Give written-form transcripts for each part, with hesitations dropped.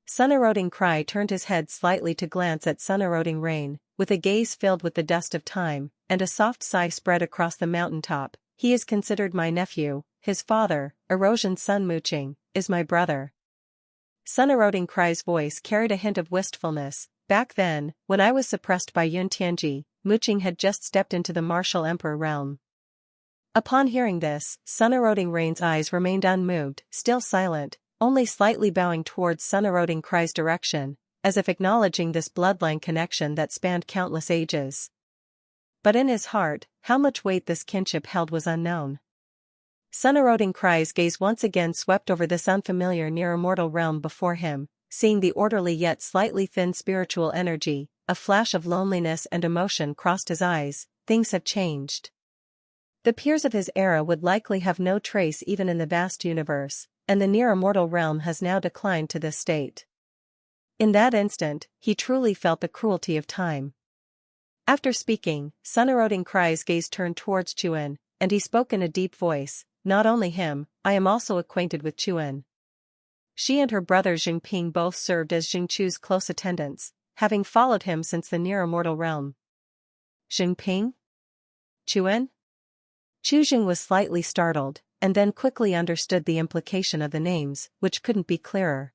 Sun-eroding Cry turned his head slightly to glance at sun-eroding Rain, with a gaze filled with the dust of time, and a soft sigh spread across the mountaintop. He is considered my nephew, his father, Erosion Sun Mooching, is my brother. Sun-eroding Cry's voice carried a hint of wistfulness. Back then, when I was suppressed by Yun Tianji, Mooching had just stepped into the martial emperor realm. Upon hearing this, sun-eroding Rain's eyes remained unmoved, still silent, only slightly bowing towards sun-eroding Cry's direction, as if acknowledging this bloodline connection that spanned countless ages. But in his heart, how much weight this kinship held was unknown. Sun-eroding Cry's gaze once again swept over this unfamiliar near-immortal realm before him, seeing the orderly yet slightly thin spiritual energy. A flash of loneliness and emotion crossed his eyes. Things have changed. The peers of his era would likely have no trace even in the vast universe, and the near-immortal realm has now declined to this state. In that instant, he truly felt the cruelty of time. After speaking, sun-eroding Cry's gaze turned towards Chuan, and he spoke in a deep voice. Not only him, I am also acquainted with Chuan. She and her brother Xingping both served as Xingchu's close attendants, having followed him since the near-immortal realm. Xingping? Chuan? Chu Jing was slightly startled, and then quickly understood the implication of the names, which couldn't be clearer.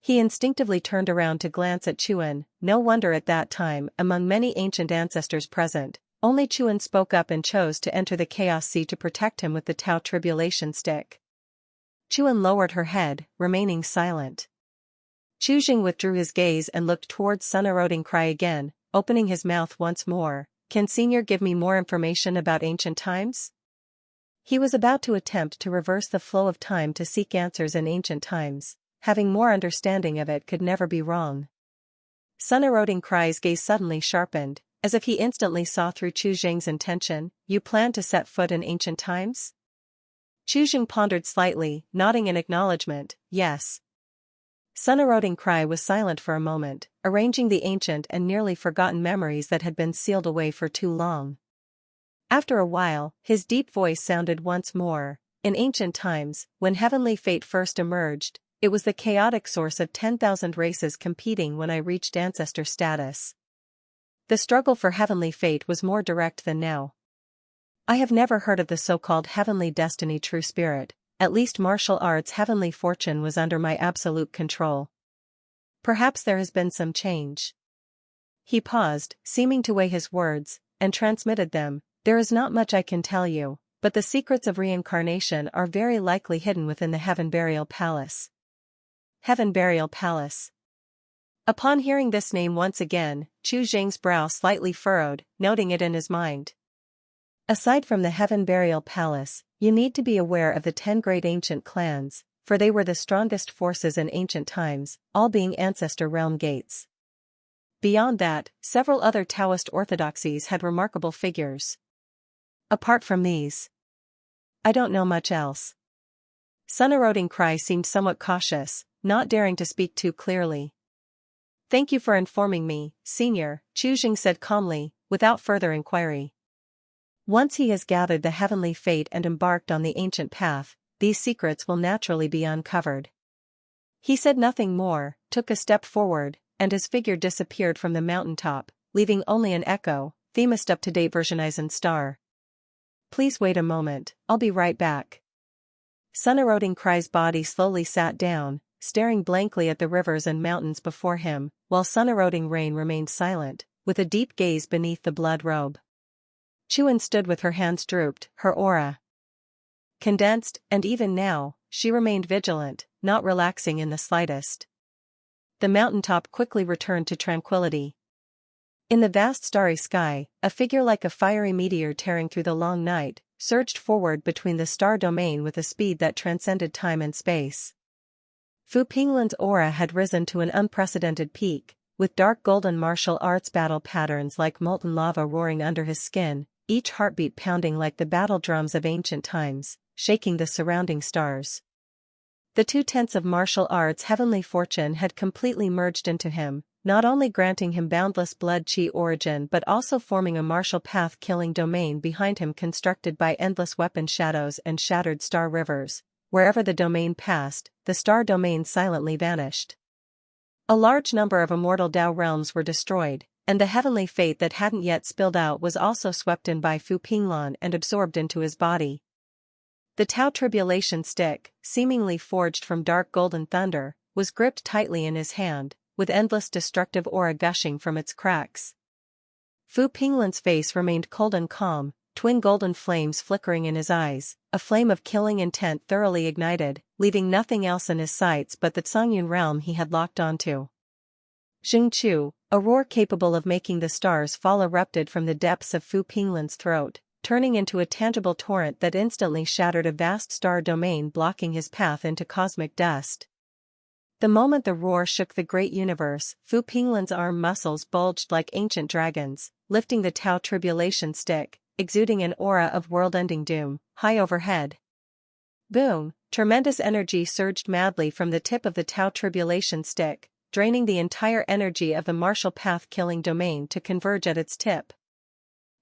He instinctively turned around to glance at Chuan. No wonder at that time, among many ancient ancestors present, only Chuan spoke up and chose to enter the Chaos Sea to protect him with the Tao Tribulation Stick. Chuan lowered her head, remaining silent. Chu Jing withdrew his gaze and looked towards sun-eroding Cry again, opening his mouth once more. Can Senior give me more information about ancient times? He was about to attempt to reverse the flow of time to seek answers in ancient times. Having more understanding of it could never be wrong. Sun-eroding Cry's gaze suddenly sharpened, as if he instantly saw through Chu Jing's intention. You plan to set foot in ancient times? Chu Jing pondered slightly, nodding in acknowledgement. Yes. Sun-eroding Cry was silent for a moment, arranging the ancient and nearly forgotten memories that had been sealed away for too long. After a while, his deep voice sounded once more. In ancient times, when heavenly fate first emerged, it was the chaotic source of 10,000 races competing when I reached ancestor status. The struggle for heavenly fate was more direct than now. I have never heard of the so-called heavenly destiny true spirit. At least martial arts' heavenly fortune was under my absolute control. Perhaps there has been some change. He paused, seeming to weigh his words, and transmitted them. There is not much I can tell you, but the secrets of reincarnation are very likely hidden within the Heaven Burial Palace. Heaven Burial Palace. Upon hearing this name once again, Chu Jing's brow slightly furrowed, noting it in his mind. Aside from the Heaven Burial Palace, you need to be aware of the 10 great ancient clans, for they were the strongest forces in ancient times, all being ancestor realm gates. Beyond that, several other Taoist orthodoxies had remarkable figures. Apart from these, I don't know much else. Sun-eroding Cry seemed somewhat cautious, not daring to speak too clearly. Thank you for informing me, Senior, Chu Jing said calmly, without further inquiry. Once he has gathered the heavenly fate and embarked on the ancient path, these secrets will naturally be uncovered. He said nothing more, took a step forward, and his figure disappeared from the mountaintop, leaving only an echo, Themist up-to-date versionized star. Please wait a moment, I'll be right back. Sun-eroding Cry's body slowly sat down, staring blankly at the rivers and mountains before him, while sun-eroding Rain remained silent, with a deep gaze beneath the blood robe. Chuan stood with her hands drooped, her aura condensed, and even now, she remained vigilant, not relaxing in the slightest. The mountaintop quickly returned to tranquility. In the vast starry sky, a figure like a fiery meteor tearing through the long night, surged forward between the star domain with a speed that transcended time and space. Fu Pinglan's aura had risen to an unprecedented peak, with dark golden martial arts battle patterns like molten lava roaring under his skin, each heartbeat pounding like the battle drums of ancient times, shaking the surrounding stars. The 2/10 of martial arts' heavenly fortune had completely merged into him, not only granting him boundless blood chi origin but also forming a martial path-killing domain behind him constructed by endless weapon shadows and shattered star rivers. Wherever the domain passed, the star domain silently vanished. A large number of immortal Tao realms were destroyed, and the heavenly fate that hadn't yet spilled out was also swept in by Fu Pinglan and absorbed into his body. The Tao Tribulation Stick, seemingly forged from dark golden thunder, was gripped tightly in his hand, with endless destructive aura gushing from its cracks. Fu Pinglan's face remained cold and calm, twin golden flames flickering in his eyes, a flame of killing intent thoroughly ignited, leaving nothing else in his sights but the Cangyun realm he had locked onto. Xingqiu, a roar capable of making the stars fall, erupted from the depths of Fu Pinglan's throat, turning into a tangible torrent that instantly shattered a vast star domain, blocking his path into cosmic dust. The moment the roar shook the great universe, Fu Pinglan's arm muscles bulged like ancient dragons, lifting the Tao Tribulation Stick, exuding an aura of world-ending doom, high overhead. Boom! Tremendous energy surged madly from the tip of the Tao Tribulation Stick, draining the entire energy of the martial path-killing domain to converge at its tip.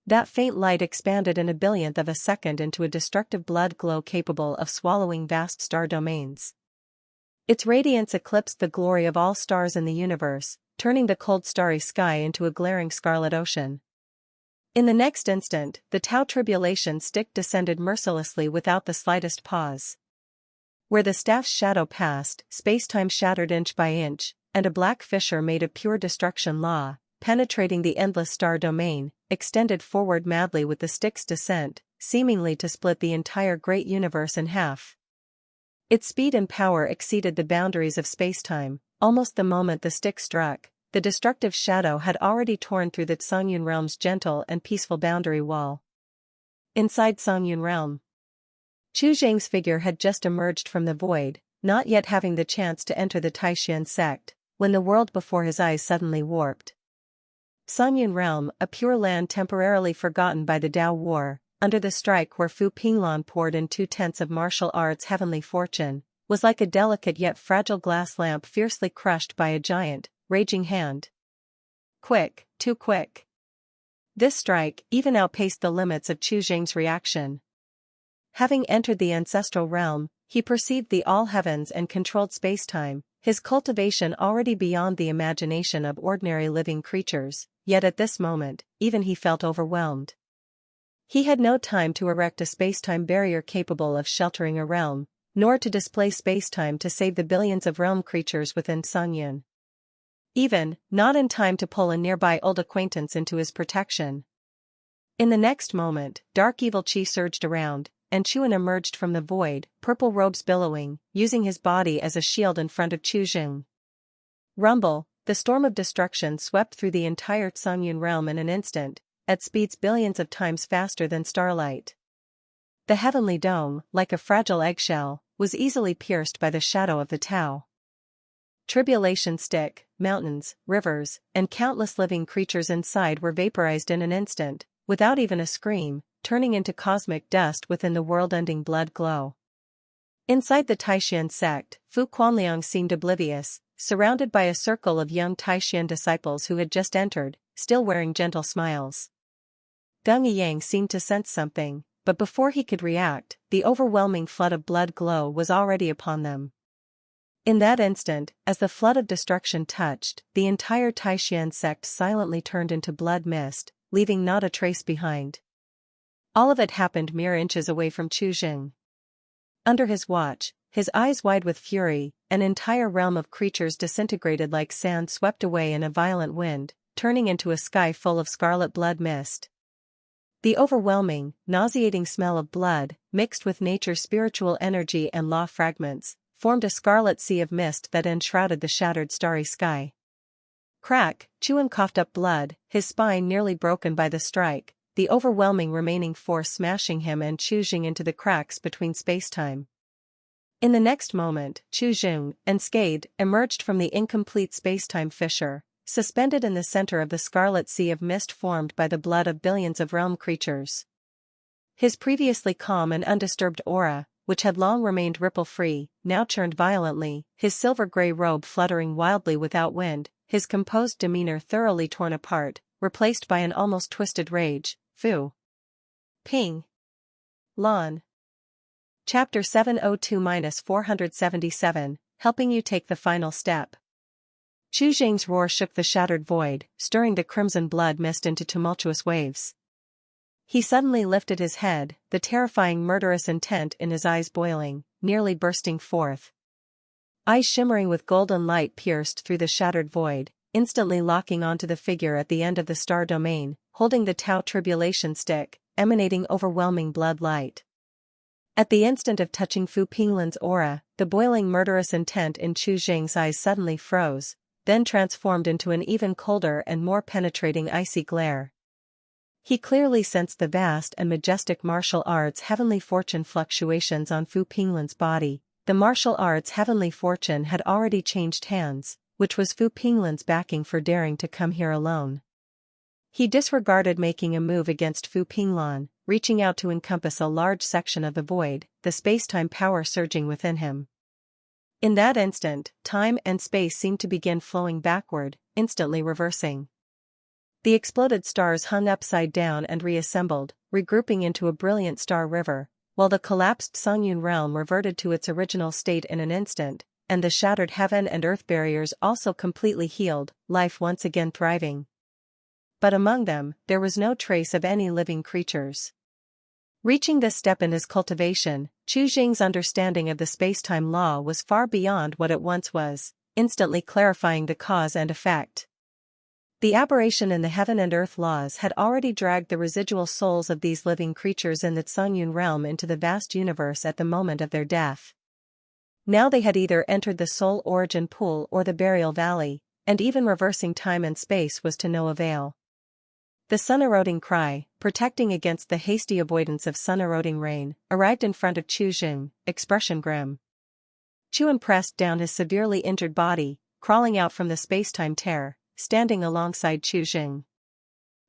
That faint light expanded in a billionth of a second into a destructive blood glow capable of swallowing vast star domains. Its radiance eclipsed the glory of all stars in the universe, turning the cold starry sky into a glaring scarlet ocean. In the next instant, the Tao Tribulation Stick descended mercilessly without the slightest pause. Where the staff's shadow passed, space-time shattered inch by inch, and a black fissure made of pure destruction law, penetrating the endless star domain, extended forward madly with the stick's descent, seemingly to split the entire great universe in half. Its speed and power exceeded the boundaries of space-time. Almost the moment the stick struck, the destructive shadow had already torn through the Cangyun realm's gentle and peaceful boundary wall. Inside Cangyun realm, Chu Zhang's figure had just emerged from the void, not yet having the chance to enter the Taishan sect, when the world before his eyes suddenly warped. Cangyun realm, a pure land temporarily forgotten by the Tao War, under the strike where Fu Pinglan poured in 2/10 of martial arts' heavenly fortune, was like a delicate yet fragile glass lamp fiercely crushed by a giant, raging hand. Quick, too quick. This strike even outpaced the limits of Chu Zhang's reaction. Having entered the ancestral realm, he perceived the all-heavens and controlled space-time, his cultivation already beyond the imagination of ordinary living creatures, yet at this moment, even he felt overwhelmed. He had no time to erect a space-time barrier capable of sheltering a realm, nor to displace space-time to save the billions of realm creatures within Cangyun. Even, not in time to pull a nearby old acquaintance into his protection. In the next moment, dark evil chi surged around, and Chuan emerged from the void, purple robes billowing, using his body as a shield in front of Chu Zhang. Rumble, the storm of destruction swept through the entire Cangyun realm in an instant, at speeds billions of times faster than starlight. The heavenly dome, like a fragile eggshell, was easily pierced by the shadow of the Tao Tribulation Stick. Mountains, rivers, and countless living creatures inside were vaporized in an instant, without even a scream, turning into cosmic dust within the world-ending blood glow. Inside the Taishan sect, Fu Quanliang seemed oblivious, surrounded by a circle of young Taishan disciples who had just entered, still wearing gentle smiles. Deng Yang seemed to sense something, but before he could react, the overwhelming flood of blood glow was already upon them. In that instant, as the flood of destruction touched, the entire Taishan sect silently turned into blood mist, leaving not a trace behind. All of it happened mere inches away from Chu Zhang. Under his watch, his eyes wide with fury, an entire realm of creatures disintegrated like sand swept away in a violent wind, turning into a sky full of scarlet blood mist. The overwhelming, nauseating smell of blood, mixed with nature's spiritual energy and law fragments, formed a scarlet sea of mist that enshrouded the shattered starry sky. Crack, Chuan coughed up blood, his spine nearly broken by the strike, the overwhelming remaining force smashing him and Chu Zhang into the cracks between space-time. In the next moment, Chu Zhang, unscathed, emerged from the incomplete space-time fissure, suspended in the center of the scarlet sea of mist formed by the blood of billions of realm creatures. His previously calm and undisturbed aura, which had long remained ripple-free, now churned violently, his silver-gray robe fluttering wildly without wind, his composed demeanor thoroughly torn apart, replaced by an almost twisted rage. Fu Ping Lan. Chapter 702-477, helping you take the final step. Chu Jing's roar shook the shattered void, stirring the crimson blood mist into tumultuous waves. He suddenly lifted his head, the terrifying murderous intent in his eyes boiling, nearly bursting forth. Eyes shimmering with golden light pierced through the shattered void, instantly locking onto the figure at the end of the star domain, holding the Tao Tribulation stick, emanating overwhelming blood light. At the instant of touching Fu Pinglan's aura, the boiling murderous intent in Chu Jing's eyes suddenly froze, then transformed into an even colder and more penetrating icy glare. He clearly sensed the vast and majestic martial arts heavenly fortune fluctuations on Fu Pinglan's body. The martial arts heavenly fortune had already changed hands, which was Fu Pinglan's backing for daring to come here alone. He disregarded making a move against Fu Pinglan, reaching out to encompass a large section of the void, the space-time power surging within him. In that instant, time and space seemed to begin flowing backward, instantly reversing. The exploded stars hung upside down and reassembled, regrouping into a brilliant star river, while the collapsed Songyun realm reverted to its original state in an instant, and the shattered heaven and earth barriers also completely healed, life once again thriving. But among them, there was no trace of any living creatures. Reaching this step in his cultivation, Chu Jing's understanding of the space-time law was far beyond what it once was, instantly clarifying the cause and effect. The aberration in the heaven and earth laws had already dragged the residual souls of these living creatures in the Songyun realm into the vast universe at the moment of their death. Now they had either entered the soul origin pool or the burial valley, and even reversing time and space was to no avail. The sun-eroding cry, protecting against the hasty avoidance of sun-eroding rain, arrived in front of Chu Jing, expression grim. Chu pressed down his severely injured body, crawling out from the space-time tear, standing alongside Chu Jing.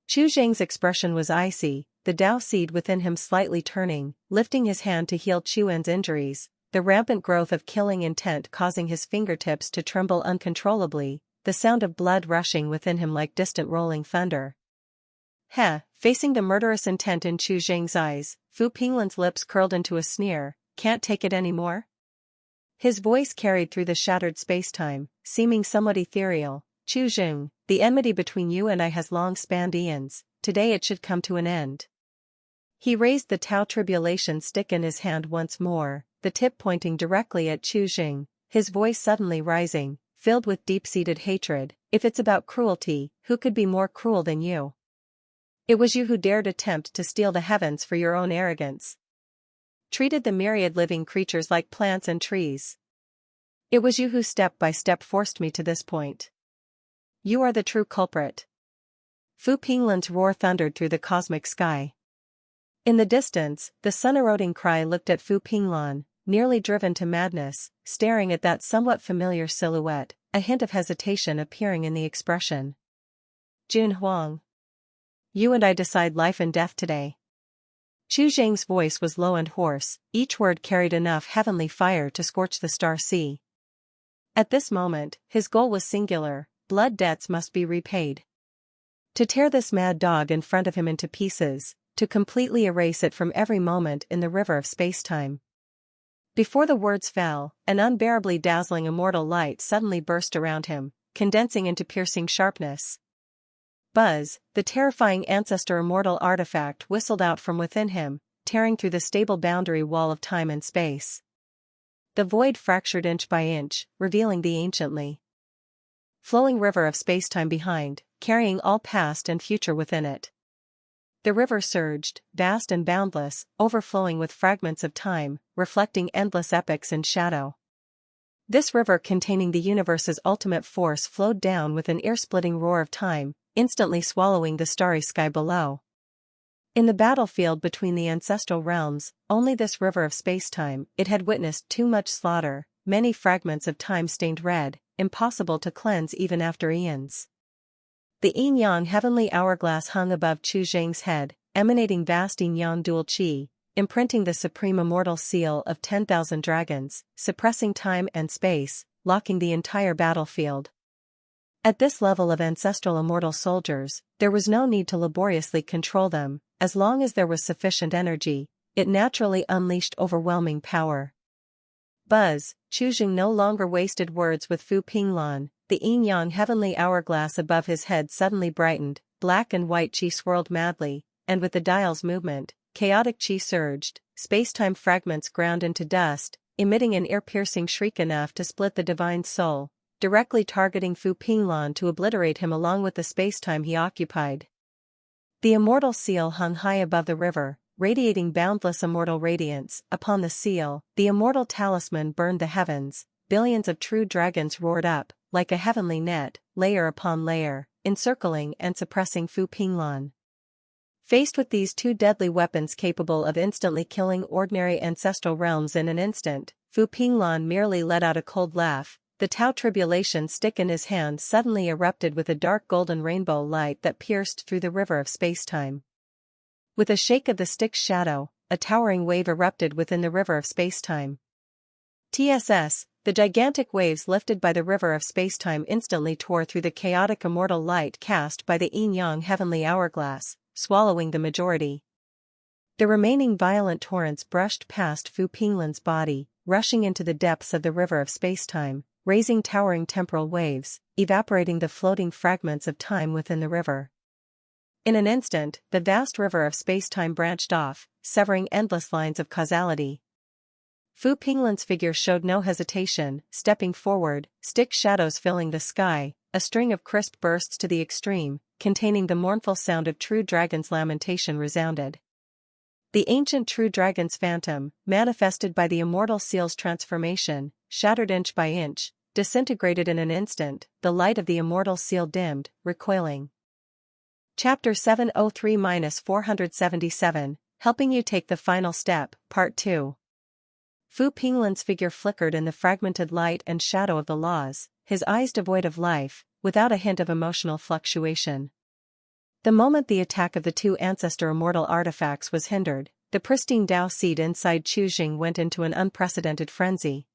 Chu Jing's expression was icy, the Tao seed within him slightly turning, lifting his hand to heal Chuan's injuries, the rampant growth of killing intent causing his fingertips to tremble uncontrollably, the sound of blood rushing within him like distant rolling thunder. Facing the murderous intent in Chu Jing's eyes, Fu Pinglan's lips curled into a sneer, "Can't take it anymore?" His voice carried through the shattered space-time, seeming somewhat ethereal. "Chu Jing, the enmity between you and I has long spanned eons, today it should come to an end." He raised the Tao Tribulation stick in his hand once more, the tip pointing directly at Chu Jing, his voice suddenly rising, filled with deep-seated hatred. "If it's about cruelty, who could be more cruel than you? It was you who dared attempt to steal the heavens for your own arrogance. Treated the myriad living creatures like plants and trees. It was you who step by step forced me to this point. You are the true culprit." Fu Pinglan's roar thundered through the cosmic sky. In the distance, the sun-eroding cry looked at Fu Pinglan, nearly driven to madness, staring at that somewhat familiar silhouette, a hint of hesitation appearing in the expression. "Jun Huang. You and I decide life and death today." Chu Jing's voice was low and hoarse, each word carried enough heavenly fire to scorch the star sea. At this moment, his goal was singular: blood debts must be repaid. To tear this mad dog in front of him into pieces, to completely erase it from every moment in the river of space-time. Before the words fell, an unbearably dazzling immortal light suddenly burst around him, condensing into piercing sharpness. Buzz, the terrifying ancestor immortal artifact whistled out from within him, tearing through the stable boundary wall of time and space. The void fractured inch by inch, revealing the anciently flowing river of space-time behind, carrying all past and future within it. The river surged, vast and boundless, overflowing with fragments of time, reflecting endless epochs in shadow. This river containing the universe's ultimate force flowed down with an ear-splitting roar of time, instantly swallowing the starry sky below. In the battlefield between the ancestral realms, only this river of space-time, it had witnessed too much slaughter, many fragments of time stained red, impossible to cleanse even after eons. The yin-yang heavenly hourglass hung above Chu Jing's head, emanating vast yin-yang dual qi, imprinting the supreme immortal seal of 10,000 dragons, suppressing time and space, locking the entire battlefield. At this level of ancestral immortal soldiers, there was no need to laboriously control them. As long as there was sufficient energy, it naturally unleashed overwhelming power. Buzz, Chu Jing no longer wasted words with Fu Pinglan, the yin-yang heavenly hourglass above his head suddenly brightened, black and white qi swirled madly, and with the dial's movement, chaotic qi surged, space-time fragments ground into dust, emitting an ear-piercing shriek enough to split the divine soul, directly targeting Fu Pinglan to obliterate him along with the space-time he occupied. The immortal seal hung high above the river, radiating boundless immortal radiance. Upon the seal, the immortal talisman burned the heavens, billions of true dragons roared up, like a heavenly net, layer upon layer, encircling and suppressing Fu Pinglan. Faced with these two deadly weapons capable of instantly killing ordinary ancestral realms in an instant, Fu Pinglan merely let out a cold laugh. The Tao Tribulation stick in his hand suddenly erupted with a dark golden rainbow light that pierced through the river of spacetime. With a shake of the stick's shadow, a towering wave erupted within the river of spacetime. TSS, the gigantic waves lifted by the river of spacetime instantly tore through the chaotic immortal light cast by the yin-yang heavenly hourglass, swallowing the majority. The remaining violent torrents brushed past Fu Pinglan's body, rushing into the depths of the river of spacetime, raising towering temporal waves, evaporating the floating fragments of time within the river. In an instant, the vast river of spacetime branched off, severing endless lines of causality. Fu Pinglan's figure showed no hesitation, stepping forward, stick shadows filling the sky, a string of crisp bursts to the extreme, containing the mournful sound of true dragon's lamentation resounded. The ancient true dragon's phantom, manifested by the immortal seal's transformation, shattered inch by inch, disintegrated in an instant, the light of the immortal seal dimmed, recoiling. Chapter 703-477, Helping You Take the Final Step, Part 2. Fu Pinglan's figure flickered in the fragmented light and shadow of the laws, his eyes devoid of life, without a hint of emotional fluctuation. The moment the attack of the two ancestor immortal artifacts was hindered, the pristine Dao seed inside Chu Jing went into an unprecedented frenzy.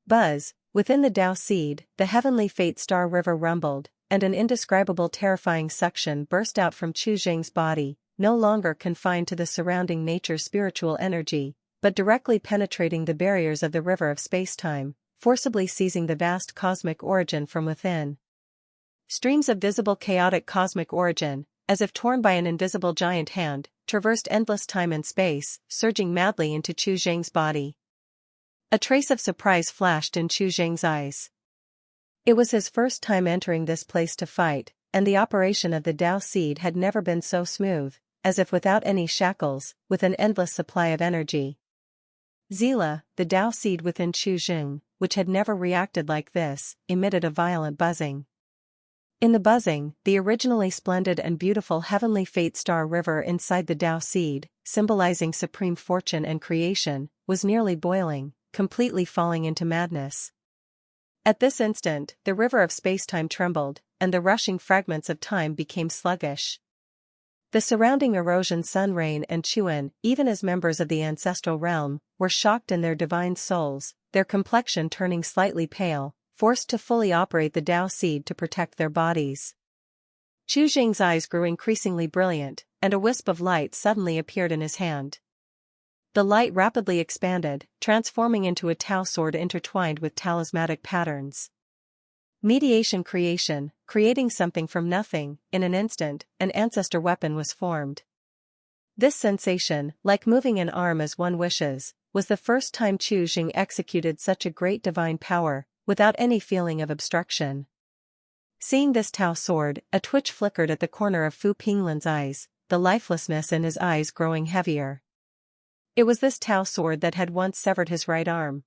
Buzz, within the Dao seed, the heavenly fate star river rumbled, and an indescribable terrifying suction burst out from Chu Jing's body, no longer confined to the surrounding nature's spiritual energy, but directly penetrating the barriers of the river of spacetime, forcibly seizing the vast cosmic origin from within. Streams of visible chaotic cosmic origin, as if torn by an invisible giant hand, traversed endless time and space, surging madly into Chu Jing's body. A trace of surprise flashed in Chu Jing's eyes. It was his first time entering this place to fight, and the operation of the Dao seed had never been so smooth, as if without any shackles, with an endless supply of energy. Zila, the Dao seed within Chu Jing, which had never reacted like this, emitted a violent buzzing. In the buzzing, the originally splendid and beautiful heavenly fate star river inside the Dao seed, symbolizing supreme fortune and creation, was nearly boiling, completely falling into madness. At this instant, the river of spacetime trembled, and the rushing fragments of time became sluggish. The surrounding erosion Sun Rain and Chuan, even as members of the ancestral realm, were shocked in their divine souls, their complexion turning slightly pale, forced to fully operate the Dao seed to protect their bodies. Chu Jing's eyes grew increasingly brilliant, and a wisp of light suddenly appeared in his hand. The light rapidly expanded, transforming into a Tao sword intertwined with talismanic patterns. Mediation creation, creating something from nothing, in an instant, an ancestor weapon was formed. This sensation, like moving an arm as one wishes, was the first time Chu Jing executed such a great divine power, without any feeling of obstruction. Seeing this Tao sword, a twitch flickered at the corner of Fu Pinglan's eyes, the lifelessness in his eyes growing heavier. It was this Tao sword that had once severed his right arm.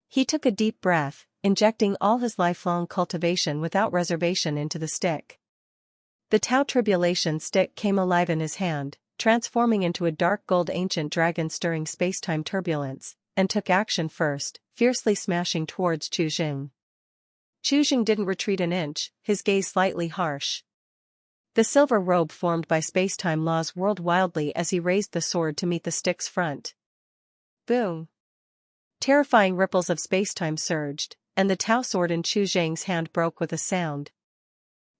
He took a deep breath, injecting all his lifelong cultivation without reservation into the stick. The Tao Tribulation stick came alive in his hand, transforming into a dark gold ancient dragon stirring spacetime turbulence, and took action first, fiercely smashing towards Chu Jing. Chu Jing didn't retreat an inch, his gaze slightly harsh. The silver robe formed by spacetime laws whirled wildly as he raised the sword to meet the stick's front. Boom! Terrifying ripples of spacetime surged, and the Tao sword in Chu Jing's hand broke with a sound.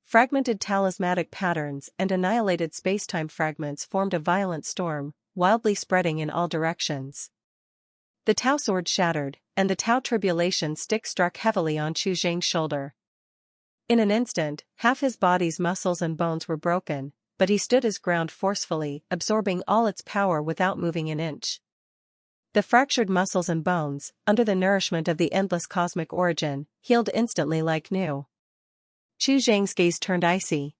Fragmented talismanic patterns and annihilated spacetime fragments formed a violent storm, wildly spreading in all directions. The Tao sword shattered, and the Tao Tribulation stick struck heavily on Chu Jing's shoulder. In an instant, half his body's muscles and bones were broken, but he stood his ground forcefully, absorbing all its power without moving an inch. The fractured muscles and bones, under the nourishment of the endless cosmic origin, healed instantly like new. Chu Zhang's gaze turned icy.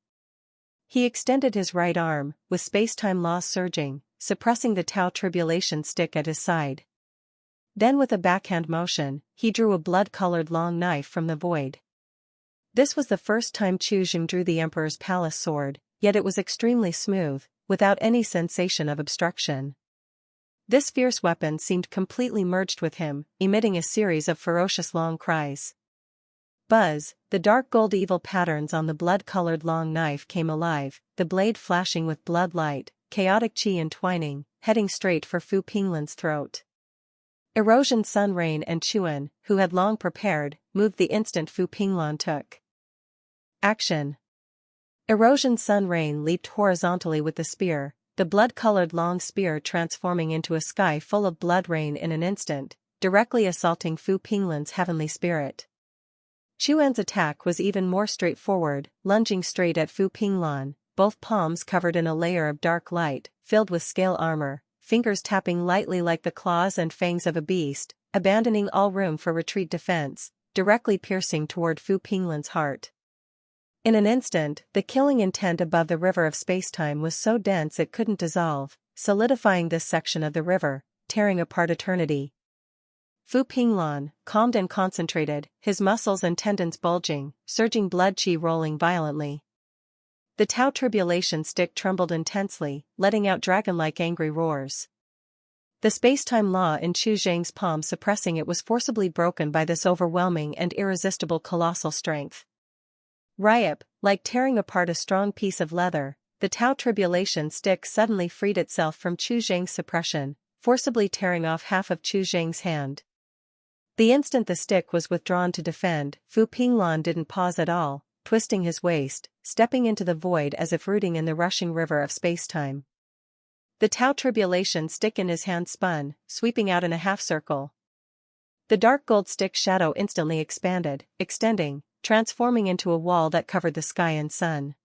He extended his right arm, with space-time laws surging, suppressing the Tao tribulation stick at his side. Then with a backhand motion, he drew a blood-colored long knife from the void. This was the first time Chu Zhang drew the Emperor's palace sword, yet it was extremely smooth, without any sensation of obstruction. This fierce weapon seemed completely merged with him, emitting a series of ferocious long cries. Buzz, the dark gold evil patterns on the blood-colored long knife came alive, the blade flashing with blood light, chaotic chi entwining, heading straight for Fu Pinglan's throat. Erosion Sun Rain and Chuan, who had long prepared, moved the instant Fu Pinglan took action. Erosion Sun Rain leaped horizontally with the spear, the blood-colored long spear transforming into a sky full of blood rain in an instant, directly assaulting Fu Pinglan's heavenly spirit. Chuan's attack was even more straightforward, lunging straight at Fu Pinglan, both palms covered in a layer of dark light, filled with scale armor, fingers tapping lightly like the claws and fangs of a beast, abandoning all room for retreat defense, directly piercing toward Fu Pinglan's heart. In an instant, the killing intent above the river of spacetime was so dense it couldn't dissolve, solidifying this section of the river, tearing apart eternity. Fu Pinglan, calmed and concentrated, his muscles and tendons bulging, surging blood chi rolling violently. The Tao tribulation stick trembled intensely, letting out dragon-like angry roars. The spacetime law in Chu Zhang's palm suppressing it was forcibly broken by this overwhelming and irresistible colossal strength. Ryup, like tearing apart a strong piece of leather, the Tao tribulation stick suddenly freed itself from Chu Zhang's suppression, forcibly tearing off half of Chu Zhang's hand. The instant the stick was withdrawn to defend, Fu Pinglan didn't pause at all, twisting his waist, stepping into the void as if rooting in the rushing river of spacetime. The Tao tribulation stick in his hand spun, sweeping out in a half-circle. The dark gold stick shadow instantly expanded, extending, transforming into a wall that covered the sky and sun.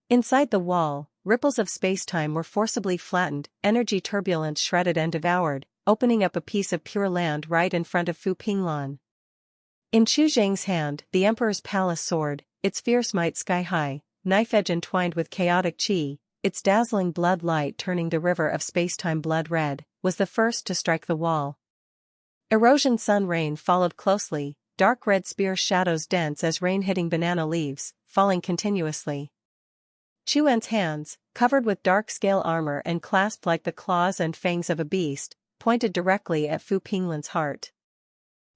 Inside the wall, ripples of spacetime were forcibly flattened, energy turbulence shredded and devoured, opening up a piece of pure land right in front of Fu Pinglan. In Chu Zhang's hand, the Emperor's palace sword, its fierce might sky-high, knife edge entwined with chaotic chi, its dazzling blood light turning the river of spacetime blood red, was the first to strike the wall. Erosion Sun Rain followed closely, dark red spear shadows dense as rain hitting banana leaves, falling continuously. Chuan's hands, covered with dark scale armor and clasped like the claws and fangs of a beast, pointed directly at Fu Pinglan's heart.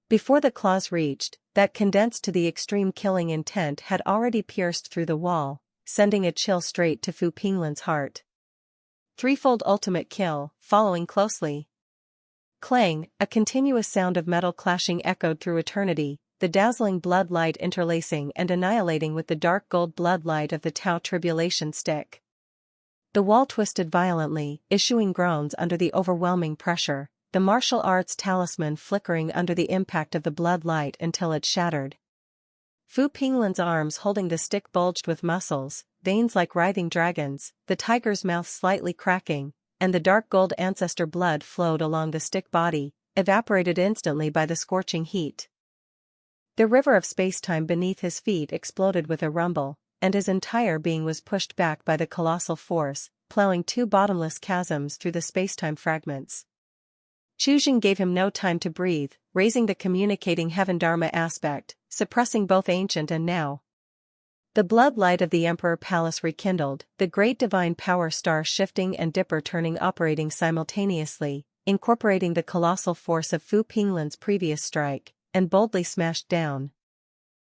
Before the claws reached, that condensed to the extreme killing intent had already pierced through the wall, sending a chill straight to Fu Pinglan's heart. Threefold ultimate kill, following closely. Clang, a continuous sound of metal clashing echoed through eternity, the dazzling blood light interlacing and annihilating with the dark gold blood light of the Tao tribulation stick. The wall twisted violently, issuing groans under the overwhelming pressure, the martial arts talisman flickering under the impact of the blood light until it shattered. Fu Pinglan's arms holding the stick bulged with muscles, veins like writhing dragons, the tiger's mouth slightly cracking, and the dark gold ancestor blood flowed along the stick body, evaporated instantly by the scorching heat. The river of spacetime beneath his feet exploded with a rumble, and his entire being was pushed back by the colossal force, plowing two bottomless chasms through the spacetime fragments. Chu Zhang gave him no time to breathe, raising the communicating heaven dharma aspect, suppressing both ancient and now. The blood light of the Emperor Palace rekindled, the great divine power star shifting and dipper turning operating simultaneously, incorporating the colossal force of Fu Pinglan's previous strike, and boldly smashed down.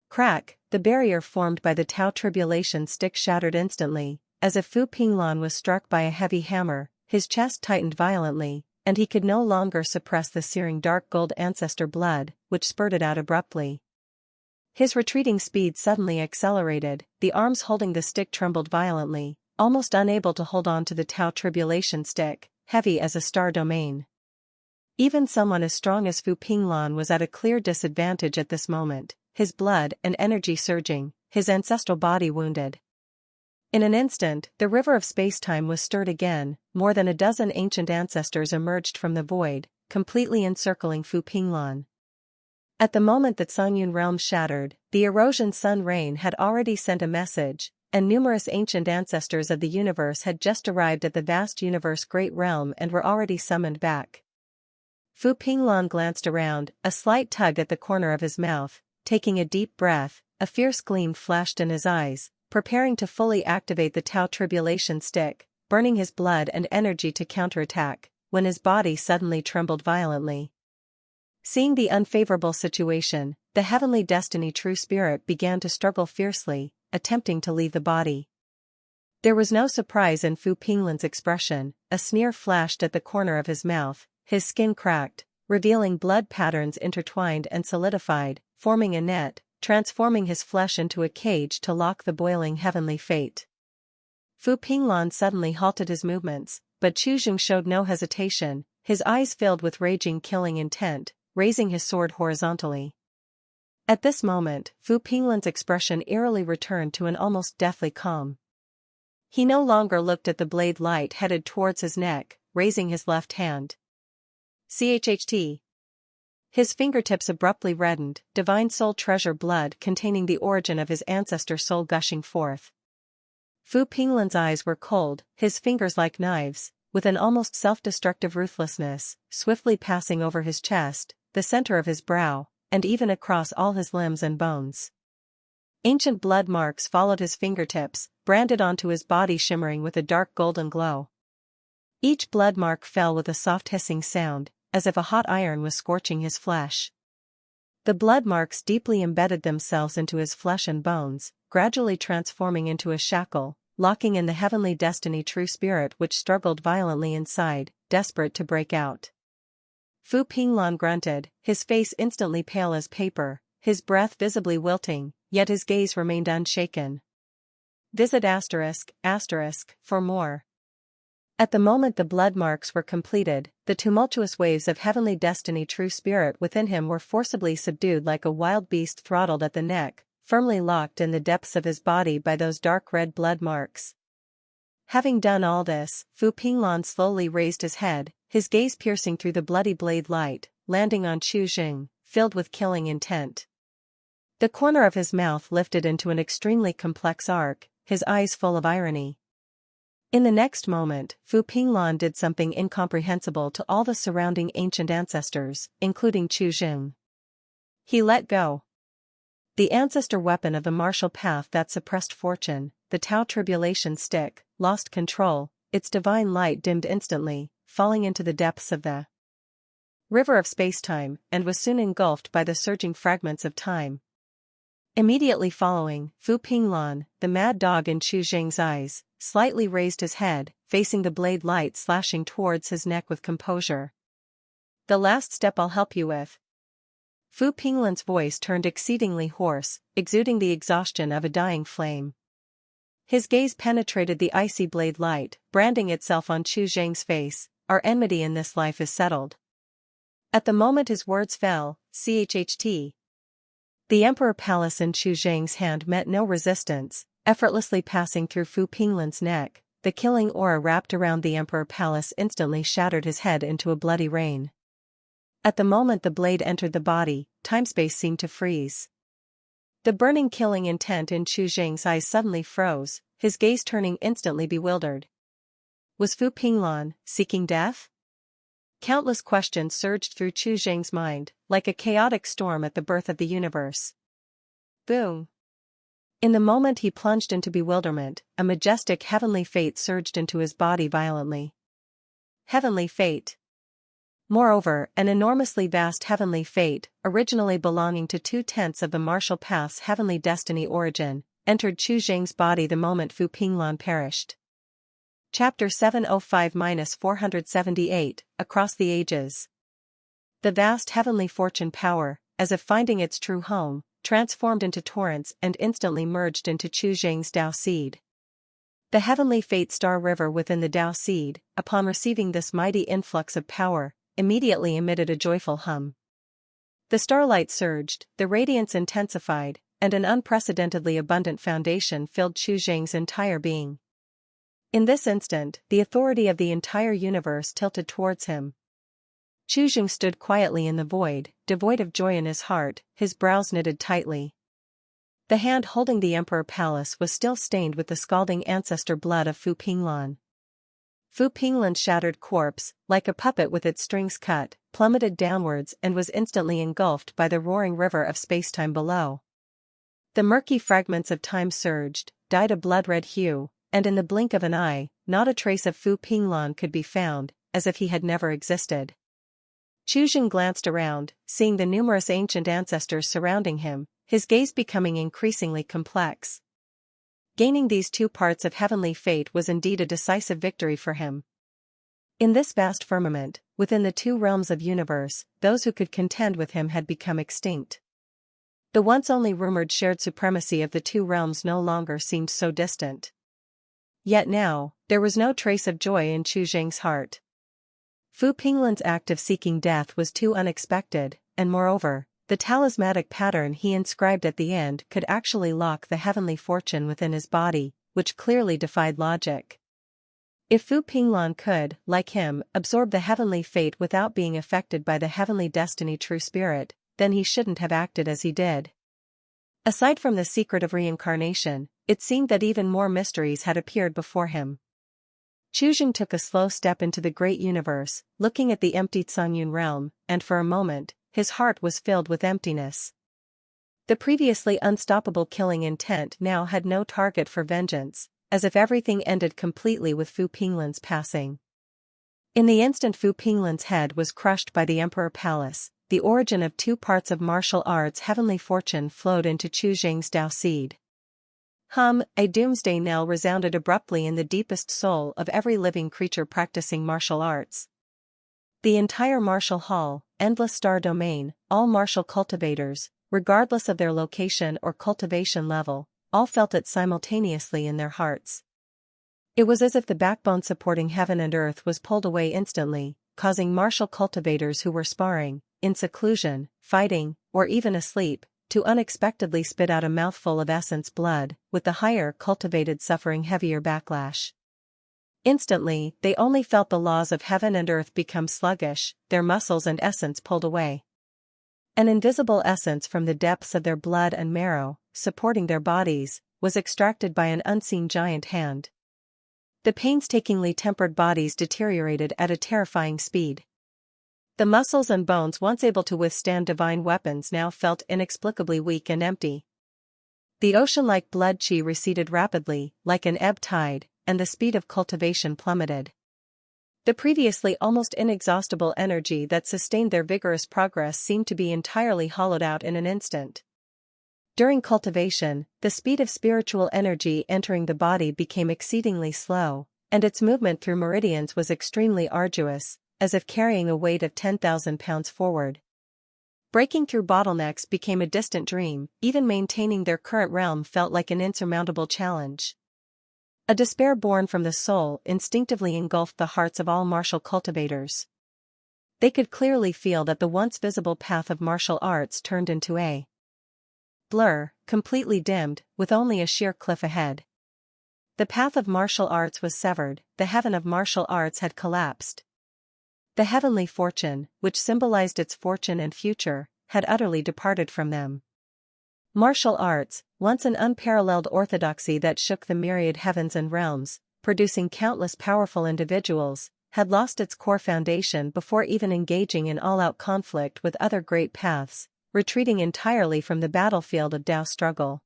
Crack, the barrier formed by the Tao tribulation stick shattered instantly, as if Fu Pinglan was struck by a heavy hammer, his chest tightened violently, and he could no longer suppress the searing dark gold ancestor blood, which spurted out abruptly. His retreating speed suddenly accelerated, the arms holding the stick trembled violently, almost unable to hold on to the Tao tribulation stick, heavy as a star domain. Even someone as strong as Fu Pinglan was at a clear disadvantage at this moment, his blood and energy surging, his ancestral body wounded. In an instant, the river of space-time was stirred again, more than a dozen ancient ancestors emerged from the void, completely encircling Fu Pinglan. At the moment that Cangyun realm shattered, the erosion sun rain had already sent a message, and numerous ancient ancestors of the universe had just arrived at the vast universe great realm and were already summoned back. Fu Pinglan glanced around, a slight tug at the corner of his mouth, taking a deep breath, a fierce gleam flashed in his eyes, preparing to fully activate the Tao Tribulation Stick, burning his blood and energy to counterattack, when his body suddenly trembled violently. Seeing the unfavorable situation, the Heavenly Destiny True Spirit began to struggle fiercely, attempting to leave the body. There was no surprise in Fu Pinglan's expression, a sneer flashed at the corner of his mouth, his skin cracked, revealing blood patterns intertwined and solidified, forming a net, transforming his flesh into a cage to lock the boiling heavenly fate. Fu Pinglan suddenly halted his movements, but Chuzheng showed no hesitation, his eyes filled with raging killing intent, raising his sword horizontally. At this moment, Fu Pinglan's expression eerily returned to an almost deathly calm. He no longer looked at the blade light headed towards his neck, raising his left hand. CHHT. His fingertips abruptly reddened, divine soul treasure blood containing the origin of his ancestor soul gushing forth. Fu Pinglan's eyes were cold, his fingers like knives, with an almost self-destructive ruthlessness, swiftly passing over his chest, the center of his brow, and even across all his limbs and bones. Ancient blood marks followed his fingertips, branded onto his body shimmering with a dark golden glow. Each blood mark fell with a soft hissing sound, as if a hot iron was scorching his flesh. The blood marks deeply embedded themselves into his flesh and bones, gradually transforming into a shackle, locking in the heavenly destiny true spirit which struggled violently inside, desperate to break out. Fu Pinglan grunted, his face instantly pale as paper, his breath visibly wilting, yet his gaze remained unshaken. Visit **** for more. At the moment the blood marks were completed, the tumultuous waves of heavenly destiny true spirit within him were forcibly subdued like a wild beast throttled at the neck, firmly locked in the depths of his body by those dark red blood marks. Having done all this, Fu Pinglan slowly raised his head, his gaze piercing through the bloody blade light, landing on Chuzheng, filled with killing intent. The corner of his mouth lifted into an extremely complex arc, his eyes full of irony. In the next moment, Fu Pinglan did something incomprehensible to all the surrounding ancient ancestors, including Chuzheng. He let go. The ancestor weapon of the martial path that suppressed fortune, the Tao Tribulation Stick, lost control, its divine light dimmed instantly, falling into the depths of the river of spacetime, and was soon engulfed by the surging fragments of time. Immediately following, Fu Pinglan, the mad dog in Chuzheng's eyes, slightly raised his head, facing the blade light slashing towards his neck with composure. The last step I'll help you with. Fu Pinglan's voice turned exceedingly hoarse, exuding the exhaustion of a dying flame. His gaze penetrated the icy blade light, branding itself on Chuzheng's face. Our enmity in this life is settled. At the moment his words fell, CHHT. The Emperor Palace in Chuzheng's hand met no resistance, effortlessly passing through Fu Pinglan's neck. The killing aura wrapped around the Emperor Palace instantly shattered his head into a bloody rain. At the moment the blade entered the body, time-space seemed to freeze. The burning killing intent in Chuzheng's eyes suddenly froze, his gaze turning instantly bewildered. Was Fu Pinglan seeking death? Countless questions surged through Chuzheng's mind, like a chaotic storm at the birth of the universe. Boom! In the moment he plunged into bewilderment, a majestic heavenly fate surged into his body violently. Heavenly fate. Moreover, an enormously vast heavenly fate, originally belonging to 2/10 of the martial path's heavenly destiny origin, entered Chuzheng's body the moment Fu Pinglan perished. Chapter 705-478, Across the Ages. The vast heavenly fortune power, as if finding its true home, transformed into torrents and instantly merged into Chuzheng's Dao seed. The heavenly fate star river within the Dao seed, upon receiving this mighty influx of power, immediately emitted a joyful hum. The starlight surged, the radiance intensified, and an unprecedentedly abundant foundation filled Chu Zheng's entire being. In this instant, the authority of the entire universe tilted towards him. Chu Zheng stood quietly in the void, devoid of joy in his heart, his brows knitted tightly. The hand holding the Emperor Palace was still stained with the scalding ancestor blood of Fu Pinglan. Fu Pinglan's shattered corpse, like a puppet with its strings cut, plummeted downwards and was instantly engulfed by the roaring river of spacetime below. The murky fragments of time surged, dyed a blood-red hue, and in the blink of an eye, not a trace of Fu Pinglan could be found, as if he had never existed. Chu Zheng glanced around, seeing the numerous ancient ancestors surrounding him, his gaze becoming increasingly complex. Gaining these two parts of heavenly fate was indeed a decisive victory for him. In this vast firmament, within the two realms of universe, those who could contend with him had become extinct. The once only rumored shared supremacy of the two realms no longer seemed so distant. Yet now, there was no trace of joy in Chu Zheng's heart. Fu Pinglan's act of seeking death was too unexpected, and moreover, the talismanic pattern he inscribed at the end could actually lock the heavenly fortune within his body, which clearly defied logic. If Fu Pinglan could, like him, absorb the heavenly fate without being affected by the heavenly destiny true spirit, then he shouldn't have acted as he did. Aside from the secret of reincarnation, it seemed that even more mysteries had appeared before him. Chu Zheng took a slow step into the great universe, looking at the empty Cangyun realm, and for a moment, his heart was filled with emptiness. The previously unstoppable killing intent now had no target for vengeance, as if everything ended completely with Fu Pinglan's passing. In the instant Fu Pinglan's head was crushed by the Emperor Palace, the origin of two parts of martial arts' heavenly fortune flowed into Chu Zheng's Dao seed. A doomsday knell resounded abruptly in the deepest soul of every living creature practicing martial arts. The entire martial hall, endless star domain, all martial cultivators, regardless of their location or cultivation level, all felt it simultaneously in their hearts. It was as if the backbone supporting heaven and earth was pulled away instantly, causing martial cultivators who were sparring, in seclusion, fighting, or even asleep, to unexpectedly spit out a mouthful of essence blood, with the higher cultivated suffering heavier backlash. Instantly, they only felt the laws of heaven and earth become sluggish, their muscles and essence pulled away. An invisible essence from the depths of their blood and marrow, supporting their bodies, was extracted by an unseen giant hand. The painstakingly tempered bodies deteriorated at a terrifying speed. The muscles and bones once able to withstand divine weapons now felt inexplicably weak and empty. The ocean-like blood chi receded rapidly, like an ebb tide, and the speed of cultivation plummeted. The previously almost inexhaustible energy that sustained their vigorous progress seemed to be entirely hollowed out in an instant. During cultivation, the speed of spiritual energy entering the body became exceedingly slow, and its movement through meridians was extremely arduous, as if carrying a weight of 10,000 pounds forward. Breaking through bottlenecks became a distant dream, even maintaining their current realm felt like an insurmountable challenge. A despair born from the soul instinctively engulfed the hearts of all martial cultivators. They could clearly feel that the once visible path of martial arts turned into a blur, completely dimmed, with only a sheer cliff ahead. The path of martial arts was severed, the heaven of martial arts had collapsed. The heavenly fortune, which symbolized its fortune and future, had utterly departed from them. Martial arts, once an unparalleled orthodoxy that shook the myriad heavens and realms, producing countless powerful individuals, had lost its core foundation before even engaging in all-out conflict with other great paths, retreating entirely from the battlefield of Dao struggle.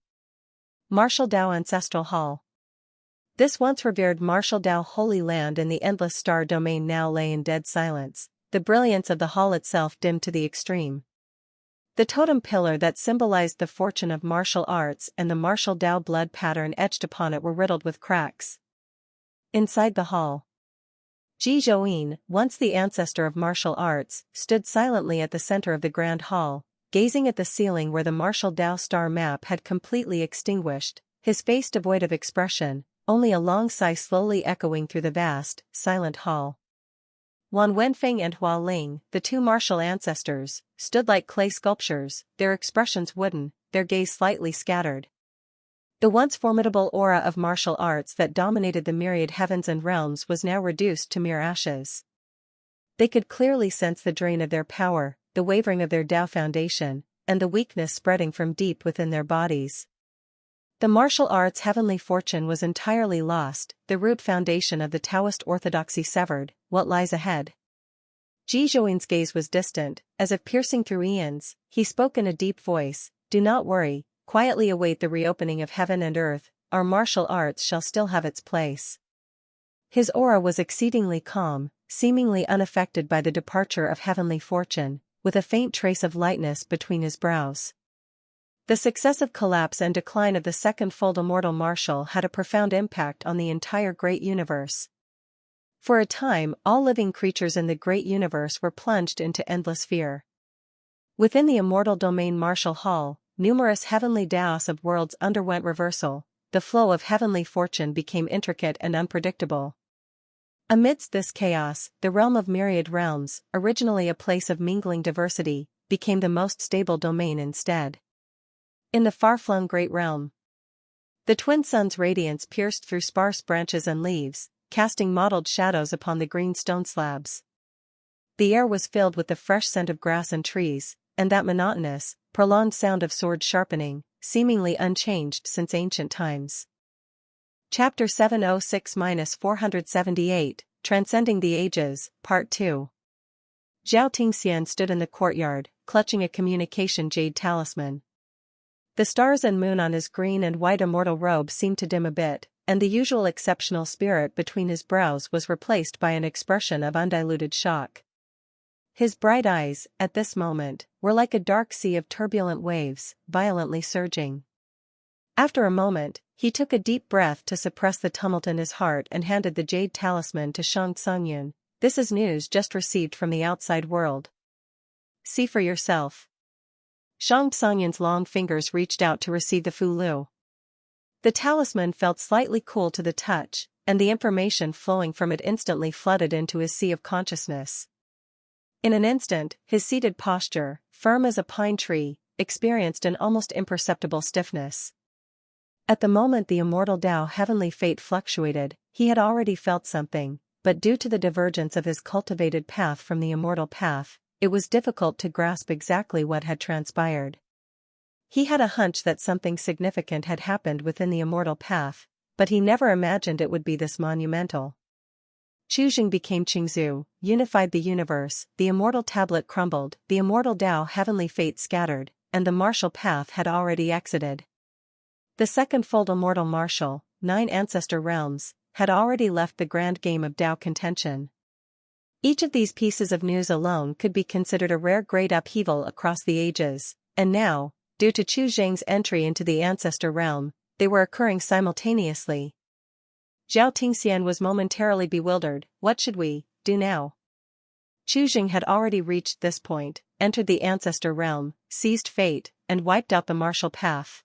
Martial Dao Ancestral Hall. This once revered martial Dao holy land in the endless star domain now lay in dead silence, the brilliance of the hall itself dimmed to the extreme. The totem pillar that symbolized the fortune of martial arts and the martial Dao blood pattern etched upon it were riddled with cracks. Inside the hall, Ji Zhouyin, once the ancestor of martial arts, stood silently at the center of the grand hall, gazing at the ceiling where the martial Dao star map had completely extinguished, his face devoid of expression, only a long sigh slowly echoing through the vast, silent hall. Wan Wenfeng and Hua Ling, the two martial ancestors, stood like clay sculptures, their expressions wooden, their gaze slightly scattered. The once formidable aura of martial arts that dominated the myriad heavens and realms was now reduced to mere ashes. They could clearly sense the drain of their power, the wavering of their Tao foundation, and the weakness spreading from deep within their bodies. The martial arts' heavenly fortune was entirely lost, the root foundation of the Taoist orthodoxy severed. What lies ahead? Ji Zhouin's gaze was distant, as if piercing through eons. He spoke in a deep voice, "Do not worry, quietly await the reopening of heaven and earth, our martial arts shall still have its place." His aura was exceedingly calm, seemingly unaffected by the departure of heavenly fortune, with a faint trace of lightness between his brows. The successive collapse and decline of the second-fold immortal martial had a profound impact on the entire great universe. For a time, all living creatures in the great universe were plunged into endless fear. Within the immortal domain martial hall, numerous heavenly Daos of worlds underwent reversal. The flow of heavenly fortune became intricate and unpredictable. Amidst this chaos, the realm of myriad realms, originally a place of mingling diversity, became the most stable domain instead. In the far-flung great realm, the twin suns' radiance pierced through sparse branches and leaves, casting mottled shadows upon the green stone slabs. The air was filled with the fresh scent of grass and trees, and that monotonous, prolonged sound of sword sharpening, seemingly unchanged since ancient times. Chapter 706-478, Transcending the Ages, Part 2. Zhao Tingxian stood in the courtyard, clutching a communication jade talisman. The stars and moon on his green and white immortal robe seemed to dim a bit, and the usual exceptional spirit between his brows was replaced by an expression of undiluted shock. His bright eyes, at this moment, were like a dark sea of turbulent waves, violently surging. After a moment, he took a deep breath to suppress the tumult in his heart and handed the jade talisman to Cangyun. "This is news just received from the outside world. See for yourself." Cangyun's long fingers reached out to receive the Fulu. The talisman felt slightly cool to the touch, and the information flowing from it instantly flooded into his sea of consciousness. In an instant, his seated posture, firm as a pine tree, experienced an almost imperceptible stiffness. At the moment the immortal Tao heavenly fate fluctuated, he had already felt something, but due to the divergence of his cultivated path from the immortal path, it was difficult to grasp exactly what had transpired. He had a hunch that something significant had happened within the immortal path, but he never imagined it would be this monumental. Chuzheng became Qingzu, unified the universe, the immortal tablet crumbled, the immortal Tao heavenly fate scattered, and the martial path had already exited. The second-fold immortal martial, 9 ancestor realms, had already left the grand game of Tao contention. Each of these pieces of news alone could be considered a rare great upheaval across the ages, and now, due to Chuzheng's entry into the ancestor realm, they were occurring simultaneously. Zhao Tingxian was momentarily bewildered. What should we do now? Chuzheng had already reached this point, entered the ancestor realm, seized fate, and wiped out the martial path.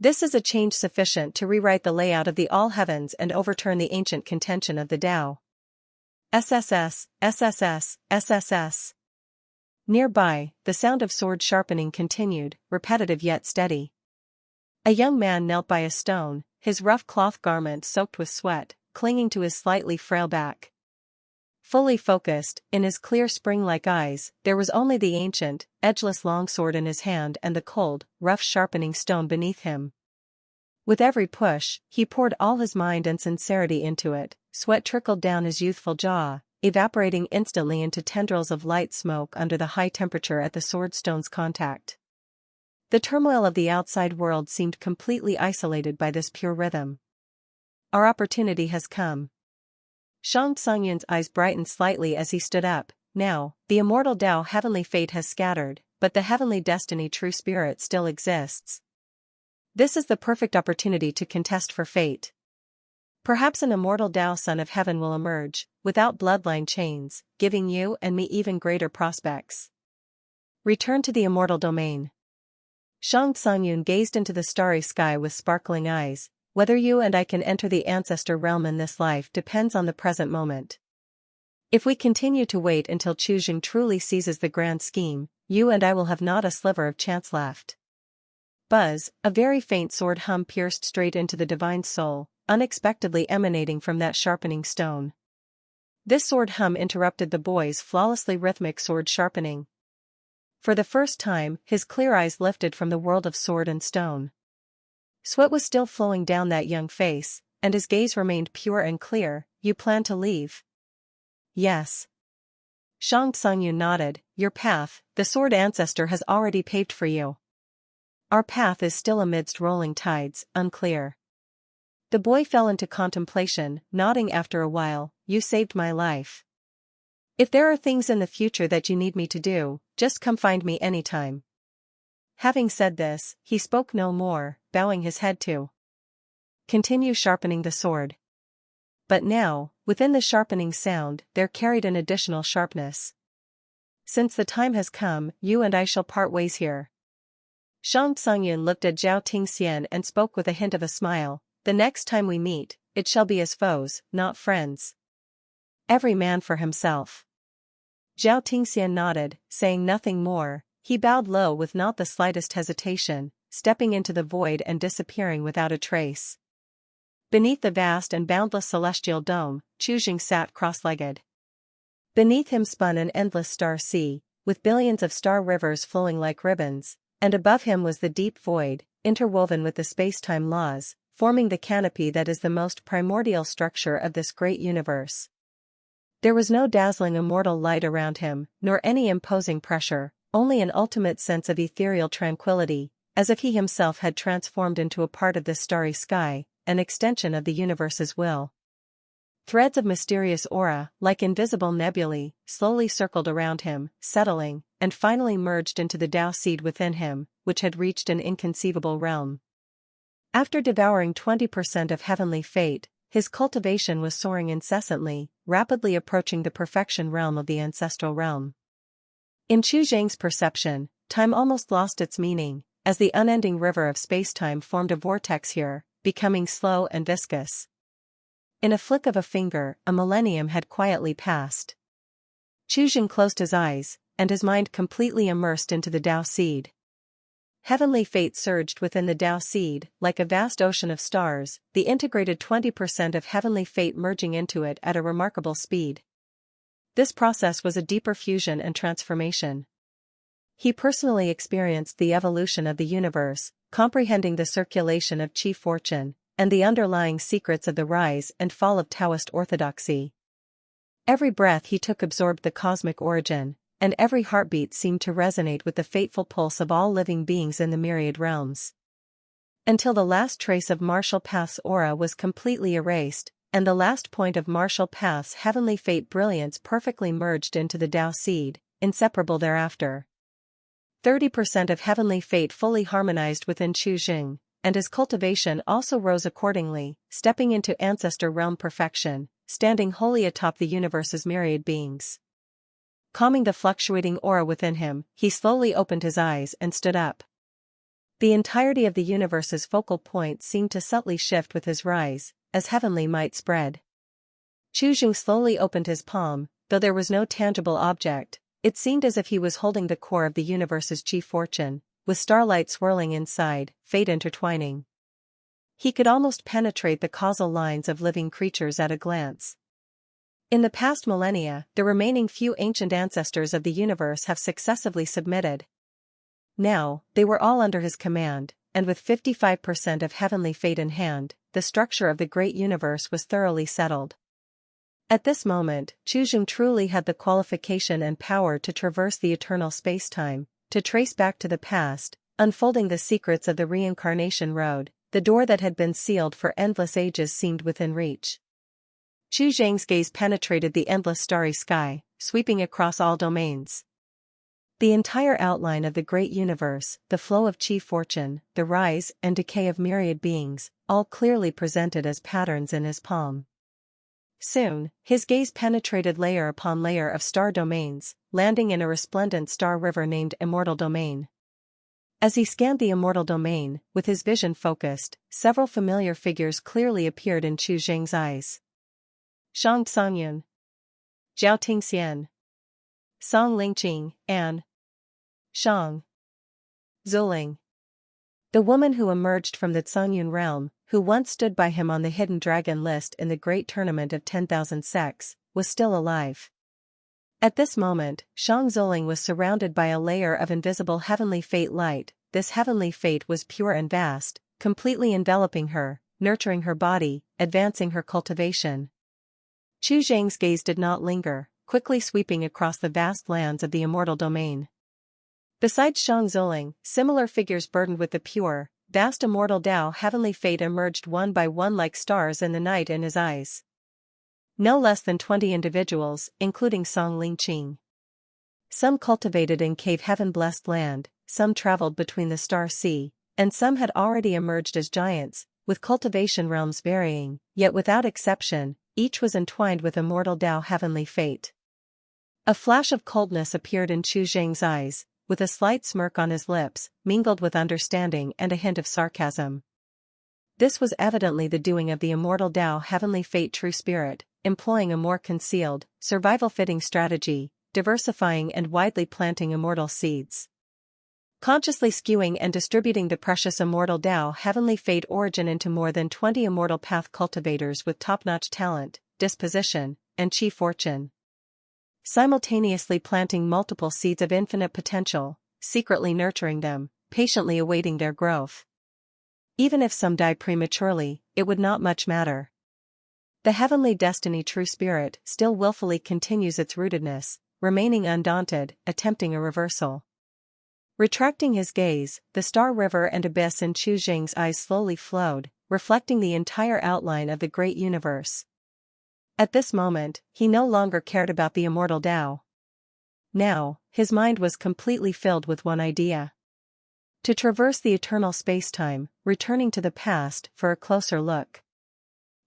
This is a change sufficient to rewrite the layout of the all heavens and overturn the ancient contention of the Tao. SSS, SSS, SSS. Nearby, the sound of sword sharpening continued, repetitive yet steady. A young man knelt by a stone, his rough cloth garment soaked with sweat, clinging to his slightly frail back. Fully focused, in his clear spring-like eyes, there was only the ancient, edgeless longsword in his hand and the cold, rough sharpening stone beneath him. With every push, he poured all his mind and sincerity into it. Sweat trickled down his youthful jaw, evaporating instantly into tendrils of light smoke under the high temperature at the swordstone's contact. The turmoil of the outside world seemed completely isolated by this pure rhythm. Our opportunity has come. Cangyun's eyes brightened slightly as he stood up. Now, the immortal Tao heavenly fate has scattered, but the heavenly destiny true spirit still exists. This is the perfect opportunity to contest for fate. Perhaps an immortal Tao son of heaven will emerge, without bloodline chains, giving you and me even greater prospects. Return to the immortal domain. Cangyun gazed into the starry sky with sparkling eyes. Whether you and I can enter the ancestor realm in this life depends on the present moment. If we continue to wait until Chuzheng truly seizes the grand scheme, you and I will have not a sliver of chance left. Buzz, a very faint sword hum pierced straight into the divine soul, unexpectedly emanating from that sharpening stone. This sword hum interrupted the boy's flawlessly rhythmic sword sharpening. For the first time, his clear eyes lifted from the world of sword and stone. Sweat was still flowing down that young face, and his gaze remained pure and clear. You plan to leave? Yes. Shang Tsungyu nodded. Your path, the sword ancestor has already paved for you. Our path is still amidst rolling tides, unclear. The boy fell into contemplation, nodding after a while. You saved my life. If there are things in the future that you need me to do, just come find me anytime. Having said this, he spoke no more, bowing his head to continue sharpening the sword. But now, within the sharpening sound, there carried an additional sharpness. Since the time has come, you and I shall part ways here. Shang Tsungyu looked at Zhao Tingxian and spoke with a hint of a smile. The next time we meet, it shall be as foes, not friends. Every man for himself. Zhao Tingxian nodded, saying nothing more. He bowed low with not the slightest hesitation, stepping into the void and disappearing without a trace. Beneath the vast and boundless celestial dome, Chujing sat cross-legged. Beneath him spun an endless star sea, with billions of star rivers flowing like ribbons, and above him was the deep void, interwoven with the space-time laws, forming the canopy that is the most primordial structure of this great universe. There was no dazzling immortal light around him, nor any imposing pressure, only an ultimate sense of ethereal tranquility, as if he himself had transformed into a part of this starry sky, an extension of the universe's will. Threads of mysterious aura, like invisible nebulae, slowly circled around him, settling, and finally merged into the Tao seed within him, which had reached an inconceivable realm. After devouring 20% of heavenly fate, his cultivation was soaring incessantly, rapidly approaching the perfection realm of the ancestral realm. In Chu Zhang's perception, time almost lost its meaning, as the unending river of space-time formed a vortex here, becoming slow and viscous. In a flick of a finger, a millennium had quietly passed. Chu Zhang closed his eyes, and his mind completely immersed into the Tao seed. Heavenly fate surged within the Tao seed, like a vast ocean of stars, the integrated 20% of heavenly fate merging into it at a remarkable speed. This process was a deeper fusion and transformation. He personally experienced the evolution of the universe, comprehending the circulation of Qi fortune, and the underlying secrets of the rise and fall of Taoist orthodoxy. Every breath he took absorbed the cosmic origin, and every heartbeat seemed to resonate with the fateful pulse of all living beings in the myriad realms. Until the last trace of Martial Path's aura was completely erased, and the last point of Martial Path's heavenly fate brilliance perfectly merged into the Tao seed, inseparable thereafter. 30% of heavenly fate fully harmonized within Chu Zhang, and his cultivation also rose accordingly, stepping into ancestor realm perfection, standing wholly atop the universe's myriad beings. Calming the fluctuating aura within him, he slowly opened his eyes and stood up. The entirety of the universe's focal point seemed to subtly shift with his rise, as heavenly might spread. Chu Zhang slowly opened his palm, though there was no tangible object. It seemed as if he was holding the core of the universe's Qi fortune, with starlight swirling inside, fate intertwining. He could almost penetrate the causal lines of living creatures at a glance. In the past millennia, the remaining few ancient ancestors of the universe have successively submitted. Now, they were all under his command, and with 55% of heavenly fate in hand, the structure of the great universe was thoroughly settled. At this moment, Chu Zhang truly had the qualification and power to traverse the eternal space-time, to trace back to the past, unfolding the secrets of the reincarnation road. The door that had been sealed for endless ages seemed within reach. Chu Zhang's gaze penetrated the endless starry sky, sweeping across all domains. The entire outline of the great universe, the flow of Qi fortune, the rise and decay of myriad beings, all clearly presented as patterns in his palm. Soon, his gaze penetrated layer upon layer of star domains, landing in a resplendent star river named Immortal Domain. As he scanned the Immortal Domain, with his vision focused, several familiar figures clearly appeared in Chu Zhang's eyes. Shang Tsungyu, Zhao Tingxian, Song Lingqing, and Shang Zuling. The woman who emerged from the Cangyun realm, who once stood by him on the hidden dragon list in the great tournament of 10,000 sects, was still alive. At this moment, Shang Zuling was surrounded by a layer of invisible heavenly fate light. This heavenly fate was pure and vast, completely enveloping her, nurturing her body, advancing her cultivation. Chu Zhang's gaze did not linger, quickly sweeping across the vast lands of the immortal domain. Besides Shang Zuling, similar figures burdened with the pure, vast immortal Tao heavenly fate emerged one by one like stars in the night in his eyes. No less than 20 individuals, including Song Lingqing. Some cultivated in cave heaven-blessed land, some traveled between the star sea, and some had already emerged as giants, with cultivation realms varying, yet without exception, each was entwined with immortal Tao heavenly fate. A flash of coldness appeared in Chu Zhang's eyes, with a slight smirk on his lips, mingled with understanding and a hint of sarcasm. This was evidently the doing of the immortal Tao heavenly fate true spirit, employing a more concealed, survival-fitting strategy, diversifying and widely planting immortal seeds. Consciously skewing and distributing the precious immortal Tao heavenly fate origin into more than 20 immortal path cultivators with top-notch talent, disposition, and chi fortune. Simultaneously planting multiple seeds of infinite potential, secretly nurturing them, patiently awaiting their growth. Even if some die prematurely, it would not much matter. The heavenly destiny true spirit still willfully continues its rootedness, remaining undaunted, attempting a reversal. Retracting his gaze, the star river and abyss in Chu Zhang's eyes slowly flowed, reflecting the entire outline of the great universe. At this moment, he no longer cared about the immortal Tao. Now, his mind was completely filled with one idea. To traverse the eternal space-time, returning to the past for a closer look.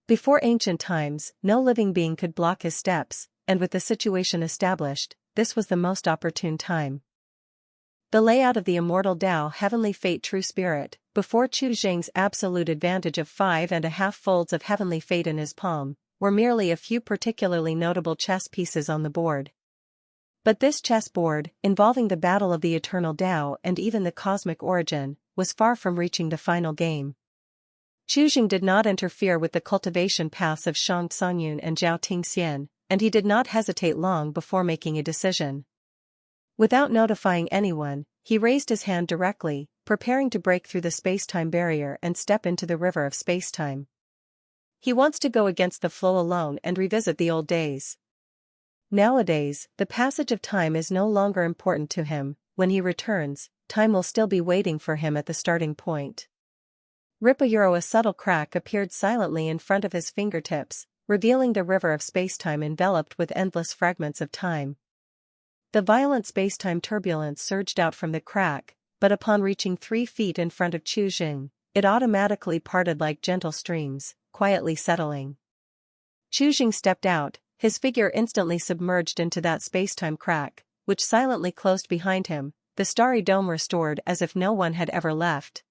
Before ancient times, no living being could block his steps, and with the situation established, this was the most opportune time. The layout of the immortal Tao heavenly fate true spirit, before Chu Zhang's absolute advantage of 5.5 folds of heavenly fate in his palm, were merely a few particularly notable chess pieces on the board. But this chessboard, involving the battle of the eternal Tao and even the cosmic origin, was far from reaching the final game. Chu Zhang did not interfere with the cultivation paths of Shang Cangyun and Zhao Tingxian, and he did not hesitate long before making a decision. Without notifying anyone, he raised his hand directly, preparing to break through the space-time barrier and step into the river of space-time. He wants to go against the flow alone and revisit the old days. Nowadays, the passage of time is no longer important to him. When he returns, time will still be waiting for him at the starting point. A subtle crack appeared silently in front of his fingertips, revealing the river of spacetime enveloped with endless fragments of time. The violent spacetime turbulence surged out from the crack, but upon reaching 3 feet in front of Chu Zhang, it automatically parted like gentle streams, quietly settling. Chu Zhang stepped out, his figure instantly submerged into that spacetime crack, which silently closed behind him, the starry dome restored as if no one had ever left.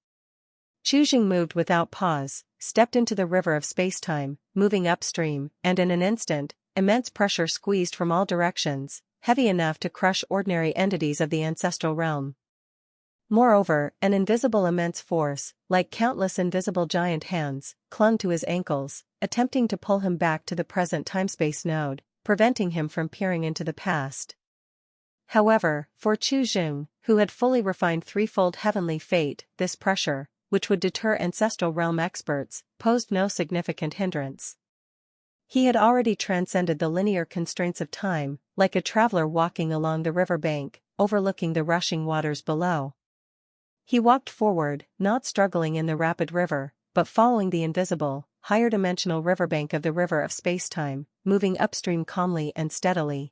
Chu Zhang moved without pause, stepped into the river of spacetime, moving upstream, and in an instant, immense pressure squeezed from all directions, heavy enough to crush ordinary entities of the ancestral realm. Moreover, an invisible immense force, like countless invisible giant hands, clung to his ankles, attempting to pull him back to the present time-space node, preventing him from peering into the past. However, for Chu Zhang, who had fully refined threefold heavenly fate, this pressure, which would deter ancestral realm experts, posed no significant hindrance. He had already transcended the linear constraints of time, like a traveler walking along the riverbank, overlooking the rushing waters below. He walked forward, not struggling in the rapid river, but following the invisible, higher-dimensional riverbank of the river of spacetime, moving upstream calmly and steadily.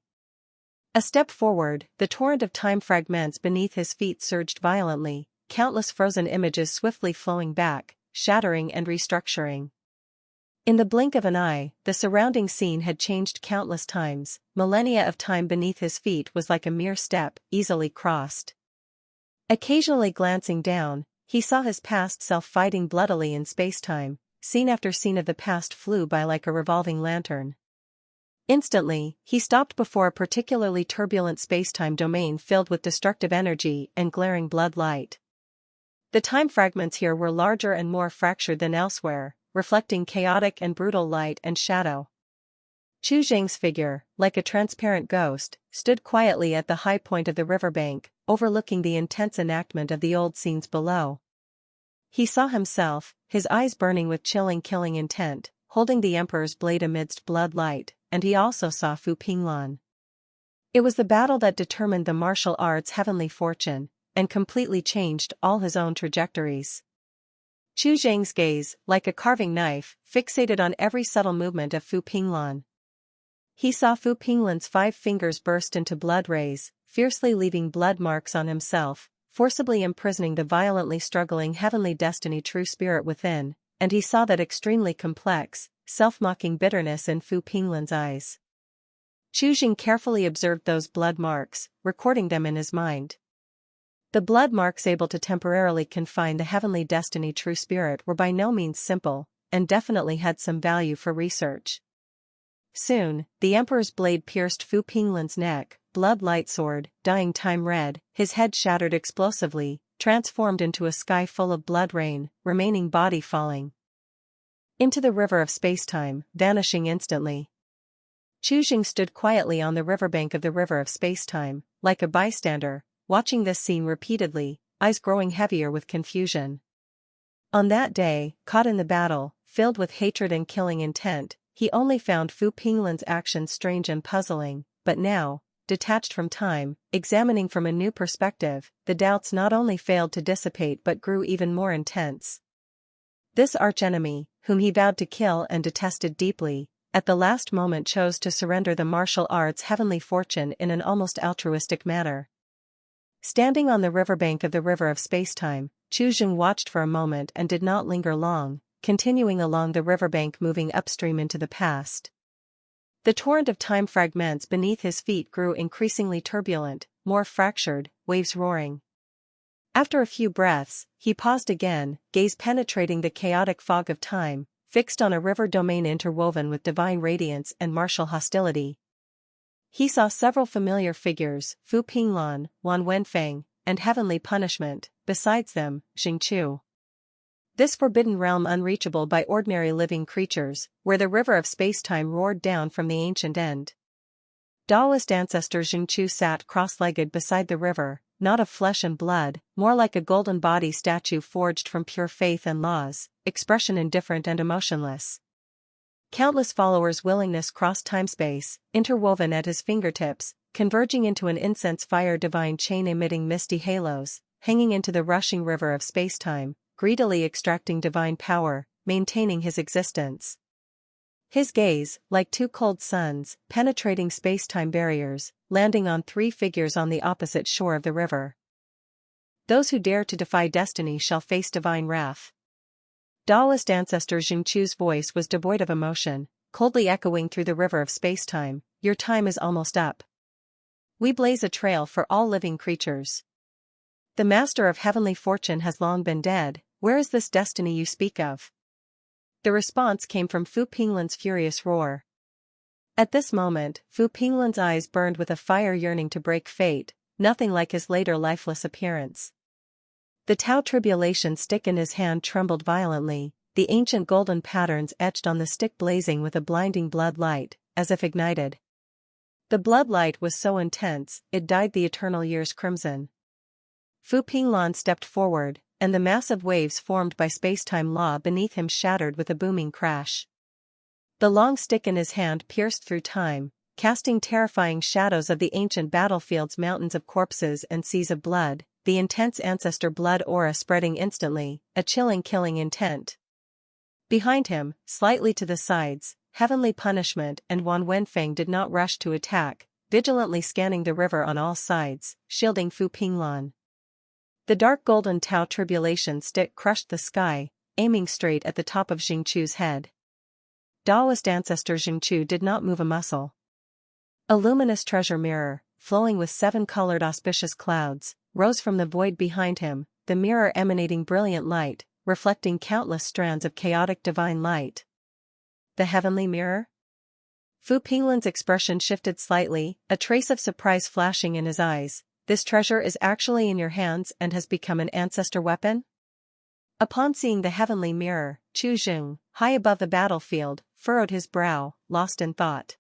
A step forward, the torrent of time fragments beneath his feet surged violently, countless frozen images swiftly flowing back, shattering and restructuring. In the blink of an eye, the surrounding scene had changed countless times. Millennia of time beneath his feet was like a mere step, easily crossed. Occasionally glancing down, he saw his past self fighting bloodily in spacetime. Scene after scene of the past flew by like a revolving lantern. Instantly, he stopped before a particularly turbulent spacetime domain filled with destructive energy and glaring blood light. The time fragments here were larger and more fractured than elsewhere, reflecting chaotic and brutal light and shadow. Chu Zheng's figure, like a transparent ghost, stood quietly at the high point of the riverbank, overlooking the intense enactment of the old scenes below. He saw himself, his eyes burning with chilling killing intent, holding the emperor's blade amidst blood light, and he also saw Fu Pinglan. It was the battle that determined the martial arts' heavenly fortune, and completely changed all his own trajectories. Chu Zheng's gaze, like a carving knife, fixated on every subtle movement of Fu Pinglan. He saw Fu Pinglan's 5 fingers burst into blood rays, fiercely leaving blood marks on himself, forcibly imprisoning the violently struggling heavenly destiny true spirit within, and he saw that extremely complex, self-mocking bitterness in Fu Pinglan's eyes. Chu Zheng carefully observed those blood marks, recording them in his mind. The blood marks able to temporarily confine the heavenly destiny true spirit were by no means simple, and definitely had some value for research. Soon, the emperor's blade pierced Fu Pinglan's neck, blood light sword, dying time red, his head shattered explosively, transformed into a sky full of blood rain, remaining body falling into the river of spacetime, vanishing instantly. Chu Zheng stood quietly on the riverbank of the river of spacetime, like a bystander, watching this scene repeatedly, eyes growing heavier with confusion. On that day, caught in the battle, filled with hatred and killing intent, he only found Fu Pinglan's actions strange and puzzling, but now, detached from time, examining from a new perspective, the doubts not only failed to dissipate but grew even more intense. This archenemy, whom he vowed to kill and detested deeply, at the last moment chose to surrender the martial arts' heavenly fortune in an almost altruistic manner. Standing on the riverbank of the river of spacetime, Chu Zheng watched for a moment and did not linger long, continuing along the riverbank moving upstream into the past. The torrent of time fragments beneath his feet grew increasingly turbulent, more fractured, waves roaring. After a few breaths, he paused again, gaze penetrating the chaotic fog of time, fixed on a river domain interwoven with divine radiance and martial hostility. He saw several familiar figures, Fu Pinglan, Wan Wenfeng, and Heavenly Punishment, besides them, Xingqiu. This forbidden realm unreachable by ordinary living creatures, where the river of spacetime roared down from the ancient end. Daoist ancestor Xingqiu sat cross-legged beside the river, not of flesh and blood, more like a golden body statue forged from pure faith and laws, expression indifferent and emotionless. Countless followers' willingness crossed time-space, interwoven at his fingertips, converging into an incense fire divine chain emitting misty halos, hanging into the rushing river of spacetime, greedily extracting divine power, maintaining his existence. His gaze, like 2 cold suns, penetrating spacetime barriers, landing on 3 figures on the opposite shore of the river. Those who dare to defy destiny shall face divine wrath. Daoist ancestor Xingqiu's voice was devoid of emotion, coldly echoing through the river of spacetime, "Your time is almost up. We blaze a trail for all living creatures. The master of heavenly fortune has long been dead, where is this destiny you speak of?" The response came from Fu Pinglan's furious roar. At this moment, Fu Pinglan's eyes burned with a fire yearning to break fate, nothing like his later lifeless appearance. The Tao tribulation stick in his hand trembled violently, the ancient golden patterns etched on the stick blazing with a blinding blood light, as if ignited. The blood light was so intense, it dyed the eternal years crimson. Fu Pinglan stepped forward, and the massive waves formed by spacetime law beneath him shattered with a booming crash. The long stick in his hand pierced through time, casting terrifying shadows of the ancient battlefield's mountains of corpses and seas of blood, the intense ancestor blood aura spreading instantly, a chilling killing intent. Behind him, slightly to the sides, Heavenly Punishment and Wan Wenfeng did not rush to attack, vigilantly scanning the river on all sides, shielding Fu Pinglan. The dark golden Tao tribulation stick crushed the sky, aiming straight at the top of Xingqiu's head. Daoist ancestor Xingqiu did not move a muscle. A luminous treasure mirror, flowing with 7-colored auspicious clouds, rose from the void behind him, the mirror emanating brilliant light, reflecting countless strands of chaotic divine light. The heavenly mirror? Fu Pinglan's expression shifted slightly, a trace of surprise flashing in his eyes. "This treasure is actually in your hands and has become an ancestor weapon?" Upon seeing the heavenly mirror, Chu Jing, high above the battlefield, furrowed his brow, lost in thought.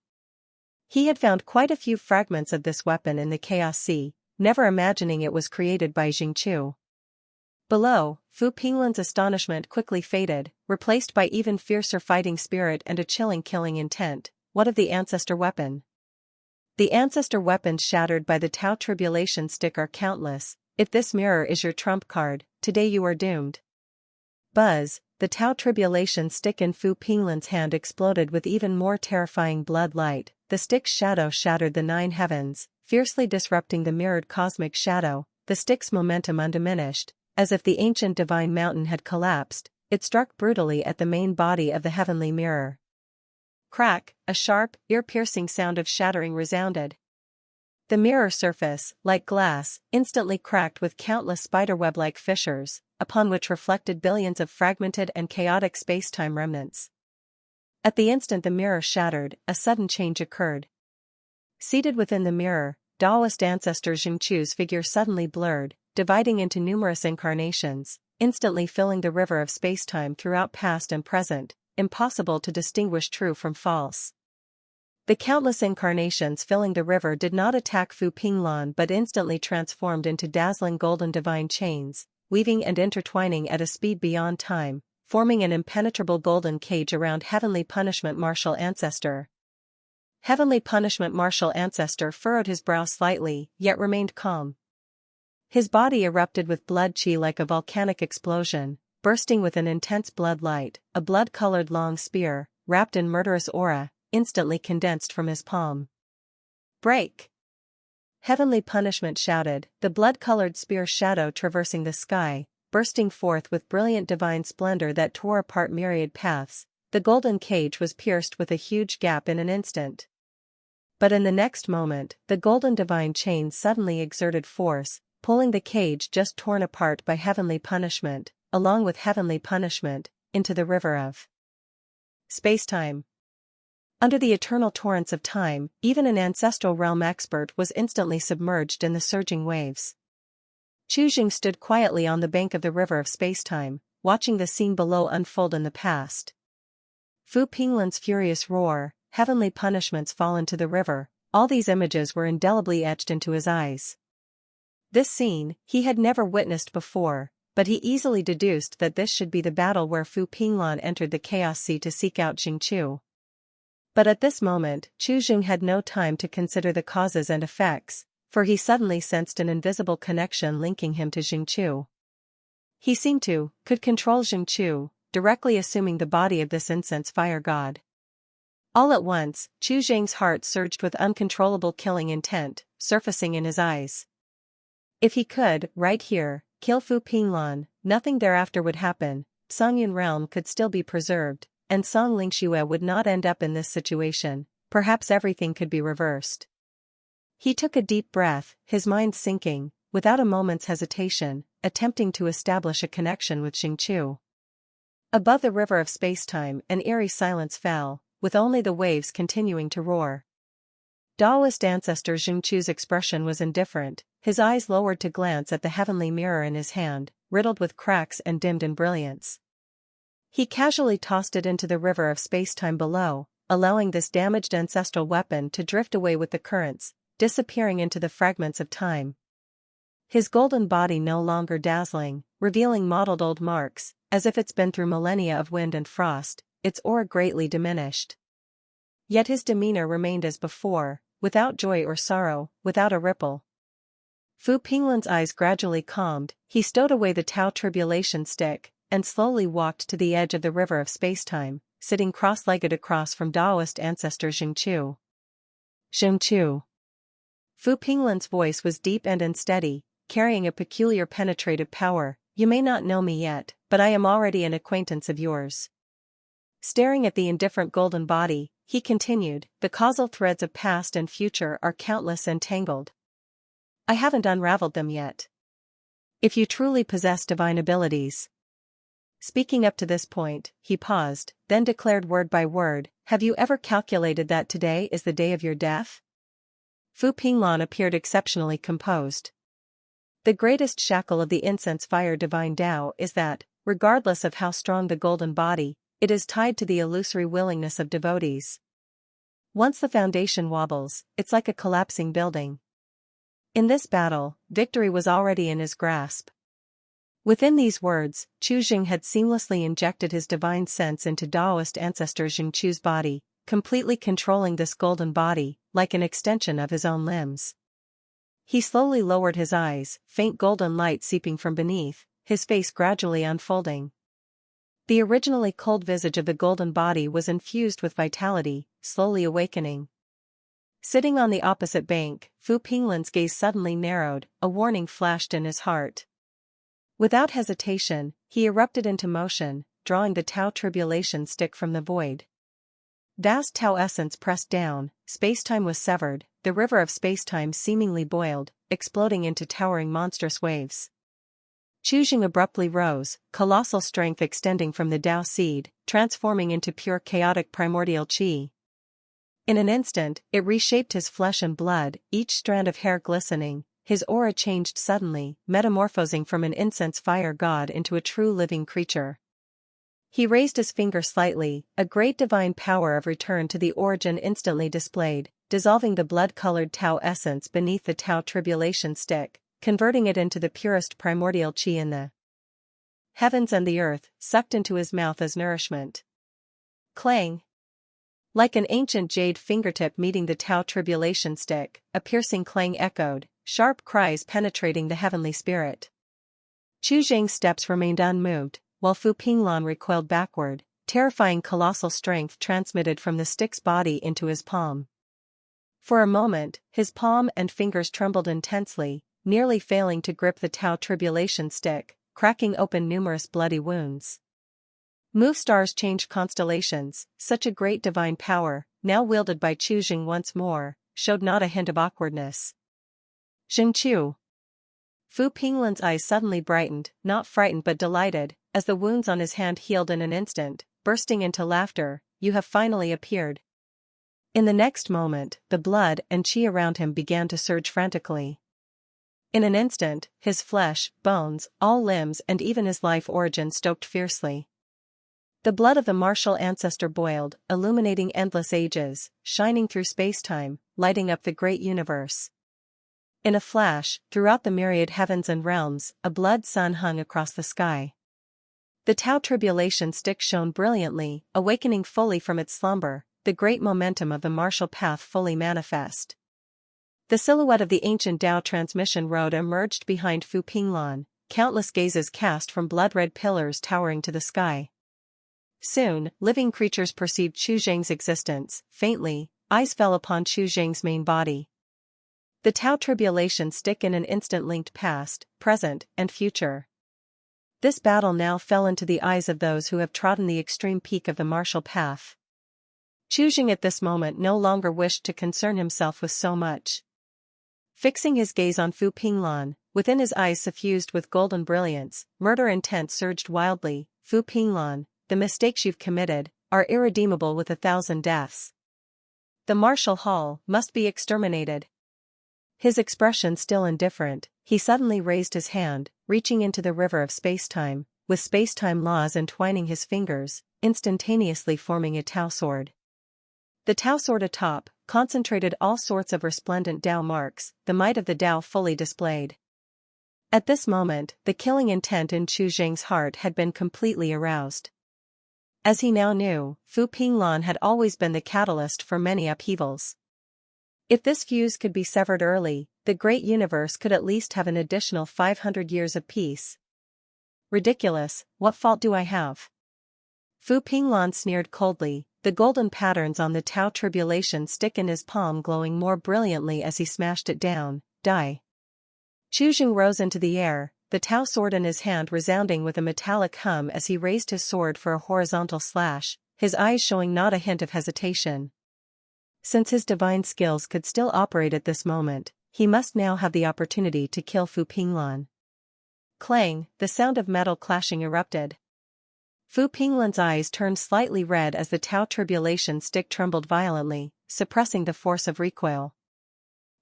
He had found quite a few fragments of this weapon in the Chaos Sea, never imagining it was created by Jingqiu. Below, Fu Pinglan's astonishment quickly faded, replaced by even fiercer fighting spirit and a chilling killing intent. What of the ancestor weapon? The ancestor weapons shattered by the Tao Tribulation stick are countless. If this mirror is your trump card, today you are doomed. Buzz, the Tao Tribulation stick in Fu Pinglan's hand exploded with even more terrifying blood light. The stick's shadow shattered the 9 heavens, fiercely disrupting the mirrored cosmic shadow. The stick's momentum undiminished, as if the ancient divine mountain had collapsed. It struck brutally at the main body of the heavenly mirror. Crack, a sharp, ear-piercing sound of shattering resounded. The mirror surface, like glass, instantly cracked with countless spiderweb-like fissures, upon which reflected billions of fragmented and chaotic space-time remnants. At the instant the mirror shattered, a sudden change occurred. Seated within the mirror, Taoist ancestor Jingqiu's figure suddenly blurred, dividing into numerous incarnations, instantly filling the river of space-time throughout past and present, impossible to distinguish true from false. The countless incarnations filling the river did not attack Fu Pinglan but instantly transformed into dazzling golden divine chains, weaving and intertwining at a speed beyond time, forming an impenetrable golden cage around Heavenly Punishment Martial Ancestor. Heavenly Punishment Martial Ancestor furrowed his brow slightly, yet remained calm. His body erupted with blood chi like a volcanic explosion, bursting with an intense blood light. A blood-colored long spear, wrapped in murderous aura, instantly condensed from his palm. Break! Heavenly Punishment shouted, the blood-colored spear shadow traversing the sky, bursting forth with brilliant divine splendor that tore apart myriad paths. The golden cage was pierced with a huge gap in an instant. But in the next moment, the golden divine chain suddenly exerted force, pulling the cage just torn apart by Heavenly Punishment, along with Heavenly Punishment, into the river of space-time. Under the eternal torrents of time, even an ancestral realm expert was instantly submerged in the surging waves. Chu Jing stood quietly on the bank of the river of space-time, watching the scene below unfold in the past. Fu Pinglan's furious roar, Heavenly Punishments fall into the river, all these images were indelibly etched into his eyes. This scene, he had never witnessed before, but he easily deduced that this should be the battle where Fu Pinglan entered the Chaos Sea to seek out Jingqiu. But at this moment, Chu Jing had no time to consider the causes and effects, for he suddenly sensed an invisible connection linking him to Jingqiu. He seemed to, could control Jingqiu, directly assuming the body of this incense fire god. All at once, Chu Jing's heart surged with uncontrollable killing intent, surfacing in his eyes. If he could, right here, kill Fu Pinglan, nothing thereafter would happen. Songyun realm could still be preserved, and Song Lingxue would not end up in this situation. Perhaps everything could be reversed. He took a deep breath, his mind sinking, without a moment's hesitation, attempting to establish a connection with Jingqiu. Above the river of space-time, an eerie silence fell, with only the waves continuing to roar. Taoist ancestor Jingqiu's expression was indifferent, his eyes lowered to glance at the heavenly mirror in his hand, riddled with cracks and dimmed in brilliance. He casually tossed it into the river of space-time below, allowing this damaged ancestral weapon to drift away with the currents, disappearing into the fragments of time. His golden body no longer dazzling, revealing mottled old marks, as if it's been through millennia of wind and frost, its aura greatly diminished. Yet his demeanor remained as before, without joy or sorrow, without a ripple. Fu Pinglan's eyes gradually calmed, he stowed away the Tao Tribulation stick, and slowly walked to the edge of the river of space-time, sitting cross-legged across from Taoist ancestor Jingqiu. Jingqiu. Fu Pinglan's voice was deep and unsteady, carrying a peculiar penetrative power. You may not know me yet, but I am already an acquaintance of yours. Staring at the indifferent golden body, he continued, the causal threads of past and future are countless and tangled. I haven't unraveled them yet. If you truly possess divine abilities. Speaking up to this point, he paused, then declared word by word, have you ever calculated that today is the day of your death? Fu Pinglan appeared exceptionally composed. The greatest shackle of the incense fire divine Tao is that, regardless of how strong the golden body, it is tied to the illusory willingness of devotees. Once the foundation wobbles, it's like a collapsing building. In this battle, victory was already in his grasp. Within these words, Chu Jing had seamlessly injected his divine sense into Taoist ancestor Jing Chu's body, completely controlling this golden body, like an extension of his own limbs. He slowly lowered his eyes, faint golden light seeping from beneath, his face gradually unfolding. The originally cold visage of the golden body was infused with vitality, slowly awakening. Sitting on the opposite bank, Fu Pinglan's gaze suddenly narrowed, a warning flashed in his heart. Without hesitation, he erupted into motion, drawing the Tao Tribulation stick from the void. Vast Tao essence pressed down, spacetime was severed, the river of spacetime seemingly boiled, exploding into towering monstrous waves. Chu Jing abruptly rose, colossal strength extending from the Tao seed, transforming into pure chaotic primordial qi. In an instant, it reshaped his flesh and blood, each strand of hair glistening. His aura changed suddenly, metamorphosing from an incense fire god into a true living creature. He raised his finger slightly, a great divine power of return to the origin instantly displayed, dissolving the blood-colored Tao essence beneath the Tao Tribulation stick, converting it into the purest primordial qi in the heavens and the earth, sucked into his mouth as nourishment. Clang! Like an ancient jade fingertip meeting the Tao Tribulation stick, a piercing clang echoed, sharp cries penetrating the heavenly spirit. Chu Jing's steps remained unmoved, while Fu Pinglan recoiled backward, terrifying colossal strength transmitted from the stick's body into his palm. For a moment, his palm and fingers trembled intensely, nearly failing to grip the Tao Tribulation stick, cracking open numerous bloody wounds. Move stars changed constellations, such a great divine power, now wielded by Chu Jing once more, showed not a hint of awkwardness. Jing Chu. Fu Pinglan's eyes suddenly brightened, not frightened but delighted, as the wounds on his hand healed in an instant, bursting into laughter. You have finally appeared. In the next moment, the blood and qi around him began to surge frantically. In an instant, his flesh, bones, all limbs and even his life origin stoked fiercely. The blood of the martial ancestor boiled, illuminating endless ages, shining through spacetime, lighting up the great universe. In a flash, throughout the myriad heavens and realms, a blood sun hung across the sky. The Tao Tribulation stick shone brilliantly, awakening fully from its slumber, the great momentum of the martial path fully manifest. The silhouette of the ancient Tao transmission road emerged behind Fu Pinglan, countless gazes cast from blood-red pillars towering to the sky. Soon, living creatures perceived Chu Jing's existence. Faintly, eyes fell upon Chu Jing's main body. The Tao Tribulation stick in an instant linked past, present, and future. This battle now fell into the eyes of those who have trodden the extreme peak of the martial path. Chu Jing at this moment no longer wished to concern himself with so much. Fixing his gaze on Fu Pinglan, within his eyes suffused with golden brilliance, murder intent surged wildly. Fu Pinglan, the mistakes you've committed are irredeemable with 1,000 deaths. The martial hall must be exterminated. His expression still indifferent, he suddenly raised his hand, reaching into the river of spacetime, with spacetime laws entwining his fingers, instantaneously forming a Tao sword. The Tao sword atop concentrated all sorts of resplendent Tao marks, the might of the Tao fully displayed. At this moment, the killing intent in Chu Jing's heart had been completely aroused. As he now knew, Fu Pinglan had always been the catalyst for many upheavals. If this fuse could be severed early, the great universe could at least have an additional 500 years of peace. Ridiculous, what fault do I have? Fu Pinglan sneered coldly, the golden patterns on the Tao Tribulation stick in his palm glowing more brilliantly as he smashed it down. Die. Chu Jing rose into the air, the Tao sword in his hand resounding with a metallic hum as he raised his sword for a horizontal slash, his eyes showing not a hint of hesitation. Since his divine skills could still operate at this moment, he must now have the opportunity to kill Fu Pinglan. Clang, the sound of metal clashing erupted. Fu Pinglan's eyes turned slightly red as the Tao Tribulation stick trembled violently, suppressing the force of recoil.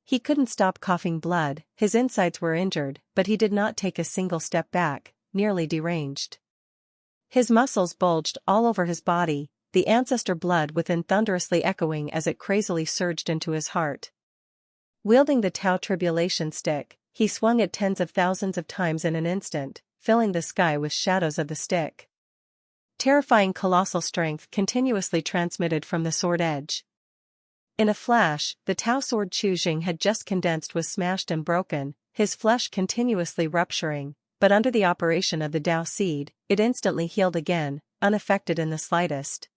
He couldn't stop coughing blood, his insides were injured, but he did not take a single step back, nearly deranged. His muscles bulged all over his body, the ancestor blood within thunderously echoing as it crazily surged into his heart. Wielding the Tao Tribulation stick, he swung it tens of thousands of times in an instant, filling the sky with shadows of the stick. Terrifying colossal strength continuously transmitted from the sword edge. In a flash, the Tao sword Chu Jing had just condensed was smashed and broken, his flesh continuously rupturing, but under the operation of the Tao seed, it instantly healed again, unaffected in the slightest.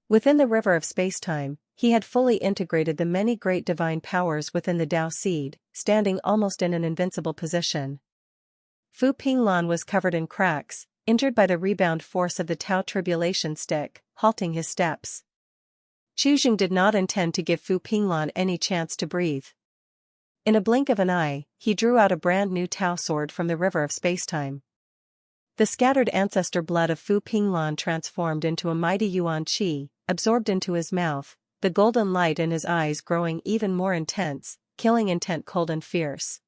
Within the river of spacetime, he had fully integrated the many great divine powers within the Tao seed, standing almost in an invincible position. Fu Pinglan was covered in cracks, injured by the rebound force of the Tao Tribulation stick, halting his steps. Chu Jing did not intend to give Fu Pinglan any chance to breathe. In a blink of an eye, he drew out a brand new Tao sword from the river of spacetime. The scattered ancestor blood of Fu Pinglan transformed into a mighty Yuan Qi, absorbed into his mouth, the golden light in his eyes growing even more intense, killing intent cold and fierce.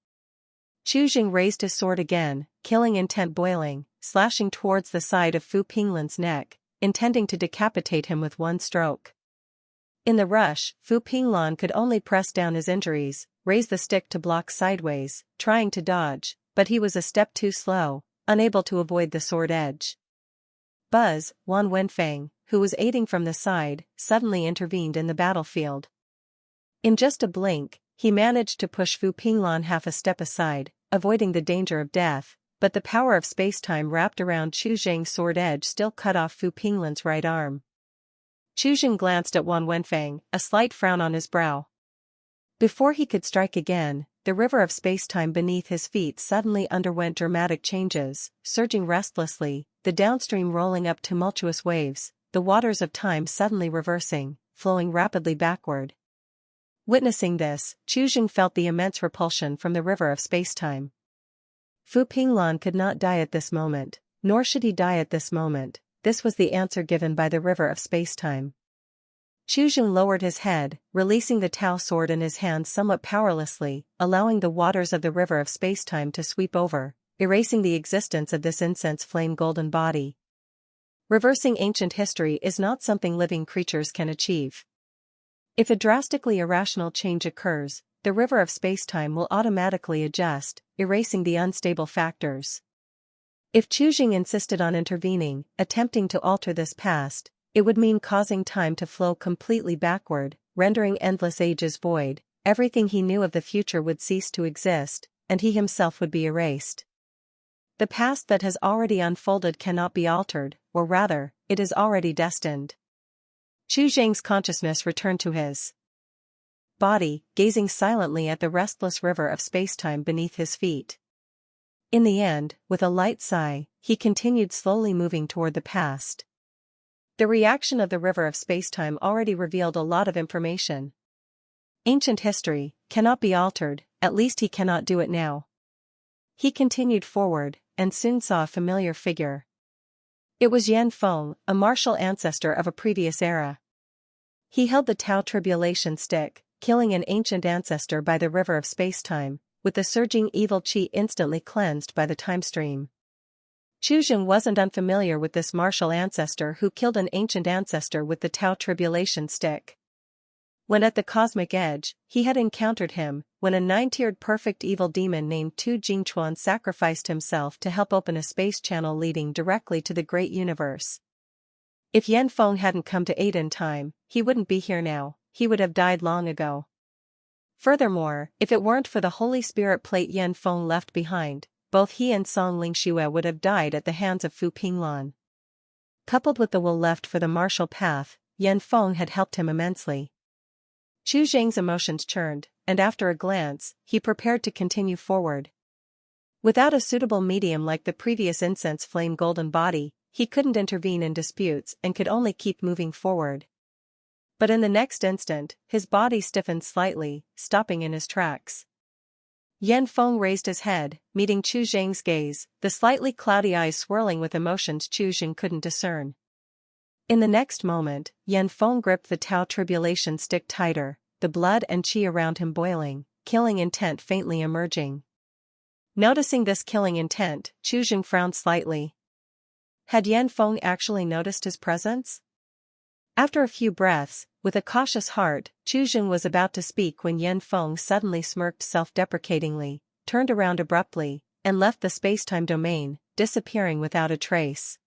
Chu Jing raised his sword again, killing intent boiling, slashing towards the side of Fu Pinglan's neck, intending to decapitate him with one stroke. In the rush, Fu Pinglan could only press down his injuries, raise the stick to block sideways, trying to dodge, but he was a step too slow, unable to avoid the sword edge. Buzz, Wan Wenfeng, who was aiding from the side, suddenly intervened in the battlefield. In just a blink, he managed to push Fu Pinglan half a step aside, avoiding the danger of death, but the power of spacetime wrapped around Chu Jing's sword edge still cut off Fu Pinglan's right arm. Chu Jing glanced at Wan Wenfeng, a slight frown on his brow. Before he could strike again, the river of spacetime beneath his feet suddenly underwent dramatic changes, surging restlessly, the downstream rolling up tumultuous waves, the waters of time suddenly reversing, flowing rapidly backward. Witnessing this, Chu Jing felt the immense repulsion from the river of spacetime. Fu Pinglan could not die at this moment, nor should he die at this moment. This was the answer given by the river of spacetime. Chu Jing lowered his head, releasing the Tao sword in his hand somewhat powerlessly, allowing the waters of the river of spacetime to sweep over, erasing the existence of this incense flame golden body. Reversing ancient history is not something living creatures can achieve. If a drastically irrational change occurs, the river of spacetime will automatically adjust, erasing the unstable factors. If Chu Jing insisted on intervening, attempting to alter this past, it would mean causing time to flow completely backward, rendering endless ages void, everything he knew of the future would cease to exist, and he himself would be erased. The past that has already unfolded cannot be altered, or rather, it is already destined. Chu Jing's consciousness returned to his body, gazing silently at the restless river of spacetime beneath his feet. In the end, with a light sigh, he continued slowly moving toward the past. The reaction of the river of spacetime already revealed a lot of information. Ancient history cannot be altered, at least he cannot do it now. He continued forward, and soon saw a familiar figure. It was Yan Feng, a martial ancestor of a previous era. He held the Tao Tribulation stick, killing an ancient ancestor by the river of spacetime, with the surging evil qi instantly cleansed by the time stream. Chu Jing wasn't unfamiliar with this martial ancestor who killed an ancient ancestor with the Tao Tribulation stick. When at the cosmic edge, he had encountered him, when a 9-tiered perfect evil demon named Tu Jingchuan sacrificed himself to help open a space channel leading directly to the great universe. If Yan Feng hadn't come to aid in time, he wouldn't be here now, he would have died long ago. Furthermore, if it weren't for the Holy Spirit plate Yan Feng left behind, both he and Song Lingxue would have died at the hands of Fu Pinglan. Coupled with the will left for the martial path, Yan Feng had helped him immensely. Chu Jing's emotions churned, and after a glance, he prepared to continue forward. Without a suitable medium like the previous incense flame golden body, he couldn't intervene in disputes and could only keep moving forward. But in the next instant, his body stiffened slightly, stopping in his tracks. Yan Feng raised his head, meeting Chu Jing's gaze, the slightly cloudy eyes swirling with emotions Chu Jing couldn't discern. In the next moment, Yan Feng gripped the Tao Tribulation stick tighter, the blood and qi around him boiling, killing intent faintly emerging. Noticing this killing intent, Chu Jing frowned slightly. Had Yan Feng actually noticed his presence? After a few breaths, with a cautious heart, Chu Jing was about to speak when Yan Feng suddenly smirked self-deprecatingly, turned around abruptly, and left the space-time domain, disappearing without a trace.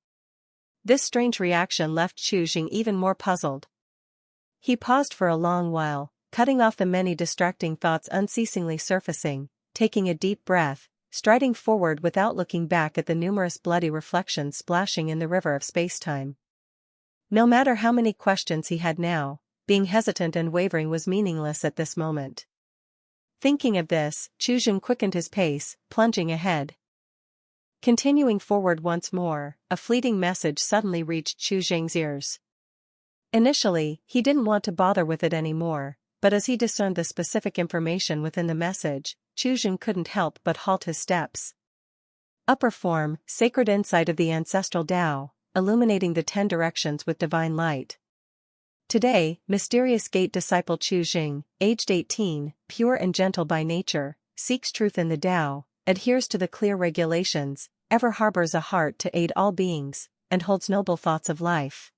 This strange reaction left Chu Jing even more puzzled. He paused for a long while, cutting off the many distracting thoughts unceasingly surfacing, taking a deep breath, striding forward without looking back at the numerous bloody reflections splashing in the river of space-time. No matter how many questions he had now, being hesitant and wavering was meaningless at this moment. Thinking of this, Chu Jing quickened his pace, plunging ahead. Continuing forward once more, a fleeting message suddenly reached Chu Jing's ears. Initially, he didn't want to bother with it anymore, but as he discerned the specific information within the message, Chu Jing couldn't help but halt his steps. Upper form, sacred insight of the ancestral Tao, illuminating the 10 directions with divine light. Today, mysterious gate disciple Chu Jing, aged 18, pure and gentle by nature, seeks truth in the Tao, adheres to the clear regulations, ever harbors a heart to aid all beings, and holds noble thoughts of life.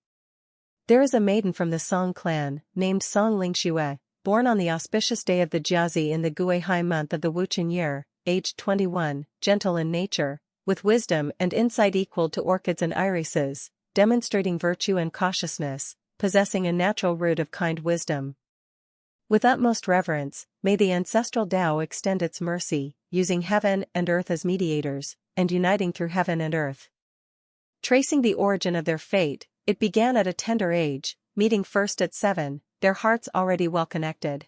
There is a maiden from the Song clan, named Song Lingxue, born on the auspicious day of the Jiazi in the Guihai month of the Wuchen year, aged 21, gentle in nature, with wisdom and insight equal to orchids and irises, demonstrating virtue and cautiousness, possessing a natural root of kind wisdom. With utmost reverence, may the ancestral Tao extend its mercy, using heaven and earth as mediators, and uniting through heaven and earth. Tracing the origin of their fate, it began at a tender age, meeting first at 7, their hearts already well connected.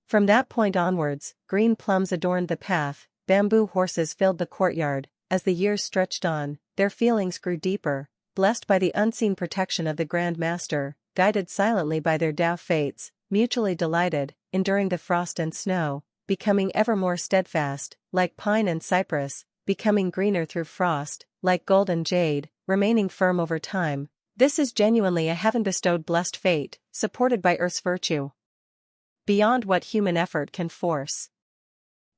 From that point onwards, green plums adorned the path, bamboo horses filled the courtyard. As the years stretched on, their feelings grew deeper, blessed by the unseen protection of the Grand Master, guided silently by their Tao fates, mutually delighted, enduring the frost and snow, becoming ever more steadfast, like pine and cypress, becoming greener through frost, like gold and jade, remaining firm over time. This is genuinely a heaven-bestowed blessed fate, supported by earth's virtue, beyond what human effort can force.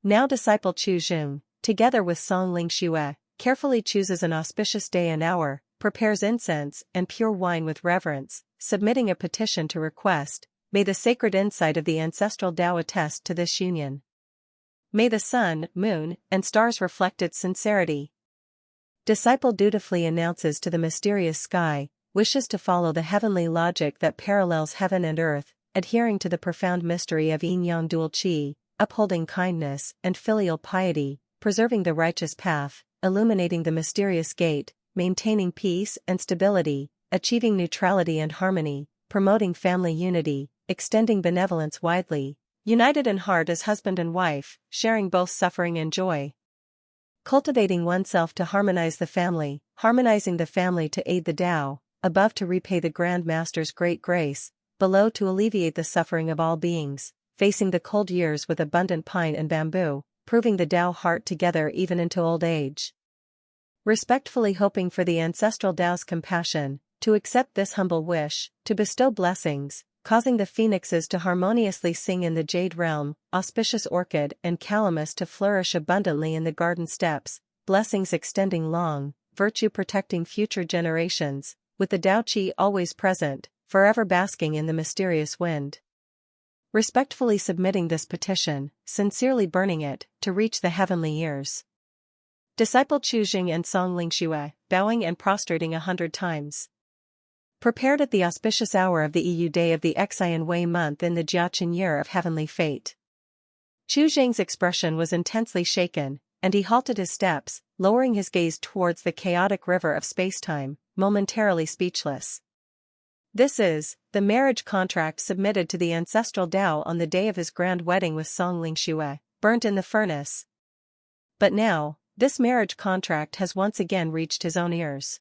Now disciple Chu Jing, together with Song Lingxue, carefully chooses an auspicious day and hour, prepares incense and pure wine with reverence, submitting a petition to request, may the sacred insight of the ancestral Tao attest to this union. May the sun, moon, and stars reflect its sincerity. Disciple dutifully announces to the mysterious sky, wishes to follow the heavenly logic that parallels heaven and earth, adhering to the profound mystery of yin-yang dual qi, upholding kindness and filial piety, preserving the righteous path, illuminating the mysterious gate, maintaining peace and stability, achieving neutrality and harmony, promoting family unity, extending benevolence widely, united in heart as husband and wife, sharing both suffering and joy. Cultivating oneself to harmonize the family, harmonizing the family to aid the Tao, above to repay the Grand Master's great grace, below to alleviate the suffering of all beings, facing the cold years with abundant pine and bamboo, proving the Tao heart together even into old age. Respectfully hoping for the ancestral Tao's compassion, to accept this humble wish, to bestow blessings, causing the phoenixes to harmoniously sing in the Jade realm, auspicious orchid and calamus to flourish abundantly in the garden steppes, blessings extending long, virtue protecting future generations, with the Tao Qi always present, forever basking in the mysterious wind. Respectfully submitting this petition, sincerely burning it, to reach the heavenly ears. Disciple Chu Jing and Song Lingxue, bowing and prostrating 100 times. Prepared at the auspicious hour of the EU day of the Xian Wei month in the Jiaqin year of heavenly fate. Chu Jing's expression was intensely shaken, and he halted his steps, lowering his gaze towards the chaotic river of space-time, momentarily speechless. This is the marriage contract submitted to the ancestral Tao on the day of his grand wedding with Song Lingxue, burnt in the furnace. But now, this marriage contract has once again reached his own ears.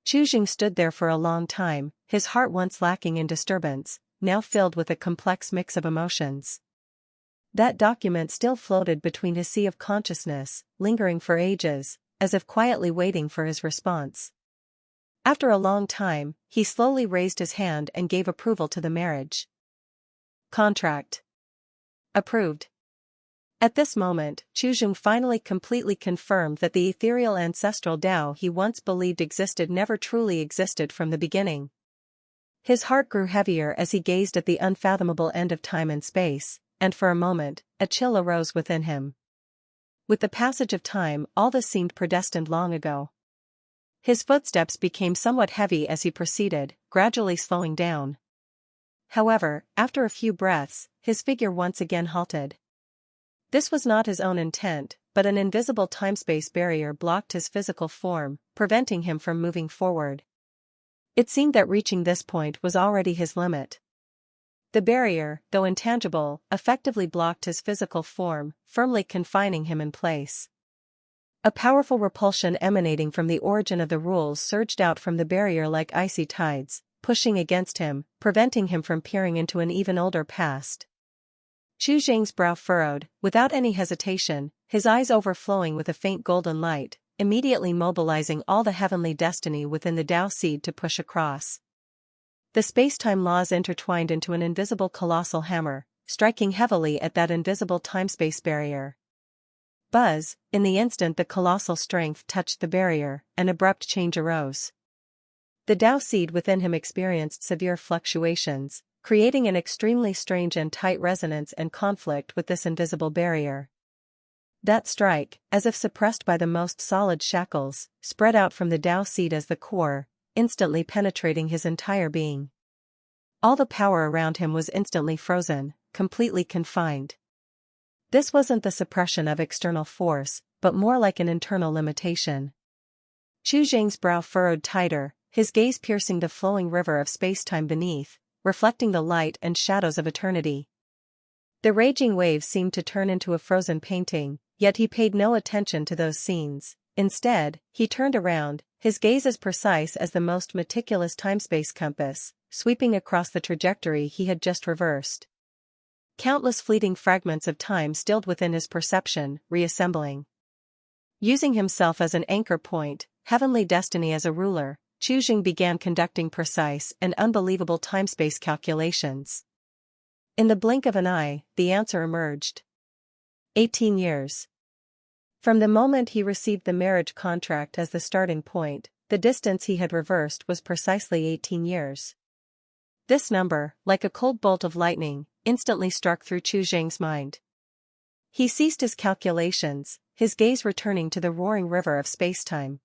Chu Jing stood there for a long time, his heart once lacking in disturbance, now filled with a complex mix of emotions. That document still floated between his sea of consciousness, lingering for ages, as if quietly waiting for his response. After a long time, he slowly raised his hand and gave approval to the marriage contract. Approved. At this moment, Chu Jing finally completely confirmed that the ethereal ancestral Tao he once believed existed never truly existed from the beginning. His heart grew heavier as he gazed at the unfathomable end of time and space, and for a moment, a chill arose within him. With the passage of time, all this seemed predestined long ago. His footsteps became somewhat heavy as he proceeded, gradually slowing down. However, after a few breaths, his figure once again halted. This was not his own intent, but an invisible time-space barrier blocked his physical form, preventing him from moving forward. It seemed that reaching this point was already his limit. The barrier, though intangible, effectively blocked his physical form, firmly confining him in place. A powerful repulsion emanating from the origin of the rules surged out from the barrier like icy tides, pushing against him, preventing him from peering into an even older past. Chu Jing's brow furrowed, without any hesitation, his eyes overflowing with a faint golden light, immediately mobilizing all the heavenly destiny within the Tao seed to push across. The space-time laws intertwined into an invisible colossal hammer, striking heavily at that invisible time-space barrier. Buzz, in the instant the colossal strength touched the barrier, an abrupt change arose. The Tao seed within him experienced severe fluctuations, creating an extremely strange and tight resonance and conflict with this invisible barrier. That strike, as if suppressed by the most solid shackles, spread out from the Tao seed as the core, instantly penetrating his entire being. All the power around him was instantly frozen, completely confined. This wasn't the suppression of external force, but more like an internal limitation. Chu Jing's brow furrowed tighter, his gaze piercing the flowing river of space-time beneath, reflecting the light and shadows of eternity. The raging waves seemed to turn into a frozen painting, yet he paid no attention to those scenes. Instead, he turned around, his gaze as precise as the most meticulous time-space compass, sweeping across the trajectory he had just reversed. Countless fleeting fragments of time stilled within his perception, reassembling. Using himself as an anchor point, heavenly destiny as a ruler, Chu Jing began conducting precise and unbelievable time-space calculations. In the blink of an eye, the answer emerged. 18 years. From the moment he received the marriage contract as the starting point, the distance he had reversed was precisely 18 years. This number, like a cold bolt of lightning, instantly struck through Chu Jing's mind. He ceased his calculations, his gaze returning to the roaring river of space-time.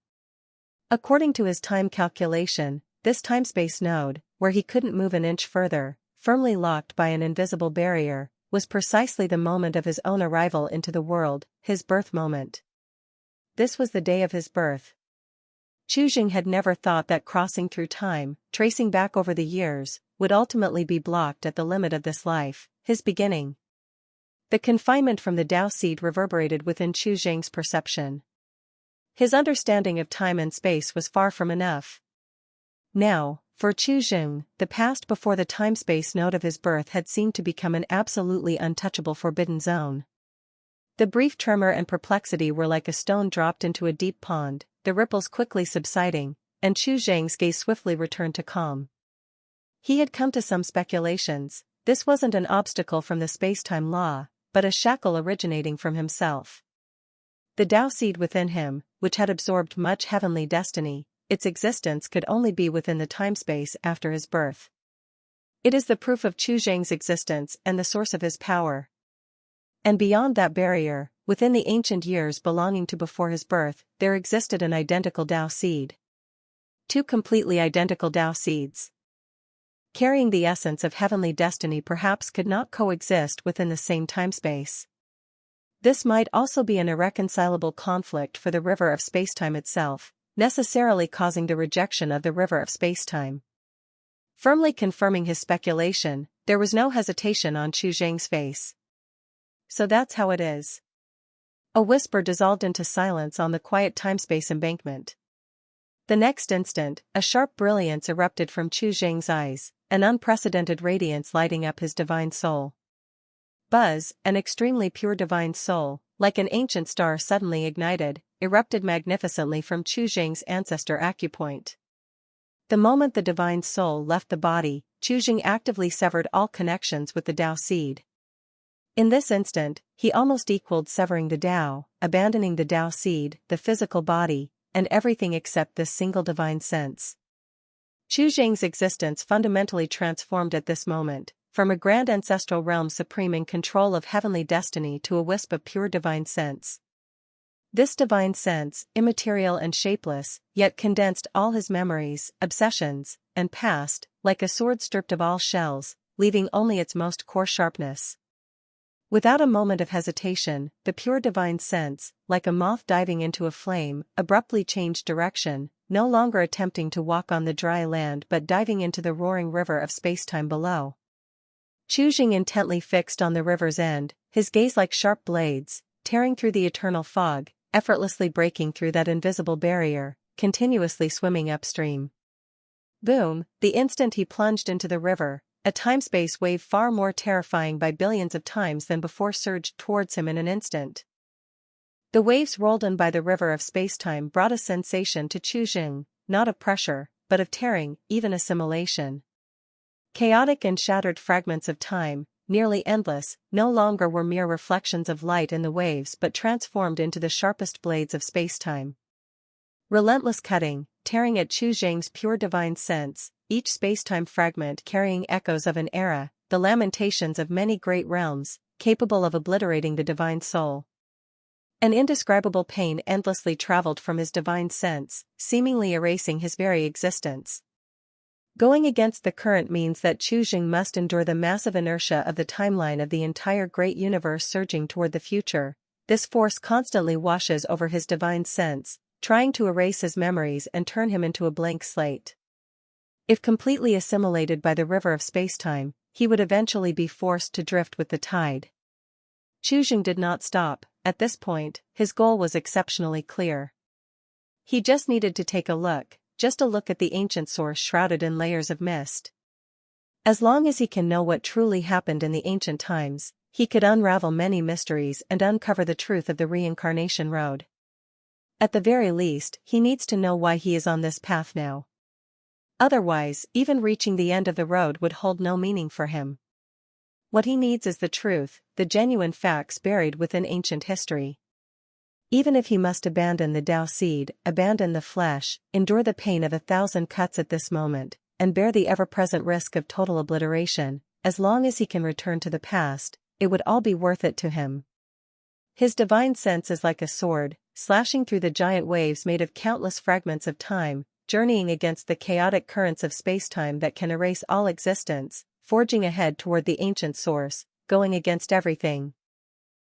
According to his time calculation, this time-space node, where he couldn't move an inch further, firmly locked by an invisible barrier, was precisely the moment of his own arrival into the world, his birth moment. This was the day of his birth. Chu Jing had never thought that crossing through time, tracing back over the years, would ultimately be blocked at the limit of this life, his beginning. The confinement from the Tao seed reverberated within Chu Jing's perception. His understanding of time and space was far from enough. Now, for Chu Jing, the past before the time-space node of his birth had seemed to become an absolutely untouchable forbidden zone. The brief tremor and perplexity were like a stone dropped into a deep pond, the ripples quickly subsiding, and Chu Jing's gaze swiftly returned to calm. He had come to some speculations. This wasn't an obstacle from the space-time law, but a shackle originating from himself. The Tao seed within him, which had absorbed much heavenly destiny, its existence could only be within the time-space after his birth. It is the proof of Chu Jing's existence and the source of his power. And beyond that barrier, within the ancient years belonging to before his birth, there existed an identical Tao seed. Two completely identical Tao seeds, carrying the essence of heavenly destiny, perhaps could not coexist within the same time-space. This might also be an irreconcilable conflict for the river of spacetime itself, necessarily causing the rejection of the river of spacetime. Firmly confirming his speculation, there was no hesitation on Chu Jing's face. So that's how it is. A whisper dissolved into silence on the quiet time-space embankment. The next instant, a sharp brilliance erupted from Chu Jing's eyes, an unprecedented radiance lighting up his divine soul. Buzz, an extremely pure divine soul, like an ancient star suddenly ignited, erupted magnificently from Chu Jing's ancestor acupoint. The moment the divine soul left the body, Chu Jing actively severed all connections with the Tao seed. In this instant, he almost equaled severing the Tao, abandoning the Tao seed, the physical body, and everything except this single divine sense. Chu Zheng's existence fundamentally transformed at this moment, from a grand ancestral realm supreme in control of heavenly destiny to a wisp of pure divine sense. This divine sense, immaterial and shapeless, yet condensed all his memories, obsessions, and past, like a sword stripped of all shells, leaving only its most core sharpness. Without a moment of hesitation, the pure divine sense, like a moth diving into a flame, abruptly changed direction, no longer attempting to walk on the dry land but diving into the roaring river of spacetime below. Chu Zheng intently fixed on the river's end, his gaze like sharp blades, tearing through the eternal fog, effortlessly breaking through that invisible barrier, continuously swimming upstream. Boom, the instant he plunged into the river, a time-space wave far more terrifying by billions of times than before surged towards him in an instant. The waves rolled in by the river of spacetime brought a sensation to Chu Zheng, not of pressure, but of tearing, even assimilation. Chaotic and shattered fragments of time, nearly endless, no longer were mere reflections of light in the waves but transformed into the sharpest blades of spacetime. Relentless cutting, tearing at Chu Zheng's pure divine sense, each spacetime fragment carrying echoes of an era, the lamentations of many great realms, capable of obliterating the divine soul. An indescribable pain endlessly traveled from his divine sense, seemingly erasing his very existence. Going against the current means that Chu Zheng must endure the massive inertia of the timeline of the entire great universe surging toward the future. This force constantly washes over his divine sense, trying to erase his memories and turn him into a blank slate. If completely assimilated by the river of spacetime, he would eventually be forced to drift with the tide. Chu Zheng did not stop. At this point, his goal was exceptionally clear. He just needed to take a look, just a look at the ancient source shrouded in layers of mist. As long as he can know what truly happened in the ancient times, he could unravel many mysteries and uncover the truth of the reincarnation road. At the very least, he needs to know why he is on this path now. Otherwise, even reaching the end of the road would hold no meaning for him. What he needs is the truth, the genuine facts buried within ancient history. Even if he must abandon the Tao seed, abandon the flesh, endure the pain of 1,000 cuts at this moment, and bear the ever-present risk of total obliteration, as long as he can return to the past, it would all be worth it to him. His divine sense is like a sword, slashing through the giant waves made of countless fragments of time, journeying against the chaotic currents of spacetime that can erase all existence, forging ahead toward the ancient source, going against everything.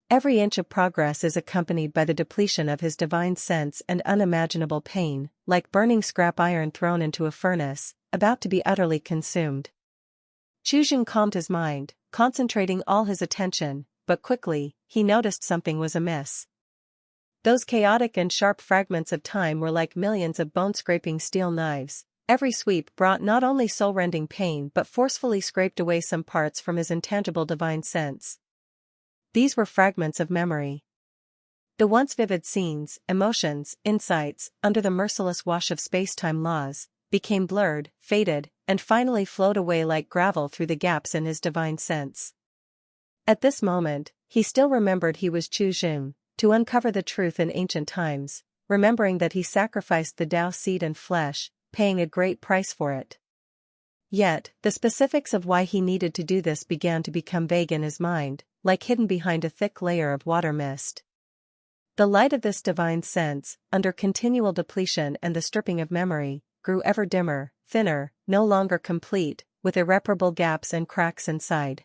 Every inch of progress is accompanied by the depletion of his divine sense and unimaginable pain, like burning scrap iron thrown into a furnace, about to be utterly consumed. Chu Zheng calmed his mind, concentrating all his attention, but quickly, he noticed something was amiss. Those chaotic and sharp fragments of time were like millions of bone-scraping steel knives. Every sweep brought not only soul-rending pain but forcefully scraped away some parts from his intangible divine sense. These were fragments of memory. The once vivid scenes, emotions, insights, under the merciless wash of space-time laws, became blurred, faded, and finally flowed away like gravel through the gaps in his divine sense. At this moment, he still remembered he was Chu Zheng, to uncover the truth in ancient times, remembering that he sacrificed the Tao seed and flesh, paying a great price for it. Yet, the specifics of why he needed to do this began to become vague in his mind, like hidden behind a thick layer of water mist. The light of this divine sense, under continual depletion and the stripping of memory, grew ever dimmer, thinner, no longer complete, with irreparable gaps and cracks inside.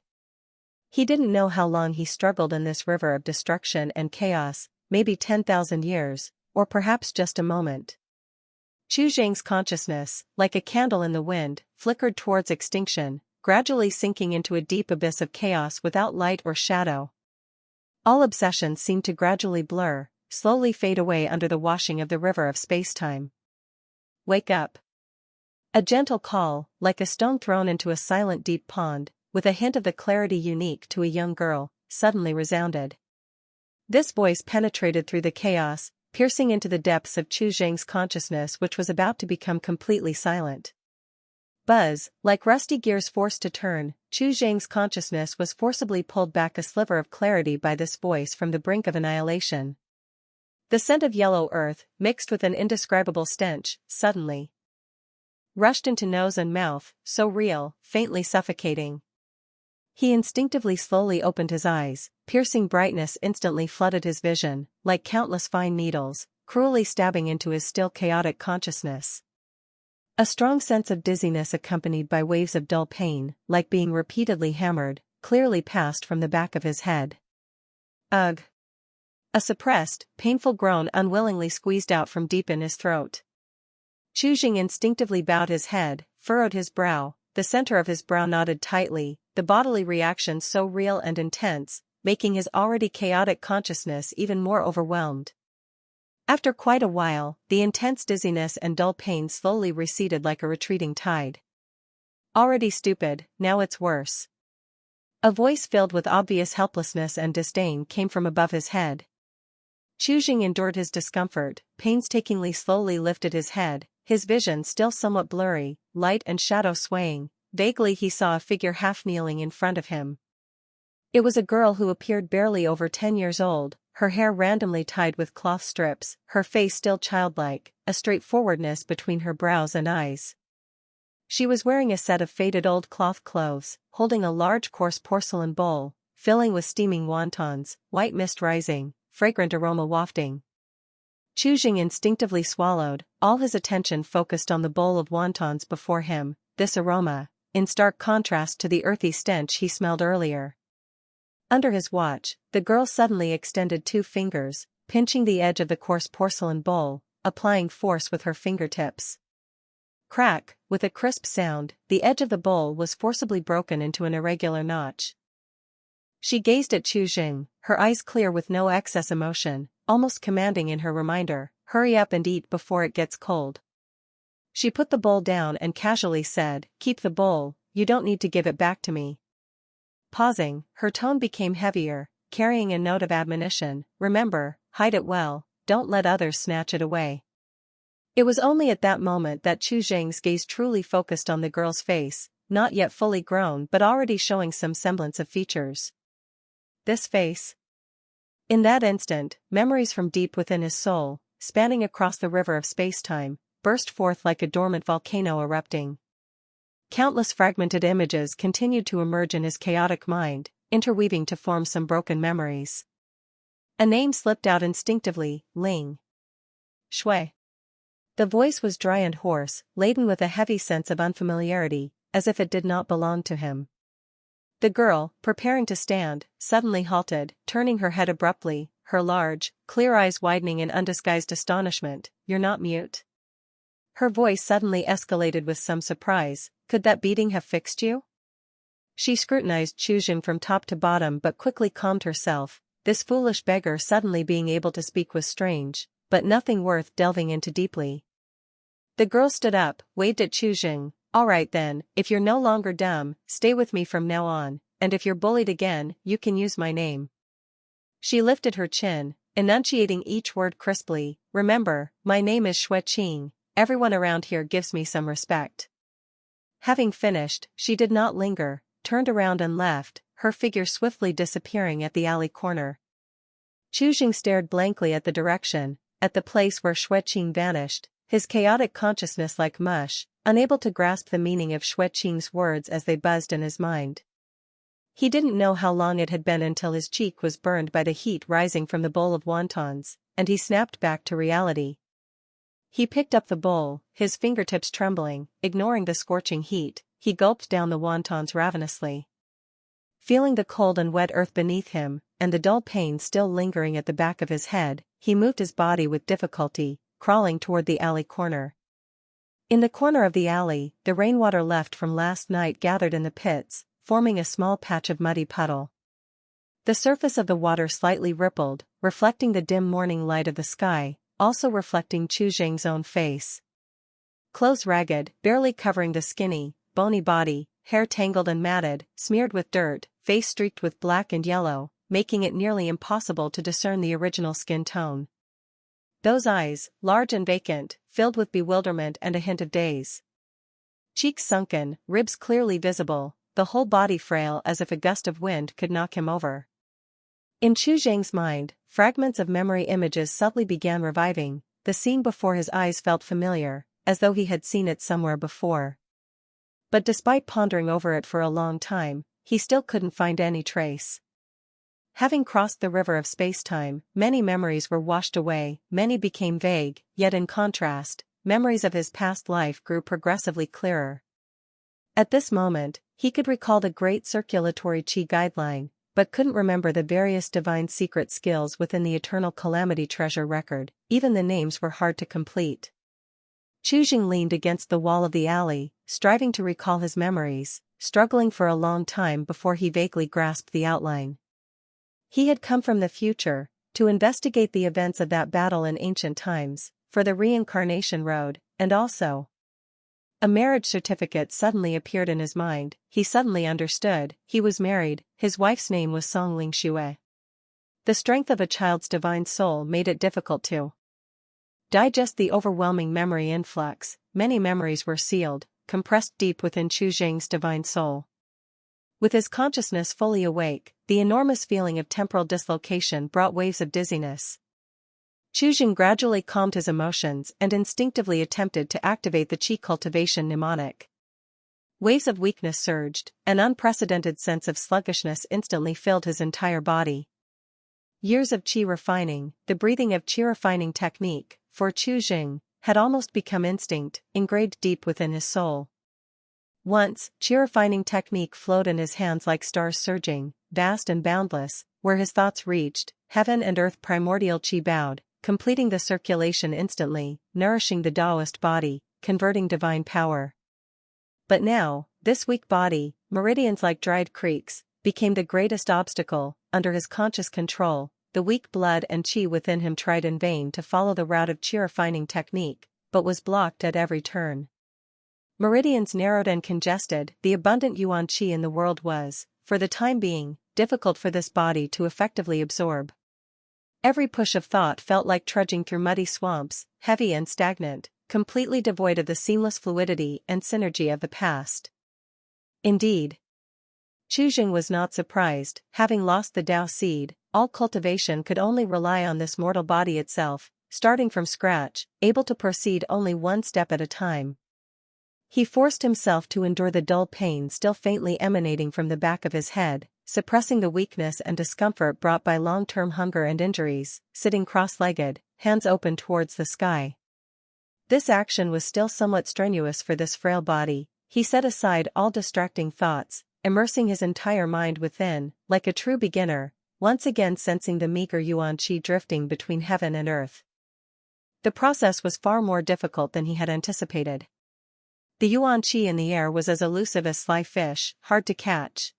He didn't know how long he struggled in this river of destruction and chaos, maybe 10,000 years, or perhaps just a moment. Chu Zheng's consciousness, like a candle in the wind, flickered towards extinction, gradually sinking into a deep abyss of chaos without light or shadow. All obsessions seemed to gradually blur, slowly fade away under the washing of the river of spacetime. Wake up. A gentle call, like a stone thrown into a silent deep pond, with a hint of the clarity unique to a young girl, suddenly resounded. This voice penetrated through the chaos, piercing into the depths of Chu Zheng's consciousness which was about to become completely silent. Buzz, like rusty gears forced to turn, Chu Zhang's consciousness was forcibly pulled back a sliver of clarity by this voice from the brink of annihilation. The scent of yellow earth, mixed with an indescribable stench, suddenly rushed into nose and mouth, so real, faintly suffocating. He instinctively slowly opened his eyes, piercing brightness instantly flooded his vision, like countless fine needles, cruelly stabbing into his still chaotic consciousness. A strong sense of dizziness accompanied by waves of dull pain, like being repeatedly hammered, clearly passed from the back of his head. Ugh! A suppressed, painful groan unwillingly squeezed out from deep in his throat. Chu Jing instinctively bowed his head, furrowed his brow, the center of his brow knotted tightly, the bodily reaction so real and intense, making his already chaotic consciousness even more overwhelmed. After quite a while, the intense dizziness and dull pain slowly receded like a retreating tide. Already stupid, now it's worse. A voice filled with obvious helplessness and disdain came from above his head. Chu Jing endured his discomfort, painstakingly slowly lifted his head, his vision still somewhat blurry, light and shadow swaying. Vaguely he saw a figure half kneeling in front of him. It was a girl who appeared barely over 10 years old, her hair randomly tied with cloth strips, her face still childlike, a straightforwardness between her brows and eyes. She was wearing a set of faded old cloth clothes, holding a large coarse porcelain bowl, filling with steaming wontons, white mist rising, fragrant aroma wafting. Chu Jing instinctively swallowed, all his attention focused on the bowl of wontons before him, this aroma, in stark contrast to the earthy stench he smelled earlier. Under his watch, the girl suddenly extended 2 fingers, pinching the edge of the coarse porcelain bowl, applying force with her fingertips. Crack, with a crisp sound, the edge of the bowl was forcibly broken into an irregular notch. She gazed at Chu Jing, her eyes clear with no excess emotion, almost commanding in her reminder, "Hurry up and eat before it gets cold." She put the bowl down and casually said, "Keep the bowl, you don't need to give it back to me." Pausing, her tone became heavier, carrying a note of admonition, "Remember, hide it well, don't let others snatch it away." It was only at that moment that Chu Jing's gaze truly focused on the girl's face, not yet fully grown but already showing some semblance of features. This face? In that instant, memories from deep within his soul, spanning across the river of space-time, burst forth like a dormant volcano erupting. Countless fragmented images continued to emerge in his chaotic mind, interweaving to form some broken memories. A name slipped out instinctively, Ling Shui. The voice was dry and hoarse, laden with a heavy sense of unfamiliarity, as if it did not belong to him. The girl, preparing to stand, suddenly halted, turning her head abruptly, her large, clear eyes widening in undisguised astonishment. "You're not mute?" Her voice suddenly escalated with some surprise. "Could that beating have fixed you?" She scrutinized Chu Jing from top to bottom but quickly calmed herself. This foolish beggar suddenly being able to speak was strange, but nothing worth delving into deeply. The girl stood up, waved at Chu Jing. "All right then, if you're no longer dumb, stay with me from now on, and if you're bullied again, you can use my name." She lifted her chin, enunciating each word crisply. "Remember, my name is Shui Qing, everyone around here gives me some respect." Having finished, she did not linger, turned around and left, her figure swiftly disappearing at the alley corner. Chu Jing stared blankly at the direction, at the place where Shui Qing vanished, his chaotic consciousness like mush, unable to grasp the meaning of Shui Qing's words as they buzzed in his mind. He didn't know how long it had been until his cheek was burned by the heat rising from the bowl of wontons, and he snapped back to reality. He picked up the bowl, his fingertips trembling, ignoring the scorching heat, he gulped down the wontons ravenously. Feeling the cold and wet earth beneath him, and the dull pain still lingering at the back of his head, he moved his body with difficulty, crawling toward the alley corner. In the corner of the alley, the rainwater left from last night gathered in the pits, forming a small patch of muddy puddle. The surface of the water slightly rippled, reflecting the dim morning light of the sky, also reflecting Chu Jing's own face. Clothes ragged, barely covering the skinny, bony body, hair tangled and matted, smeared with dirt, face streaked with black and yellow, making it nearly impossible to discern the original skin tone. Those eyes, large and vacant, filled with bewilderment and a hint of daze. cheeks sunken, ribs clearly visible, the whole body frail as if a gust of wind could knock him over. In Chu Zhang's mind, fragments of memory images subtly began reviving. The scene before his eyes felt familiar, as though he had seen it somewhere before. But despite pondering over it for a long time, he still couldn't find any trace. Having crossed the river of space-time, many memories were washed away, many became vague, yet in contrast, memories of his past life grew progressively clearer. At this moment, he could recall the great circulatory chi guideline, but couldn't remember the various divine secret skills within the Eternal Calamity treasure record. Even the names were hard to complete. Chu Jing leaned against the wall of the alley, striving to recall his memories, struggling for a long time before he vaguely grasped the outline. He had come from the future, to investigate the events of that battle in ancient times, for the reincarnation road, and also. A marriage certificate suddenly appeared in his mind. He suddenly understood. He was married, his wife's name was Songling Xue. The strength of a child's divine soul made it difficult to digest the overwhelming memory influx. Many memories were sealed, compressed deep within Chu Zhang's divine soul. With his consciousness fully awake, the enormous feeling of temporal dislocation brought waves of dizziness. Chu Zhang gradually calmed his emotions and instinctively attempted to activate the Qi cultivation mnemonic. Waves of weakness surged, an unprecedented sense of sluggishness instantly filled his entire body. Years of Qi refining, the breathing of Qi refining technique, for Chu Zhang, had almost become instinct, engraved deep within his soul. Once, Qi refining technique flowed in his hands like stars surging, vast and boundless, where his thoughts reached, heaven and earth primordial Qi bowed, completing the circulation instantly, nourishing the Taoist body, converting divine power. But now, this weak body, meridians like dried creeks, became the greatest obstacle. Under his conscious control, the weak blood and Qi within him tried in vain to follow the route of Qi refining technique, but was blocked at every turn. Meridians narrowed and congested, the abundant Yuan Qi in the world was, for the time being, difficult for this body to effectively absorb. Every push of thought felt like trudging through muddy swamps, heavy and stagnant, completely devoid of the seamless fluidity and synergy of the past. Indeed, Chu Jing was not surprised. Having lost the Tao seed, all cultivation could only rely on this mortal body itself, starting from scratch, able to proceed only one step at a time. He forced himself to endure the dull pain still faintly emanating from the back of his head, suppressing the weakness and discomfort brought by long-term hunger and injuries, sitting cross-legged, hands open towards the sky. This action was still somewhat strenuous for this frail body. He set aside all distracting thoughts, immersing his entire mind within, like a true beginner, once again sensing the meager Yuan Qi drifting between heaven and earth. The process was far more difficult than he had anticipated. The Yuan Qi in the air was as elusive as sly fish, hard to catch.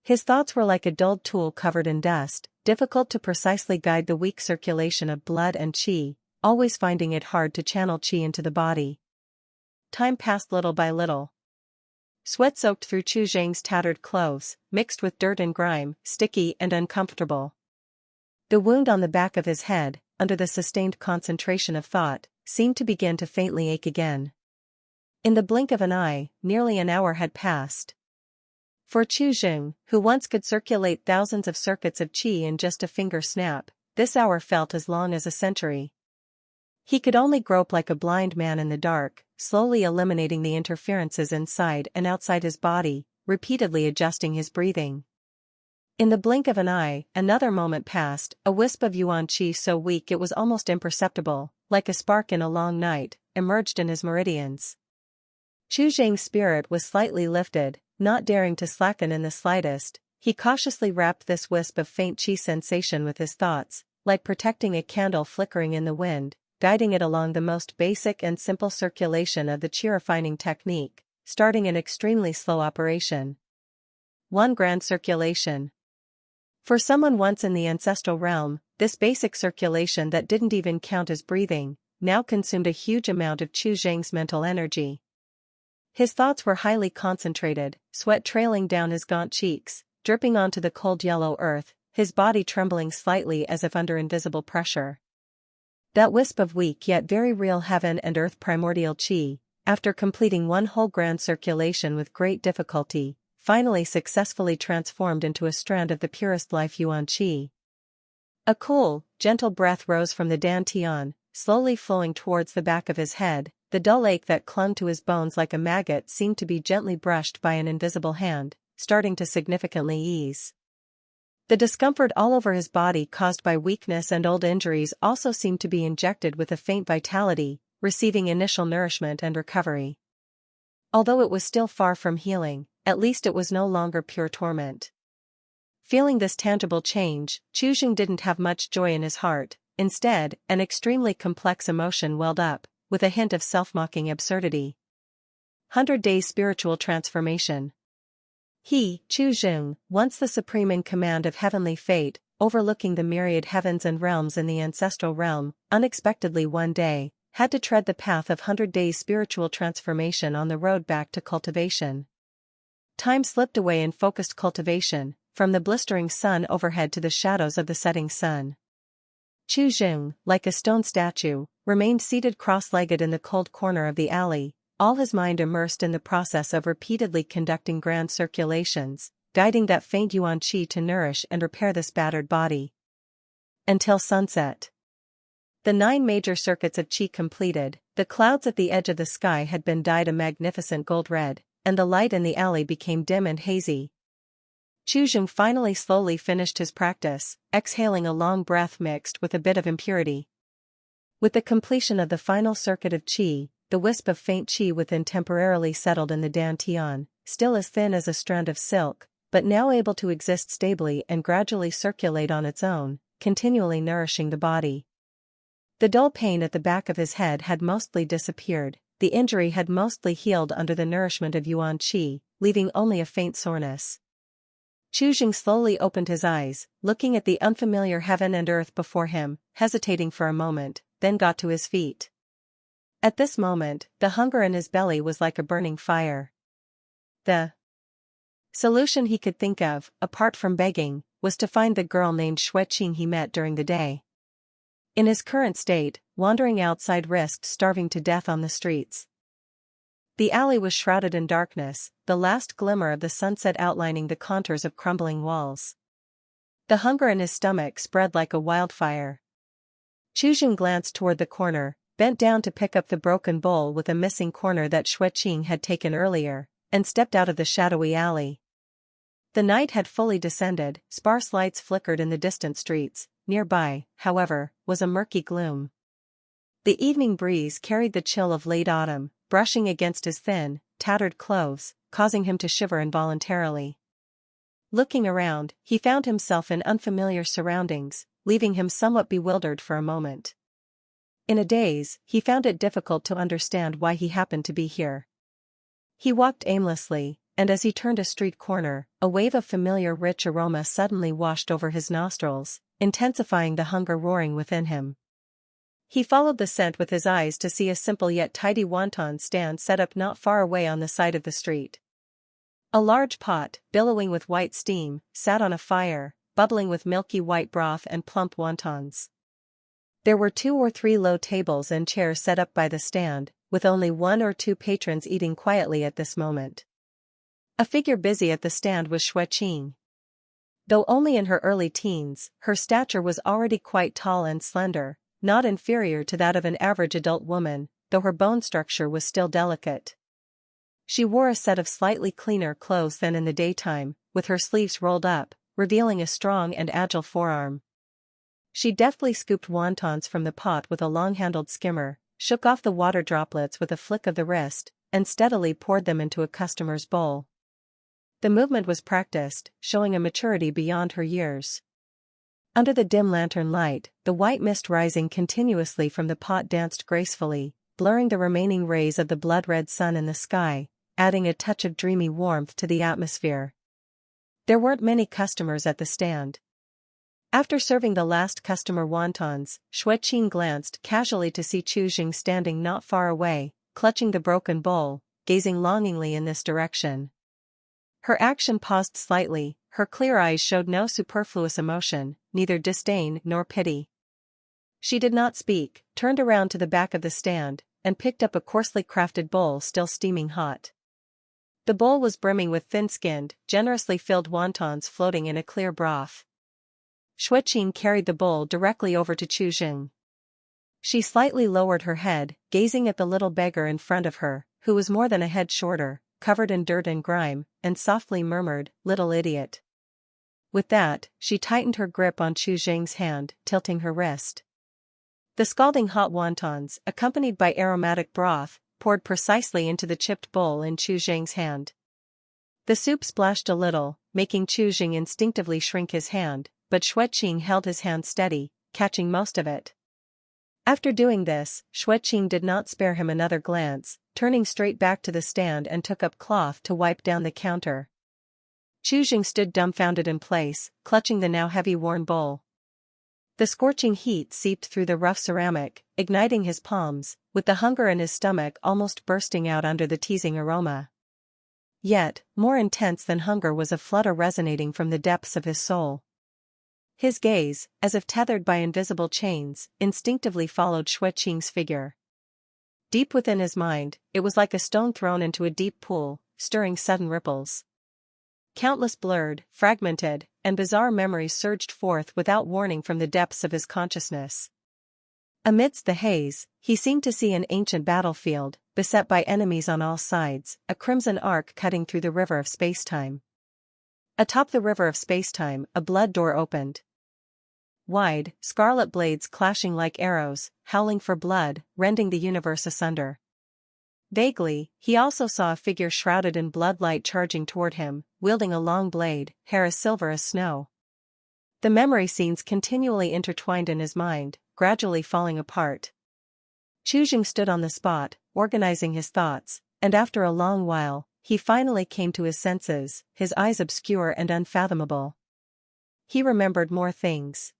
His thoughts were like a dulled tool covered in dust, difficult to precisely guide the weak circulation of blood and Qi, always finding it hard to channel Qi into the body. Time passed little by little. Sweat soaked through Chu Zhang's tattered clothes, mixed with dirt and grime, sticky and uncomfortable. The wound on the back of his head, under the sustained concentration of thought, seemed to begin to faintly ache again. In the blink of an eye, nearly an hour had passed. For Chu Zhang, who once could circulate thousands of circuits of Qi in just a finger snap, this hour felt as long as a century. He could only grope like a blind man in the dark, slowly eliminating the interferences inside and outside his body, repeatedly adjusting his breathing. In the blink of an eye, another moment passed, a wisp of Yuan Qi so weak it was almost imperceptible, like a spark in a long night, emerged in his meridians. Chu Zhang's spirit was slightly lifted, not daring to slacken in the slightest. He cautiously wrapped this wisp of faint Qi sensation with his thoughts, like protecting a candle flickering in the wind, guiding it along the most basic and simple circulation of the Qi refining technique, starting an extremely slow operation. One grand circulation. For someone once in the ancestral realm, this basic circulation that didn't even count as breathing, now consumed a huge amount of Chu Zhang's mental energy. His thoughts were highly concentrated, sweat trailing down his gaunt cheeks, dripping onto the cold yellow earth, his body trembling slightly as if under invisible pressure. That wisp of weak yet very real heaven and earth primordial Qi, after completing one whole grand circulation with great difficulty, finally successfully transformed into a strand of the purest life Yuan Qi. A cool, gentle breath rose from the dantian, slowly flowing towards the back of his head. The dull ache that clung to his bones like a maggot seemed to be gently brushed by an invisible hand, starting to significantly ease. The discomfort all over his body caused by weakness and old injuries also seemed to be injected with a faint vitality, receiving initial nourishment and recovery. Although it was still far from healing, at least it was no longer pure torment. Feeling this tangible change, Chu Jing didn't have much joy in his heart. Instead, an extremely complex emotion welled up, with a hint of self-mocking absurdity. 100 Days Spiritual Transformation. He, Chu Jing, once the supreme in command of heavenly fate, overlooking the myriad heavens and realms in the ancestral realm, unexpectedly one day, had to tread the path of 100 Days Spiritual Transformation on the road back to cultivation. Time slipped away in focused cultivation, from the blistering sun overhead to the shadows of the setting sun. Chu Jing, like a stone statue, remained seated cross-legged in the cold corner of the alley, all his mind immersed in the process of repeatedly conducting grand circulations, guiding that faint Yuan Qi to nourish and repair this battered body. Until sunset. The 9 major circuits of Qi completed, the clouds at the edge of the sky had been dyed a magnificent gold red, and the light in the alley became dim and hazy. Chu Jing finally slowly finished his practice, exhaling a long breath mixed with a bit of impurity. With the completion of the final circuit of Qi, the wisp of faint Qi within temporarily settled in the dantian, still as thin as a strand of silk, but now able to exist stably and gradually circulate on its own, continually nourishing the body. The dull pain at the back of his head had mostly disappeared, the injury had mostly healed under the nourishment of Yuan Qi, leaving only a faint soreness. Chu Jing slowly opened his eyes, looking at the unfamiliar heaven and earth before him, hesitating for a moment, then got to his feet. At this moment, the hunger in his belly was like a burning fire. The solution he could think of, apart from begging, was to find the girl named Xueqing he met during the day. In his current state, wandering outside risked starving to death on the streets. The alley was shrouded in darkness, the last glimmer of the sunset outlining the contours of crumbling walls. The hunger in his stomach spread like a wildfire. Chu Jing glanced toward the corner, bent down to pick up the broken bowl with a missing corner that Xueqing had taken earlier, and stepped out of the shadowy alley. The night had fully descended, sparse lights flickered in the distant streets. Nearby, however, was a murky gloom. The evening breeze carried the chill of late autumn, brushing against his thin, tattered clothes, causing him to shiver involuntarily. Looking around, he found himself in unfamiliar surroundings, leaving him somewhat bewildered for a moment. In a daze, he found it difficult to understand why he happened to be here. He walked aimlessly, and as he turned a street corner, a wave of familiar rich aroma suddenly washed over his nostrils, intensifying the hunger roaring within him. He followed the scent with his eyes to see a simple yet tidy wonton stand set up not far away on the side of the street. A large pot, billowing with white steam, sat on a fire, bubbling with milky white broth and plump wontons. There were 2 or 3 low tables and chairs set up by the stand, with only 1 or 2 patrons eating quietly at this moment. A figure busy at the stand was Xueqing. Though only in her early teens, her stature was already quite tall and slender, not inferior to that of an average adult woman, though her bone structure was still delicate. She wore a set of slightly cleaner clothes than in the daytime, with her sleeves rolled up, revealing a strong and agile forearm. She deftly scooped wontons from the pot with a long-handled skimmer, shook off the water droplets with a flick of the wrist, and steadily poured them into a customer's bowl. The movement was practiced, showing a maturity beyond her years. Under the dim lantern light, the white mist rising continuously from the pot danced gracefully, blurring the remaining rays of the blood-red sun in the sky, adding a touch of dreamy warmth to the atmosphere. There weren't many customers at the stand. After serving the last customer wontons, Xueqing glanced casually to see Chu Jing standing not far away, clutching the broken bowl, gazing longingly in this direction. Her action paused slightly, her clear eyes showed no superfluous emotion, neither disdain nor pity. She did not speak, turned around to the back of the stand, and picked up a coarsely crafted bowl still steaming hot. The bowl was brimming with thin-skinned, generously filled wontons floating in a clear broth. Xueqing carried the bowl directly over to Chu Jing. She slightly lowered her head, gazing at the little beggar in front of her, who was more than a head shorter, covered in dirt and grime, and softly murmured, "Little idiot." With that, she tightened her grip on Chu Jing's hand, tilting her wrist. The scalding hot wontons, accompanied by aromatic broth, poured precisely into the chipped bowl in Chu Jing's hand. The soup splashed a little, making Chu Jing instinctively shrink his hand, but Xueqing held his hand steady, catching most of it. After doing this, Xueqing did not spare him another glance, turning straight back to the stand and took up cloth to wipe down the counter. Chu Jing stood dumbfounded in place, clutching the now heavy-worn bowl. The scorching heat seeped through the rough ceramic, igniting his palms, with the hunger in his stomach almost bursting out under the teasing aroma. Yet, more intense than hunger was a flutter resonating from the depths of his soul. His gaze, as if tethered by invisible chains, instinctively followed Xueqing's figure. Deep within his mind, it was like a stone thrown into a deep pool, stirring sudden ripples. Countless blurred, fragmented, and bizarre memories surged forth without warning from the depths of his consciousness. Amidst the haze, he seemed to see an ancient battlefield, beset by enemies on all sides, a crimson arc cutting through the river of spacetime. Atop the river of spacetime, a blood door opened. Wide, scarlet blades clashing like arrows, howling for blood, rending the universe asunder. Vaguely, he also saw a figure shrouded in bloodlight charging toward him, wielding a long blade, hair as silver as snow. The memory scenes continually intertwined in his mind, gradually falling apart. Chu Jing stood on the spot, organizing his thoughts, and after a long while, he finally came to his senses, his eyes obscure and unfathomable. He remembered more things.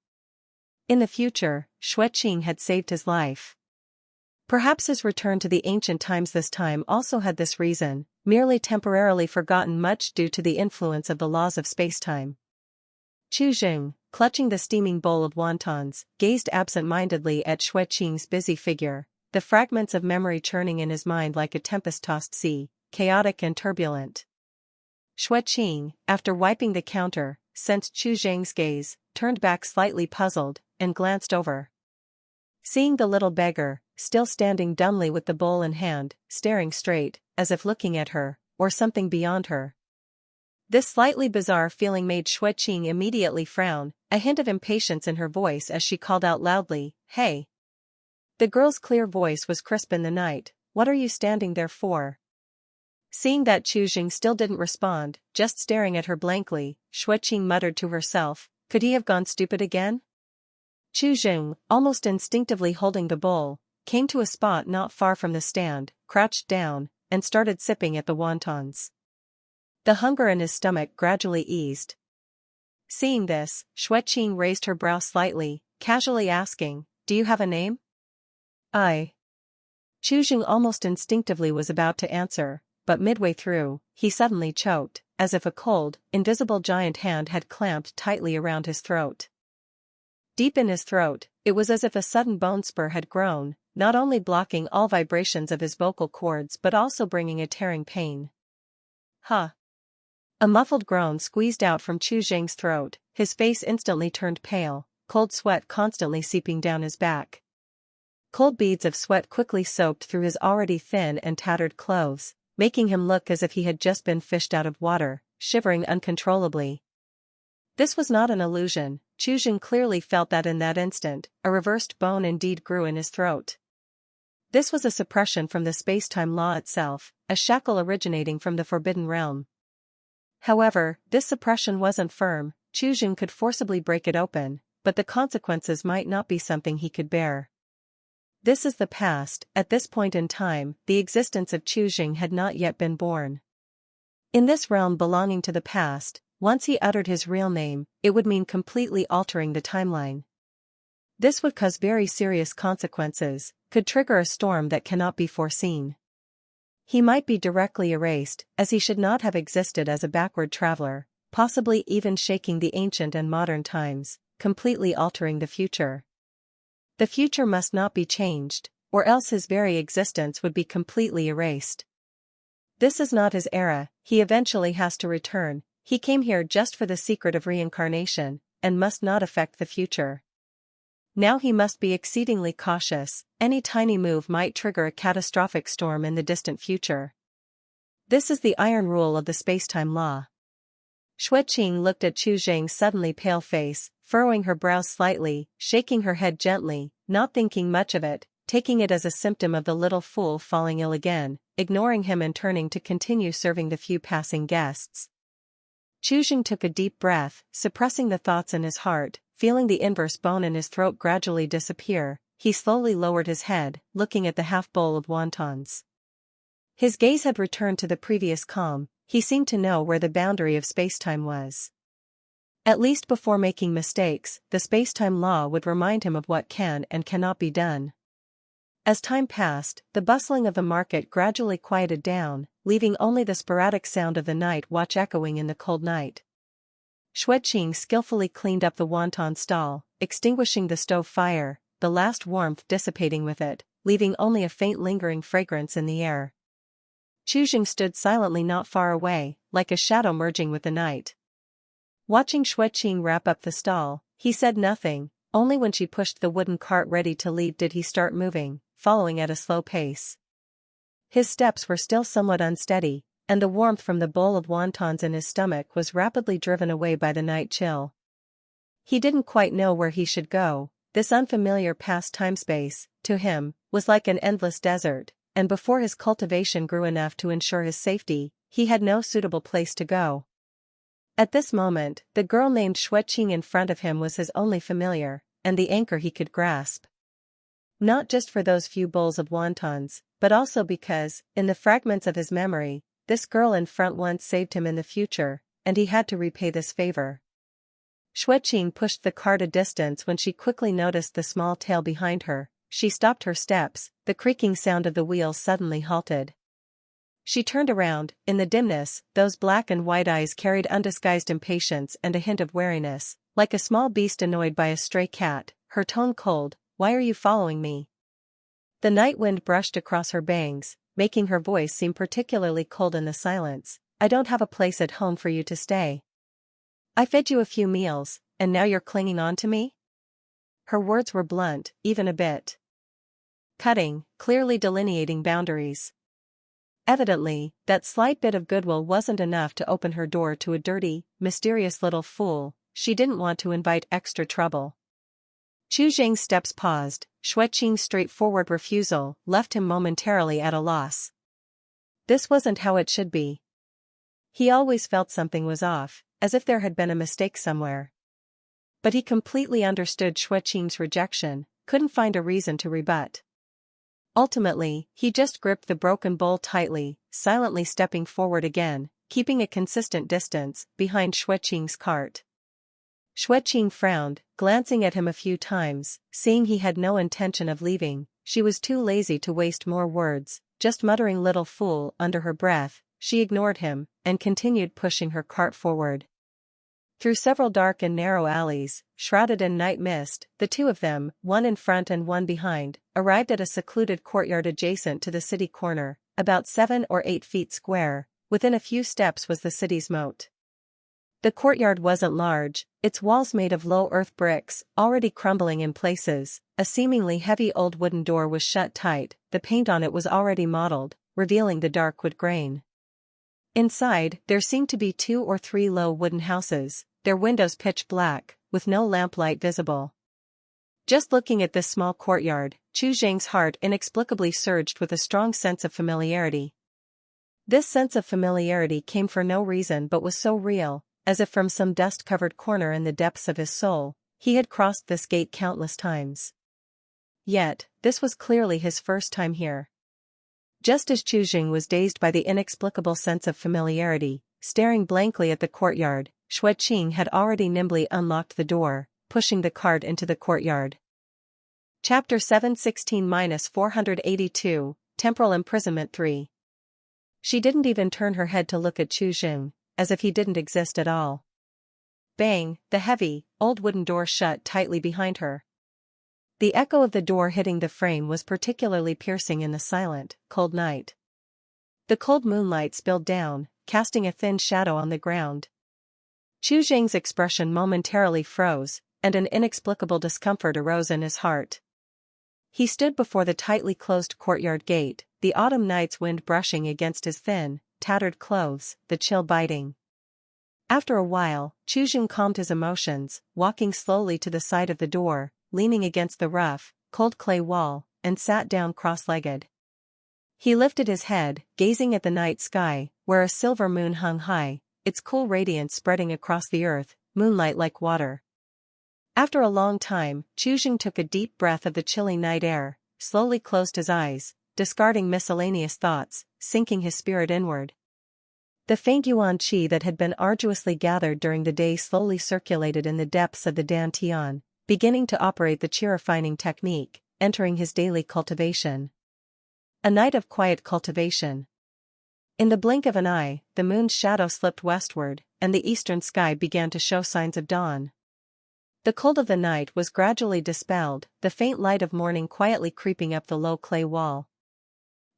In the future, Xueqing had saved his life. Perhaps his return to the ancient times this time also had this reason, merely temporarily forgotten much due to the influence of the laws of spacetime. Chu Jing, clutching the steaming bowl of wontons, gazed absent-mindedly at Xueqing's busy figure, the fragments of memory churning in his mind like a tempest-tossed sea, chaotic and turbulent. Xueqing, after wiping the counter, sensed Chu Jing's gaze, turned back slightly puzzled, and glanced over. Seeing the little beggar, still standing dumbly with the bowl in hand, staring straight, as if looking at her, or something beyond her. This slightly bizarre feeling made Xueqing immediately frown, a hint of impatience in her voice as she called out loudly, "Hey!" The girl's clear voice was crisp in the night, "What are you standing there for?" Seeing that Chu Jing still didn't respond, just staring at her blankly, Xueqing muttered to herself, "Could he have gone stupid again?" Chu Jing, almost instinctively holding the bowl, came to a spot not far from the stand, crouched down, and started sipping at the wontons. The hunger in his stomach gradually eased. Seeing this, Xueqing raised her brow slightly, casually asking, "Do you have a name?" Chu Jing almost instinctively was about to answer, but midway through, he suddenly choked, as if a cold, invisible giant hand had clamped tightly around his throat. Deep in his throat, it was as if a sudden bone spur had grown, not only blocking all vibrations of his vocal cords but also bringing a tearing pain. "Huh!" A muffled groan squeezed out from Chu Jing's throat, his face instantly turned pale, cold sweat constantly seeping down his back. Cold beads of sweat quickly soaked through his already thin and tattered clothes, making him look as if he had just been fished out of water, shivering uncontrollably. This was not an illusion. Chu Jing clearly felt that in that instant, a reversed bone indeed grew in his throat. This was a suppression from the space-time law itself, a shackle originating from the forbidden realm. However, this suppression wasn't firm. Chu Jing could forcibly break it open, but the consequences might not be something he could bear. This is the past. At this point in time, the existence of Chu Jing had not yet been born. In this realm belonging to the past, once he uttered his real name, it would mean completely altering the timeline. This would cause very serious consequences, could trigger a storm that cannot be foreseen. He might be directly erased, as he should not have existed as a backward traveler, possibly even shaking the ancient and modern times, completely altering the future. The future must not be changed. or else his very existence would be completely erased. This is not his era, he eventually has to return, he came here just for the secret of reincarnation, and must not affect the future. Now he must be exceedingly cautious, any tiny move might trigger a catastrophic storm in the distant future. This is the iron rule of the spacetime law. Xueqing looked at Chu Zheng's suddenly pale face, furrowing her brows slightly, shaking her head gently, not thinking much of it, taking it as a symptom of the little fool falling ill again, ignoring him and turning to continue serving the few passing guests. Chu Zheng took a deep breath, suppressing the thoughts in his heart, feeling the inverse bone in his throat gradually disappear, he slowly lowered his head, looking at the half-bowl of wontons. His gaze had returned to the previous calm, he seemed to know where the boundary of spacetime was. At least before making mistakes, the spacetime law would remind him of what can and cannot be done. As time passed, the bustling of the market gradually quieted down, leaving only the sporadic sound of the night watch echoing in the cold night. Xueqing skillfully cleaned up the wonton stall, extinguishing the stove fire, the last warmth dissipating with it, leaving only a faint lingering fragrance in the air. Chu Zheng stood silently not far away, like a shadow merging with the night. Watching Xueqing wrap up the stall, he said nothing, only when she pushed the wooden cart ready to leave did he start moving, following at a slow pace. His steps were still somewhat unsteady, and the warmth from the bowl of wontons in his stomach was rapidly driven away by the night chill. He didn't quite know where he should go, this unfamiliar past time-space, to him, was like an endless desert, and before his cultivation grew enough to ensure his safety, he had no suitable place to go. At this moment, the girl named Xueqing in front of him was his only familiar, and the anchor he could grasp. Not just for those few bowls of wontons, but also because, in the fragments of his memory, this girl in front once saved him in the future, and he had to repay this favor. Xueqing pushed the cart a distance when she quickly noticed the small tail behind her. She stopped her steps, the creaking sound of the wheels suddenly halted. She turned around, in the dimness, those black and white eyes carried undisguised impatience and a hint of wariness, like a small beast annoyed by a stray cat, her tone cold, "Why are you following me?" The night wind brushed across her bangs, making her voice seem particularly cold in the silence. "I don't have a place at home for you to stay. I fed you a few meals, and now you're clinging on to me?" Her words were blunt, even a bit cutting, clearly delineating boundaries. Evidently, that slight bit of goodwill wasn't enough to open her door to a dirty, mysterious little fool. She didn't want to invite extra trouble. Chu Zheng's steps paused, Xueqing's straightforward refusal left him momentarily at a loss. This wasn't how it should be. He always felt something was off, as if there had been a mistake somewhere. But he completely understood Xueqing's rejection, couldn't find a reason to rebut. Ultimately, he just gripped the broken bowl tightly, silently stepping forward again, keeping a consistent distance, behind Xueqing's cart. Xueqing frowned, glancing at him a few times, seeing he had no intention of leaving. She was too lazy to waste more words, just muttering "little fool" under her breath. She ignored him, and continued pushing her cart forward. Through several dark and narrow alleys, shrouded in night mist, the two of them, one in front and one behind, arrived at a secluded courtyard adjacent to the city corner, about 7 or 8 feet square. Within a few steps was the city's moat. The courtyard wasn't large, its walls made of low earth bricks, already crumbling in places. A seemingly heavy old wooden door was shut tight, the paint on it was already mottled, revealing the dark wood grain. Inside, there seemed to be 2 or 3 low wooden houses, their windows pitch black, with no lamplight visible. Just looking at this small courtyard, Chu Zheng's heart inexplicably surged with a strong sense of familiarity. This sense of familiarity came for no reason but was so real, as if from some dust-covered corner in the depths of his soul, he had crossed this gate countless times. Yet, this was clearly his first time here. Just as Chu Zheng was dazed by the inexplicable sense of familiarity, staring blankly at the courtyard, Xueqing had already nimbly unlocked the door, pushing the cart into the courtyard. Chapter 716-482, Temporal Imprisonment 3. She didn't even turn her head to look at Chu Zheng, as if he didn't exist at all. Bang, the heavy, old wooden door shut tightly behind her. The echo of the door hitting the frame was particularly piercing in the silent, cold night. The cold moonlight spilled down, casting a thin shadow on the ground. Chu Zheng's expression momentarily froze, and an inexplicable discomfort arose in his heart. He stood before the tightly closed courtyard gate, the autumn night's wind brushing against his thin, tattered clothes, the chill biting. After a while, Chu Zheng calmed his emotions, walking slowly to the side of the door, leaning against the rough, cold clay wall, and sat down cross-legged. He lifted his head, gazing at the night sky, where a silver moon hung high, its cool radiance spreading across the earth, moonlight like water. After a long time, Chu Zheng took a deep breath of the chilly night air, slowly closed his eyes, discarding miscellaneous thoughts, sinking his spirit inward. The faint yuan qi that had been arduously gathered during the day slowly circulated in the depths of the dantian, beginning to operate the qi refining technique, entering his daily cultivation. A night of quiet cultivation. In the blink of an eye, the moon's shadow slipped westward, and the eastern sky began to show signs of dawn. The cold of the night was gradually dispelled, the faint light of morning quietly creeping up the low clay wall.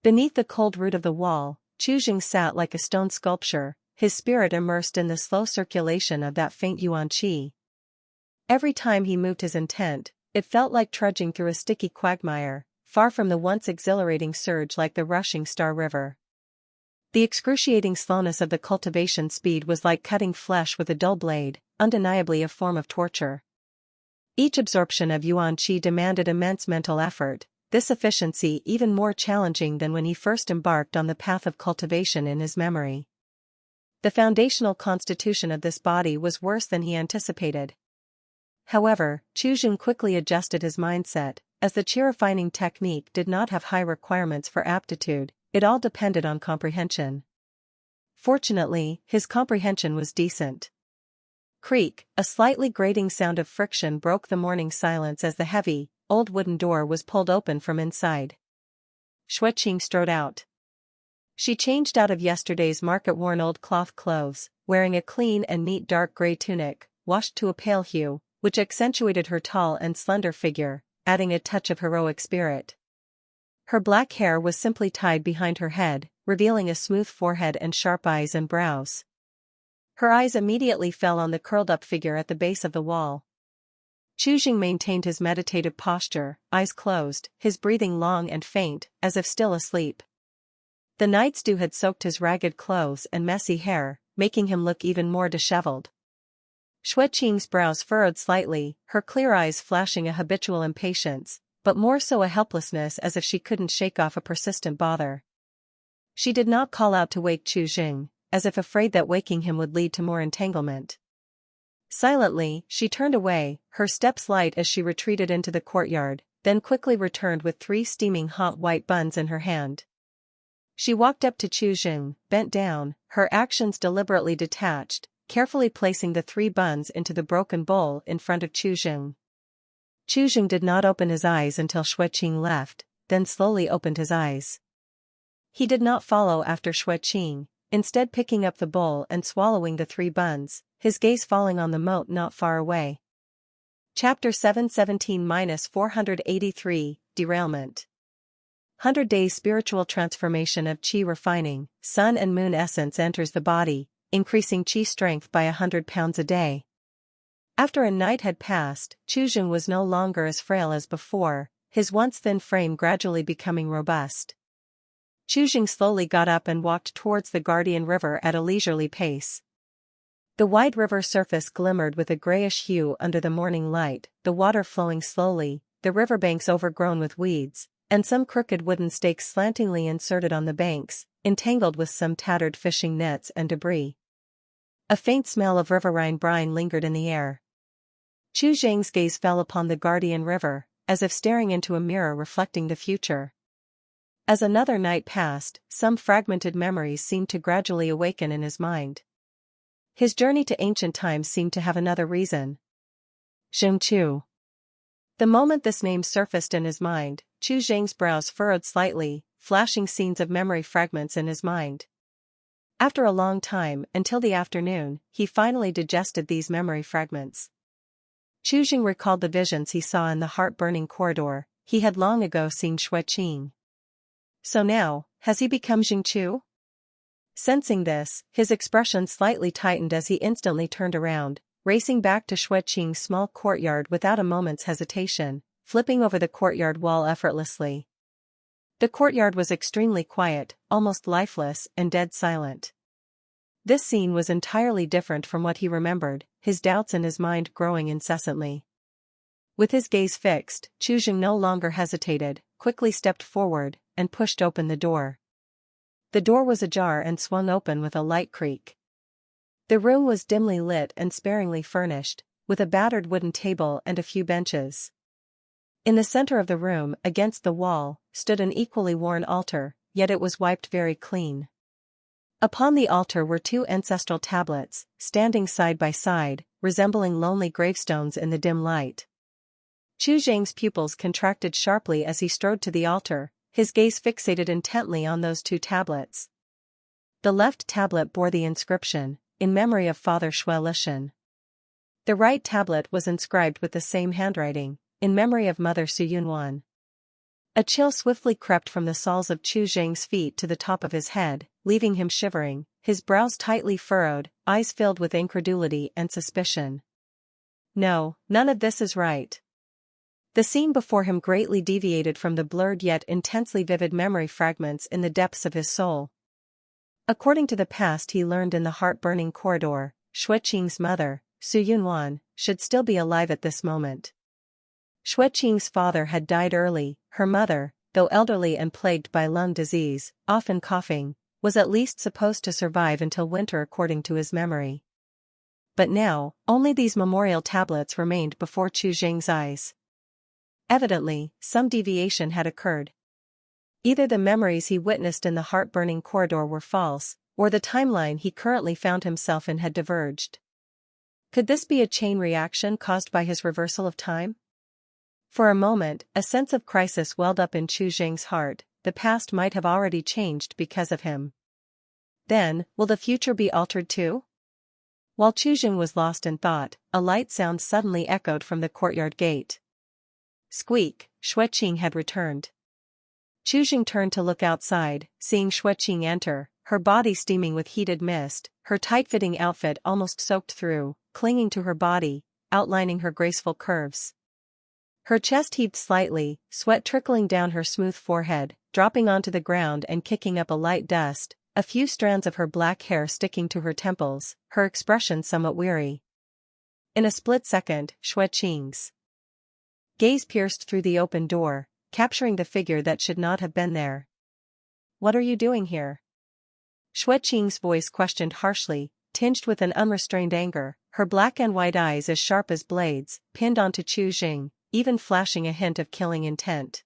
Beneath the cold root of the wall, Chu Zheng sat like a stone sculpture, his spirit immersed in the slow circulation of that faint yuan qi. Every time he moved his intent, it felt like trudging through a sticky quagmire, far from the once exhilarating surge like the rushing Star River. The excruciating slowness of the cultivation speed was like cutting flesh with a dull blade, undeniably a form of torture. Each absorption of yuan qi demanded immense mental effort, this efficiency even more challenging than when he first embarked on the path of cultivation in his memory. The foundational constitution of this body was worse than he anticipated. However, Chu Zheng quickly adjusted his mindset, as the qi refining technique did not have high requirements for aptitude, it all depended on comprehension. Fortunately, his comprehension was decent. Creak, a slightly grating sound of friction broke the morning silence as the heavy, old wooden door was pulled open from inside. Xueqing strode out. She changed out of yesterday's market-worn old cloth clothes, wearing a clean and neat dark gray tunic, washed to a pale hue, which accentuated her tall and slender figure, adding a touch of heroic spirit. Her black hair was simply tied behind her head, revealing a smooth forehead and sharp eyes and brows. Her eyes immediately fell on the curled-up figure at the base of the wall. Chu Zheng maintained his meditative posture, eyes closed, his breathing long and faint, as if still asleep. The night's dew had soaked his ragged clothes and messy hair, making him look even more disheveled. Xueqing's brows furrowed slightly, her clear eyes flashing a habitual impatience, but more so a helplessness, as if she couldn't shake off a persistent bother. She did not call out to wake Chu Zheng, as if afraid that waking him would lead to more entanglement. Silently, she turned away, her steps light as she retreated into the courtyard, then quickly returned with 3 steaming hot white buns in her hand. She walked up to Chu Zheng, bent down, her actions deliberately detached, carefully placing the 3 buns into the broken bowl in front of Chu Zheng. Chu Zheng did not open his eyes until Xueqing left, then slowly opened his eyes. He did not follow after Xueqing, instead picking up the bowl and swallowing the 3 buns, his gaze falling on the moat not far away. Chapter 717-483, Derailment. 100 Days Spiritual Transformation of Qi Refining, Sun and Moon Essence enters the body, increasing Qi strength by 100 pounds a day. After a night had passed, Chu Zheng was no longer as frail as before, his once thin frame gradually becoming robust. Chu Zheng slowly got up and walked towards the Guardian River at a leisurely pace. The wide river surface glimmered with a grayish hue under the morning light, the water flowing slowly, the riverbanks overgrown with weeds, and some crooked wooden stakes slantingly inserted on the banks, entangled with some tattered fishing nets and debris. A faint smell of riverine brine lingered in the air. Chu Zheng's gaze fell upon the Guardian River, as if staring into a mirror reflecting the future. As another night passed, some fragmented memories seemed to gradually awaken in his mind. His journey to ancient times seemed to have another reason. Zhengchu. The moment this name surfaced in his mind, Chu Zheng's brows furrowed slightly, flashing scenes of memory fragments in his mind. After a long time, until the afternoon, he finally digested these memory fragments. Chu Jing recalled the visions he saw in the heart-burning corridor. He had long ago seen Xue Qing. So now, has he become Jing Chu? Sensing this, his expression slightly tightened as he instantly turned around, racing back to Xue Qing's small courtyard without a moment's hesitation, flipping over the courtyard wall effortlessly. The courtyard was extremely quiet, almost lifeless, and dead silent. This scene was entirely different from what he remembered, his doubts in his mind growing incessantly. With his gaze fixed, Chu Jing no longer hesitated, quickly stepped forward, and pushed open the door. The door was ajar and swung open with a light creak. The room was dimly lit and sparingly furnished, with a battered wooden table and a few benches. In the center of the room, against the wall, stood an equally worn altar, yet it was wiped very clean. Upon the altar were two ancestral tablets, standing side by side, resembling lonely gravestones in the dim light. Chu Jing's pupils contracted sharply as he strode to the altar, his gaze fixated intently on those two tablets. The left tablet bore the inscription, "In memory of Father Xue Lishan." The right tablet was inscribed with the same handwriting, "In memory of Mother Su Yunwan." A chill swiftly crept from the soles of Chu Jing's feet to the top of his head, leaving him shivering, his brows tightly furrowed, eyes filled with incredulity and suspicion. No, none of this is right. The scene before him greatly deviated from the blurred yet intensely vivid memory fragments in the depths of his soul. According to the past he learned in the heart-burning corridor, Xue Qing's mother, Su Yunwan, should still be alive at this moment. Xue Qing's father had died early, her mother, though elderly and plagued by lung disease, often coughing, was at least supposed to survive until winter according to his memory. But now, only these memorial tablets remained before Chu Jing's eyes. Evidently, some deviation had occurred. Either the memories he witnessed in the heart-burning corridor were false, or the timeline he currently found himself in had diverged. Could this be a chain reaction caused by his reversal of time? For a moment, a sense of crisis welled up in Chu Jing's heart. The past might have already changed because of him. Then, will the future be altered too? While Chu Jing was lost in thought, a light sound suddenly echoed from the courtyard gate. Squeak, Xue Qing had returned. Chu Jing turned to look outside, seeing Xue Qing enter, her body steaming with heated mist, her tight-fitting outfit almost soaked through, clinging to her body, outlining her graceful curves. Her chest heaved slightly, sweat trickling down her smooth forehead, dropping onto the ground and kicking up a light dust, a few strands of her black hair sticking to her temples, her expression somewhat weary. In a split second, Xue Qing's gaze pierced through the open door, capturing the figure that should not have been there. "What are you doing here?" Xue Qing's voice questioned harshly, tinged with an unrestrained anger, her black and white eyes as sharp as blades, pinned onto Chu Jing, even flashing a hint of killing intent.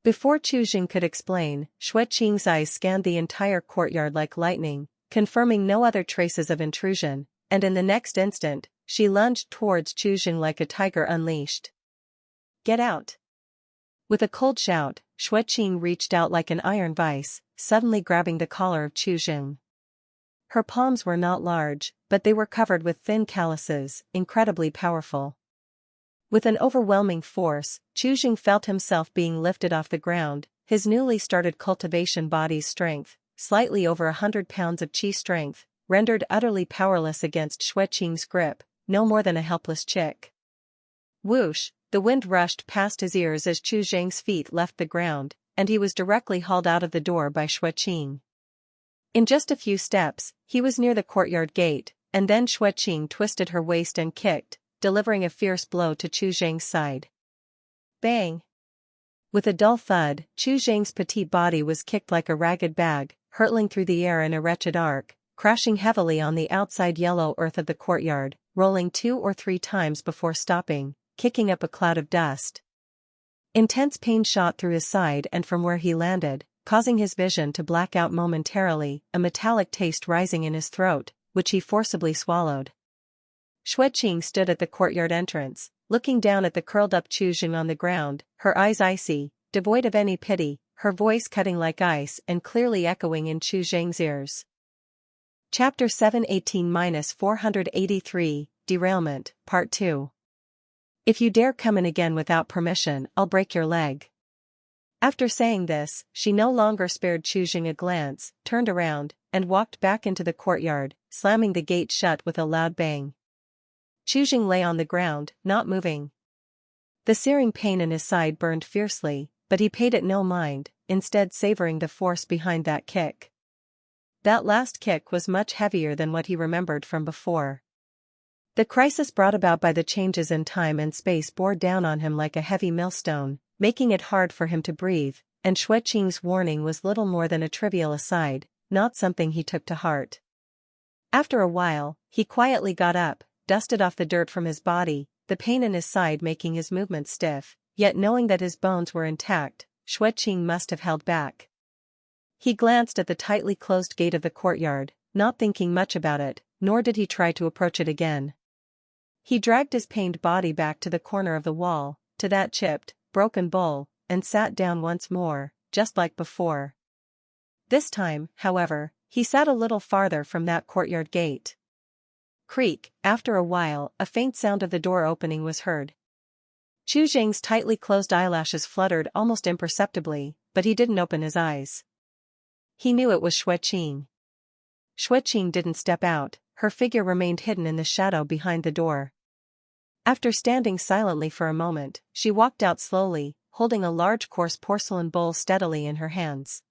Before Chu Jing could explain, Xue Qing's eyes scanned the entire courtyard like lightning, confirming no other traces of intrusion, and in the next instant, she lunged towards Chu Jing like a tiger unleashed. "Get out!" With a cold shout, Xue Qing reached out like an iron vice, suddenly grabbing the collar of Chu Jing. Her palms were not large, but they were covered with thin calluses, incredibly powerful. With an overwhelming force, Chu Jing felt himself being lifted off the ground, his newly started cultivation body's strength, slightly over 100 pounds of chi strength, rendered utterly powerless against Xue Qing's grip, no more than a helpless chick. Whoosh, the wind rushed past his ears as Chu Jing's feet left the ground, and he was directly hauled out of the door by Xue Qing. In just a few steps, he was near the courtyard gate, and then Xue Qing twisted her waist and kicked, delivering a fierce blow to Chu Jing's side. Bang! With a dull thud, Chu Jing's petite body was kicked like a ragged bag, hurtling through the air in a wretched arc, crashing heavily on the outside yellow earth of the courtyard, rolling 2 or 3 times before stopping, kicking up a cloud of dust. Intense pain shot through his side and from where he landed, causing his vision to black out momentarily, a metallic taste rising in his throat, which he forcibly swallowed. Xue Qing stood at the courtyard entrance, looking down at the curled-up Chu Jing on the ground, her eyes icy, devoid of any pity, her voice cutting like ice and clearly echoing in Chu Jing's ears. Chapter 718-483, Derailment, Part 2. If you dare come in again without permission, I'll break your leg. After saying this, she no longer spared Chu Jing a glance, turned around, and walked back into the courtyard, slamming the gate shut with a loud bang. Chu Jing lay on the ground, not moving. The searing pain in his side burned fiercely, but he paid it no mind, instead savoring the force behind that kick. That last kick was much heavier than what he remembered from before. The crisis brought about by the changes in time and space bore down on him like a heavy millstone, making it hard for him to breathe, and Xue Qing's warning was little more than a trivial aside, not something he took to heart. After a while, he quietly got up, dusted off the dirt from his body, the pain in his side making his movements stiff, yet knowing that his bones were intact, Xue Qing must have held back. He glanced at the tightly closed gate of the courtyard, not thinking much about it, nor did he try to approach it again. He dragged his pained body back to the corner of the wall, to that chipped, broken bowl, and sat down once more, just like before. This time, however, he sat a little farther from that courtyard gate. Creak, after a while, a faint sound of the door opening was heard. Chu Jing's tightly closed eyelashes fluttered almost imperceptibly, but he didn't open his eyes. He knew it was Xue Qing. Xue Qing didn't step out, her figure remained hidden in the shadow behind the door. After standing silently for a moment, she walked out slowly, holding a large coarse porcelain bowl steadily in her hands.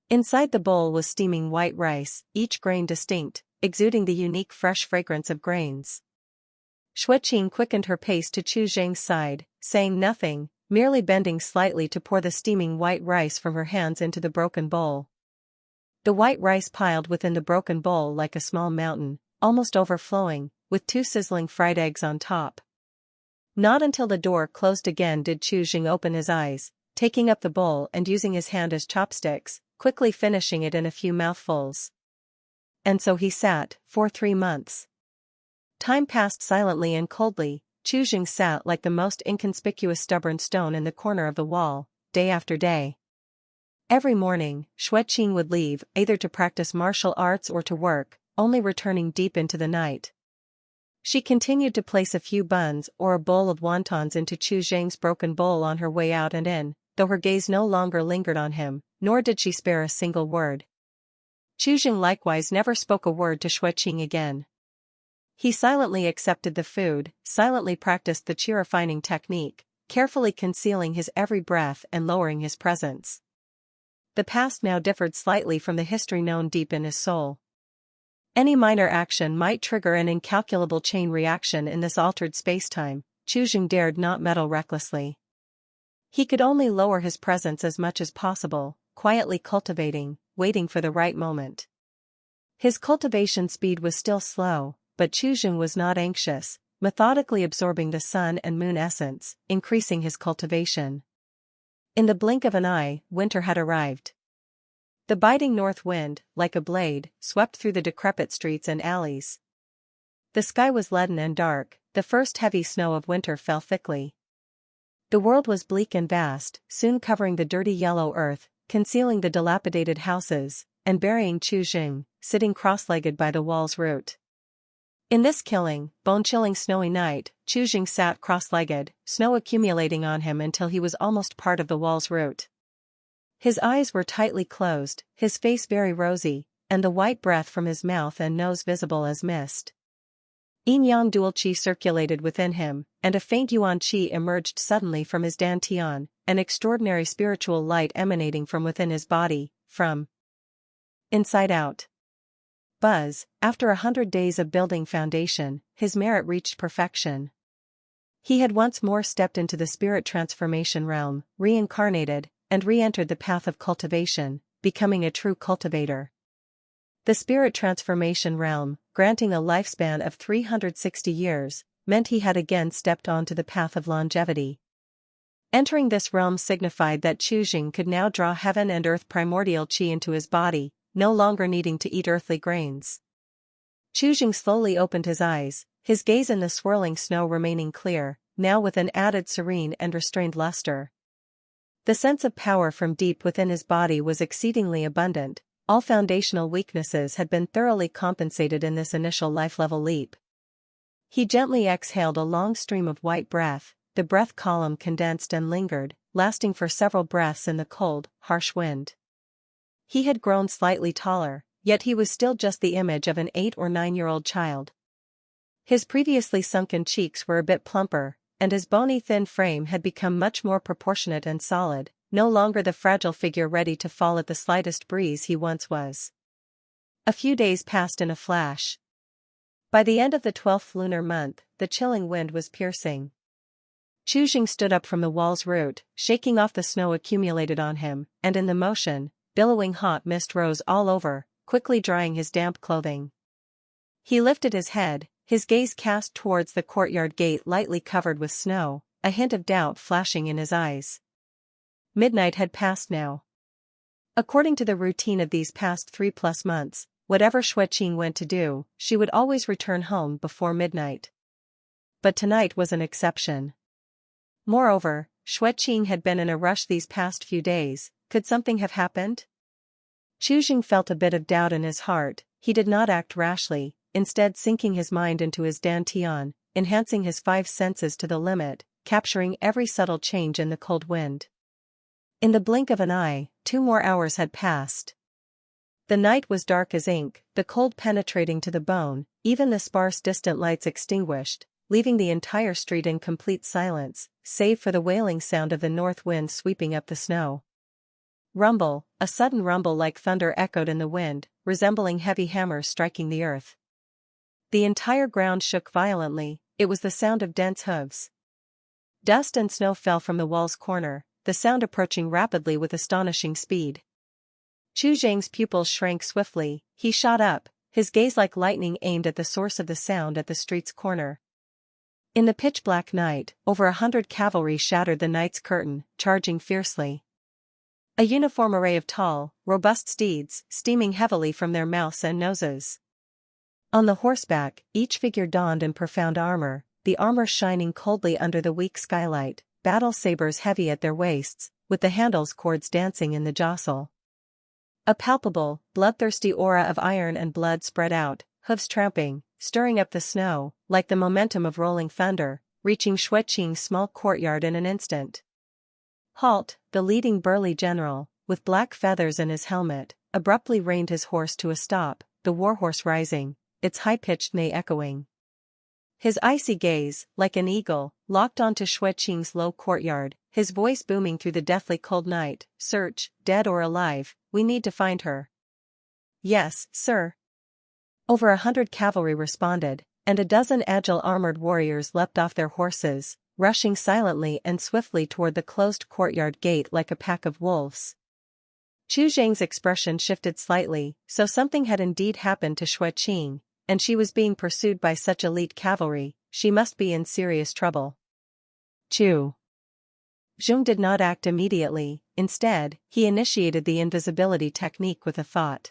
Inside the bowl was steaming white rice, each grain distinct, exuding the unique fresh fragrance of grains. Xue Qing quickened her pace to Chu Jing's side, saying nothing, merely bending slightly to pour the steaming white rice from her hands into the broken bowl. The white rice piled within the broken bowl like a small mountain, almost overflowing, with 2 sizzling fried eggs on top. Not until the door closed again did Chu Jing open his eyes, taking up the bowl and using his hand as chopsticks, quickly finishing it in a few mouthfuls. And so he sat, for 3 months. Time passed silently and coldly. Chu Jing sat like the most inconspicuous stubborn stone in the corner of the wall, day after day. Every morning, Xue Qing would leave, either to practice martial arts or to work, only returning deep into the night. She continued to place a few buns or a bowl of wontons into Chu Jing's broken bowl on her way out and in, though her gaze no longer lingered on him, nor did she spare a single word. Chu Jing likewise never spoke a word to Xue Qing again. He silently accepted the food, silently practiced the qi refining technique, carefully concealing his every breath and lowering his presence. The past now differed slightly from the history known deep in his soul. Any minor action might trigger an incalculable chain reaction in this altered spacetime. Chu Jing dared not meddle recklessly. He could only lower his presence as much as possible, quietly cultivating, waiting for the right moment. His cultivation speed was still slow, but Chu Jing was not anxious, methodically absorbing the sun and moon essence, increasing his cultivation. In the blink of an eye, winter had arrived. The biting north wind, like a blade, swept through the decrepit streets and alleys. The sky was leaden and dark, the first heavy snow of winter fell thickly. The world was bleak and vast, soon covering the dirty yellow earth, concealing the dilapidated houses, and burying Chu Jing, sitting cross-legged by the wall's root. In this killing, bone-chilling snowy night, Chu Jing sat cross-legged, snow accumulating on him until he was almost part of the wall's root. His eyes were tightly closed, his face very rosy, and the white breath from his mouth and nose visible as mist. Yin-yang dual qi circulated within him, and a faint yuan qi emerged suddenly from his dantian, an extraordinary spiritual light emanating from within his body, from inside out. Buzz, after 100 days of building foundation, his merit reached perfection. He had once more stepped into the spirit transformation realm, reincarnated, and re-entered the path of cultivation, becoming a true cultivator. The spirit transformation realm, granting a lifespan of 360 years, meant he had again stepped onto the path of longevity. Entering this realm signified that Chu Jing could now draw heaven and earth primordial qi into his body, no longer needing to eat earthly grains. Chu Jing slowly opened his eyes, his gaze in the swirling snow remaining clear, now with an added serene and restrained luster. The sense of power from deep within his body was exceedingly abundant. All foundational weaknesses had been thoroughly compensated in this initial life-level leap. He gently exhaled a long stream of white breath, the breath column condensed and lingered, lasting for several breaths in the cold, harsh wind. He had grown slightly taller, yet he was still just the image of an 8 or 9-year-old child. His previously sunken cheeks were a bit plumper, and his bony thin frame had become much more proportionate and solid, no longer the fragile figure ready to fall at the slightest breeze he once was. A few days passed in a flash. By the end of the 12th lunar month, the chilling wind was piercing. Chujing stood up from the wall's root, shaking off the snow accumulated on him, and in the motion, billowing hot mist rose all over, quickly drying his damp clothing. He lifted his head, his gaze cast towards the courtyard gate lightly covered with snow, a hint of doubt flashing in his eyes. Midnight had passed now. According to the routine of these past 3+ months, whatever Xueqing went to do, she would always return home before midnight. But tonight was an exception. Moreover, Xueqing had been in a rush these past few days. Could something have happened? Chujing felt a bit of doubt in his heart. He did not act rashly, instead sinking his mind into his dantian, enhancing his 5 senses to the limit, capturing every subtle change in the cold wind. In the blink of an eye, 2 more hours had passed. The night was dark as ink, the cold penetrating to the bone, even the sparse distant lights extinguished, leaving the entire street in complete silence, save for the wailing sound of the north wind sweeping up the snow. Rumble, a sudden rumble like thunder echoed in the wind, resembling heavy hammers striking the earth. The entire ground shook violently. It was the sound of dense hooves. Dust and snow fell from the wall's corner, the sound approaching rapidly with astonishing speed. Chu Zhang's pupils shrank swiftly. He shot up, his gaze like lightning aimed at the source of the sound at the street's corner. In the pitch-black night, over 100 cavalry shattered the night's curtain, charging fiercely. A uniform array of tall, robust steeds, steaming heavily from their mouths and noses. On the horseback, each figure donned in profound armor, the armor shining coldly under the weak skylight, battle sabers heavy at their waists, with the handles cords dancing in the jostle. A palpable, bloodthirsty aura of iron and blood spread out, hooves tramping, stirring up the snow, like the momentum of rolling thunder, reaching Xueqing's small courtyard in an instant. Halt, the leading burly general, with black feathers in his helmet, abruptly reined his horse to a stop, the warhorse rising, its high-pitched neigh echoing. His icy gaze, like an eagle, locked onto Xueqing's low courtyard, his voice booming through the deathly cold night. "Search, dead or alive, we need to find her." "Yes, sir." Over 100 cavalry responded, and a dozen agile armored warriors leapt off their horses, rushing silently and swiftly toward the closed courtyard gate like a pack of wolves. Chu Zhang's expression shifted slightly, so something had indeed happened to Xueqing, and she was being pursued by such elite cavalry. She must be in serious trouble. Chu Zhang did not act immediately. Instead, he initiated the invisibility technique with a thought.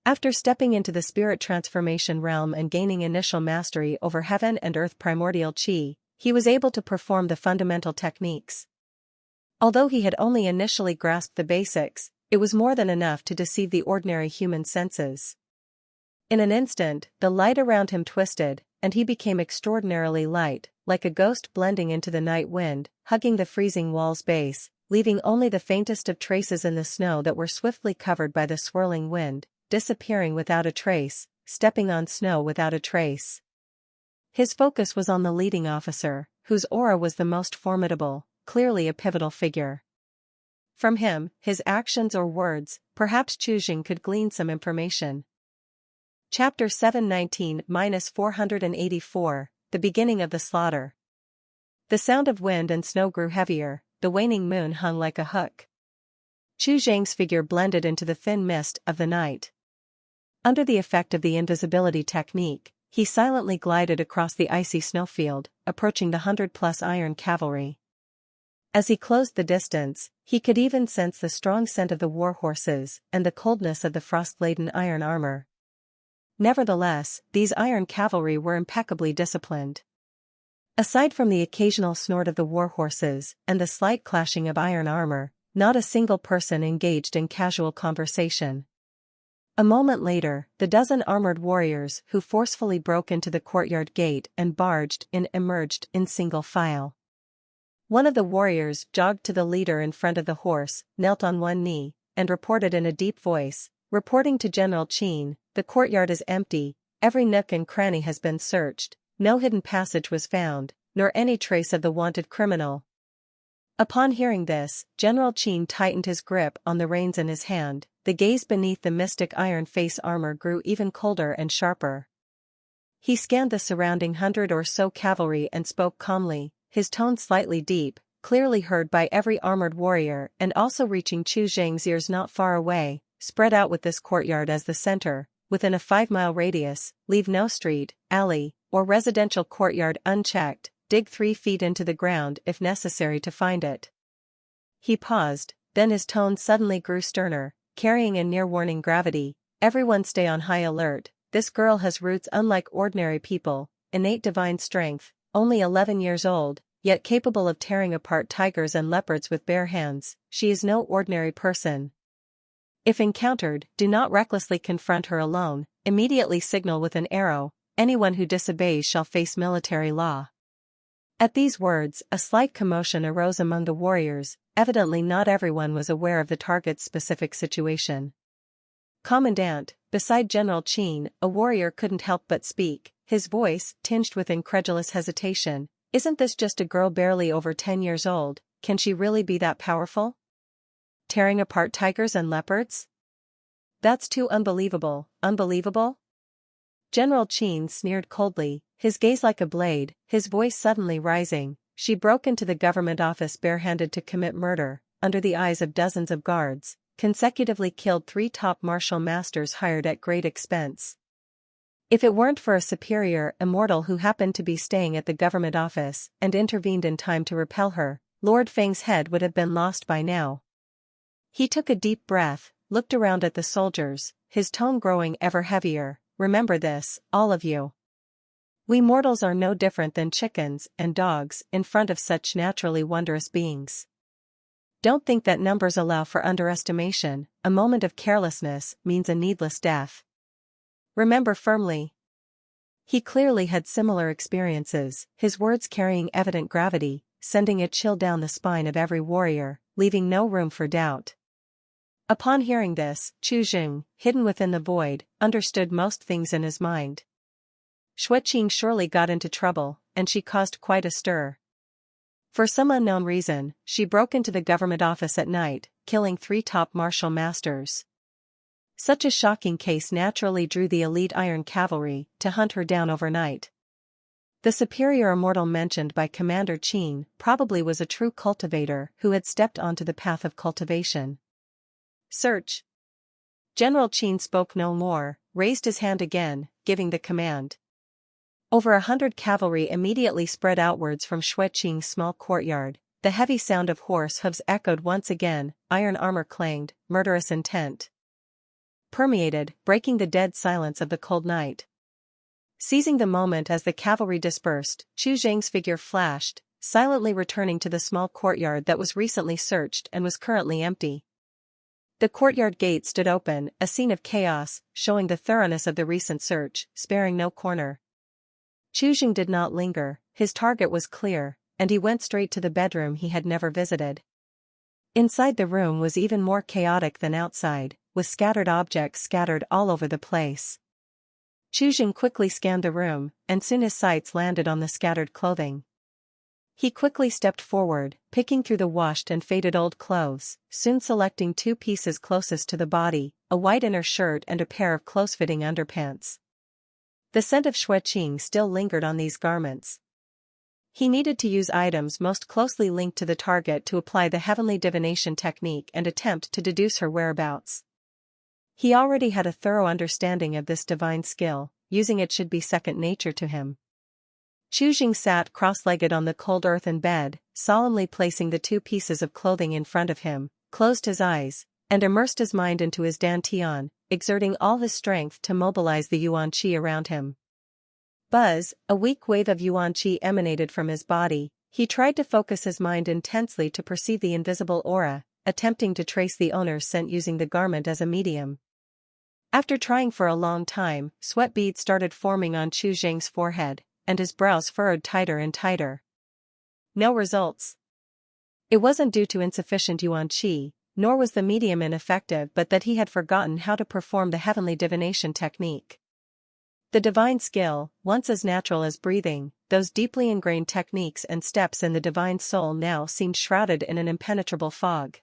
After stepping into the spirit transformation realm and gaining initial mastery over heaven and earth primordial chi, he was able to perform the fundamental techniques. Although he had only initially grasped the basics, it was more than enough to deceive the ordinary human senses. In an instant, the light around him twisted, and he became extraordinarily light, like a ghost blending into the night wind, hugging the freezing wall's base, leaving only the faintest of traces in the snow that were swiftly covered by the swirling wind, disappearing without a trace, stepping on snow without a trace. His focus was on the leading officer, whose aura was the most formidable, clearly a pivotal figure. From him, his actions or words, perhaps Chu Zhang could glean some information. Chapter 719-484, The Beginning of the Slaughter. The sound of wind and snow grew heavier, the waning moon hung like a hook. Chu Zhang's figure blended into the thin mist of the night. Under the effect of the invisibility technique, he silently glided across the icy snowfield, approaching the 100+ iron cavalry. As he closed the distance, he could even sense the strong scent of the war horses and the coldness of the frost-laden iron armor. Nevertheless, these iron cavalry were impeccably disciplined. Aside from the occasional snort of the war horses and the slight clashing of iron armor, not a single person engaged in casual conversation. A moment later, the dozen armored warriors who forcefully broke into the courtyard gate and barged in emerged in single file. One of the warriors jogged to the leader in front of the horse, knelt on one knee, and reported in a deep voice, "Reporting to General Qin, the courtyard is empty, every nook and cranny has been searched, no hidden passage was found, nor any trace of the wanted criminal." Upon hearing this, General Qin tightened his grip on the reins in his hand, the gaze beneath the mystic iron face armor grew even colder and sharper. He scanned the surrounding 100 or so cavalry and spoke calmly, his tone slightly deep, clearly heard by every armored warrior and also reaching Chu Zhang's ears not far away. "Spread out with this courtyard as the center, within a 5-mile radius, leave no street, alley, or residential courtyard unchecked, dig 3 feet into the ground if necessary to find it." He paused, then his tone suddenly grew sterner, carrying a near-warning gravity. "Everyone stay on high alert, this girl has roots unlike ordinary people, innate divine strength, only 11 years old, yet capable of tearing apart tigers and leopards with bare hands. She is no ordinary person. If encountered, do not recklessly confront her alone, immediately signal with an arrow, anyone who disobeys shall face military law." At these words, a slight commotion arose among the warriors, evidently not everyone was aware of the target's specific situation. "Commandant," beside General Qin, a warrior couldn't help but speak, his voice tinged with incredulous hesitation, "isn't this just a girl barely over 10 years old, can she really be that powerful? Tearing apart tigers and leopards? That's too unbelievable." "Unbelievable?" General Qin sneered coldly, his gaze like a blade, his voice suddenly rising. "She broke into the government office barehanded to commit murder, under the eyes of dozens of guards, consecutively killed 3 top martial masters hired at great expense. If it weren't for a superior Immortal who happened to be staying at the government office and intervened in time to repel her, Lord Feng's head would have been lost by now." He took a deep breath, looked around at the soldiers, his tone growing ever heavier. "Remember this, all of you. We mortals are no different than chickens and dogs in front of such naturally wondrous beings. Don't think that numbers allow for underestimation, a moment of carelessness means a needless death. Remember firmly." He clearly had similar experiences, his words carrying evident gravity, sending a chill down the spine of every warrior, leaving no room for doubt. Upon hearing this, Chu Zheng, hidden within the void, understood most things in his mind. Xueqing surely got into trouble, and she caused quite a stir. For some unknown reason, she broke into the government office at night, killing 3 top martial masters. Such a shocking case naturally drew the elite iron cavalry to hunt her down overnight. The superior immortal mentioned by Commander Qin probably was a true cultivator who had stepped onto the path of cultivation. "Search." General Qin spoke no more, raised his hand again, giving the command. Over 100 cavalry immediately spread outwards from Xueqing's small courtyard. The heavy sound of horse hooves echoed once again, iron armor clanged, murderous intent permeated, breaking the dead silence of the cold night. Seizing the moment as the cavalry dispersed, Chu Zhang's figure flashed, silently returning to the small courtyard that was recently searched and was currently empty. The courtyard gate stood open, a scene of chaos, showing the thoroughness of the recent search, sparing no corner. Chu Zhang did not linger, his target was clear, and he went straight to the bedroom he had never visited. Inside the room was even more chaotic than outside, with scattered objects scattered all over the place. Chu Zhang quickly scanned the room, and soon his sights landed on the scattered clothing. He quickly stepped forward, picking through the washed and faded old clothes, soon selecting 2 pieces closest to the body, a white inner shirt and a pair of close-fitting underpants. The scent of Xueqing still lingered on these garments. He needed to use items most closely linked to the target to apply the heavenly divination technique and attempt to deduce her whereabouts. He already had a thorough understanding of this divine skill, using it should be second nature to him. Chu Zhang sat cross-legged on the cold earthen bed, solemnly placing the 2 pieces of clothing in front of him, closed his eyes, and immersed his mind into his dantian, exerting all his strength to mobilize the yuan qi around him. Buzz, a weak wave of yuan qi emanated from his body. He tried to focus his mind intensely to perceive the invisible aura, attempting to trace the owner's scent using the garment as a medium. After trying for a long time, sweat beads started forming on Chu Zheng's forehead, and his brows furrowed tighter and tighter. No results. It wasn't due to insufficient yuan qi, nor was the medium ineffective, but that he had forgotten how to perform the heavenly divination technique. The divine skill, once as natural as breathing, those deeply ingrained techniques and steps in the divine soul now seemed shrouded in an impenetrable fog.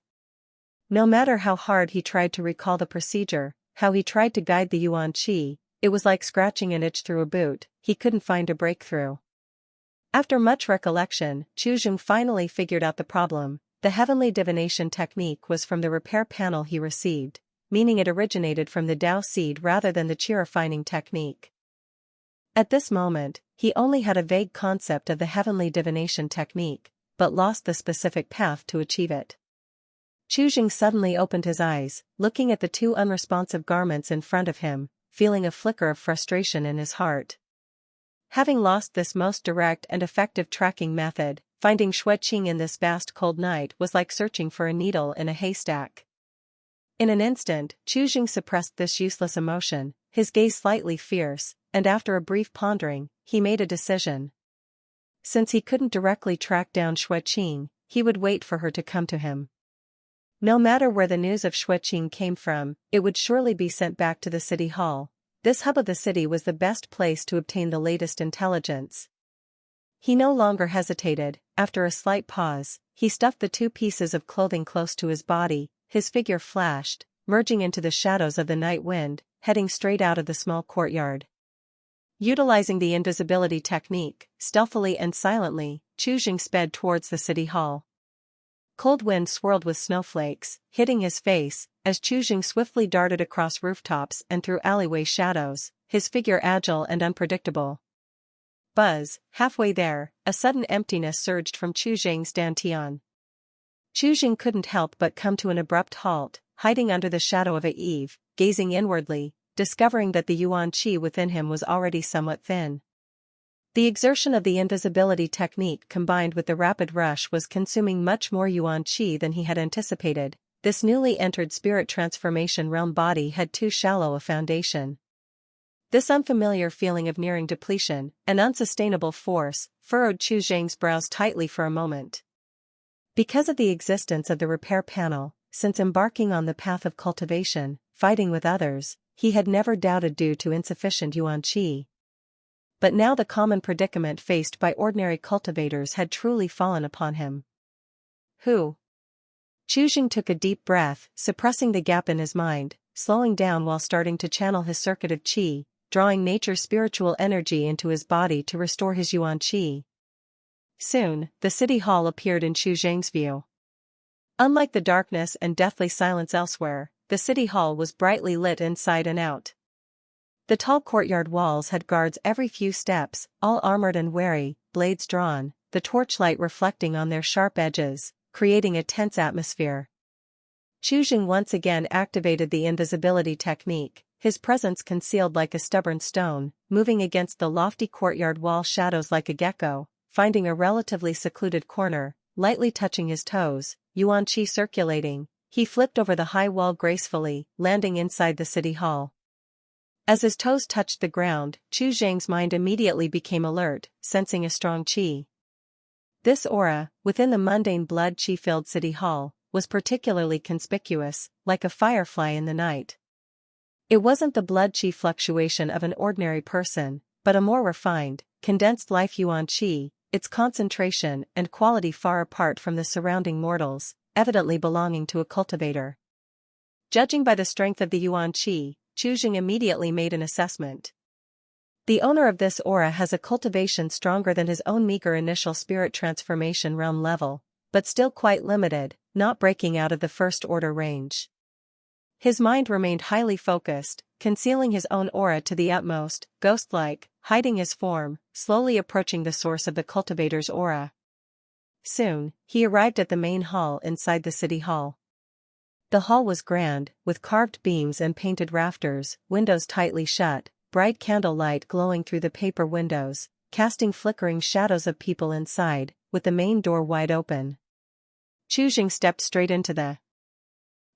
No matter how hard he tried to recall the procedure, how he tried to guide the yuan qi, it was like scratching an itch through a boot, he couldn't find a breakthrough. After much recollection, Chu Zheng finally figured out the problem. The heavenly divination technique was from the repair panel he received, meaning it originated from the Tao seed rather than the qi refining technique. At this moment, he only had a vague concept of the heavenly divination technique, but lost the specific path to achieve it. Chu Zheng suddenly opened his eyes, looking at the two unresponsive garments in front of him, feeling a flicker of frustration in his heart. Having lost this most direct and effective tracking method, finding Xueqing in this vast cold night was like searching for a needle in a haystack. In an instant, Chu Zheng suppressed this useless emotion, his gaze slightly fierce, and after a brief pondering, he made a decision. Since he couldn't directly track down Xueqing, he would wait for her to come to him. No matter where the news of Xueqing came from, it would surely be sent back to the city hall. This hub of the city was the best place to obtain the latest intelligence. He no longer hesitated. After a slight pause, he stuffed the two pieces of clothing close to his body, his figure flashed, merging into the shadows of the night wind, heading straight out of the small courtyard. Utilizing the invisibility technique, stealthily and silently, Chu Zheng sped towards the city hall. Cold wind swirled with snowflakes, hitting his face, as Chu Zheng swiftly darted across rooftops and through alleyway shadows, his figure agile and unpredictable. Buzz, halfway there, a sudden emptiness surged from Chu Zheng's dantian. Chu Zheng couldn't help but come to an abrupt halt, hiding under the shadow of a eave, gazing inwardly, discovering that the yuan qi within him was already somewhat thin. The exertion of the invisibility technique combined with the rapid rush was consuming much more yuan qi than he had anticipated. This newly entered spirit transformation realm body had too shallow a foundation. This unfamiliar feeling of nearing depletion, an unsustainable force, furrowed Chu Zheng's brows tightly for a moment. Because of the existence of the repair panel, since embarking on the path of cultivation, fighting with others, he had never doubted due to insufficient yuan qi. But now the common predicament faced by ordinary cultivators had truly fallen upon him. Who? Chu Zheng took a deep breath, suppressing the gap in his mind, slowing down while starting to channel his circuit of qi, drawing nature's spiritual energy into his body to restore his yuan qi. Soon, the city hall appeared in Chu Zheng's view. Unlike the darkness and deathly silence elsewhere, the city hall was brightly lit inside and out. The tall courtyard walls had guards every few steps, all armored and wary, blades drawn, the torchlight reflecting on their sharp edges, creating a tense atmosphere. Chu Zheng once again activated the invisibility technique, his presence concealed like a stubborn stone, moving against the lofty courtyard wall shadows like a gecko, finding a relatively secluded corner, lightly touching his toes, yuan qi circulating, he flipped over the high wall gracefully, landing inside the city hall. As his toes touched the ground, Chu Zheng's mind immediately became alert, sensing a strong qi. This aura, within the mundane blood qi-filled city hall, was particularly conspicuous, like a firefly in the night. It wasn't the blood qi fluctuation of an ordinary person, but a more refined, condensed life yuan qi, its concentration and quality far apart from the surrounding mortals, evidently belonging to a cultivator. Judging by the strength of the yuan qi, Chu Zheng immediately made an assessment. The owner of this aura has a cultivation stronger than his own meager initial spirit transformation realm level, but still quite limited, not breaking out of the first order range. His mind remained highly focused, concealing his own aura to the utmost, ghost-like, hiding his form, slowly approaching the source of the cultivator's aura. Soon, he arrived at the main hall inside the city hall. The hall was grand, with carved beams and painted rafters, windows tightly shut, bright candlelight glowing through the paper windows, casting flickering shadows of people inside, with the main door wide open. Chu Zheng stepped straight into the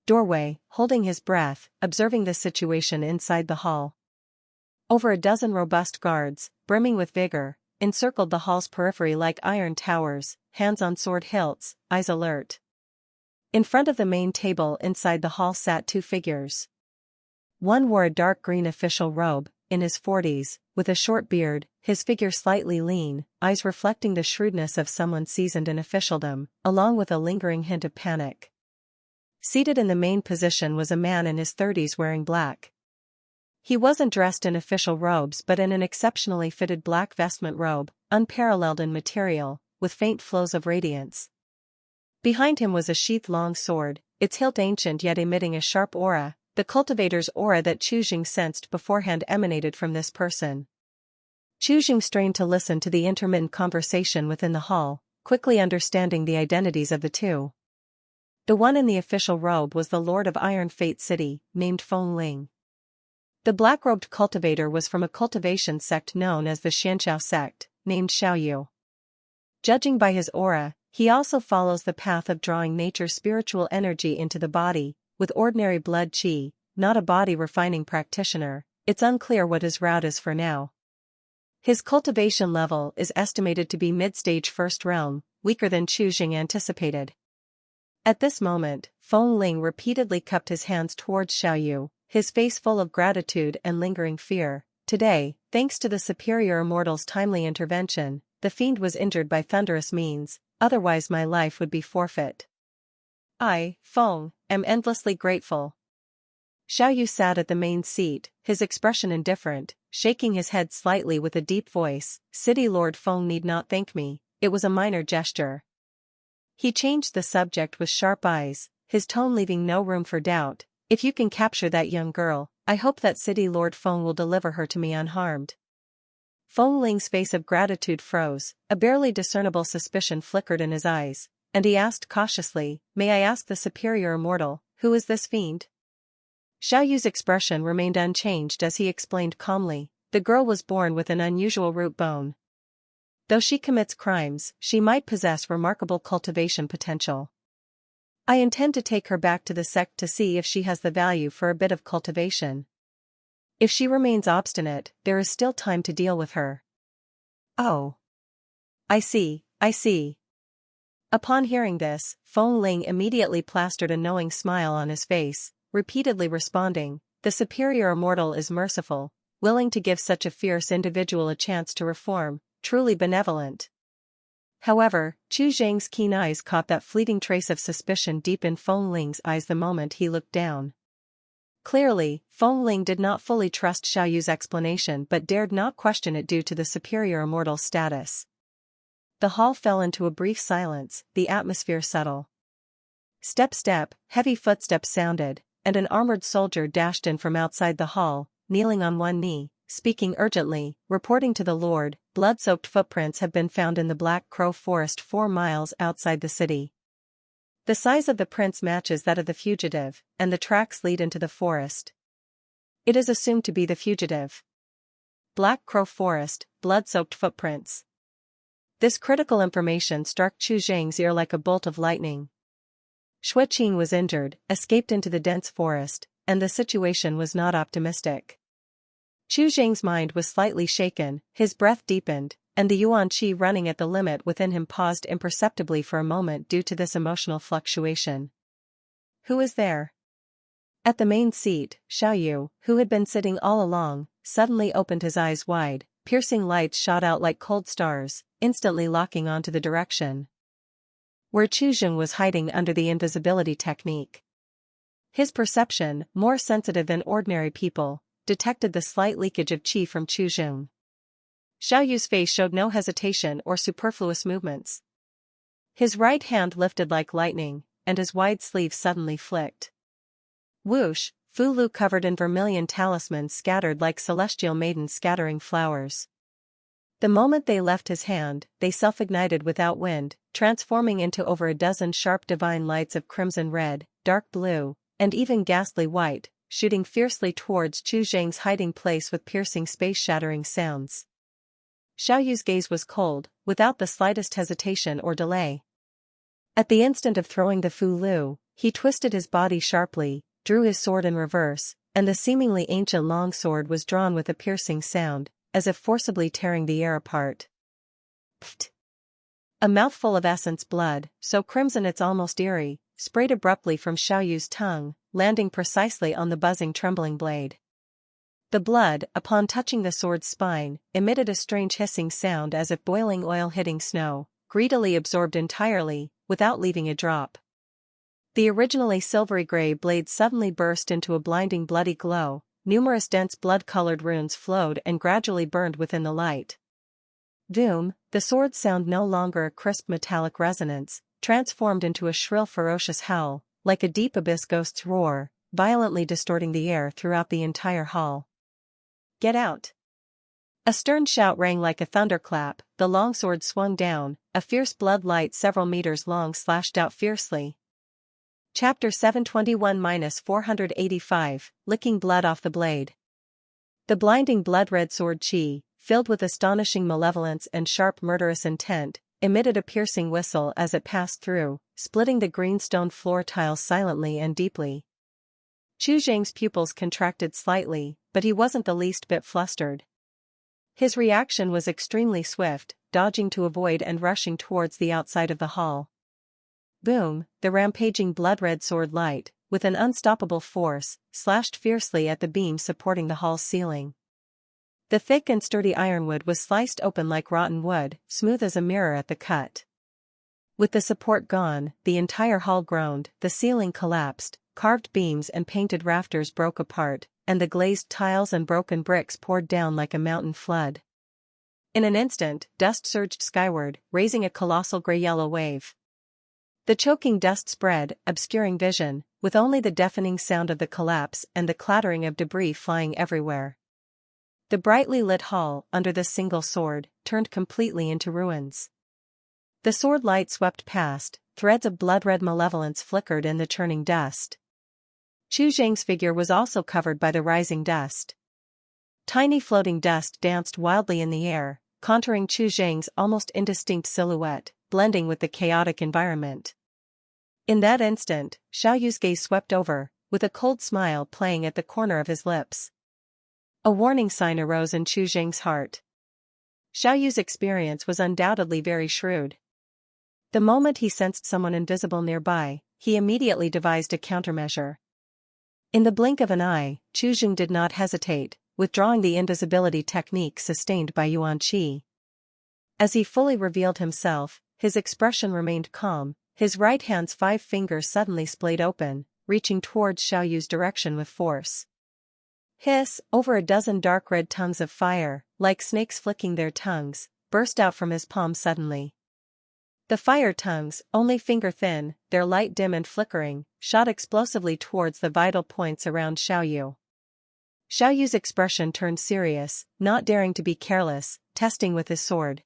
doorway, holding his breath, observing the situation inside the hall. Over a dozen robust guards, brimming with vigor, encircled the hall's periphery like iron towers, hands on sword hilts, eyes alert. In front of the main table inside the hall sat two figures. One wore a dark green official robe, in his 40s, with a short beard, his figure slightly lean, eyes reflecting the shrewdness of someone seasoned in officialdom, along with a lingering hint of panic. Seated in the main position was a man in his 30s wearing black. He wasn't dressed in official robes but in an exceptionally fitted black vestment robe, unparalleled in material, with faint flows of radiance. Behind him was a sheath-long sword, its hilt ancient yet emitting a sharp aura. The cultivator's aura that Chu Jing sensed beforehand emanated from this person. Chu Jing strained to listen to the intermittent conversation within the hall, quickly understanding the identities of the two. The one in the official robe was the Lord of Iron Fate City, named Feng Ling. The black-robed cultivator was from a cultivation sect known as the Xianxiao sect, named Xiaoyu. Judging by his aura, he also follows the path of drawing nature's spiritual energy into the body, with ordinary blood qi, not a body-refining practitioner. It's unclear what his route is for now. His cultivation level is estimated to be mid-stage first realm, weaker than Chu Jing anticipated. At this moment, Feng Ling repeatedly cupped his hands towards Xiaoyu, his face full of gratitude and lingering fear. Today, thanks to the superior immortal's timely intervention, the fiend was injured by thunderous means, otherwise my life would be forfeit. I, Feng, am endlessly grateful. Xiaoyu sat at the main seat, his expression indifferent, shaking his head slightly with a deep voice. City Lord Feng need not thank me, it was a minor gesture. He changed the subject with sharp eyes, his tone leaving no room for doubt. If you can capture that young girl, I hope that City Lord Feng will deliver her to me unharmed. Feng Ling's face of gratitude froze, a barely discernible suspicion flickered in his eyes, and he asked cautiously, may I ask the superior immortal, who is this fiend? Xiaoyu's expression remained unchanged as he explained calmly, the girl was born with an unusual root bone. Though she commits crimes, she might possess remarkable cultivation potential. I intend to take her back to the sect to see if she has the value for a bit of cultivation. If she remains obstinate, there is still time to deal with her. Oh. I see, I see. Upon hearing this, Feng Ling immediately plastered a knowing smile on his face, repeatedly responding, the superior immortal is merciful, willing to give such a fierce individual a chance to reform, truly benevolent. However, Chu Zhang's keen eyes caught that fleeting trace of suspicion deep in Feng Ling's eyes the moment he looked down. Clearly, Feng Ling did not fully trust Xiaoyu's explanation but dared not question it due to the superior immortal's status. The hall fell into a brief silence, the atmosphere subtle. Step, heavy footsteps sounded, and an armored soldier dashed in from outside the hall, kneeling on one knee, speaking urgently, reporting to the Lord, blood-soaked footprints have been found in the Black Crow Forest 4 miles outside the city. The size of the prints matches that of the fugitive, and the tracks lead into the forest. It is assumed to be the fugitive. Black Crow Forest, blood-soaked footprints. This critical information struck Chu Zhang's ear like a bolt of lightning. Xue Qing was injured, escaped into the dense forest, and the situation was not optimistic. Chu Zhang's mind was slightly shaken, his breath deepened, and the yuan qi running at the limit within him paused imperceptibly for a moment due to this emotional fluctuation. Who is there? At the main seat, Xiaoyu, who had been sitting all along, suddenly opened his eyes wide, piercing lights shot out like cold stars, instantly locking onto the direction where Chu Zhang was hiding under the invisibility technique. His perception, more sensitive than ordinary people, detected the slight leakage of qi from Chu Zhang. Xiaoyu's face showed no hesitation or superfluous movements. His right hand lifted like lightning, and his wide sleeve suddenly flicked. Whoosh, Fu Lu covered in vermilion talismans scattered like celestial maidens scattering flowers. The moment they left his hand, they self-ignited without wind, transforming into over a dozen sharp divine lights of crimson red, dark blue, and even ghastly white, shooting fiercely towards Chu Zhang's hiding place with piercing space-shattering sounds. Xiaoyu's gaze was cold, without the slightest hesitation or delay. At the instant of throwing the Fu Lu, he twisted his body sharply, drew his sword in reverse, and the seemingly ancient longsword was drawn with a piercing sound, as if forcibly tearing the air apart. Pfft! A mouthful of essence blood, so crimson it's almost eerie, sprayed abruptly from Xiaoyu's tongue, landing precisely on the buzzing trembling blade. The blood, upon touching the sword's spine, emitted a strange hissing sound as if boiling oil hitting snow, greedily absorbed entirely, without leaving a drop. The originally silvery gray blade suddenly burst into a blinding bloody glow, numerous dense blood-colored runes flowed and gradually burned within the light. Doom, the sword's sound no longer a crisp metallic resonance, transformed into a shrill ferocious howl, like a deep abyss ghost's roar, violently distorting the air throughout the entire hall. "Get out!" A stern shout rang like a thunderclap, the longsword swung down, a fierce blood light several meters long slashed out fiercely. Chapter 721-485, Licking Blood Off the Blade. The blinding blood-red sword Qi, filled with astonishing malevolence and sharp murderous intent, emitted a piercing whistle as it passed through, splitting the green stone floor tiles silently and deeply. Chu Zhang's pupils contracted slightly, but he wasn't the least bit flustered. His reaction was extremely swift, dodging to avoid and rushing towards the outside of the hall. Boom, the rampaging blood-red sword light, with an unstoppable force, slashed fiercely at the beam supporting the hall's ceiling. The thick and sturdy ironwood was sliced open like rotten wood, smooth as a mirror at the cut. With the support gone, the entire hall groaned, the ceiling collapsed, carved beams and painted rafters broke apart, and the glazed tiles and broken bricks poured down like a mountain flood. In an instant, dust surged skyward, raising a colossal gray-yellow wave. The choking dust spread, obscuring vision, with only the deafening sound of the collapse and the clattering of debris flying everywhere. The brightly lit hall, under the single sword, turned completely into ruins. The sword light swept past, threads of blood-red malevolence flickered in the churning dust. Chu Zhang's figure was also covered by the rising dust. Tiny floating dust danced wildly in the air, contouring Chu Zhang's almost indistinct silhouette, blending with the chaotic environment. In that instant, Xiaoyu's gaze swept over, with a cold smile playing at the corner of his lips. A warning sign arose in Chu Zhang's heart. Xiaoyu's experience was undoubtedly very shrewd. The moment he sensed someone invisible nearby, he immediately devised a countermeasure. In the blink of an eye, Chu Zhang did not hesitate, withdrawing the invisibility technique sustained by Yuan Qi. As he fully revealed himself, his expression remained calm, his right hand's 5 fingers suddenly splayed open, reaching towards Xiaoyu's direction with force. Hiss, over a dozen dark red tongues of fire, like snakes flicking their tongues, burst out from his palm suddenly. The fire tongues, only finger-thin, their light dim and flickering, shot explosively towards the vital points around Xiaoyu. Xiaoyu's expression turned serious, not daring to be careless, testing with his sword.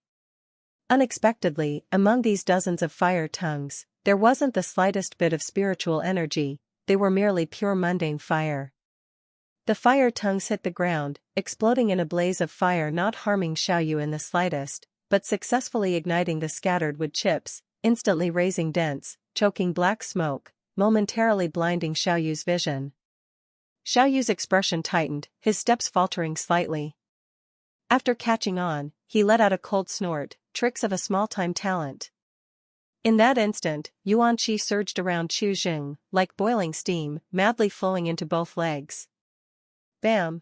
Unexpectedly, among these dozens of fire tongues, there wasn't the slightest bit of spiritual energy, they were merely pure mundane fire. The fire tongues hit the ground, exploding in a blaze of fire, not harming Xiaoyu in the slightest, but successfully igniting the scattered wood chips, instantly raising dense, choking black smoke, momentarily blinding Xiaoyu's vision. Xiaoyu's expression tightened, his steps faltering slightly. After catching on, he let out a cold snort, tricks of a small-time talent. In that instant, Yuan Qi surged around Chu Zhang, like boiling steam, madly flowing into both legs. Bam!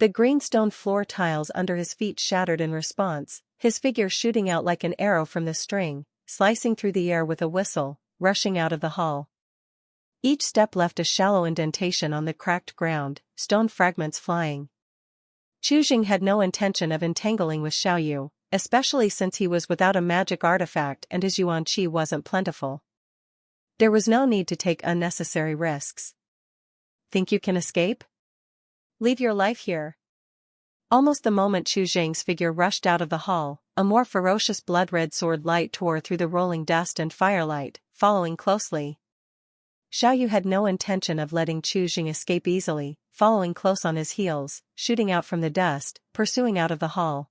The green stone floor tiles under his feet shattered in response, his figure shooting out like an arrow from the string, slicing through the air with a whistle, rushing out of the hall. Each step left a shallow indentation on the cracked ground, stone fragments flying. Chu Zhang had no intention of entangling with Xiaoyu, especially since he was without a magic artifact and his Yuan Qi wasn't plentiful. There was no need to take unnecessary risks. Think you can escape? Leave your life here. Almost the moment Chu Zhang's figure rushed out of the hall, a more ferocious blood-red sword light tore through the rolling dust and firelight, following closely. Xiaoyu had no intention of letting Chu Zhang escape easily, following close on his heels, shooting out from the dust, pursuing out of the hall.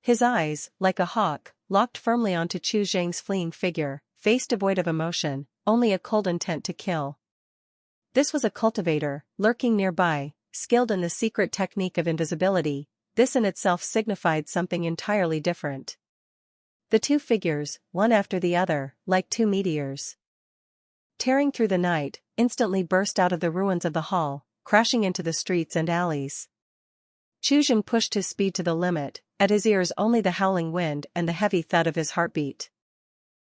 His eyes, like a hawk, locked firmly onto Chu Zhang's fleeing figure, face devoid of emotion, only a cold intent to kill. This was a cultivator, lurking nearby, skilled in the secret technique of invisibility. This in itself signified something entirely different. The two figures, one after the other, like two meteors, tearing through the night, instantly burst out of the ruins of the hall, crashing into the streets and alleys. Chuzheng pushed his speed to the limit, at his ears only the howling wind and the heavy thud of his heartbeat.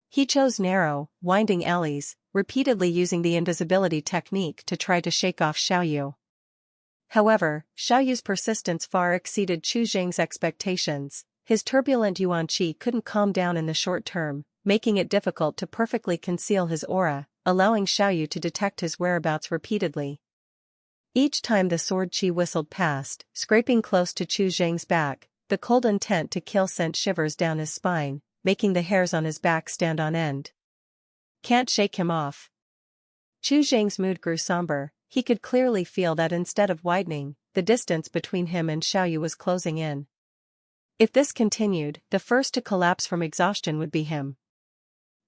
He chose narrow, winding alleys, repeatedly using the invisibility technique to try to shake off Xiaoyu. However, Xiaoyu's persistence far exceeded Chuzheng's expectations. His turbulent Yuan Qi couldn't calm down in the short term, making it difficult to perfectly conceal his aura, allowing Xiaoyu to detect his whereabouts repeatedly. Each time the sword Qi whistled past, scraping close to Chuzheng's back, the cold intent to kill sent shivers down his spine, making the hairs on his back stand on end. Can't shake him off. Chuzheng's mood grew somber. He could clearly feel that instead of widening, the distance between him and Xiaoyu was closing in. If this continued, the first to collapse from exhaustion would be him.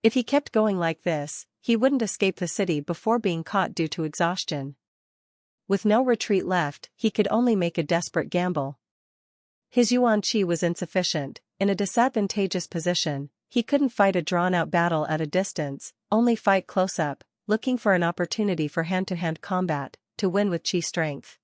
If he kept going like this, he wouldn't escape the city before being caught due to exhaustion. With no retreat left, he could only make a desperate gamble. His Yuan Qi was insufficient, in a disadvantageous position. He couldn't fight a drawn-out battle at a distance, only fight close-up, looking for an opportunity for hand-to-hand combat, to win with Qi strength.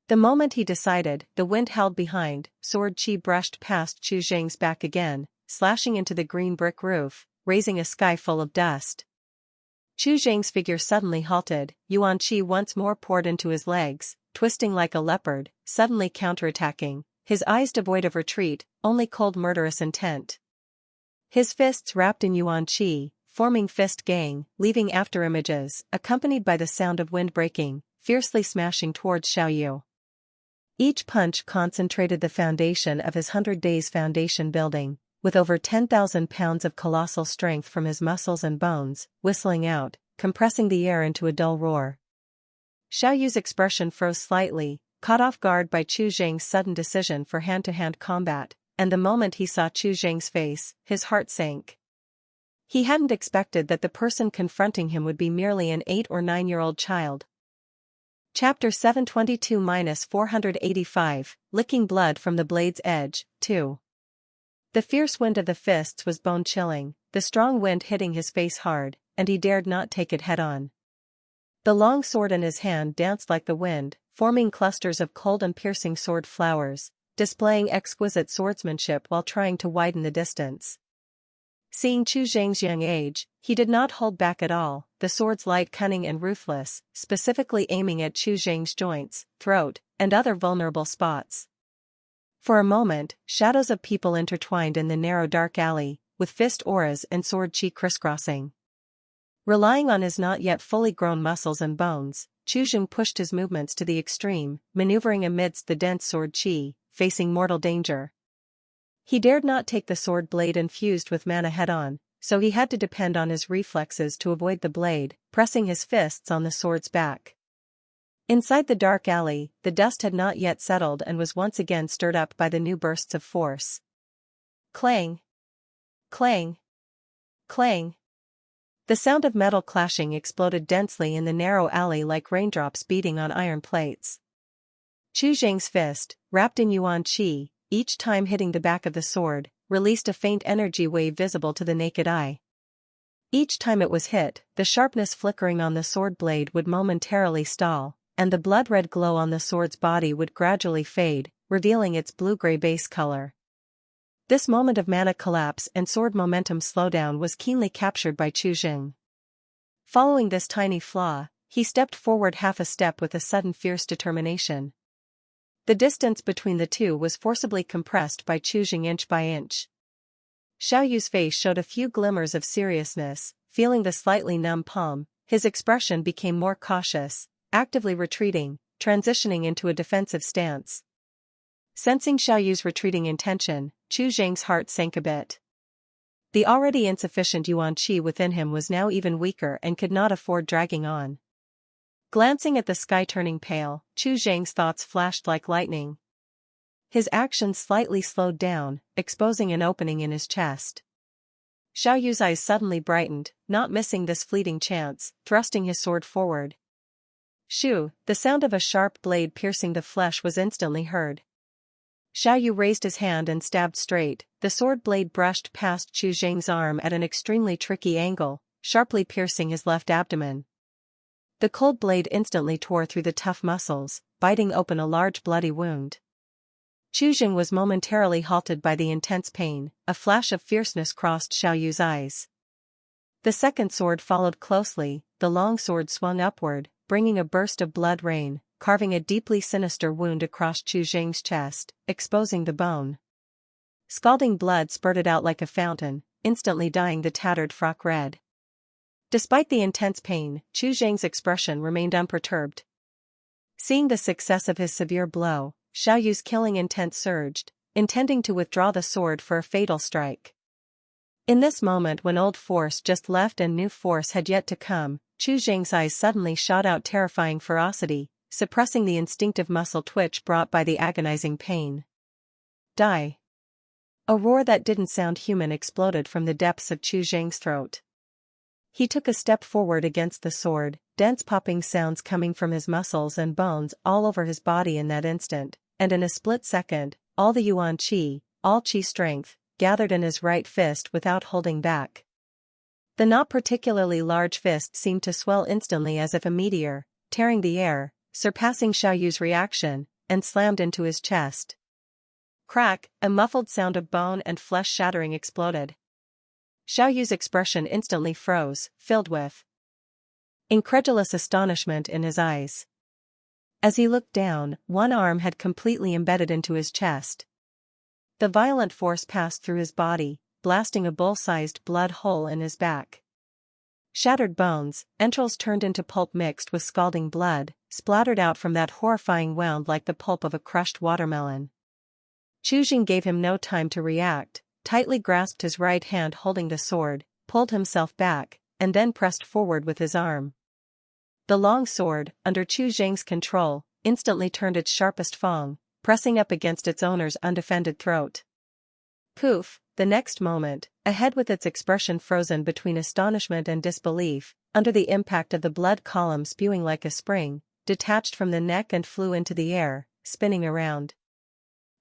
The moment he decided, the wind held behind, sword Qi brushed past Chuzheng's back again, slashing into the green brick roof, raising a sky full of dust. Chuzheng's figure suddenly halted, Yuan Qi once more poured into his legs, twisting like a leopard, suddenly counterattacking, his eyes devoid of retreat, only cold murderous intent. His fists wrapped in Yuan Qi, forming fist gang, leaving afterimages, accompanied by the sound of wind breaking, fiercely smashing towards Xiaoyu. Each punch concentrated the foundation of his 100 days foundation building, with over 10,000 pounds of colossal strength from his muscles and bones, whistling out, compressing the air into a dull roar. Xiaoyu's expression froze slightly, caught off guard by Chuzheng's sudden decision for hand-to-hand combat, and the moment he saw Chuzheng's face, his heart sank. He hadn't expected that the person confronting him would be merely an 8 or 9-year-old child. Chapter 722-485, Licking Blood from the Blade's Edge, 2. The fierce wind of the fists was bone-chilling, the strong wind hitting his face hard, and he dared not take it head-on. The long sword in his hand danced like the wind, forming clusters of cold and piercing sword flowers, displaying exquisite swordsmanship while trying to widen the distance. Seeing Chuzheng's young age, he did not hold back at all, the sword's light cunning and ruthless, specifically aiming at Chuzheng's joints, throat, and other vulnerable spots. For a moment, shadows of people intertwined in the narrow dark alley, with fist auras and sword Qi crisscrossing. Relying on his not yet fully grown muscles and bones, Chuzheng pushed his movements to the extreme, maneuvering amidst the dense sword Qi, facing mortal danger. He dared not take the sword blade infused with mana head-on, so he had to depend on his reflexes to avoid the blade, pressing his fists on the sword's back. Inside the dark alley, the dust had not yet settled and was once again stirred up by the new bursts of force. Clang! Clang! Clang! The sound of metal clashing exploded densely in the narrow alley like raindrops beating on iron plates. Chuzheng's fist, wrapped in Yuan Qi, each time hitting the back of the sword, released a faint energy wave visible to the naked eye. Each time it was hit, the sharpness flickering on the sword blade would momentarily stall, and the blood-red glow on the sword's body would gradually fade, revealing its blue-gray base color. This moment of mana collapse and sword momentum slowdown was keenly captured by Chuzheng. Following this tiny flaw, he stepped forward half a step with a sudden fierce determination. The distance between the two was forcibly compressed by Chuzheng inch by inch. Xiaoyu's face showed a few glimmers of seriousness, feeling the slightly numb palm, his expression became more cautious, actively retreating, transitioning into a defensive stance. Sensing Xiaoyu's retreating intention, Chuzheng's heart sank a bit. The already insufficient Yuan Qi within him was now even weaker and could not afford dragging on. Glancing at the sky turning pale, Chuzheng's thoughts flashed like lightning. His actions slightly slowed down, exposing an opening in his chest. Xiao Yu's eyes suddenly brightened, not missing this fleeting chance, thrusting his sword forward. Shoo, the sound of a sharp blade piercing the flesh was instantly heard. Xiao Yu raised his hand and stabbed straight. The sword blade brushed past Chu Zheng's arm at an extremely tricky angle, sharply piercing his left abdomen. The cold blade instantly tore through the tough muscles, biting open a large bloody wound. Chu Zheng was momentarily halted by the intense pain. A flash of fierceness crossed Xiao Yu's eyes. The second sword followed closely. The long sword swung upward, bringing a burst of blood rain, carving a deeply sinister wound across Chu Zheng's chest, exposing the bone. Scalding blood spurted out like a fountain, instantly dyeing the tattered frock red. Despite the intense pain, Chu Zheng's expression remained unperturbed. Seeing the success of his severe blow, Xiao Yu's killing intent surged, intending to withdraw the sword for a fatal strike. In this moment when old force just left and new force had yet to come, Chu Zheng's eyes suddenly shot out terrifying ferocity, suppressing the instinctive muscle twitch brought by the agonizing pain. Die! A roar that didn't sound human exploded from the depths of Chu Zheng's throat. He took a step forward against the sword, dense popping sounds coming from his muscles and bones all over his body in that instant, and in a split second, all the Yuan Qi, all Qi strength, gathered in his right fist without holding back. The not particularly large fist seemed to swell instantly as if a meteor, tearing the air, surpassing Xiao Yu's reaction, and slammed into his chest. Crack, a muffled sound of bone and flesh shattering exploded. Xiao Yu's expression instantly froze, filled with incredulous astonishment in his eyes. As he looked down, one arm had completely embedded into his chest. The violent force passed through his body, blasting a bull-sized blood hole in his back. Shattered bones, entrails turned into pulp mixed with scalding blood, splattered out from that horrifying wound like the pulp of a crushed watermelon. Chu Zheng gave him no time to react, tightly grasped his right hand holding the sword, pulled himself back, and then pressed forward with his arm. The long sword, under Chu Zheng's control, instantly turned its sharpest fang, pressing up against its owner's undefended throat. Poof, the next moment, a head with its expression frozen between astonishment and disbelief, under the impact of the blood column spewing like a spring, detached from the neck and flew into the air, spinning around.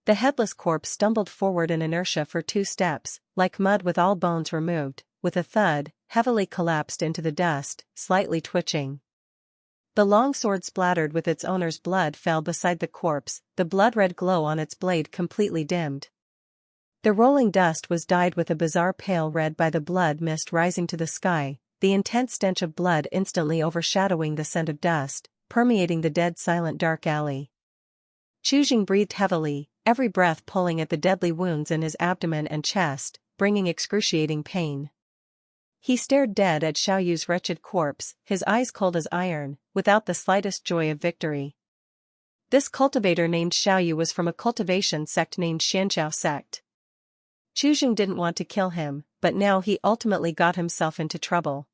The headless corpse stumbled forward in inertia for 2 steps, like mud with all bones removed, with a thud, heavily collapsed into the dust, slightly twitching. The long sword splattered with its owner's blood fell beside the corpse, the blood-red glow on its blade completely dimmed. The rolling dust was dyed with a bizarre pale red by the blood mist rising to the sky, the intense stench of blood instantly overshadowing the scent of dust, permeating the dead silent dark alley. Chu Zheng breathed heavily, every breath pulling at the deadly wounds in his abdomen and chest, bringing excruciating pain. He stared dead at Xiao Yu's wretched corpse, his eyes cold as iron, without the slightest joy of victory. This cultivator named Xiao Yu was from a cultivation sect named Xianjiao sect. Chu Zheng didn't want to kill him, but now he ultimately got himself into trouble.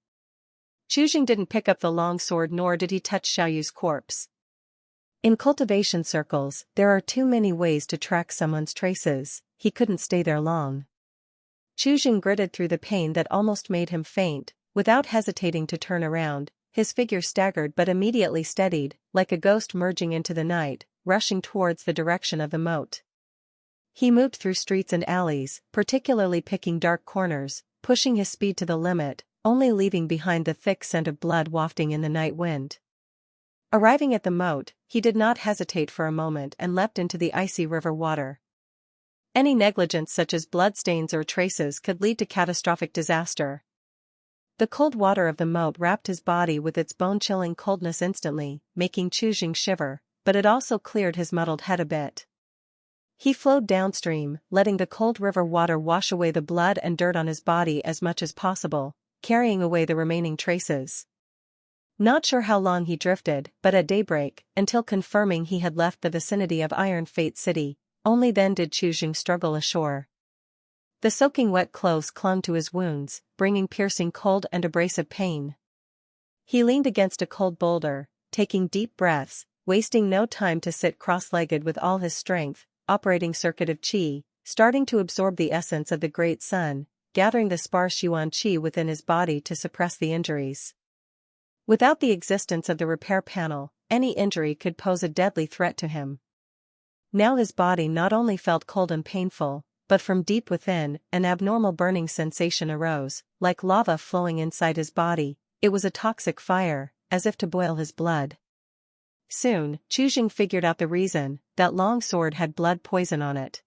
Chu Zheng didn't pick up the long sword nor did he touch Xiao Yu's corpse. In cultivation circles, there are too many ways to track someone's traces. He couldn't stay there long. Chu Zheng gritted through the pain that almost made him faint, without hesitating to turn around. His figure staggered but immediately steadied, like a ghost merging into the night, rushing towards the direction of the moat. He moved through streets and alleys, particularly picking dark corners, pushing his speed to the limit, only leaving behind the thick scent of blood wafting in the night wind. Arriving at the moat, he did not hesitate for a moment and leapt into the icy river water. Any negligence such as bloodstains or traces could lead to catastrophic disaster. The cold water of the moat wrapped his body with its bone-chilling coldness instantly, making Chu Zheng shiver, but it also cleared his muddled head a bit. He flowed downstream, letting the cold river water wash away the blood and dirt on his body as much as possible, carrying away the remaining traces. Not sure how long he drifted, but at daybreak, until confirming he had left the vicinity of Iron Fate City, only then did Chu Zheng struggle ashore. The soaking wet clothes clung to his wounds, bringing piercing cold and abrasive pain. He leaned against a cold boulder, taking deep breaths, wasting no time to sit cross-legged with all his strength, operating circuit of qi, starting to absorb the essence of the great sun, gathering the sparse Yuan Qi within his body to suppress the injuries. Without the existence of the repair panel, any injury could pose a deadly threat to him. Now his body not only felt cold and painful, but from deep within, an abnormal burning sensation arose, like lava flowing inside his body. It was a toxic fire, as if to boil his blood. Soon, Chuzheng figured out the reason: that long sword had blood poison on it.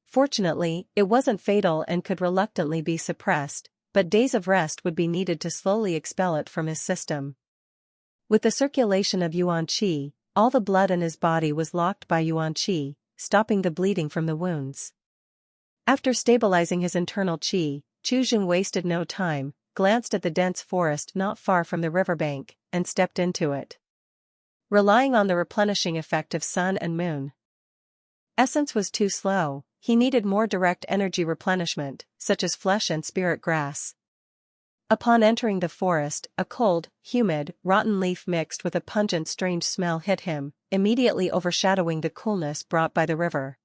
Fortunately, it wasn't fatal and could reluctantly be suppressed, but days of rest would be needed to slowly expel it from his system. With the circulation of Yuan Qi, all the blood in his body was locked by Yuan Qi, stopping the bleeding from the wounds. After stabilizing his internal qi, Chuzheng wasted no time, glanced at the dense forest not far from the riverbank, and stepped into it. Relying on the replenishing effect of sun and moon. Essence was too slow, he needed more direct energy replenishment, such as flesh and spirit grass. Upon entering the forest, a cold, humid, rotten leaf mixed with a pungent strange smell hit him, immediately overshadowing the coolness brought by the river.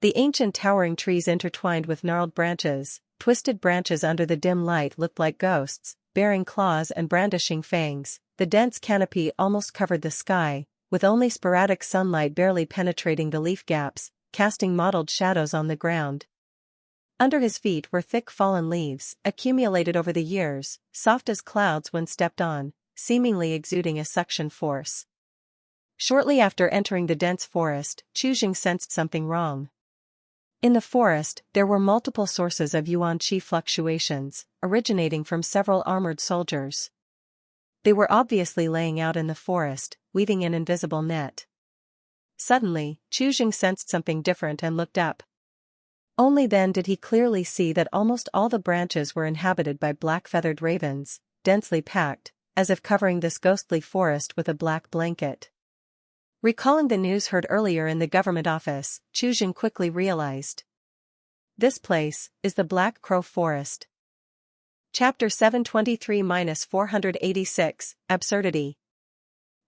The ancient towering trees intertwined with gnarled branches, twisted branches under the dim light looked like ghosts, bearing claws and brandishing fangs. The dense canopy almost covered the sky, with only sporadic sunlight barely penetrating the leaf gaps, casting mottled shadows on the ground. Under his feet were thick fallen leaves, accumulated over the years, soft as clouds when stepped on, seemingly exuding a suction force. Shortly after entering the dense forest, Chuzheng sensed something wrong. In the forest, there were multiple sources of Yuan Qi fluctuations, originating from several armored soldiers. They were obviously laying out in the forest, weaving an invisible net. Suddenly, Chuzheng sensed something different and looked up. Only then did he clearly see that almost all the branches were inhabited by black-feathered ravens, densely packed, as if covering this ghostly forest with a black blanket. Recalling the news heard earlier in the government office, Chuzheng quickly realized. This place is the Black Crow Forest. Chapter 723-486, Absurdity.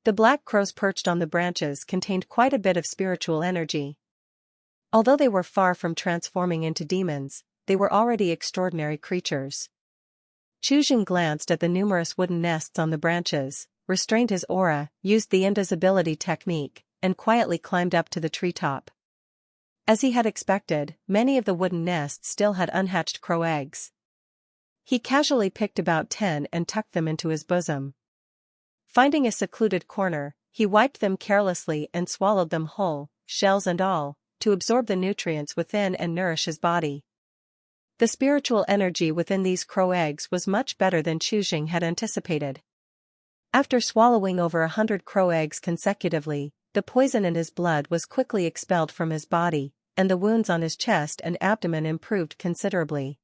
The black crows perched on the branches contained quite a bit of spiritual energy. Although they were far from transforming into demons, they were already extraordinary creatures. Chuzheng glanced at the numerous wooden nests on the branches, restrained his aura, used the invisibility technique, and quietly climbed up to the treetop. As he had expected, many of the wooden nests still had unhatched crow eggs. He casually picked about 10 and tucked them into his bosom. Finding a secluded corner, he wiped them carelessly and swallowed them whole, shells and all, to absorb the nutrients within and nourish his body. The spiritual energy within these crow eggs was much better than Chuzheng had anticipated. After swallowing over 100 crow eggs consecutively, the poison in his blood was quickly expelled from his body, and the wounds on his chest and abdomen improved considerably.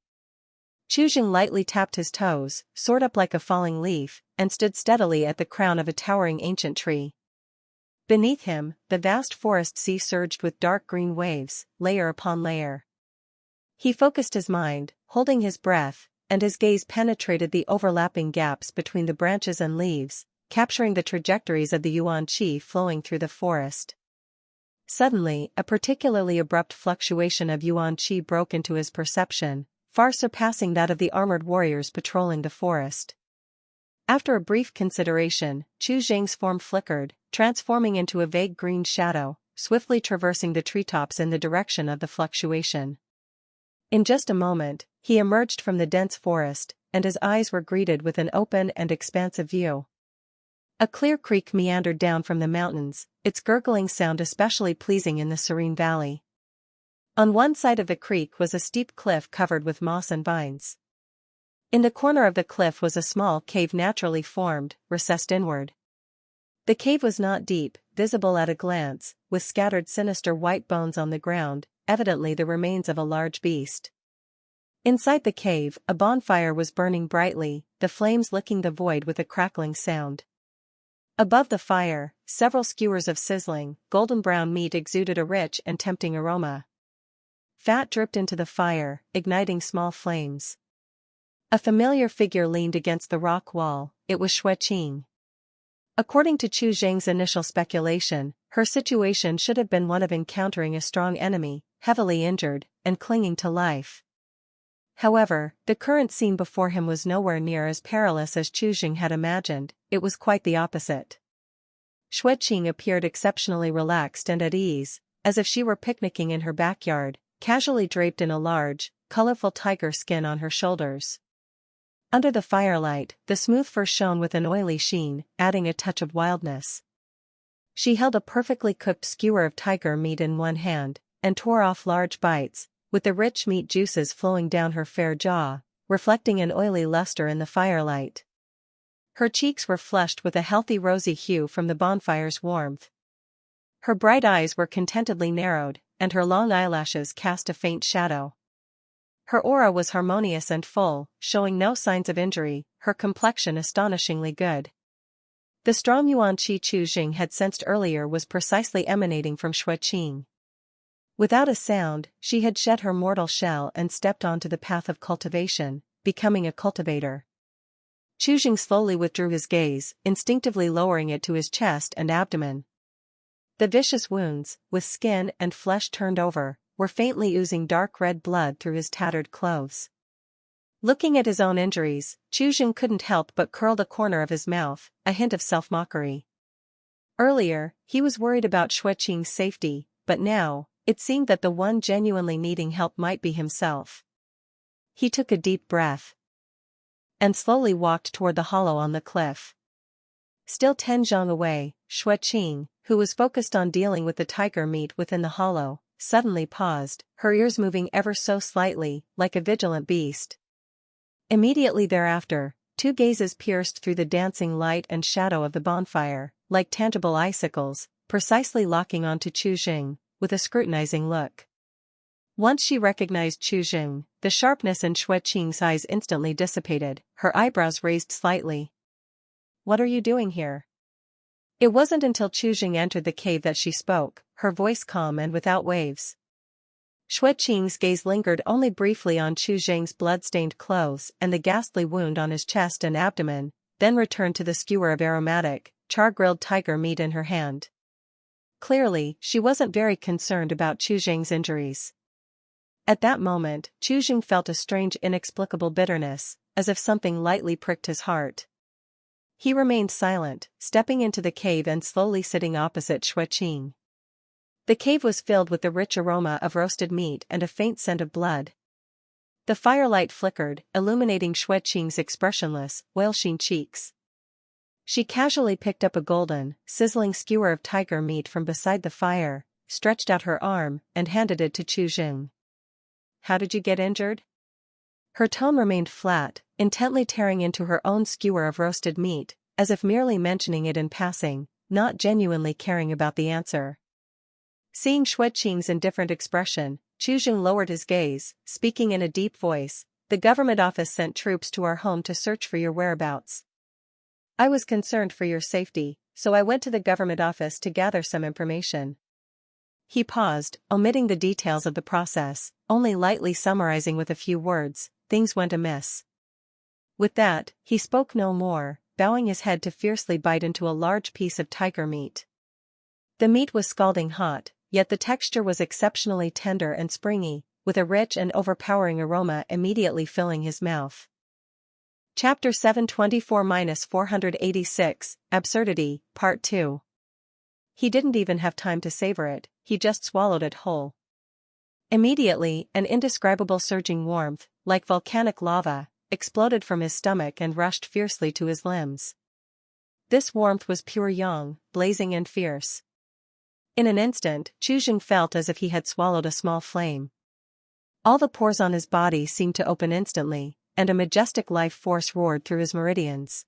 Chuzheng lightly tapped his toes, soared up like a falling leaf, and stood steadily at the crown of a towering ancient tree. Beneath him, the vast forest sea surged with dark green waves, layer upon layer. He focused his mind, holding his breath, and his gaze penetrated the overlapping gaps between the branches and leaves, capturing the trajectories of the Yuan Qi flowing through the forest. Suddenly, a particularly abrupt fluctuation of Yuan Qi broke into his perception, far surpassing that of the armored warriors patrolling the forest. After a brief consideration, Chuzheng's form flickered, transforming into a vague green shadow, swiftly traversing the treetops in the direction of the fluctuation. In just a moment, he emerged from the dense forest, and his eyes were greeted with an open and expansive view. A clear creek meandered down from the mountains, its gurgling sound especially pleasing in the serene valley. On one side of the creek was a steep cliff covered with moss and vines. In the corner of the cliff was a small cave naturally formed, recessed inward. The cave was not deep, visible at a glance, with scattered sinister white bones on the ground, evidently the remains of a large beast. Inside the cave, a bonfire was burning brightly, the flames licking the void with a crackling sound. Above the fire, several skewers of sizzling, golden-brown meat exuded a rich and tempting aroma. Fat dripped into the fire, igniting small flames. A familiar figure leaned against the rock wall. It was Xue Qing. According to Chuzheng's initial speculation, her situation should have been one of encountering a strong enemy, heavily injured, and clinging to life. However, the current scene before him was nowhere near as perilous as Chujing had imagined. It was quite the opposite. Xueqing appeared exceptionally relaxed and at ease, as if she were picnicking in her backyard, casually draped in a large, colorful tiger skin on her shoulders. Under the firelight, the smooth fur shone with an oily sheen, adding a touch of wildness. She held a perfectly cooked skewer of tiger meat in one hand, and tore off large bites, with the rich meat juices flowing down her fair jaw, reflecting an oily luster in the firelight. Her cheeks were flushed with a healthy rosy hue from the bonfire's warmth. Her bright eyes were contentedly narrowed, and her long eyelashes cast a faint shadow. Her aura was harmonious and full, showing no signs of injury, her complexion astonishingly good. The strong yuan qi Chujing had sensed earlier was precisely emanating from Xueqing. Without a sound, she had shed her mortal shell and stepped onto the path of cultivation, becoming a cultivator. Chujing slowly withdrew his gaze, instinctively lowering it to his chest and abdomen. The vicious wounds, with skin and flesh turned over, were faintly oozing dark red blood through his tattered clothes. Looking at his own injuries, Chujing couldn't help but curl the corner of his mouth, a hint of self-mockery. Earlier, he was worried about Xueqing's safety, but now, it seemed that the one genuinely needing help might be himself. He took a deep breath and slowly walked toward the hollow on the cliff. Still 10 zhang away, Xueqing, who was focused on dealing with the tiger meat within the hollow, suddenly paused, her ears moving ever so slightly, like a vigilant beast. Immediately thereafter, two gazes pierced through the dancing light and shadow of the bonfire, like tangible icicles, precisely locking onto Chujing, with a scrutinizing look. Once she recognized Chujing, the sharpness in Xueqing's eyes instantly dissipated, her eyebrows raised slightly. "What are you doing here?" It wasn't until Chujing entered the cave that she spoke, her voice calm and without waves. Xueqing's gaze lingered only briefly on Chujing's blood-stained clothes and the ghastly wound on his chest and abdomen, then returned to the skewer of aromatic, char-grilled tiger meat in her hand. Clearly, she wasn't very concerned about Chujing's injuries. At that moment, Chujing felt a strange inexplicable bitterness, as if something lightly pricked his heart. He remained silent, stepping into the cave and slowly sitting opposite Xueqing. The cave was filled with the rich aroma of roasted meat and a faint scent of blood. The firelight flickered, illuminating Xueqing's expressionless, oil-sheen cheeks. She casually picked up a golden, sizzling skewer of tiger meat from beside the fire, stretched out her arm, and handed it to Chujing. "How did you get injured?" Her tone remained flat, intently tearing into her own skewer of roasted meat, as if merely mentioning it in passing, not genuinely caring about the answer. Seeing Xueqing's indifferent expression, Chujing lowered his gaze, speaking in a deep voice, "The government office sent troops to our home to search for your whereabouts. I was concerned for your safety, so I went to the government office to gather some information." He paused, omitting the details of the process, only lightly summarizing with a few words, "Things went amiss." With that, he spoke no more, bowing his head to fiercely bite into a large piece of tiger meat. The meat was scalding hot, yet the texture was exceptionally tender and springy, with a rich and overpowering aroma immediately filling his mouth. Chapter 724-486, Absurdity, Part 2. He didn't even have time to savor it, he just swallowed it whole. Immediately, an indescribable surging warmth, like volcanic lava, exploded from his stomach and rushed fiercely to his limbs. This warmth was pure yang, blazing and fierce. In an instant, Chujing felt as if he had swallowed a small flame. All the pores on his body seemed to open instantly, and a majestic life force roared through his meridians.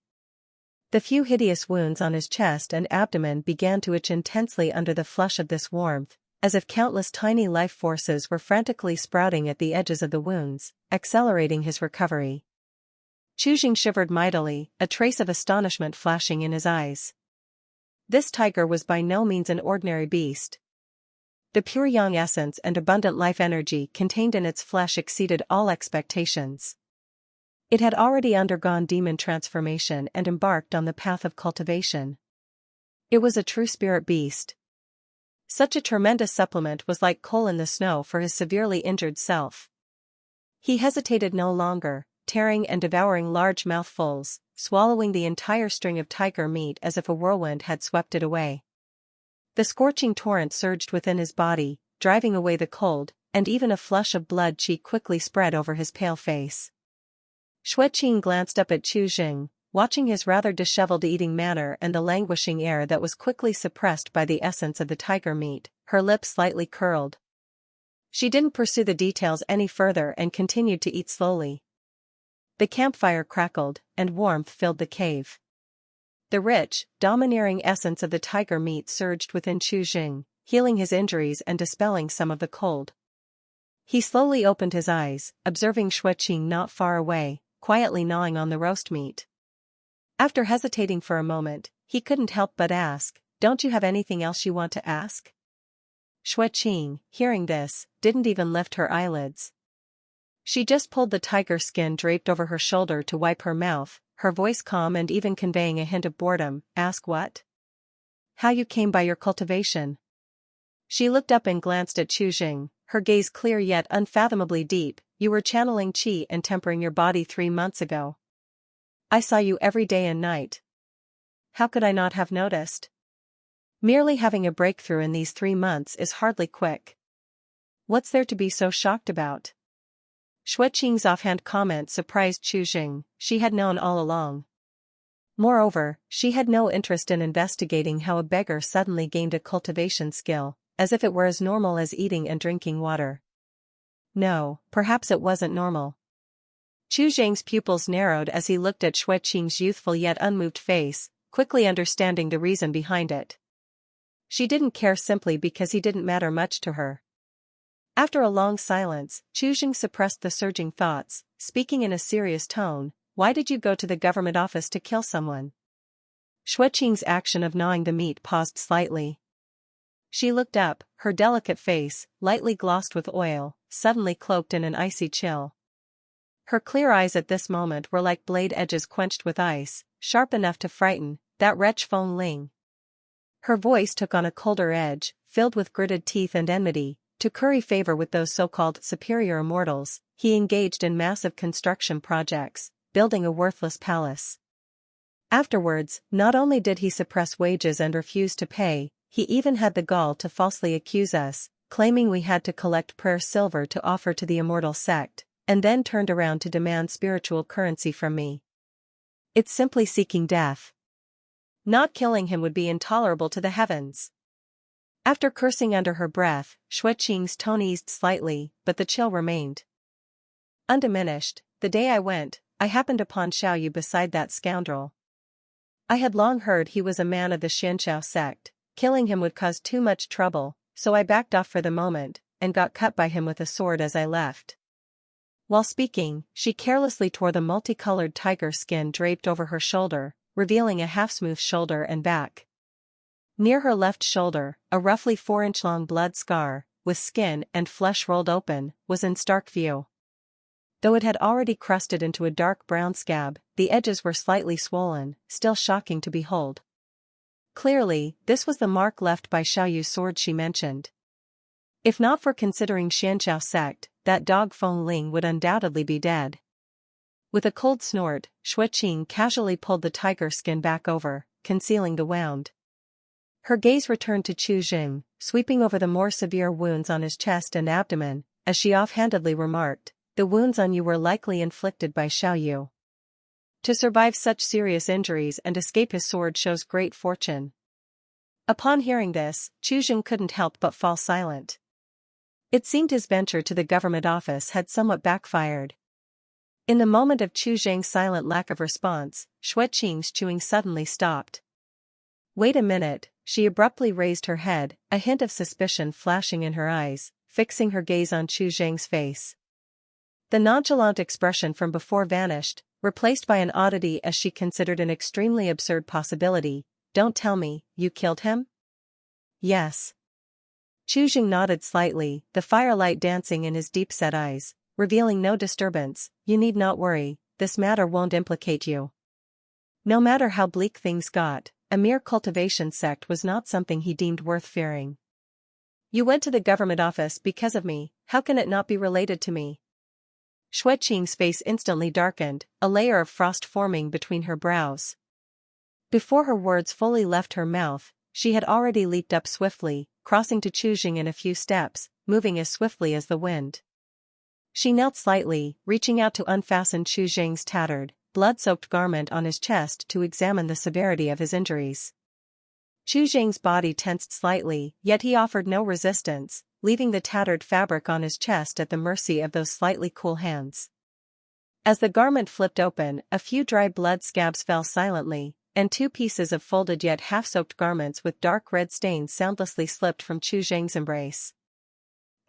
The few hideous wounds on his chest and abdomen began to itch intensely under the flush of this warmth, as if countless tiny life forces were frantically sprouting at the edges of the wounds, accelerating his recovery. Chujing shivered mightily, a trace of astonishment flashing in his eyes. This tiger was by no means an ordinary beast. The pure yang essence and abundant life energy contained in its flesh exceeded all expectations. It had already undergone demon transformation and embarked on the path of cultivation. It was a true spirit beast. Such a tremendous supplement was like coal in the snow for his severely injured self. He hesitated no longer, tearing and devouring large mouthfuls, swallowing the entire string of tiger meat as if a whirlwind had swept it away. The scorching torrent surged within his body, driving away the cold, and even a flush of blood cheek quickly spread over his pale face. Xueqing glanced up at Chu Jing, watching his rather disheveled eating manner and the languishing air that was quickly suppressed by the essence of the tiger meat, her lips slightly curled. She didn't pursue the details any further and continued to eat slowly. The campfire crackled, and warmth filled the cave. The rich, domineering essence of the tiger meat surged within Chu Jing, healing his injuries and dispelling some of the cold. He slowly opened his eyes, observing Xueqing not far away, quietly gnawing on the roast meat. After hesitating for a moment, he couldn't help but ask, "Don't you have anything else you want to ask?" Xueqing, hearing this, didn't even lift her eyelids. She just pulled the tiger skin draped over her shoulder to wipe her mouth, her voice calm and even conveying a hint of boredom. "Ask what?" "How you came by your cultivation." She looked up and glanced at Chu Jing, her gaze clear yet unfathomably deep. "You were channeling qi and tempering your body 3 months ago. I saw you every day and night. How could I not have noticed? Merely having a breakthrough in these 3 months is hardly quick. What's there to be so shocked about?" Xueqing's offhand comment surprised Chu Jing. She had known all along. Moreover, she had no interest in investigating how a beggar suddenly gained a cultivation skill, as if it were as normal as eating and drinking water. No, perhaps it wasn't normal. Chu Jing's pupils narrowed as he looked at Xueqing's youthful yet unmoved face, quickly understanding the reason behind it. She didn't care simply because he didn't matter much to her. After a long silence, Chu Jing suppressed the surging thoughts, speaking in a serious tone. "Why did you go to the government office to kill someone?" Xueqing's action of gnawing the meat paused slightly. She looked up, her delicate face, lightly glossed with oil, suddenly cloaked in an icy chill. Her clear eyes at this moment were like blade edges quenched with ice, sharp enough to frighten. "That wretch Feng Ling." Her voice took on a colder edge, filled with gritted teeth and enmity. To curry favor with those so-called superior immortals, he engaged in massive construction projects, building a worthless palace. Afterwards, not only did he suppress wages and refuse to pay, he even had the gall to falsely accuse us, claiming we had to collect prayer silver to offer to the Immortal sect, and then turned around to demand spiritual currency from me. It's simply seeking death. Not killing him would be intolerable to the heavens. After cursing under her breath, Xueqing's tone eased slightly, but the chill remained. Undiminished. "The day I went, I happened upon Xiaoyu beside that scoundrel. I had long heard he was a man of the Xianxiao sect. Killing him would cause too much trouble, so I backed off for the moment, and got cut by him with a sword as I left." While speaking, she carelessly tore the multicolored tiger skin draped over her shoulder, revealing a half-smooth shoulder and back. Near her left shoulder, a roughly 4-inch-long blood scar, with skin and flesh rolled open, was in stark view. Though it had already crusted into a dark brown scab, the edges were slightly swollen, still shocking to behold. Clearly, this was the mark left by Xiaoyu's sword she mentioned. If not for considering Xianxiao sect, that dog Feng Ling would undoubtedly be dead. With a cold snort, Xueqing casually pulled the tiger skin back over, concealing the wound. Her gaze returned to Chu Jing, sweeping over the more severe wounds on his chest and abdomen, as she offhandedly remarked, "The wounds on you were likely inflicted by Xiaoyu. To survive such serious injuries and escape his sword shows great fortune." Upon hearing this, Chu Jing couldn't help but fall silent. It seemed his venture to the government office had somewhat backfired. In the moment of Chu Jing's silent lack of response, Xueqing's chewing suddenly stopped. "Wait a minute," she abruptly raised her head, a hint of suspicion flashing in her eyes, fixing her gaze on Chu Jing's face. The nonchalant expression from before vanished, replaced by an oddity as she considered an extremely absurd possibility. "Don't tell me, you killed him?" "Yes." Chu Jing nodded slightly, the firelight dancing in his deep-set eyes, revealing no disturbance. "You need not worry, this matter won't implicate you." No matter how bleak things got, a mere cultivation sect was not something he deemed worth fearing. "You went to the government office because of me, how can it not be related to me?" Qing's face instantly darkened, a layer of frost forming between her brows. Before her words fully left her mouth, she had already leaped up swiftly, crossing to Qing in a few steps, moving as swiftly as the wind. She knelt slightly, reaching out to unfasten Qing's tattered, blood-soaked garment on his chest to examine the severity of his injuries. Qing's body tensed slightly, yet he offered no resistance, leaving the tattered fabric on his chest at the mercy of those slightly cool hands. As the garment flipped open, a few dry blood scabs fell silently, and 2 pieces of folded yet half-soaked garments with dark red stains soundlessly slipped from Qing's embrace.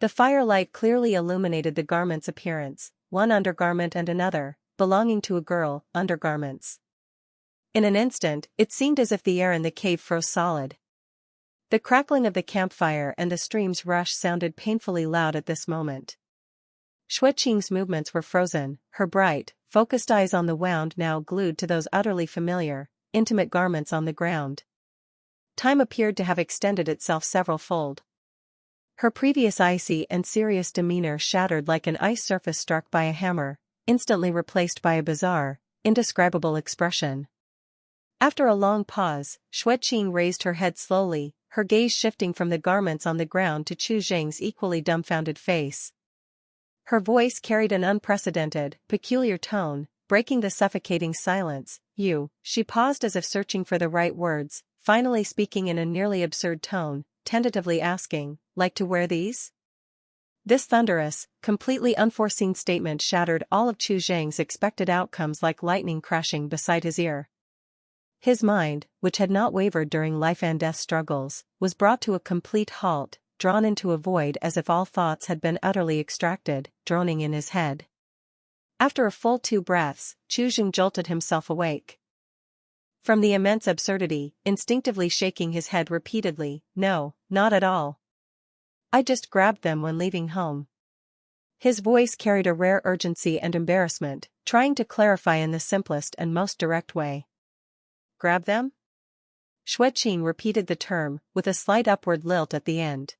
The firelight clearly illuminated the garment's appearance, one undergarment and another, belonging to a girl, undergarments. In an instant, it seemed as if the air in the cave froze solid. The crackling of the campfire and the stream's rush sounded painfully loud at this moment. Qing's movements were frozen, her bright, focused eyes on the wound now glued to those utterly familiar, intimate garments on the ground. Time appeared to have extended itself several-fold. Her previous icy and serious demeanor shattered like an ice surface struck by a hammer, instantly replaced by a bizarre, indescribable expression. After a long pause, Qing raised her head slowly, her gaze shifting from the garments on the ground to Qing's equally dumbfounded face. Her voice carried an unprecedented, peculiar tone, breaking the suffocating silence. She paused as if searching for the right words, finally speaking in a nearly absurd tone, tentatively asking, "Like to wear these?" This thunderous, completely unforeseen statement shattered all of Qing's expected outcomes like lightning crashing beside his ear. His mind, which had not wavered during life and death struggles, was brought to a complete halt, drawn into a void as if all thoughts had been utterly extracted, droning in his head. After a full 2 breaths, Qing jolted himself awake from the immense absurdity, instinctively shaking his head repeatedly. "No, not at all. I just grabbed them when leaving home." His voice carried a rare urgency and embarrassment, trying to clarify in the simplest and most direct way. "Grab them?" Qing repeated the term, with a slight upward lilt at the end.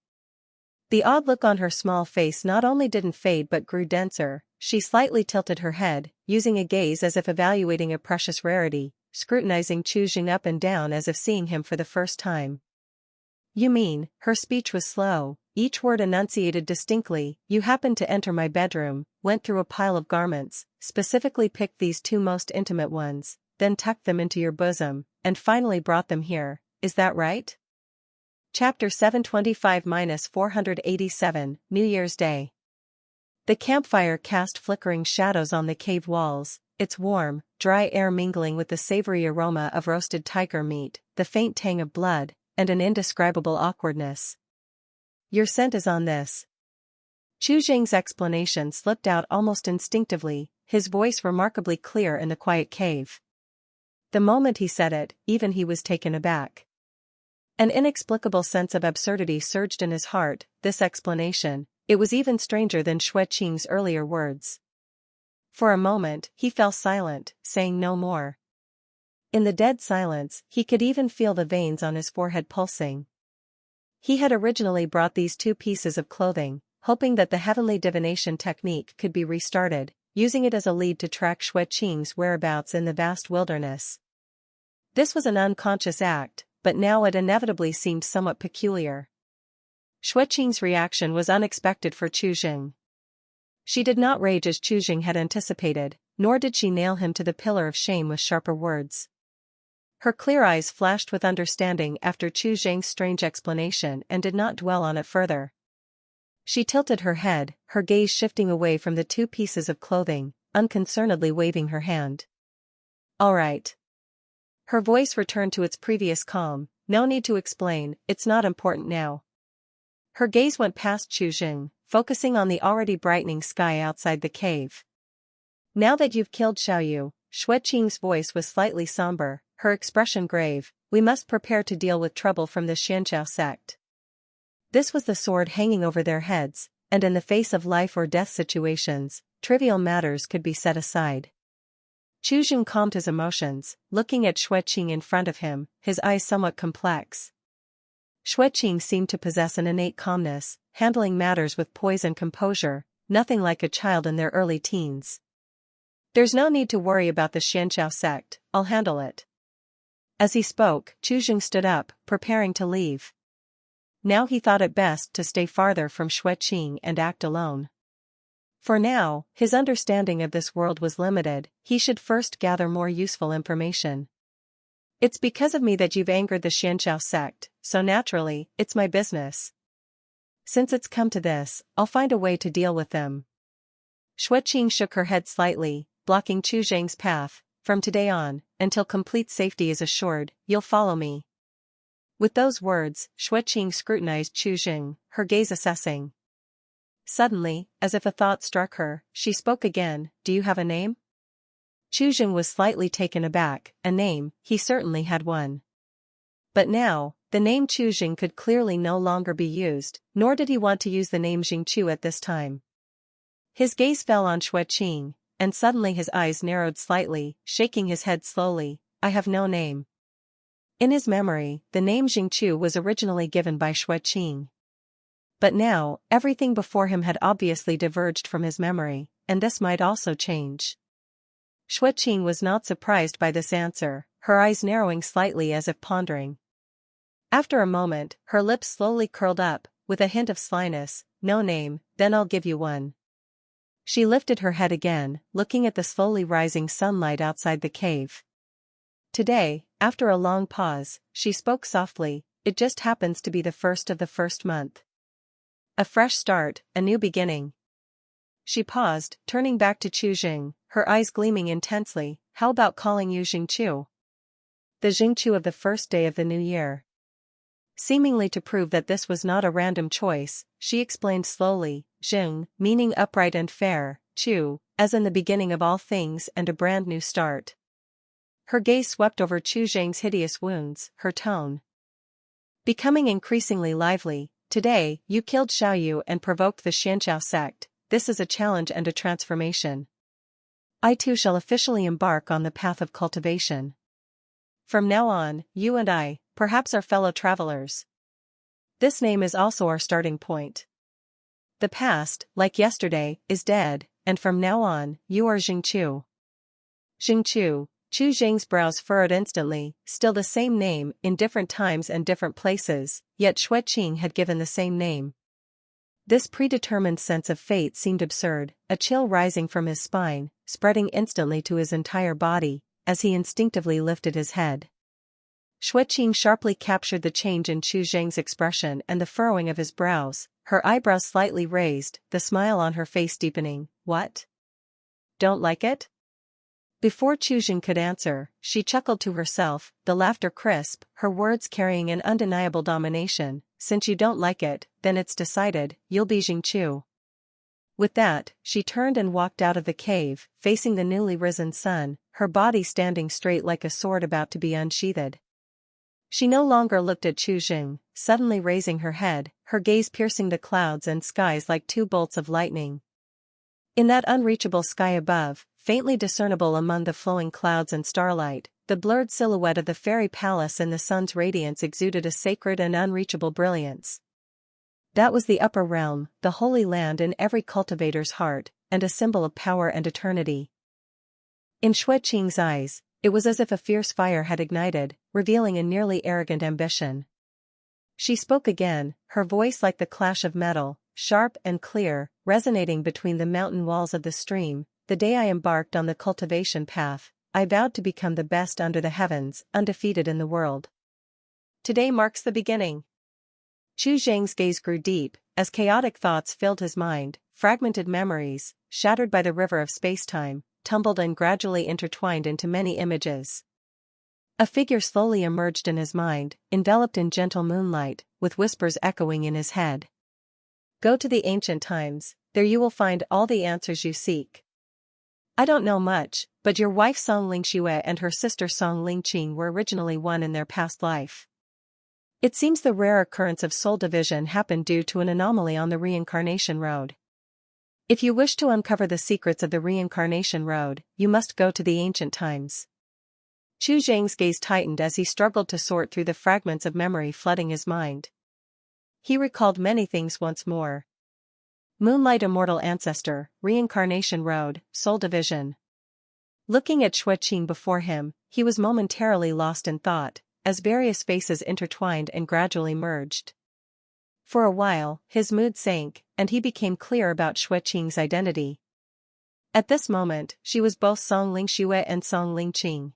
The odd look on her small face not only didn't fade but grew denser. She slightly tilted her head, using a gaze as if evaluating a precious rarity, scrutinizing Qing up and down as if seeing him for the first time. "You mean," her speech was slow, each word enunciated distinctly, "you happened to enter my bedroom, went through a pile of garments, specifically picked these 2 most intimate ones, then tucked them into your bosom, and finally brought them here, is that right?" Chapter 725-487, New Year's Day. The campfire cast flickering shadows on the cave walls, its warm, dry air mingling with the savory aroma of roasted tiger meat, the faint tang of blood, and an indescribable awkwardness. "Your scent is on this." Qing's explanation slipped out almost instinctively, his voice remarkably clear in the quiet cave. The moment he said it, even he was taken aback. An inexplicable sense of absurdity surged in his heart. This explanation, it was even stranger than Qing's earlier words. For a moment, he fell silent, saying no more. In the dead silence, he could even feel the veins on his forehead pulsing. He had originally brought these 2 pieces of clothing, hoping that the heavenly divination technique could be restarted, using it as a lead to track Qing's whereabouts in the vast wilderness. This was an unconscious act, but now it inevitably seemed somewhat peculiar. Qing's reaction was unexpected for Qing. She did not rage as Qing had anticipated, nor did she nail him to the pillar of shame with sharper words. Her clear eyes flashed with understanding after Qing's strange explanation and did not dwell on it further. She tilted her head, her gaze shifting away from the 2 pieces of clothing, unconcernedly waving her hand. "All right." Her voice returned to its previous calm. "No need to explain, it's not important now." Her gaze went past Qing, focusing on the already brightening sky outside the cave. "Now that you've killed Xiaoyu," Qing's voice was slightly somber, her expression grave, "we must prepare to deal with trouble from the Xianqiao sect." This was the sword hanging over their heads, and in the face of life or death situations, trivial matters could be set aside. Qing calmed his emotions, looking at Qing in front of him, his eyes somewhat complex. Qing seemed to possess an innate calmness, handling matters with poise and composure, nothing like a child in their early teens. There's no need to worry about the Xianxiao sect, I'll handle it. As he spoke, Chu Jing stood up, preparing to leave. Now he thought it best to stay farther from Xueqing and act alone. For now, his understanding of this world was limited, he should first gather more useful information. It's because of me that you've angered the Xianxiao sect, so naturally, it's my business. Since it's come to this, I'll find a way to deal with them. Xueqing shook her head slightly, blocking Chu Zhang's path. From today on, until complete safety is assured, you'll follow me. With those words, Xueqing scrutinized Chu Jing, her gaze assessing. Suddenly, as if a thought struck her, she spoke again, do you have a name? Chu Jing was slightly taken aback, a name, he certainly had one. But now, the name Chu Jing could clearly no longer be used, nor did he want to use the name Jingchu at this time. His gaze fell on Xueqing, and suddenly his eyes narrowed slightly, shaking his head slowly, I have no name. In his memory, the name Jingchu was originally given by Xueqing. But now, everything before him had obviously diverged from his memory, and this might also change. Xueqing was not surprised by this answer, her eyes narrowing slightly as if pondering. After a moment, her lips slowly curled up, with a hint of slyness, no name, then I'll give you one. She lifted her head again, looking at the slowly rising sunlight outside the cave. Today, after a long pause, she spoke softly, it just happens to be the first of the first month. A fresh start, a new beginning. She paused, turning back to Chu Jing, her eyes gleaming intensely, how about calling you Jingchu? The Jingchu of the first day of the new year. Seemingly to prove that this was not a random choice, she explained slowly, Jing, meaning upright and fair, Chu, as in the beginning of all things and a brand new start. Her gaze swept over Chu Zhang's hideous wounds, her tone becoming increasingly lively. Today, you killed Xiaoyu and provoked the Xianxiao sect, this is a challenge and a transformation. I too shall officially embark on the path of cultivation. From now on, you and I, perhaps our fellow travelers. This name is also our starting point. The past, like yesterday, is dead, and from now on, you are Jingchu. Jingchu, Chu Jing's brows furrowed instantly, still the same name, in different times and different places, yet Xueqing had given the same name. This predetermined sense of fate seemed absurd, a chill rising from his spine, spreading instantly to his entire body, as he instinctively lifted his head. Xueqing sharply captured the change in Chu Zhang's expression and the furrowing of his brows, her eyebrows slightly raised, the smile on her face deepening. What? Don't like it? Before Chu Jing could answer, she chuckled to herself, the laughter crisp, her words carrying an undeniable domination. Since you don't like it, then it's decided, you'll be Jingchu. With that, she turned and walked out of the cave, facing the newly risen sun, her body standing straight like a sword about to be unsheathed. She no longer looked at Chu Jing, suddenly raising her head, her gaze piercing the clouds and skies like two bolts of lightning. In that unreachable sky above, faintly discernible among the flowing clouds and starlight, the blurred silhouette of the fairy palace in the sun's radiance exuded a sacred and unreachable brilliance. That was the upper realm, the holy land in every cultivator's heart, and a symbol of power and eternity. In Xueqing's eyes, it was as if a fierce fire had ignited, revealing a nearly arrogant ambition. She spoke again, her voice like the clash of metal, sharp and clear, resonating between the mountain walls of the stream. The day I embarked on the cultivation path, I vowed to become the best under the heavens, undefeated in the world. Today marks the beginning. Chu Zhang's gaze grew deep, as chaotic thoughts filled his mind, fragmented memories, shattered by the river of space-time, tumbled and gradually intertwined into many images. A figure slowly emerged in his mind, enveloped in gentle moonlight, with whispers echoing in his head. Go to the ancient times, there you will find all the answers you seek. I don't know much, but your wife Song Lingxue and her sister Song Lingqing were originally one in their past life. It seems the rare occurrence of soul division happened due to an anomaly on the reincarnation road. If you wish to uncover the secrets of the reincarnation road, you must go to the ancient times. Chu Zhang's gaze tightened as he struggled to sort through the fragments of memory flooding his mind. He recalled many things once more. Moonlight Immortal Ancestor, Reincarnation Road, Soul Division. Looking at Xueqing before him, he was momentarily lost in thought, as various faces intertwined and gradually merged. For a while, his mood sank, and he became clear about Xueqing's identity. At this moment, she was both Song Lingxue and Song Lingqing.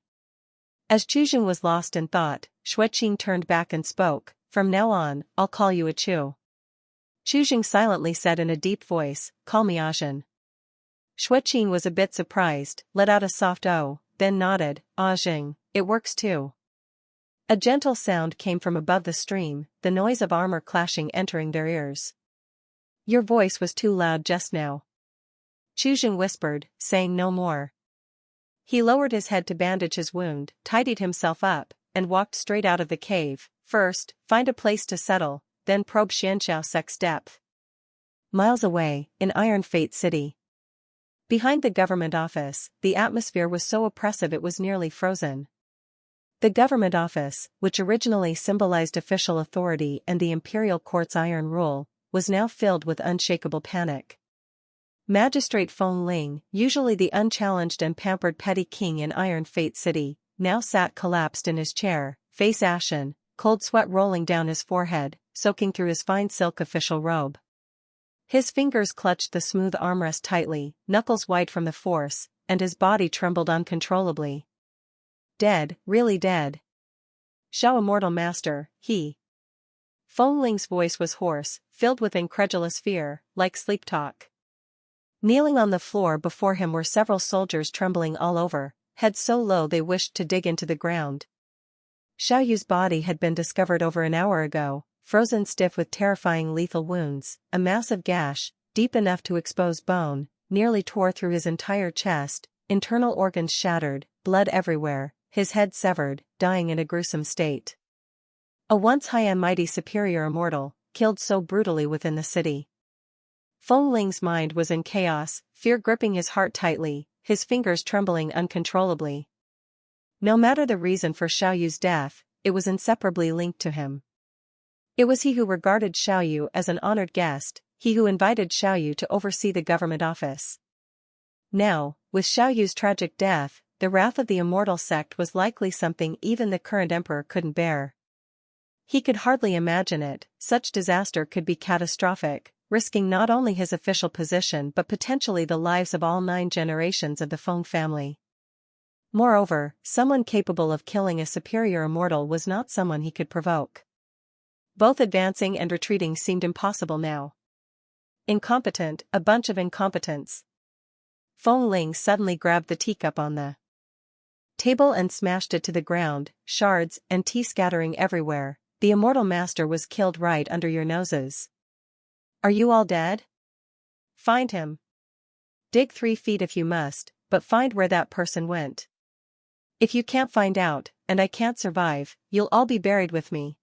As Chuzheng was lost in thought, Xueqing turned back and spoke, "From now on, I'll call you a Chu." Chuzheng silently said in a deep voice, "Call me Ajin." Xueqing was a bit surprised, let out a soft "oh," then nodded, "Ajing, it works too." A gentle sound came from above the stream, the noise of armor clashing entering their ears. "Your voice was too loud just now," Chuzheng whispered, saying no more. He lowered his head to bandage his wound, tidied himself up, and walked straight out of the cave. First, find a place to settle, then probe Xianxiao Sec's depth. Miles away, in Iron Fate City. Behind the government office, the atmosphere was so oppressive it was nearly frozen. The government office, which originally symbolized official authority and the imperial court's iron rule, was now filled with unshakable panic. Magistrate Feng Ling, usually the unchallenged and pampered petty king in Iron Fate City, now sat collapsed in his chair, face ashen, cold sweat rolling down his forehead, soaking through his fine silk official robe. His fingers clutched the smooth armrest tightly, knuckles white from the force, and his body trembled uncontrollably. Dead, really dead. Xiao Immortal Master, he. Feng Ling's voice was hoarse, filled with incredulous fear, like sleep talk. Kneeling on the floor before him were several soldiers trembling all over, heads so low they wished to dig into the ground. Xiao Yu's body had been discovered over an hour ago, frozen stiff with terrifying lethal wounds, a massive gash, deep enough to expose bone, nearly tore through his entire chest, internal organs shattered, blood everywhere, his head severed, dying in a gruesome state. A once high and mighty superior immortal, killed so brutally within the city. Feng Ling's mind was in chaos, fear gripping his heart tightly, his fingers trembling uncontrollably. No matter the reason for Xiao Yu's death, it was inseparably linked to him. It was he who regarded Xiao Yu as an honored guest, he who invited Xiao Yu to oversee the government office. Now, with Xiao Yu's tragic death, the wrath of the immortal sect was likely something even the current emperor couldn't bear. He could hardly imagine it, such disaster could be catastrophic, risking not only his official position but potentially the lives of all 9 generations of the Feng family. Moreover, someone capable of killing a superior immortal was not someone he could provoke. Both advancing and retreating seemed impossible now. Incompetent, a bunch of incompetents. Feng Ling suddenly grabbed the teacup on the table and smashed it to the ground, shards and tea scattering everywhere. "The immortal master was killed right under your noses. Are you all dead? Find him. Dig 3 feet if you must, but find where that person went. If you can't find out, and I can't survive, you'll all be buried with me."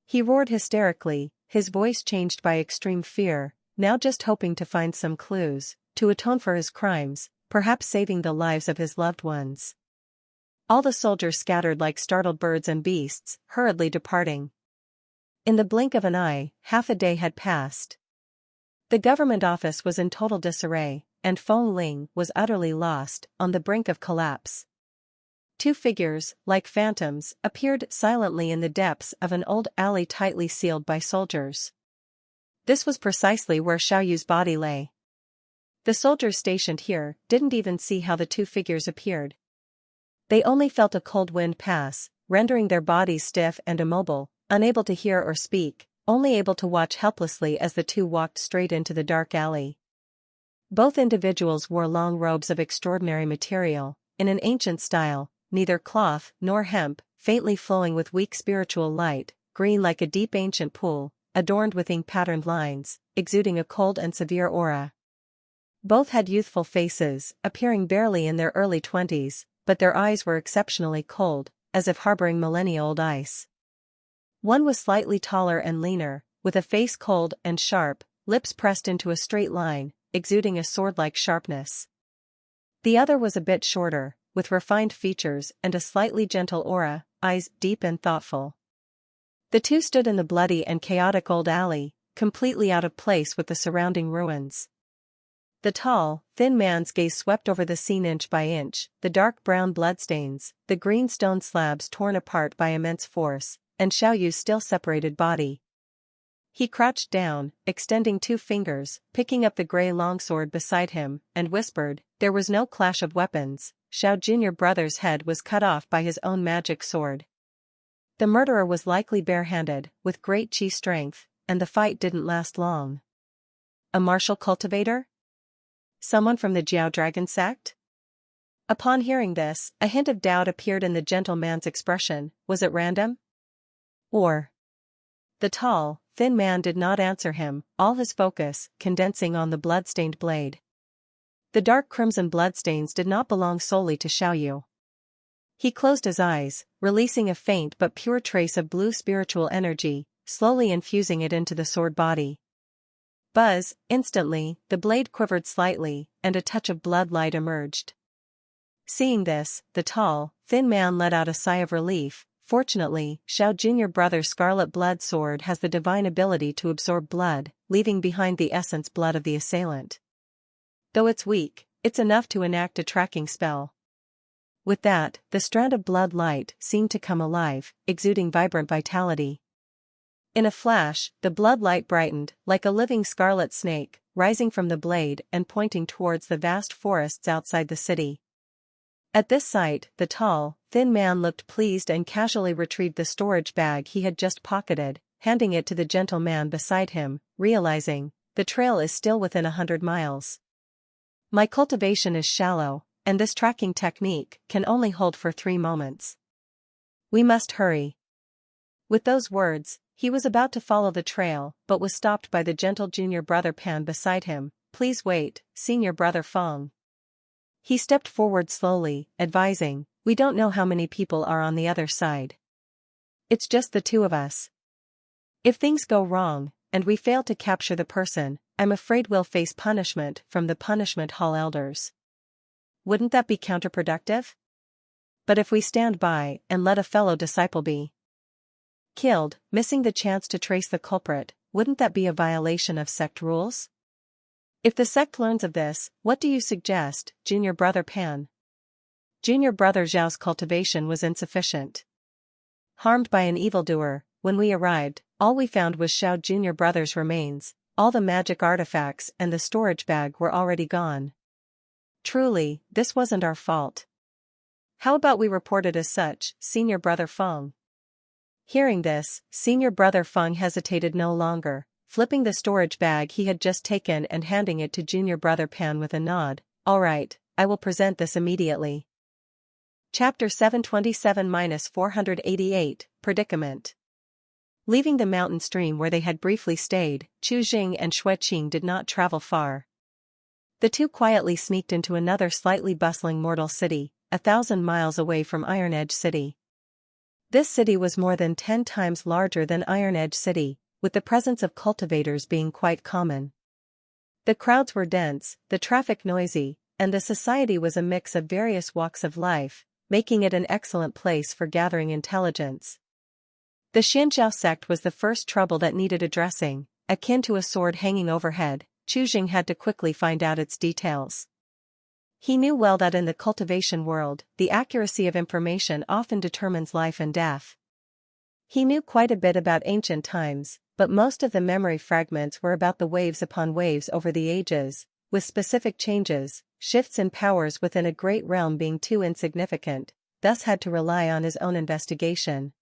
He roared hysterically, his voice changed by extreme fear, now just hoping to find some clues, to atone for his crimes, perhaps saving the lives of his loved ones. All the soldiers scattered like startled birds and beasts, hurriedly departing. In the blink of an eye, half a day had passed. The government office was in total disarray, and Feng Ling was utterly lost, on the brink of collapse. 2 figures, like phantoms, appeared silently in the depths of an old alley tightly sealed by soldiers. This was precisely where Xiao Yu's body lay. The soldiers stationed here didn't even see how the 2 figures appeared. They only felt a cold wind pass, rendering their bodies stiff and immobile, unable to hear or speak, only able to watch helplessly as the 2 walked straight into the dark alley. Both individuals wore long robes of extraordinary material, in an ancient style, neither cloth nor hemp, faintly flowing with weak spiritual light, green like a deep ancient pool, adorned with ink-patterned lines, exuding a cold and severe aura. Both had youthful faces, appearing barely in their early 20s, but their eyes were exceptionally cold, as if harboring millennia-old ice. One was slightly taller and leaner, with a face cold and sharp, lips pressed into a straight line, exuding a sword-like sharpness. The other was a bit shorter, with refined features and a slightly gentle aura, eyes deep and thoughtful. The 2 stood in the bloody and chaotic old alley, completely out of place with the surrounding ruins. The tall, thin man's gaze swept over the scene inch by inch, the dark brown bloodstains, the green stone slabs torn apart by immense force, and Xiaoyu's still separated body. He crouched down, extending 2 fingers, picking up the gray longsword beside him, and whispered. There was no clash of weapons. Xiao Junior Brother's head was cut off by his own magic sword. The murderer was likely barehanded, with great chi strength, and the fight didn't last long. A martial cultivator? Someone from the Jiao Dragon sect? Upon hearing this, a hint of doubt appeared in the gentleman's expression. Was it random? Or? The tall, thin man did not answer him, all his focus condensing on the blood-stained blade. The dark crimson bloodstains did not belong solely to Xiaoyu. He closed his eyes, releasing a faint but pure trace of blue spiritual energy, slowly infusing it into the sword body. Buzz, instantly, the blade quivered slightly, and a touch of blood light emerged. Seeing this, the tall, thin man let out a sigh of relief. Fortunately, Xiao Junior Brother's scarlet blood sword has the divine ability to absorb blood, leaving behind the essence blood of the assailant. Though it's weak, it's enough to enact a tracking spell. With that, the strand of blood light seemed to come alive, exuding vibrant vitality. In a flash, the blood light brightened, like a living scarlet snake, rising from the blade and pointing towards the vast forests outside the city. At this sight, the tall, thin man looked pleased and casually retrieved the storage bag he had just pocketed, handing it to the gentleman beside him, realizing, the trail is still within 100 miles. My cultivation is shallow, and this tracking technique can only hold for 3 moments. We must hurry. With those words, he was about to follow the trail, but was stopped by the gentle junior brother Pan beside him. Please wait, senior brother Feng. He stepped forward slowly, advising, we don't know how many people are on the other side. It's just the 2 of us. If things go wrong, and we fail to capture the person, I'm afraid we'll face punishment from the Punishment Hall elders. Wouldn't that be counterproductive? But if we stand by and let a fellow disciple be killed, missing the chance to trace the culprit, wouldn't that be a violation of sect rules? If the sect learns of this, what do you suggest, Junior Brother Pan? Junior Brother Zhao's cultivation was insufficient. Harmed by an evildoer, when we arrived, all we found was Xiao Junior Brother's remains. All the magic artifacts and the storage bag were already gone. Truly, this wasn't our fault. How about we report it as such, Senior Brother Feng? Hearing this, Senior Brother Feng hesitated no longer, flipping the storage bag he had just taken and handing it to Junior Brother Pan with a nod. All right, I will present this immediately. Chapter 727-488, Predicament. Leaving the mountain stream where they had briefly stayed, Chu Jing and Xue Qing did not travel far. The 2 quietly sneaked into another slightly bustling mortal city, 1,000 miles away from Iron Edge City. This city was more than 10 times larger than Iron Edge City, with the presence of cultivators being quite common. The crowds were dense, the traffic noisy, and the society was a mix of various walks of life, making it an excellent place for gathering intelligence. The Xianjiao sect was the first trouble that needed addressing, akin to a sword hanging overhead. Chu Jing had to quickly find out its details. He knew well that in the cultivation world, the accuracy of information often determines life and death. He knew quite a bit about ancient times, but most of the memory fragments were about the waves upon waves over the ages, with specific changes, shifts in powers within a great realm being too insignificant, thus had to rely on his own investigation.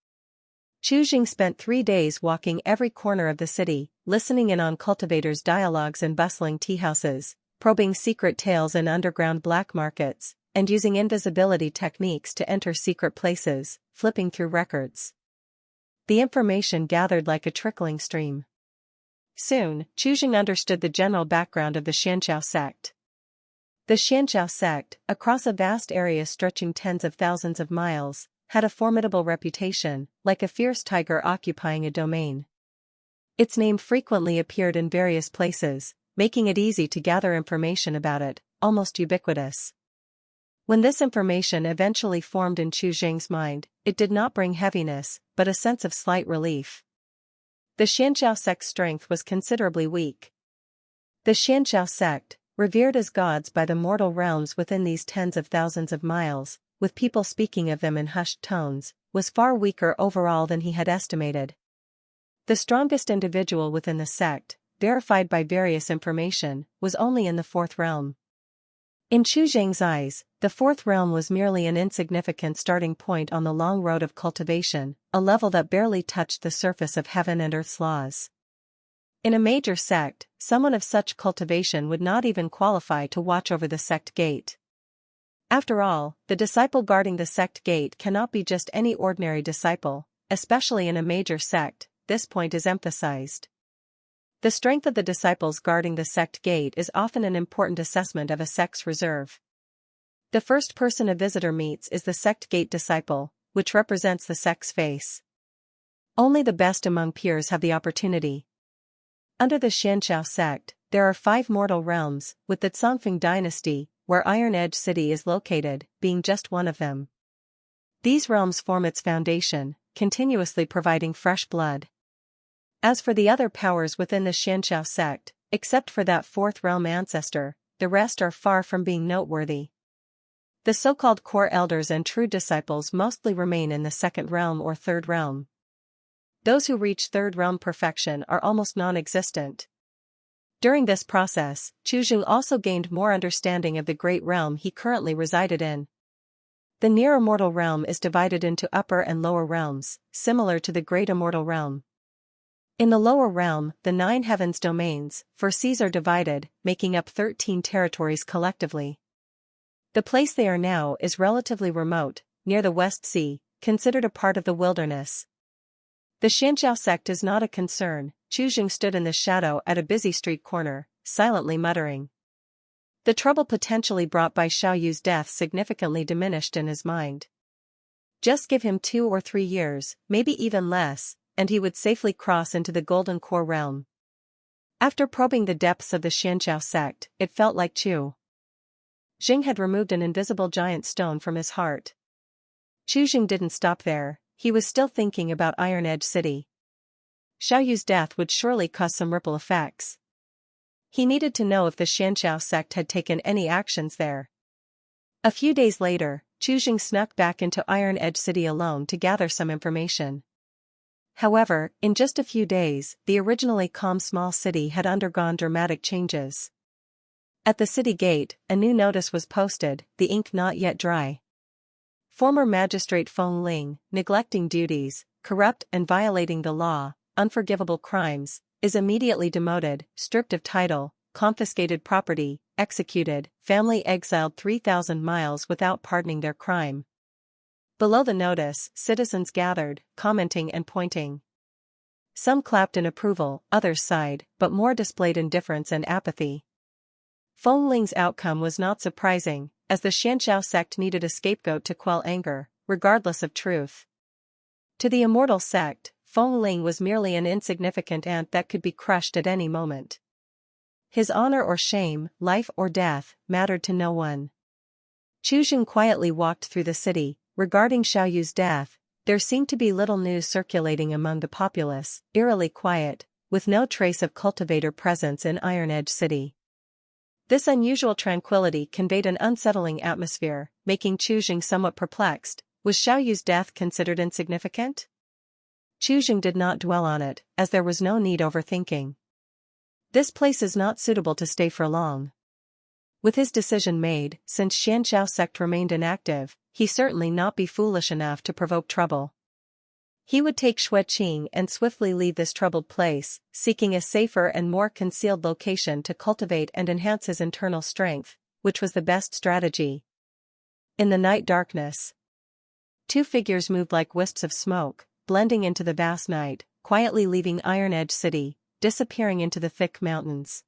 Chu Jing spent 3 days walking every corner of the city, listening in on cultivators' dialogues in bustling teahouses, probing secret tales in underground black markets, and using invisibility techniques to enter secret places, flipping through records. The information gathered like a trickling stream. Soon, Chu Jing understood the general background of the Xianjiao sect. The Xianjiao sect, across a vast area stretching tens of thousands of miles, had a formidable reputation, like a fierce tiger occupying a domain. Its name frequently appeared in various places, making it easy to gather information about it, almost ubiquitous. When this information eventually formed in Chu Jing's mind, it did not bring heaviness, but a sense of slight relief. The Xianxiao sect's strength was considerably weak. The Xianxiao sect, revered as gods by the mortal realms within these tens of thousands of miles, with people speaking of them in hushed tones, was far weaker overall than he had estimated. The strongest individual within the sect, verified by various information, was only in the fourth realm. In Chu Zheng's eyes, the fourth realm was merely an insignificant starting point on the long road of cultivation, a level that barely touched the surface of heaven and earth's laws. In a major sect, someone of such cultivation would not even qualify to watch over the sect gate. After all, the disciple guarding the sect gate cannot be just any ordinary disciple, especially in a major sect. This point is emphasized. The strength of the disciples guarding the sect gate is often an important assessment of a sect's reserve. The first person a visitor meets is the sect gate disciple, which represents the sect's face. Only the best among peers have the opportunity. Under the Xianxiao sect, there are 5 mortal realms, with the Zongfeng dynasty, where Iron Edge City is located, being just one of them. These realms form its foundation, continuously providing fresh blood. As for the other powers within the Xianxiao sect, except for that fourth realm ancestor, the rest are far from being noteworthy. The so-called core elders and true disciples mostly remain in the second realm or third realm. Those who reach third realm perfection are almost non-existent. During this process, Chuzhu also gained more understanding of the great realm he currently resided in. The near immortal realm is divided into upper and lower realms, similar to the great immortal realm. In the lower realm, the 9 heavens domains, for seas are divided, making up 13 territories collectively. The place they are now is relatively remote, near the West Sea, considered a part of the wilderness. The Xianxiao sect is not a concern. Chuzheng stood in the shadow at a busy street corner, silently muttering. The trouble potentially brought by Xiao Yu's death significantly diminished in his mind. Just give him 2 or 3 years, maybe even less, and he would safely cross into the Golden Core realm. After probing the depths of the Xianxiao sect, it felt like Chu Jing had removed an invisible giant stone from his heart. Chu Jing didn't stop there, he was still thinking about Iron Edge City. Xiao Yu's death would surely cause some ripple effects. He needed to know if the Xianxiao sect had taken any actions there. A few days later, Chu Jing snuck back into Iron Edge City alone to gather some information. However, in just a few days, the originally calm small city had undergone dramatic changes. At the city gate, a new notice was posted, the ink not yet dry. Former magistrate Feng Ling, neglecting duties, corrupt and violating the law, unforgivable crimes, is immediately demoted, stripped of title, confiscated property, executed, family exiled 3,000 miles without pardoning their crime. Below the notice, citizens gathered, commenting and pointing. Some clapped in approval, others sighed, but more displayed indifference and apathy. Feng Ling's outcome was not surprising, as the Xianxiao sect needed a scapegoat to quell anger, regardless of truth. To the Immortal sect, Feng Ling was merely an insignificant ant that could be crushed at any moment. His honor or shame, life or death, mattered to no one. Chu Jing quietly walked through the city. Regarding Xiao Yu's death, there seemed to be little news circulating among the populace, eerily quiet, with no trace of cultivator presence in Iron Edge City. This unusual tranquility conveyed an unsettling atmosphere, making Chu Jing somewhat perplexed. Was Xiao Yu's death considered insignificant? Chu Jing did not dwell on it, as there was no need overthinking. This place is not suitable to stay for long. With his decision made, since Xianxiao sect remained inactive, he certainly not be foolish enough to provoke trouble. He would take Xueqing and swiftly leave this troubled place, seeking a safer and more concealed location to cultivate and enhance his internal strength, which was the best strategy. In the night darkness, 2 figures moved like wisps of smoke, blending into the vast night, quietly leaving Iron Edge City, disappearing into the thick mountains.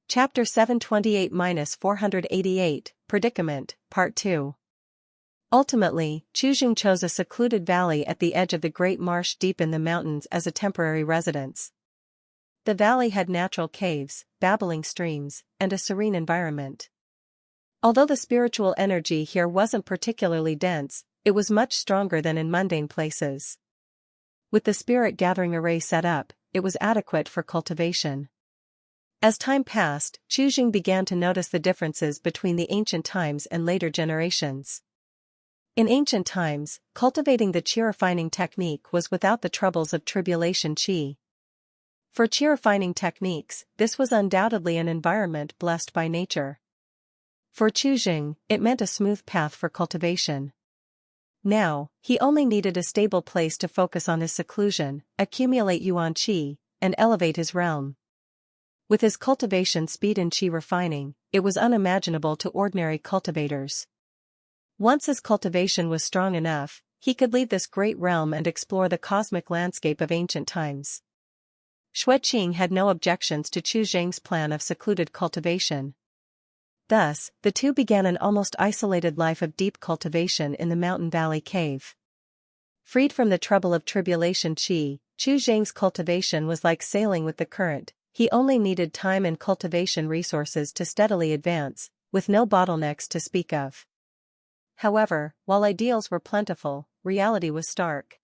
Chapter 728-488, Predicament, Part 2. Ultimately, Chu Jing chose a secluded valley at the edge of the great marsh deep in the mountains as a temporary residence. The valley had natural caves, babbling streams, and a serene environment. Although the spiritual energy here wasn't particularly dense, it was much stronger than in mundane places. with the spirit gathering array set up, it was adequate for cultivation. As time passed, Chu Jing began to notice the differences between the ancient times and later generations. In ancient times, cultivating the qi refining technique was without the troubles of tribulation qi. For qi refining techniques, this was undoubtedly an environment blessed by nature. For Chu Jing, it meant a smooth path for cultivation. Now, he only needed a stable place to focus on his seclusion, accumulate yuan qi, and elevate his realm. With his cultivation speed and qi refining, it was unimaginable to ordinary cultivators. Once his cultivation was strong enough, he could leave this great realm and explore the cosmic landscape of ancient times. Xueqing had no objections to Chu Jing's plan of secluded cultivation. Thus, the two began an almost isolated life of deep cultivation in the mountain valley cave. Freed from the trouble of tribulation qi, Chu Jing's cultivation was like sailing with the current. He only needed time and cultivation resources to steadily advance, with no bottlenecks to speak of. However, while ideals were plentiful, reality was stark.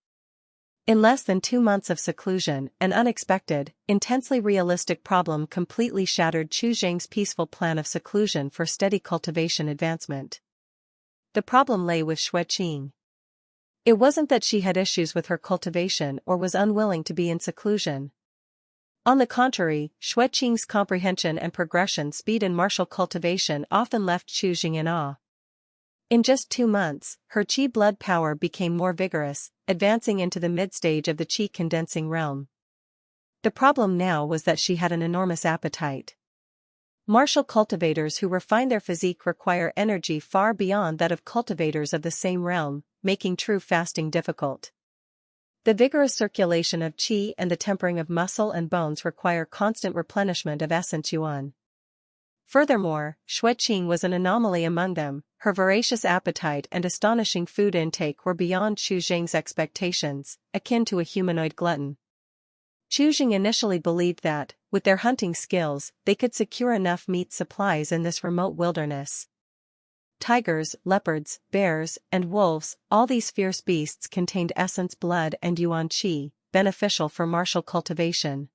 In less than 2 months of seclusion, an unexpected, intensely realistic problem completely shattered Chu Jing's peaceful plan of seclusion for steady cultivation advancement. The problem lay with Xueqing. It wasn't that she had issues with her cultivation or was unwilling to be in seclusion. On the contrary, Xueqing's comprehension and progression speed in martial cultivation often left Chu Jing in awe. In just 2 months, her qi blood power became more vigorous, advancing into the mid-stage of the qi condensing realm. The problem now was that she had an enormous appetite. Martial cultivators who refine their physique require energy far beyond that of cultivators of the same realm, making true fasting difficult. The vigorous circulation of qi and the tempering of muscle and bones require constant replenishment of essence yuan. Furthermore, Xueqing was an anomaly among them. Her voracious appetite and astonishing food intake were beyond Chu Jing's expectations, akin to a humanoid glutton. Chu Jing initially believed that, with their hunting skills, they could secure enough meat supplies in this remote wilderness. Tigers, leopards, bears, and wolves, all these fierce beasts contained essence blood and yuan qi, beneficial for martial cultivation.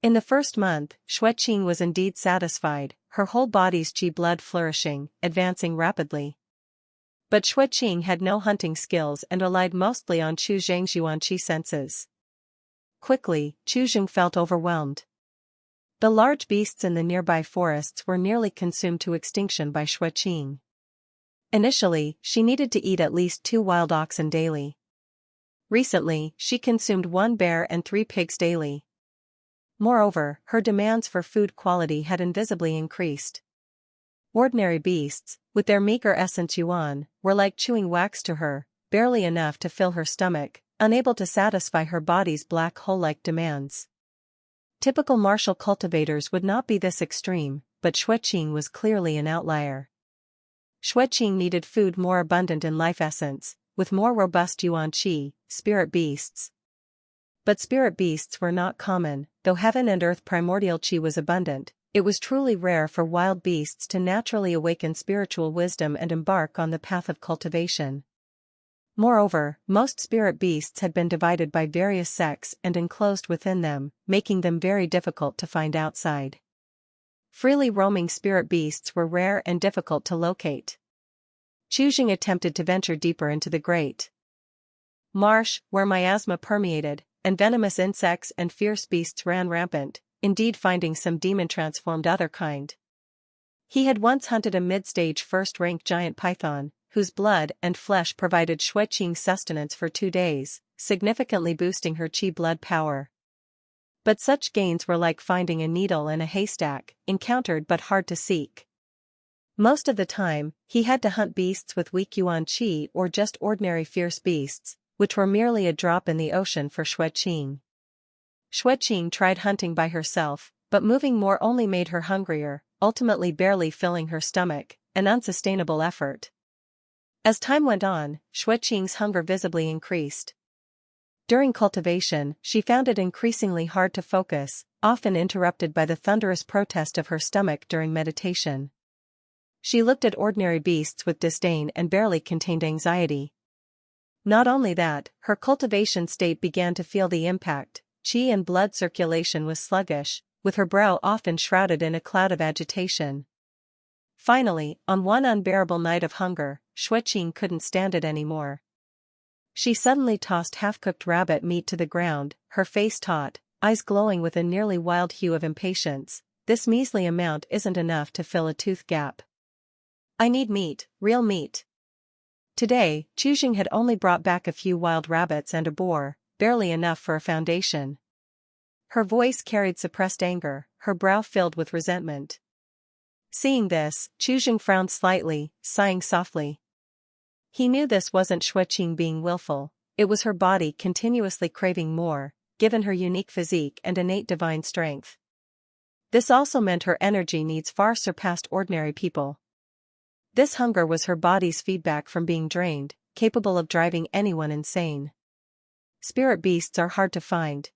In the first month, Xueqing was indeed satisfied, her whole body's qi blood flourishing, advancing rapidly. But Xueqing had no hunting skills and relied mostly on Chu Jing's yuan qi senses. Quickly, Chu Jing felt overwhelmed. The large beasts in the nearby forests were nearly consumed to extinction by Xueqing. Initially, she needed to eat at least 2 wild oxen daily. Recently, she consumed 1 bear and 3 pigs daily. Moreover, her demands for food quality had invisibly increased. Ordinary beasts, with their meager essence yuan, were like chewing wax to her, barely enough to fill her stomach, unable to satisfy her body's black hole-like demands. Typical martial cultivators would not be this extreme, but Xueqing was clearly an outlier. Xueqing needed food more abundant in life essence, with more robust yuan qi, spirit beasts. But spirit beasts were not common, though heaven and earth primordial qi was abundant. It was truly rare for wild beasts to naturally awaken spiritual wisdom and embark on the path of cultivation. Moreover, most spirit beasts had been divided by various sects and enclosed within them, making them very difficult to find outside. Freely roaming spirit beasts were rare and difficult to locate. Chu Jing attempted to venture deeper into the great marsh, where miasma permeated, and venomous insects and fierce beasts ran rampant, indeed finding some demon-transformed other kind. He had once hunted a mid-stage first-rank giant python, whose blood and flesh provided Xueqing sustenance for 2 days, significantly boosting her qi blood power. But such gains were like finding a needle in a haystack, encountered but hard to seek. Most of the time, he had to hunt beasts with weak yuan qi or just ordinary fierce beasts, which were merely a drop in the ocean for Xueqing. Xueqing tried hunting by herself, but moving more only made her hungrier, ultimately barely filling her stomach, an unsustainable effort. As time went on, Xueqing's hunger visibly increased. During cultivation, she found it increasingly hard to focus, often interrupted by the thunderous protest of her stomach during meditation. She looked at ordinary beasts with disdain and barely contained anxiety. Not only that, her cultivation state began to feel the impact. Qi and blood circulation was sluggish, with her brow often shrouded in a cloud of agitation. Finally, on one unbearable night of hunger, Xueqing couldn't stand it anymore. She suddenly tossed half-cooked rabbit meat to the ground, her face taut, eyes glowing with a nearly wild hue of impatience. This measly amount isn't enough to fill a tooth gap. I need meat, real meat. Today, Chuzheng had only brought back a few wild rabbits and a boar, barely enough for a foundation. Her voice carried suppressed anger, her brow filled with resentment. Seeing this, Chuzheng frowned slightly, sighing softly. He knew this wasn't Xueqing being willful, it was her body continuously craving more, given her unique physique and innate divine strength. This also meant her energy needs far surpassed ordinary people. This hunger was her body's feedback from being drained, capable of driving anyone insane. Spirit beasts are hard to find.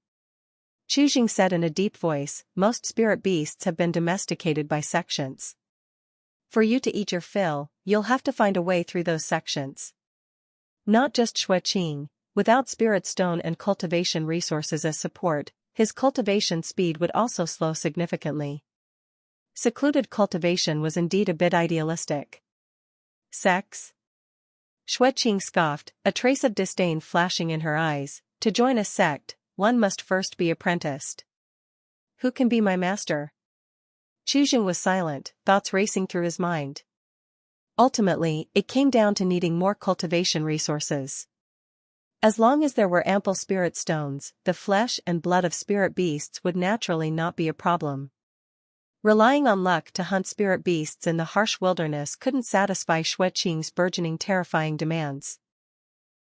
Chuzheng said in a deep voice, most spirit beasts have been domesticated by sections. For you to eat your fill, you'll have to find a way through those sections. Not just Xueqing, without spirit stone and cultivation resources as support, his cultivation speed would also slow significantly. Secluded cultivation was indeed a bit idealistic. Sex? Xueqing scoffed, a trace of disdain flashing in her eyes. To join a sect, one must first be apprenticed. Who can be my master? Chuzheng was silent, thoughts racing through his mind. Ultimately, it came down to needing more cultivation resources. As long as there were ample spirit stones, the flesh and blood of spirit beasts would naturally not be a problem. Relying on luck to hunt spirit beasts in the harsh wilderness couldn't satisfy Xueqing's burgeoning terrifying demands.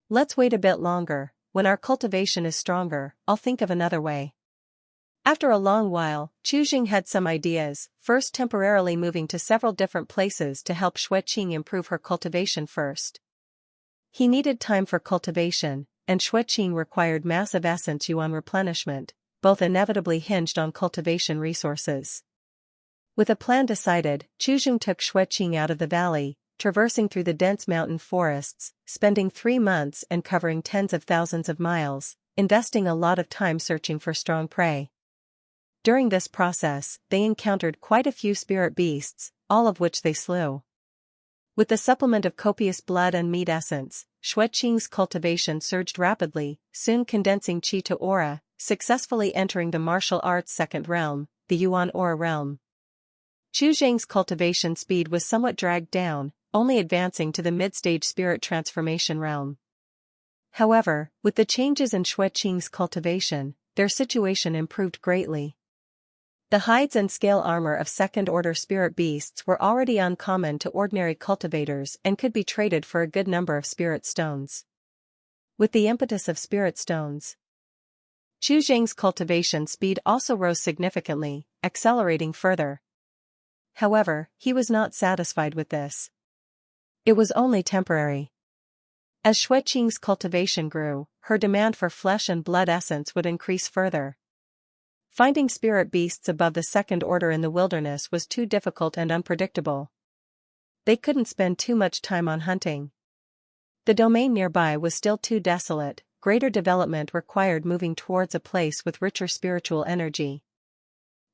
Let's wait a bit longer, when our cultivation is stronger, I'll think of another way. After a long while, Chuzheng had some ideas, first temporarily moving to several different places to help Xueqing improve her cultivation first. He needed time for cultivation, and Xueqing required massive essence yuan replenishment, both inevitably hinged on cultivation resources. With a plan decided, Chuzheng took Xueqing out of the valley, traversing through the dense mountain forests, spending 3 months and covering tens of thousands of miles, investing a lot of time searching for strong prey. During this process, they encountered quite a few spirit beasts, all of which they slew. With the supplement of copious blood and meat essence, Xueqing's cultivation surged rapidly, soon condensing qi to aura, successfully entering the martial arts second realm, the Yuan aura realm. Chuzheng's cultivation speed was somewhat dragged down, only advancing to the mid-stage spirit transformation realm. However, with the changes in Xueqing's cultivation, their situation improved greatly. The hides and scale armor of second-order spirit beasts were already uncommon to ordinary cultivators and could be traded for a good number of spirit stones. With the impetus of spirit stones, Chuzheng's cultivation speed also rose significantly, accelerating further. However, he was not satisfied with this. It was only temporary. As Xueqing's cultivation grew, her demand for flesh and blood essence would increase further. Finding spirit beasts above the second order in the wilderness was too difficult and unpredictable. They couldn't spend too much time on hunting. The domain nearby was still too desolate, greater development required moving towards a place with richer spiritual energy.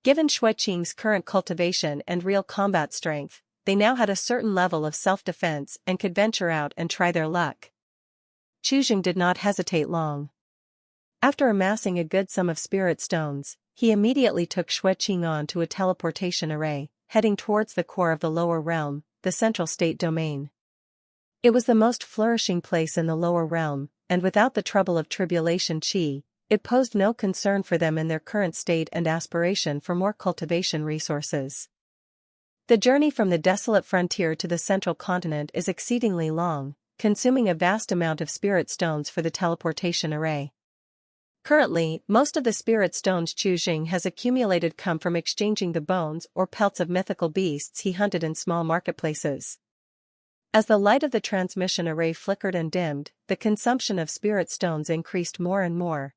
Given Xueqing's current cultivation and real combat strength, they now had a certain level of self-defense and could venture out and try their luck. Chuzheng did not hesitate long. After amassing a good sum of spirit stones, he immediately took Xueqing on to a teleportation array, heading towards the core of the lower realm, the central state domain. It was the most flourishing place in the lower realm, and without the trouble of tribulation qi, it posed no concern for them in their current state and aspiration for more cultivation resources. The journey from the desolate frontier to the central continent is exceedingly long, consuming a vast amount of spirit stones for the teleportation array. Currently, most of the spirit stones Chuzheng has accumulated come from exchanging the bones or pelts of mythical beasts he hunted in small marketplaces. As the light of the transmission array flickered and dimmed, the consumption of spirit stones increased more and more.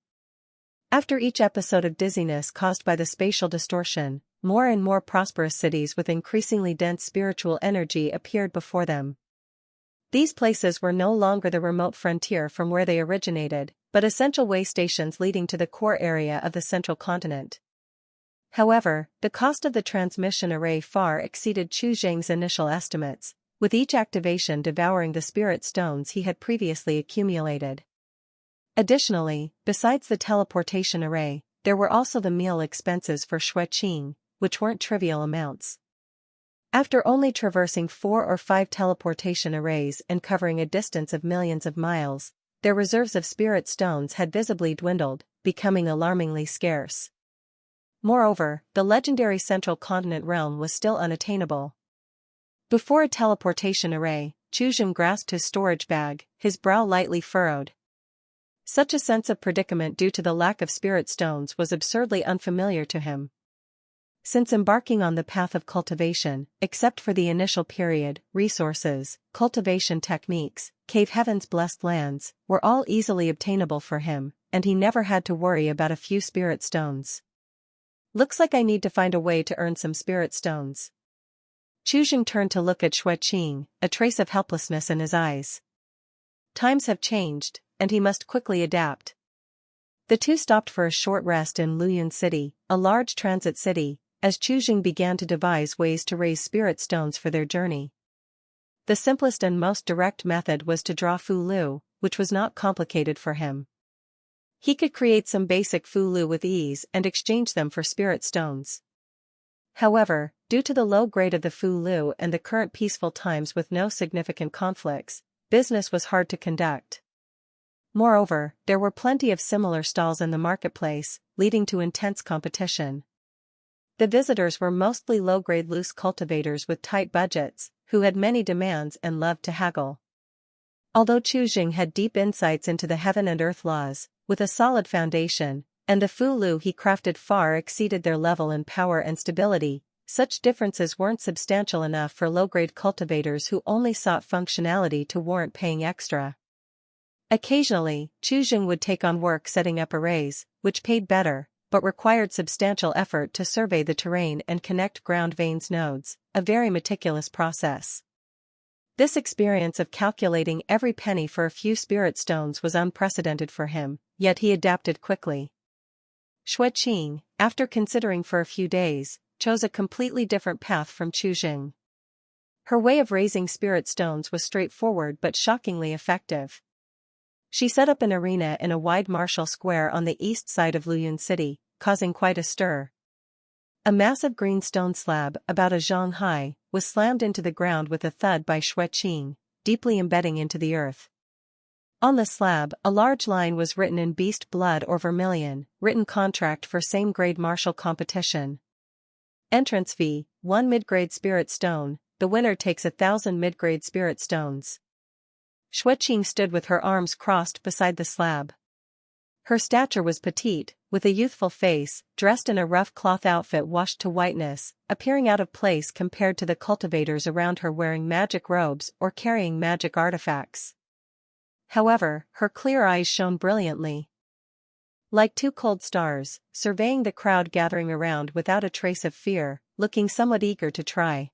After each episode of dizziness caused by the spatial distortion, more and more prosperous cities with increasingly dense spiritual energy appeared before them. These places were no longer the remote frontier from where they originated, but essential way stations leading to the core area of the central continent. However, the cost of the transmission array far exceeded Chu Zheng's initial estimates, with each activation devouring the spirit stones he had previously accumulated. Additionally, besides the teleportation array, there were also the meal expenses for Xueqing, which weren't trivial amounts. After only traversing 4 or 5 teleportation arrays and covering a distance of millions of miles, their reserves of spirit stones had visibly dwindled, becoming alarmingly scarce. Moreover, the legendary Central Continent realm was still unattainable. Before a teleportation array, Chu Zheng grasped his storage bag, his brow lightly furrowed. Such a sense of predicament due to the lack of spirit stones was absurdly unfamiliar to him. Since embarking on the path of cultivation, except for the initial period, resources, cultivation techniques, Cave Heaven's blessed lands, were all easily obtainable for him, and he never had to worry about a few spirit stones. Looks like I need to find a way to earn some spirit stones. Chu Zheng turned to look at Xueqing, a trace of helplessness in his eyes. Times have changed, and he must quickly adapt. The two stopped for a short rest in Lunar City, a large transit city, as Chu Zheng began to devise ways to raise spirit stones for their journey. The simplest and most direct method was to draw Fu Lu, which was not complicated for him. He could create some basic Fu Lu with ease and exchange them for spirit stones. However, due to the low grade of the Fu Lu and the current peaceful times with no significant conflicts, business was hard to conduct. Moreover, there were plenty of similar stalls in the marketplace, leading to intense competition. The visitors were mostly low-grade loose cultivators with tight budgets, who had many demands and loved to haggle. Although Chu Zheng had deep insights into the heaven and earth laws, with a solid foundation, and the Fu Lu he crafted far exceeded their level in power and stability, such differences weren't substantial enough for low-grade cultivators who only sought functionality to warrant paying extra. Occasionally, Chu Zheng would take on work setting up arrays, which paid better, but required substantial effort to survey the terrain and connect ground veins nodes, a very meticulous process. This experience of calculating every penny for a few spirit stones was unprecedented for him, yet he adapted quickly. Xueqing, after considering for a few days, chose a completely different path from Chu Zheng. Her way of raising spirit stones was straightforward but shockingly effective. She set up an arena in a wide martial square on the east side of Lunar City, causing quite a stir. A massive green stone slab, about a zhang high, was slammed into the ground with a thud by Xueqing, deeply embedding into the earth. On the slab, a large line was written in beast blood or vermilion, written contract for same-grade martial competition. Entrance fee, 1 mid-grade spirit stone, the winner takes 1,000 mid-grade spirit stones. Xueqing stood with her arms crossed beside the slab. Her stature was petite, with a youthful face, dressed in a rough cloth outfit washed to whiteness, appearing out of place compared to the cultivators around her wearing magic robes or carrying magic artifacts. However, her clear eyes shone brilliantly. Like two cold stars, surveying the crowd gathering around without a trace of fear, looking somewhat eager to try.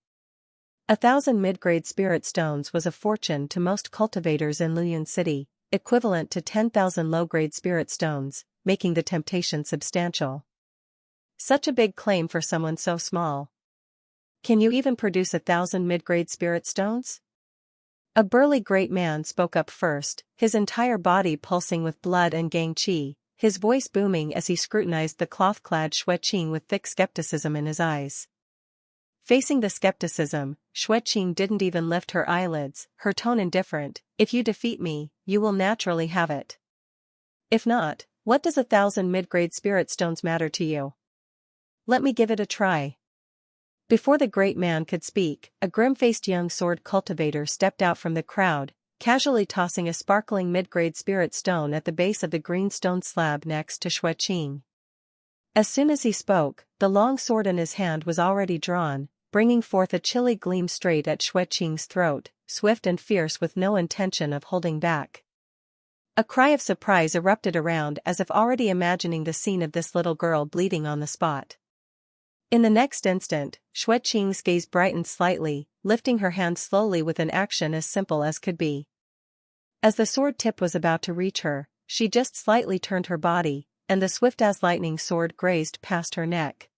1,000 mid-grade spirit stones was a fortune to most cultivators in Lunar City, equivalent to 10,000 low-grade spirit stones, making the temptation substantial. Such a big claim for someone so small. Can you even produce 1,000 mid-grade spirit stones? A burly great man spoke up first, his entire body pulsing with blood and gang qi, his voice booming as he scrutinized the cloth-clad Xueqing with thick skepticism in his eyes. Facing the skepticism, Xueqing didn't even lift her eyelids, her tone indifferent. If you defeat me, you will naturally have it. If not, what does 1,000 mid-grade spirit stones matter to you? Let me give it a try. Before the great man could speak, a grim-faced young sword cultivator stepped out from the crowd, casually tossing a sparkling mid-grade spirit stone at the base of the green stone slab next to Xueqing. As soon as he spoke, the long sword in his hand was already drawn, bringing forth a chilly gleam straight at Xueqing's throat, swift and fierce with no intention of holding back. A cry of surprise erupted around as if already imagining the scene of this little girl bleeding on the spot. In the next instant, Xue Qing's gaze brightened slightly, lifting her hand slowly with an action as simple as could be. As the sword tip was about to reach her, she just slightly turned her body, and the swift-as-lightning sword grazed past her neck.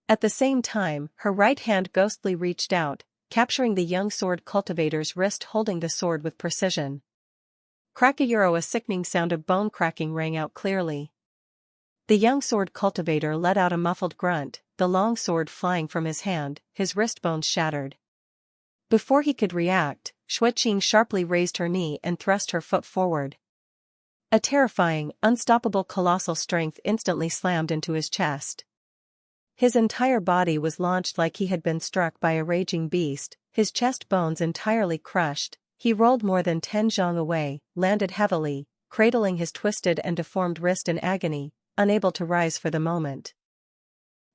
At the same time, her right hand ghostly reached out, capturing the young sword cultivator's wrist, holding the sword with precision. Crack-a-euro, a sickening sound of bone cracking rang out clearly. The young sword cultivator let out a muffled grunt, the long sword flying from his hand, his wrist bones shattered. Before he could react, Xue Qing sharply raised her knee and thrust her foot forward. A terrifying, unstoppable colossal strength instantly slammed into his chest. His entire body was launched like he had been struck by a raging beast, his chest bones entirely crushed. He rolled more than 10 zhang away, landed heavily, cradling his twisted and deformed wrist in agony, unable to rise for the moment.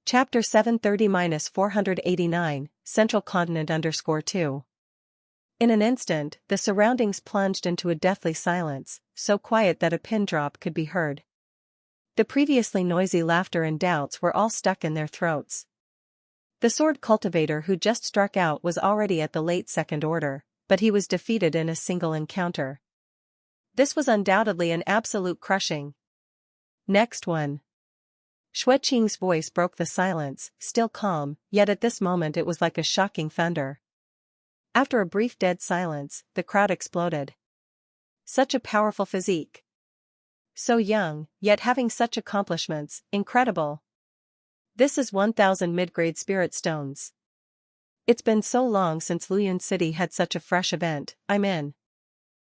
Chapter 730-489, Central Continent _2. In an instant, the surroundings plunged into a deathly silence, so quiet that a pin drop could be heard. The previously noisy laughter and doubts were all stuck in their throats. The sword cultivator who just struck out was already at the late second order, but he was defeated in a single encounter. This was undoubtedly an absolute crushing. Next one. Xue Qing's voice broke the silence, still calm, yet at this moment it was like a shocking thunder. After a brief dead silence, the crowd exploded. Such a powerful physique. So young, yet having such accomplishments, incredible. This is 1,000 mid-grade spirit stones. It's been so long since Luyuan City had such a fresh event, I'm in.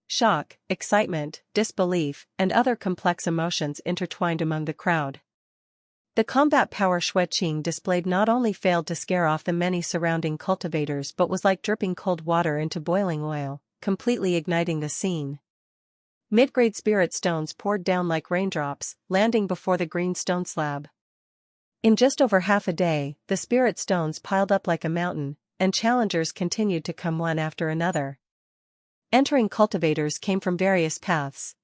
Shock, excitement, disbelief, and other complex emotions intertwined among the crowd. The combat power Xue Qing displayed not only failed to scare off the many surrounding cultivators but was like dripping cold water into boiling oil, completely igniting the scene. Mid-grade spirit stones poured down like raindrops, landing before the green stone slab. In just over half a day, the spirit stones piled up like a mountain, and challengers continued to come one after another. Entering cultivators came from various paths.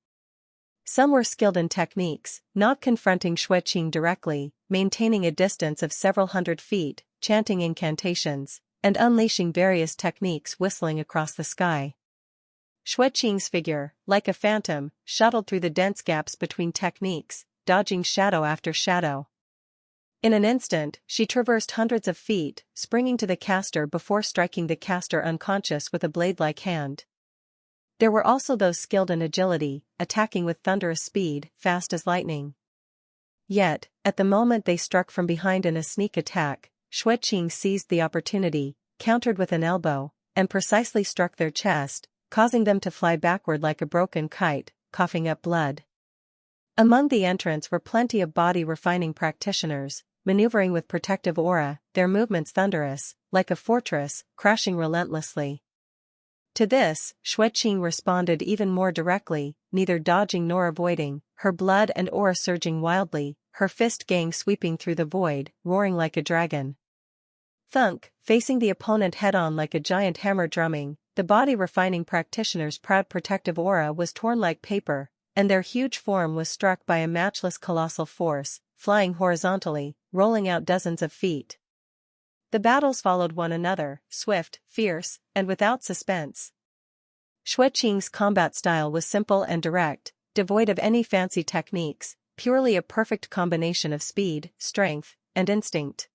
Some were skilled in techniques, not confronting Xue Qing directly, maintaining a distance of several hundred feet, chanting incantations, and unleashing various techniques whistling across the sky. Xue Qing's figure, like a phantom, shuttled through the dense gaps between techniques, dodging shadow after shadow. In an instant, she traversed hundreds of feet, springing to the caster before striking the caster unconscious with a blade-like hand. There were also those skilled in agility, attacking with thunderous speed, fast as lightning. Yet, at the moment they struck from behind in a sneak attack, Xue Qing seized the opportunity, countered with an elbow, and precisely struck their chest, causing them to fly backward like a broken kite, coughing up blood. Among the entrants were plenty of body-refining practitioners, maneuvering with protective aura, their movements thunderous, like a fortress, crashing relentlessly. To this, Xue Qing responded even more directly, neither dodging nor avoiding, her blood and aura surging wildly, her fist gang sweeping through the void, roaring like a dragon. Thunk, facing the opponent head-on like a giant hammer drumming, the body-refining practitioner's proud protective aura was torn like paper, and their huge form was struck by a matchless colossal force, flying horizontally, rolling out dozens of feet. The battles followed one another, swift, fierce, and without suspense. Xue Qing's combat style was simple and direct, devoid of any fancy techniques, purely a perfect combination of speed, strength, and instinct.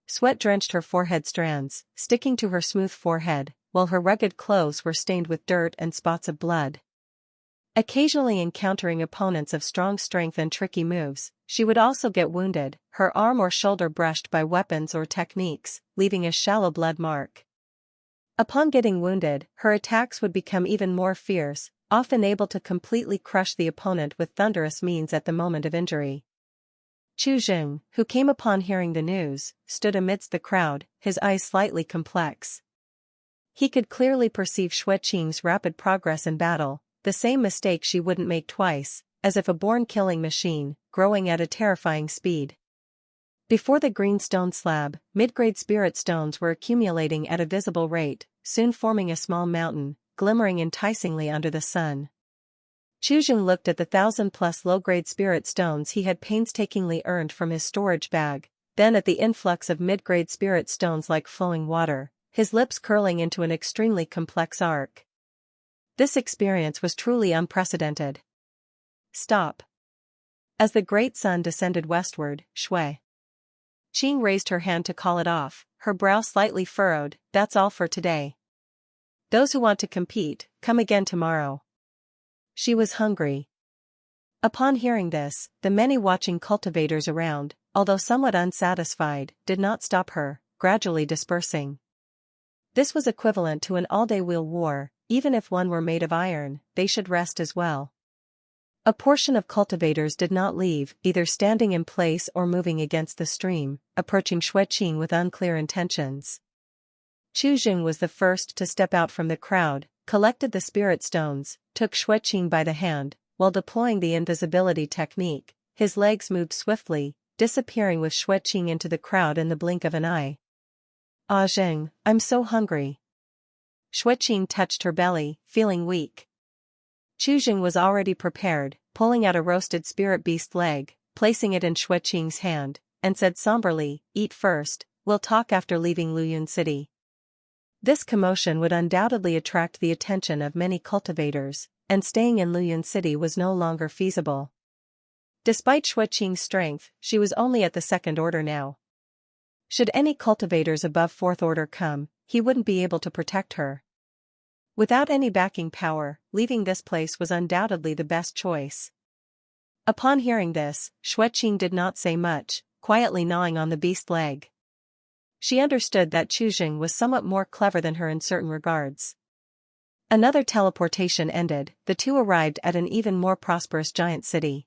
Sweat drenched her forehead strands, sticking to her smooth forehead, while her rugged clothes were stained with dirt and spots of blood. Occasionally encountering opponents of strong strength and tricky moves, she would also get wounded, her arm or shoulder brushed by weapons or techniques, leaving a shallow blood mark. Upon getting wounded, her attacks would become even more fierce, often able to completely crush the opponent with thunderous means at the moment of injury. Chu Jing, who came upon hearing the news, stood amidst the crowd, his eyes slightly complex. He could clearly perceive Xue Qing's rapid progress in battle, the same mistake she wouldn't make twice, as if a born killing machine, growing at a terrifying speed. Before the green stone slab, mid-grade spirit stones were accumulating at a visible rate, soon forming a small mountain, glimmering enticingly under the sun. Chu Jing looked at the 1,000+ low-grade spirit stones he had painstakingly earned from his storage bag, then at the influx of mid-grade spirit stones like flowing water, his lips curling into an extremely complex arc. This experience was truly unprecedented. Stop. As the great sun descended westward, Shui Qing raised her hand to call it off, her brow slightly furrowed. That's all for today. Those who want to compete, come again tomorrow. She was hungry. Upon hearing this, the many watching cultivators around, although somewhat unsatisfied, did not stop her, gradually dispersing. This was equivalent to an all-day wheel war. Even if one were made of iron, they should rest as well. A portion of cultivators did not leave, either standing in place or moving against the stream, approaching Xueqing with unclear intentions. Chu Jing was the first to step out from the crowd, collected the spirit stones, took Xueqing by the hand, while deploying the invisibility technique. His legs moved swiftly, disappearing with Xueqing into the crowd in the blink of an eye. Ah Jing, I'm so hungry. Xueqing touched her belly, feeling weak. Chu Jing was already prepared, pulling out a roasted spirit beast leg, placing it in Xueqing's hand, and said somberly, "Eat first, we'll talk after leaving Luyun City." This commotion would undoubtedly attract the attention of many cultivators, and staying in Luyun City was no longer feasible. Despite Xueqing's strength, she was only at the second order now. Should any cultivators above fourth order come, he wouldn't be able to protect her. Without any backing power, leaving this place was undoubtedly the best choice. Upon hearing this, Xueqing did not say much, quietly gnawing on the beast leg. She understood that Chu Jing was somewhat more clever than her in certain regards. Another teleportation ended, the two arrived at an even more prosperous giant city.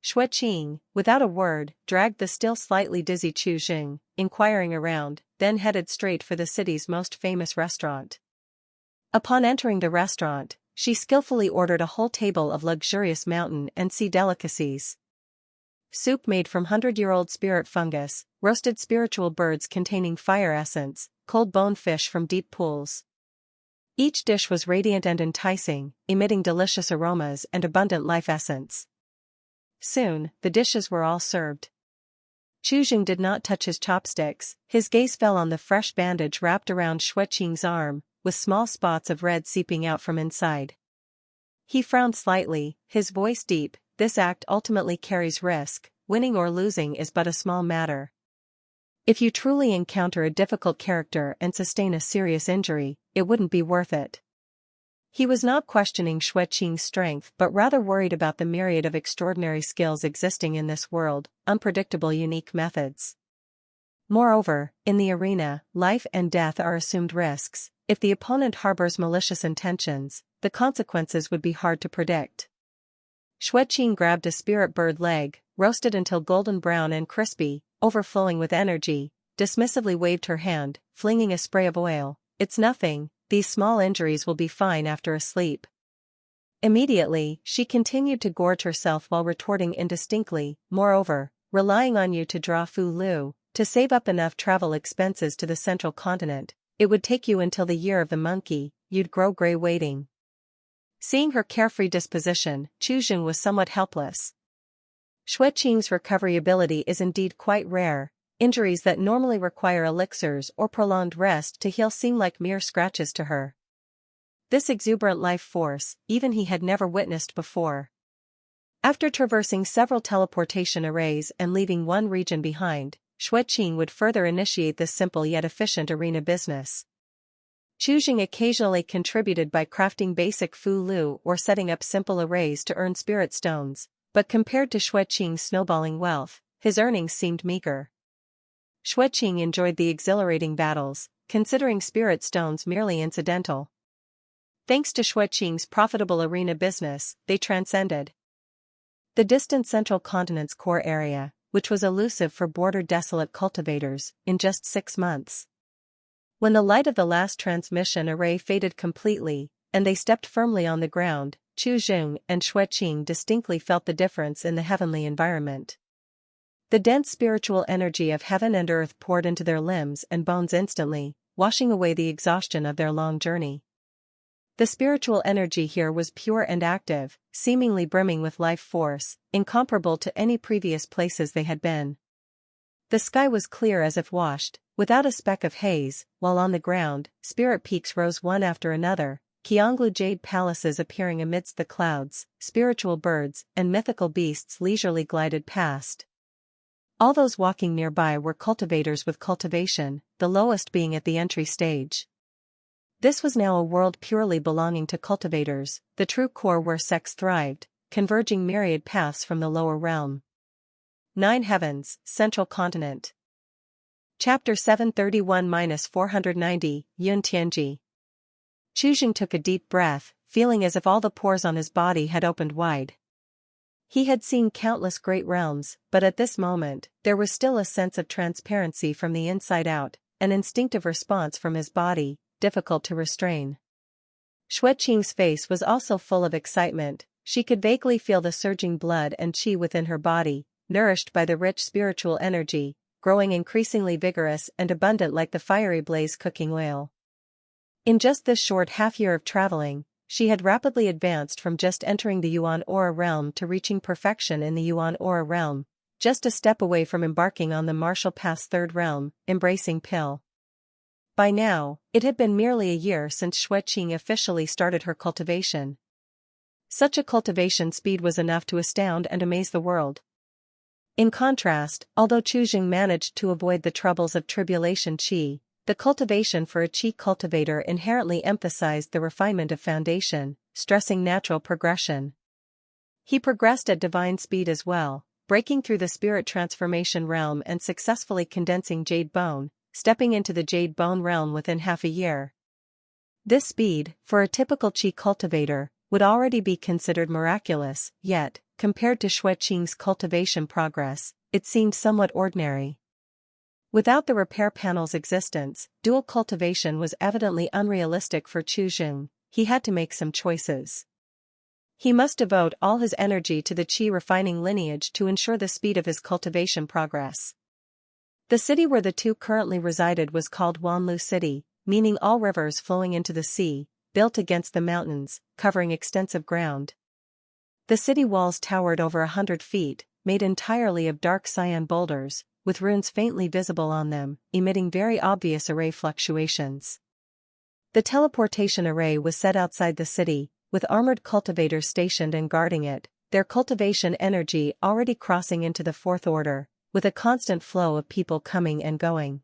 Xueqing, without a word, dragged the still slightly dizzy Chu Jing, inquiring around, then headed straight for the city's most famous restaurant. Upon entering the restaurant, she skillfully ordered a whole table of luxurious mountain and sea delicacies. Soup made from 100-year-old spirit fungus, roasted spiritual birds containing fire essence, cold bone fish from deep pools. Each dish was radiant and enticing, emitting delicious aromas and abundant life essence. Soon, the dishes were all served. Chu Jing did not touch his chopsticks, his gaze fell on the fresh bandage wrapped around Xueqing's arm, with small spots of red seeping out from inside. He frowned slightly, his voice deep. This act ultimately carries risk, winning or losing is but a small matter. If you truly encounter a difficult character and sustain a serious injury, it wouldn't be worth it. He was not questioning Xueqing's strength but rather worried about the myriad of extraordinary skills existing in this world, unpredictable unique methods. Moreover, in the arena, life and death are assumed risks. If the opponent harbors malicious intentions, the consequences would be hard to predict. Xueqing grabbed a spirit bird leg, roasted until golden brown and crispy, overflowing with energy, dismissively waved her hand, flinging a spray of oil. "It's nothing, these small injuries will be fine after a sleep." Immediately, she continued to gorge herself while retorting indistinctly, "Moreover, relying on you to draw Fu Lu, to save up enough travel expenses to the central continent, it would take you until the year of the monkey, you'd grow gray waiting." Seeing her carefree disposition, Chu Jing was somewhat helpless. Xueqing's recovery ability is indeed quite rare. Injuries that normally require elixirs or prolonged rest to heal seem like mere scratches to her. This exuberant life force, even he had never witnessed before. After traversing several teleportation arrays and leaving one region behind, Xueqing would further initiate this simple yet efficient arena business. Chu Jing occasionally contributed by crafting basic Fu Lu or setting up simple arrays to earn spirit stones, but compared to Xueqing's snowballing wealth, his earnings seemed meager. Xueqing enjoyed the exhilarating battles, considering spirit stones merely incidental. Thanks to Xueqing's profitable arena business, they transcended the distant central continent's core area, which was elusive for border-desolate cultivators, in just 6 months. When the light of the last transmission array faded completely, and they stepped firmly on the ground, Chu Jing and Xueqing distinctly felt the difference in the heavenly environment. The dense spiritual energy of heaven and earth poured into their limbs and bones instantly, washing away the exhaustion of their long journey. The spiritual energy here was pure and active, seemingly brimming with life force, incomparable to any previous places they had been. The sky was clear as if washed, without a speck of haze, while on the ground, spirit peaks rose one after another, Qianglu jade palaces appearing amidst the clouds, spiritual birds and mythical beasts leisurely glided past. All those walking nearby were cultivators with cultivation, the lowest being at the entry stage. This was now a world purely belonging to cultivators, the true core where sex thrived, converging myriad paths from the lower realm. 9 Heavens, Central Continent. Chapter 731-490, Yun Tianji. Chuzheng took a deep breath, feeling as if all the pores on his body had opened wide. He had seen countless great realms, but at this moment, there was still a sense of transparency from the inside out, an instinctive response from his body, difficult to restrain. Xueqing's face was also full of excitement. She could vaguely feel the surging blood and qi within her body, nourished by the rich spiritual energy, growing increasingly vigorous and abundant like the fiery blaze cooking oil. In just this short half-year of traveling, she had rapidly advanced from just entering the Yuan Aura realm to reaching perfection in the Yuan Aura realm, just a step away from embarking on the martial path's third realm, embracing Pill. By now, it had been merely a year since Xueqing officially started her cultivation. Such a cultivation speed was enough to astound and amaze the world. In contrast, although Chuzheng managed to avoid the troubles of tribulation qi, the cultivation for a qi cultivator inherently emphasized the refinement of foundation, stressing natural progression. He progressed at divine speed as well, breaking through the spirit transformation realm and successfully condensing Jade Bone, stepping into the Jade Bone realm within half a year. This speed, for a typical qi cultivator, would already be considered miraculous, yet, compared to Xueqing's cultivation progress, it seemed somewhat ordinary. Without the repair panel's existence, dual cultivation was evidently unrealistic for Chuzheng. He had to make some choices. He must devote all his energy to the qi refining lineage to ensure the speed of his cultivation progress. The city where the two currently resided was called Wanlu City, meaning all rivers flowing into the sea, built against the mountains, covering extensive ground. The city walls towered over 100 feet, made entirely of dark cyan boulders, with runes faintly visible on them, emitting very obvious array fluctuations. The teleportation array was set outside the city, with armored cultivators stationed and guarding it, their cultivation energy already crossing into the fourth order, with a constant flow of people coming and going.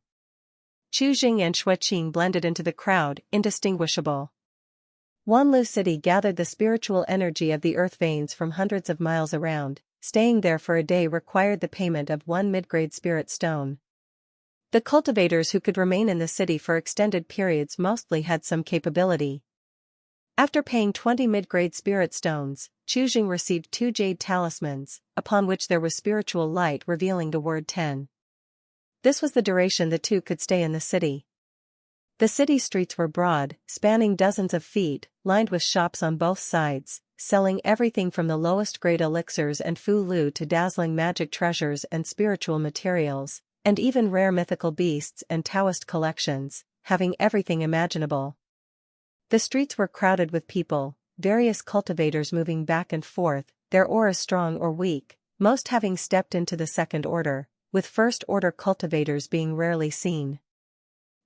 Chuzheng and Xueqing blended into the crowd, indistinguishable. Wanlu City gathered the spiritual energy of the earth veins from hundreds of miles around. Staying there for a day required the payment of 1 mid-grade spirit stone. The cultivators who could remain in the city for extended periods mostly had some capability. After paying 20 mid-grade spirit stones, Chuzheng received 2 jade talismans, upon which there was spiritual light revealing the word 10. This was the duration the two could stay in the city. The city streets were broad, spanning dozens of feet, lined with shops on both sides, selling everything from the lowest grade elixirs and fu lu to dazzling magic treasures and spiritual materials, and even rare mythical beasts and Taoist collections, having everything imaginable. The streets were crowded with people, various cultivators moving back and forth, their auras strong or weak, most having stepped into the second order, with first order cultivators being rarely seen.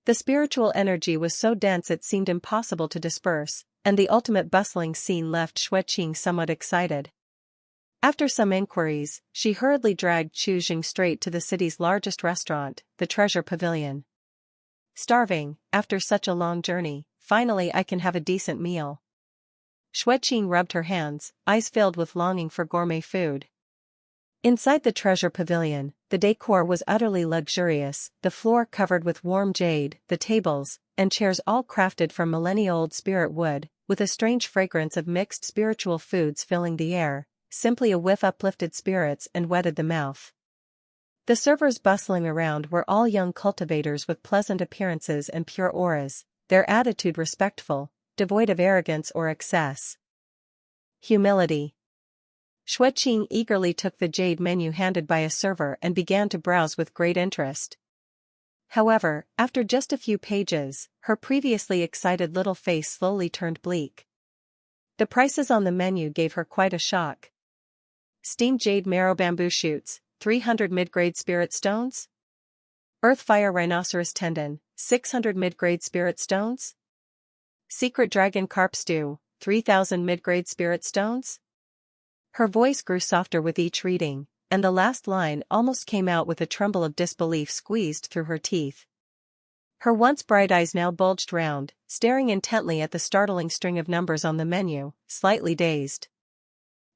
The spiritual energy was so dense it seemed impossible to disperse, and the ultimate bustling scene left Xueqing somewhat excited. After some inquiries, she hurriedly dragged Chuzheng straight to the city's largest restaurant, the Treasure Pavilion. Starving, after such a long journey, finally I can have a decent meal. Xueqing rubbed her hands, eyes filled with longing for gourmet food. Inside the Treasure Pavilion, the decor was utterly luxurious, the floor covered with warm jade, the tables and chairs all crafted from millennia-old spirit wood, with a strange fragrance of mixed spiritual foods filling the air. Simply a whiff uplifted spirits and wetted the mouth. The servers bustling around were all young cultivators with pleasant appearances and pure auras, their attitude respectful, devoid of arrogance or excess. Humility. Xueqing eagerly took the jade menu handed by a server and began to browse with great interest. However, after just a few pages, her previously excited little face slowly turned bleak. The prices on the menu gave her quite a shock. Steamed jade marrow bamboo shoots, 300 mid-grade spirit stones? Earth Fire Rhinoceros Tendon, 600 mid-grade spirit stones? Secret Dragon Carp Stew, 3000 mid-grade spirit stones? Her voice grew softer with each reading, and the last line almost came out with a tremble of disbelief squeezed through her teeth. Her once bright eyes now bulged round, staring intently at the startling string of numbers on the menu, slightly dazed.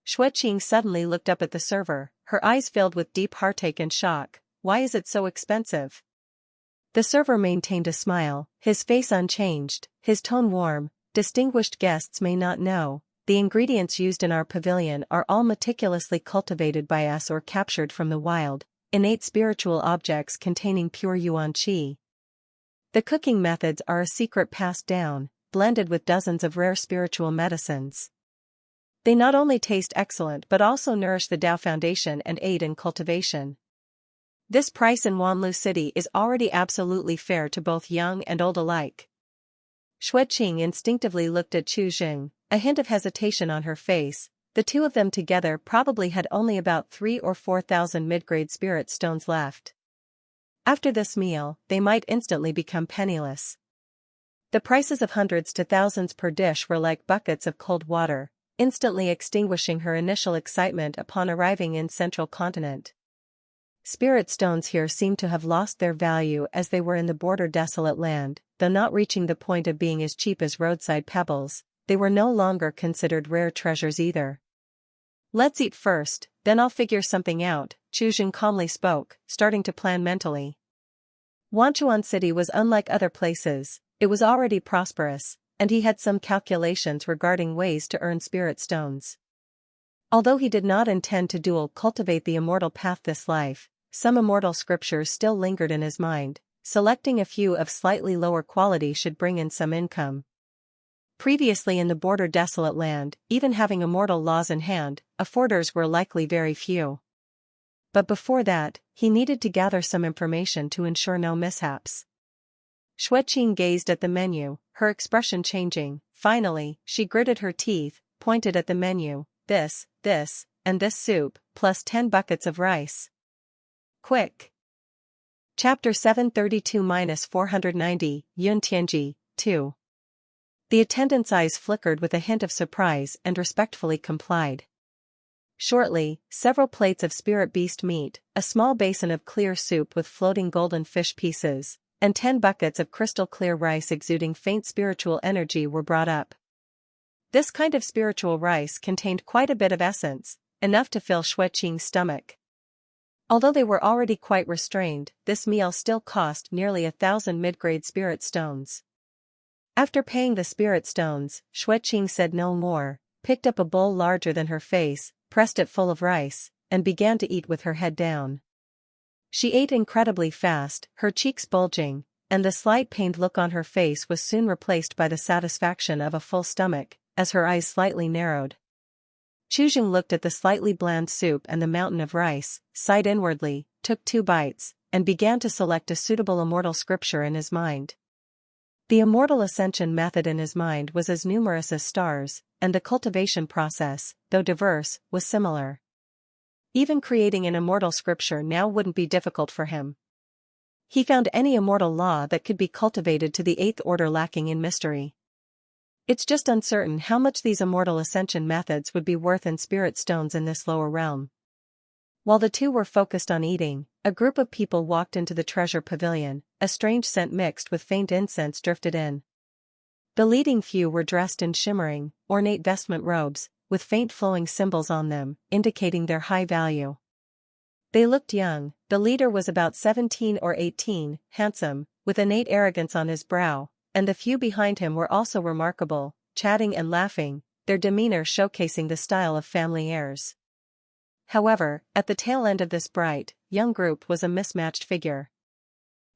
Xueqing suddenly looked up at the server, her eyes filled with deep heartache and shock. Why is it so expensive? The server maintained a smile, his face unchanged, his tone warm. Distinguished guests may not know, the ingredients used in our pavilion are all meticulously cultivated by us or captured from the wild, innate spiritual objects containing pure yuan qi. The cooking methods are a secret passed down, blended with dozens of rare spiritual medicines. They not only taste excellent but also nourish the Tao Foundation and aid in cultivation. This price in Wanlu City is already absolutely fair to both young and old alike. Xueqing instinctively looked at Chu Jing, a hint of hesitation on her face. The two of them together probably had only about 3,000 or 4,000 mid-grade spirit stones left. After this meal, they might instantly become penniless. The prices of hundreds to thousands per dish were like buckets of cold water, instantly extinguishing her initial excitement upon arriving in Central Continent. Spirit stones here seemed to have lost their value as they were in the border desolate land, though not reaching the point of being as cheap as roadside pebbles, they were no longer considered rare treasures either. Let's eat first, then I'll figure something out, Chu Jing calmly spoke, starting to plan mentally. Wanchuan City was unlike other places, it was already prosperous, and he had some calculations regarding ways to earn spirit stones. Although he did not intend to dual cultivate the immortal path this life, some immortal scriptures still lingered in his mind. Selecting a few of slightly lower quality should bring in some income. Previously in the border desolate land, even having immortal laws in hand, afforders were likely very few. But before that, he needed to gather some information to ensure no mishaps. Xueqing gazed at the menu, her expression changing. Finally, she gritted her teeth, pointed at the menu. This, and this soup, plus 10 buckets of rice. Quick! Chapter 732-490, Yun Tianji, 2. The attendant's eyes flickered with a hint of surprise and respectfully complied. Shortly, several plates of spirit beast meat, a small basin of clear soup with floating golden fish pieces, and 10 buckets of crystal clear rice exuding faint spiritual energy were brought up. This kind of spiritual rice contained quite a bit of essence, enough to fill Xueqing's stomach. Although they were already quite restrained, this meal still cost nearly 1,000 mid-grade spirit stones. After paying the spirit stones, Xueqing said no more, picked up a bowl larger than her face, pressed it full of rice, and began to eat with her head down. She ate incredibly fast, her cheeks bulging, and the slight pained look on her face was soon replaced by the satisfaction of a full stomach, as her eyes slightly narrowed. Chu Jing looked at the slightly bland soup and the mountain of rice, sighed inwardly, took 2 bites, and began to select a suitable immortal scripture in his mind. The immortal ascension method in his mind was as numerous as stars, and the cultivation process, though diverse, was similar. Even creating an immortal scripture now wouldn't be difficult for him. He found any immortal law that could be cultivated to the 8th order lacking in mystery. It's just uncertain how much these immortal ascension methods would be worth in spirit stones in this lower realm. While the two were focused on eating, a group of people walked into the treasure pavilion, a strange scent mixed with faint incense drifted in. The leading few were dressed in shimmering, ornate vestment robes, with faint flowing symbols on them, indicating their high value. They looked young. The leader was about 17 or 18, handsome, with innate arrogance on his brow, and the few behind him were also remarkable, chatting and laughing, their demeanor showcasing the style of family heirs. However, at the tail end of this bright, young group was a mismatched figure.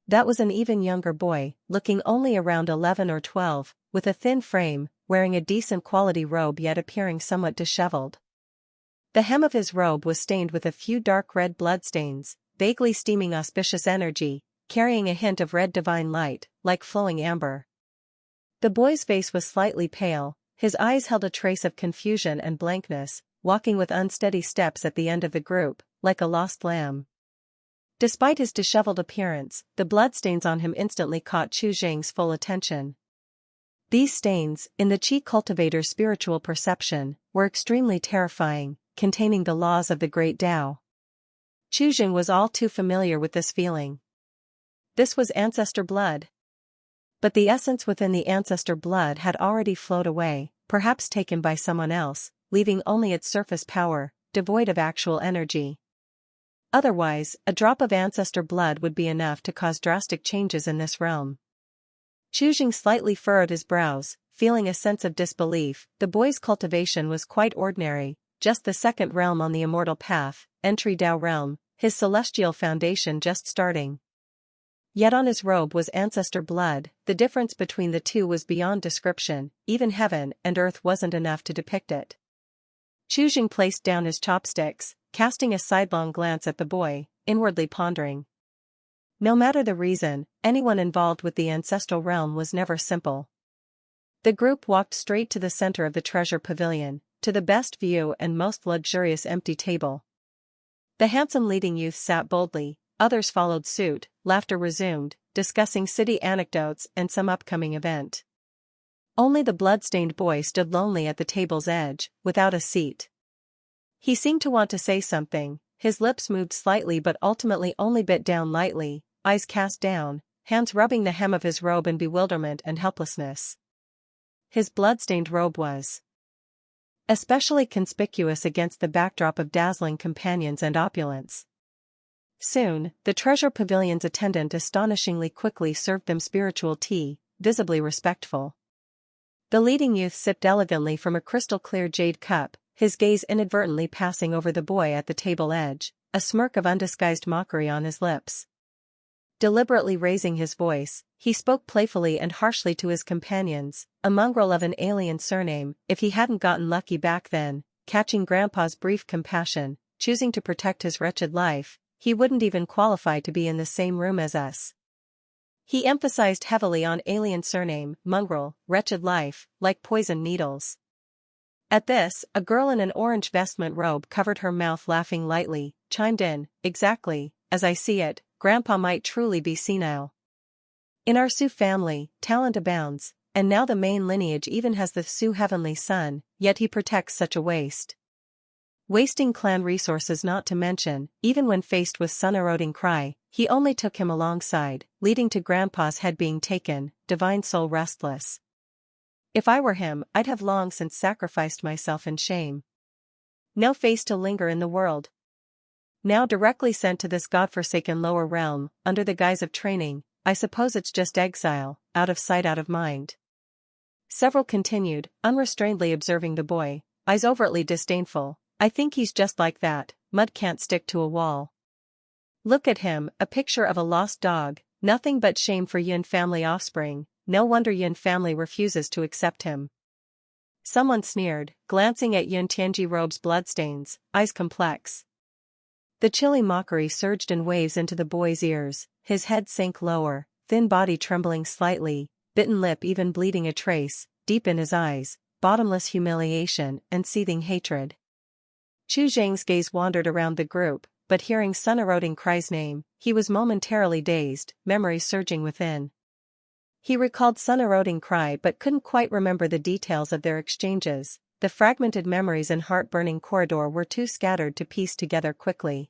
That was an even younger boy, looking only around 11 or 12, with a thin frame, wearing a decent quality robe yet appearing somewhat disheveled. The hem of his robe was stained with a few dark red bloodstains, vaguely steaming auspicious energy, carrying a hint of red divine light, like flowing amber. The boy's face was slightly pale, his eyes held a trace of confusion and blankness, walking with unsteady steps at the end of the group, like a lost lamb. Despite his disheveled appearance, the bloodstains on him instantly caught Chu Zhang's full attention. These stains, in the Qi cultivator's spiritual perception, were extremely terrifying, containing the laws of the Great Tao. Chu Zhang was all too familiar with this feeling. This was ancestor blood. But the essence within the ancestor blood had already flowed away, perhaps taken by someone else, leaving only its surface power, devoid of actual energy. Otherwise, a drop of ancestor blood would be enough to cause drastic changes in this realm. Chu Zhang slightly furrowed his brows, feeling a sense of disbelief. The boy's cultivation was quite ordinary, just the second realm on the immortal path, entry Tao realm, his celestial foundation just starting. Yet on his robe was ancestor blood. The difference between the two was beyond description, even heaven and earth wasn't enough to depict it. Chu Zhang placed down his chopsticks, casting a sidelong glance at the boy, inwardly pondering. No matter the reason, anyone involved with the ancestral realm was never simple. The group walked straight to the center of the treasure pavilion, to the best view and most luxurious empty table. The handsome leading youth sat boldly, others followed suit, laughter resumed, discussing city anecdotes and some upcoming event. Only the blood-stained boy stood lonely at the table's edge, without a seat. He seemed to want to say something, his lips moved slightly but ultimately only bit down lightly, eyes cast down, hands rubbing the hem of his robe in bewilderment and helplessness. His blood-stained robe was especially conspicuous against the backdrop of dazzling companions and opulence. Soon, the treasure pavilion's attendant astonishingly quickly served them spiritual tea, visibly respectful. The leading youth sipped elegantly from a crystal-clear jade cup, his gaze inadvertently passing over the boy at the table edge, a smirk of undisguised mockery on his lips. Deliberately raising his voice, he spoke playfully and harshly to his companions, a mongrel of an alien surname. If he hadn't gotten lucky back then, catching Grandpa's brief compassion, choosing to protect his wretched life, he wouldn't even qualify to be in the same room as us. He emphasized heavily on alien surname, mongrel, wretched life, like poison needles. At this, a girl in an orange vestment robe covered her mouth, laughing lightly, chimed in, exactly, as I see it, Grandpa might truly be senile. In our Su family, talent abounds, and now the main lineage even has the Su heavenly son, yet he protects such a waste. Wasting clan resources, not to mention, even when faced with sun-eroding cry, he only took him alongside, leading to Grandpa's head being taken, divine soul restless. If I were him, I'd have long since sacrificed myself in shame. No face to linger in the world. Now directly sent to this godforsaken lower realm, under the guise of training, I suppose it's just exile, out of sight out of mind. Several continued, unrestrainedly observing the boy, eyes overtly disdainful. I think he's just like that, mud can't stick to a wall. Look at him, a picture of a lost dog, nothing but shame for Yun family offspring, no wonder Yun family refuses to accept him. Someone sneered, glancing at Yun Tianji robe's bloodstains, eyes complex. The chilly mockery surged in waves into the boy's ears, his head sank lower, thin body trembling slightly, bitten lip even bleeding a trace, deep in his eyes, bottomless humiliation and seething hatred. Chu Zhang's gaze wandered around the group, but hearing sun-eroding cry's name, he was momentarily dazed, memories surging within. He recalled sun-eroding cry but couldn't quite remember the details of their exchanges. The fragmented memories in heart-burning corridor were too scattered to piece together quickly.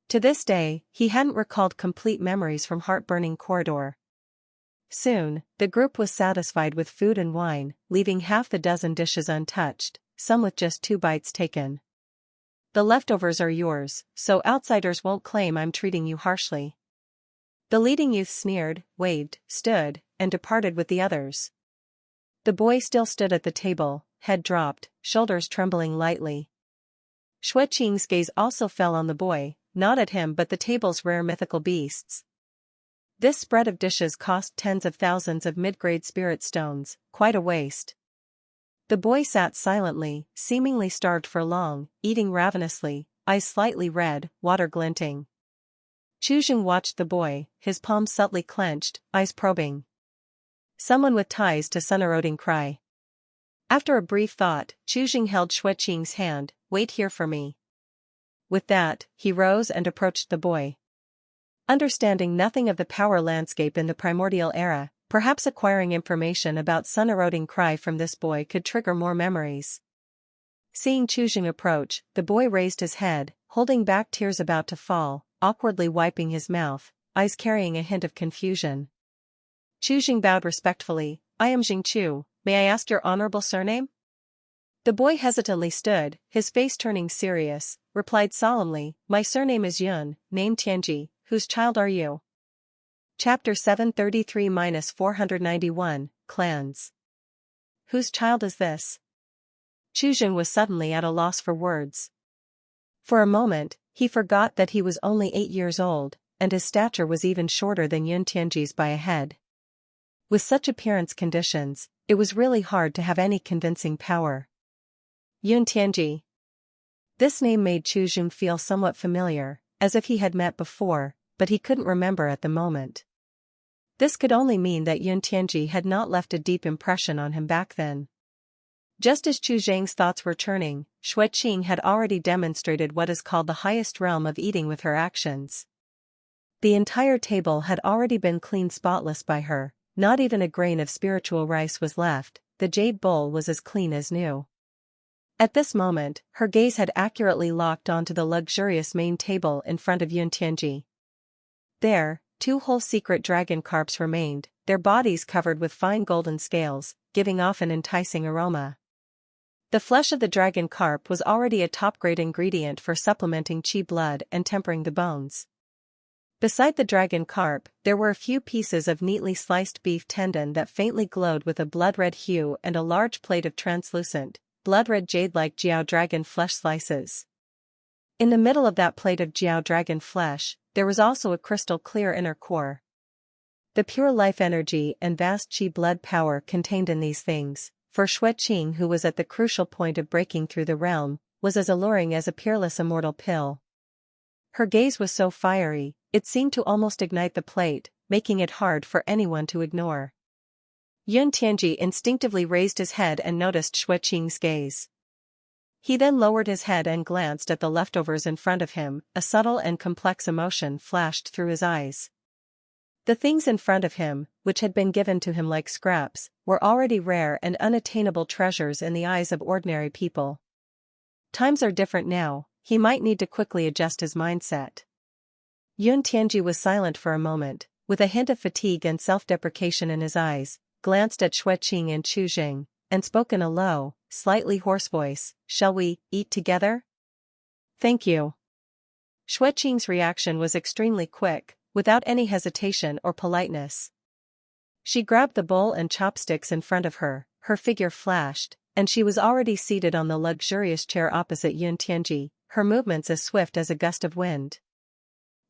To this day, he hadn't recalled complete memories from heart-burning corridor. Soon, the group was satisfied with food and wine, leaving half the dozen dishes untouched, some with just 2 bites taken. The leftovers are yours, so outsiders won't claim I'm treating you harshly. The leading youth sneered, waved, stood, and departed with the others. The boy still stood at the table, head dropped, shoulders trembling lightly. Xue Qing's gaze also fell on the boy, not at him but the table's rare mythical beasts. This spread of dishes cost tens of thousands of mid-grade spirit stones, quite a waste. The boy sat silently, seemingly starved for long, eating ravenously, eyes slightly red, water glinting. Chu Zhang watched the boy, his palms subtly clenched, eyes probing. Someone with ties to sun-eroding cry. After a brief thought, Chu Zhang held Xue Qing's hand, wait here for me. With that, he rose and approached the boy. Understanding nothing of the power landscape in the primordial era, perhaps acquiring information about sun-eroding cry from this boy could trigger more memories. Seeing Chuzheng approach, the boy raised his head, holding back tears about to fall, awkwardly wiping his mouth, eyes carrying a hint of confusion. Chuzheng bowed respectfully. I am Jingchu, may I ask your honorable surname? The boy hesitantly stood, his face turning serious, replied solemnly, my surname is Yun, name Tianji, whose child are you? Chapter 733-491, Clans. Whose child is this? Chuzheng was suddenly at a loss for words. For a moment, he forgot that he was only 8 years old, and his stature was even shorter than Yun Tianji's by a head. With such appearance conditions, it was really hard to have any convincing power. Yun Tianji. This name made Chuzheng feel somewhat familiar, as if he had met before, but he couldn't remember at the moment. This could only mean that Yun Tianji had not left a deep impression on him back then. Just as Chuzheng's thoughts were turning, Xueqing had already demonstrated what is called the highest realm of eating with her actions. The entire table had already been cleaned spotless by her. Not even a grain of spiritual rice was left, the jade bowl was as clean as new. At this moment, her gaze had accurately locked onto the luxurious main table in front of Yun Tianji. There, 2 whole secret dragon carps remained, their bodies covered with fine golden scales, giving off an enticing aroma. The flesh of the dragon carp was already a top-grade ingredient for supplementing qi blood and tempering the bones. Beside the dragon carp, there were a few pieces of neatly sliced beef tendon that faintly glowed with a blood-red hue and a large plate of translucent, blood-red jade-like jiao dragon flesh slices. In the middle of that plate of jiao dragon flesh, there was also a crystal-clear inner core. The pure life energy and vast qi blood power contained in these things, for Xueqing, who was at the crucial point of breaking through the realm, was as alluring as a peerless immortal pill. Her gaze was so fiery, it seemed to almost ignite the plate, making it hard for anyone to ignore. Yun Tianji instinctively raised his head and noticed Xueqing's gaze. He then lowered his head and glanced at the leftovers in front of him, a subtle and complex emotion flashed through his eyes. The things in front of him, which had been given to him like scraps, were already rare and unattainable treasures in the eyes of ordinary people. Times are different now, he might need to quickly adjust his mindset. Yun Tianji was silent for a moment, with a hint of fatigue and self-deprecation in his eyes, glanced at Xueqing and Chuzheng, and spoke in a low, slightly hoarse voice, shall we eat together? Thank you. Xueqing's reaction was extremely quick, without any hesitation or politeness. She grabbed the bowl and chopsticks in front of her, her figure flashed, and she was already seated on the luxurious chair opposite Yun Tianji, her movements as swift as a gust of wind.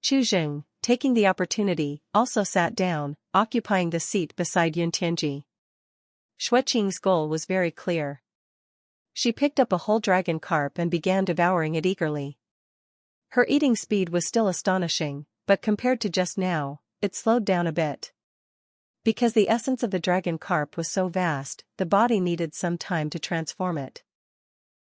Chuzheng, taking the opportunity, also sat down, occupying the seat beside Yun Tianji. Xueqing's goal was very clear. She picked up a whole dragon carp and began devouring it eagerly. Her eating speed was still astonishing, but compared to just now, it slowed down a bit. Because the essence of the dragon carp was so vast, the body needed some time to transform it.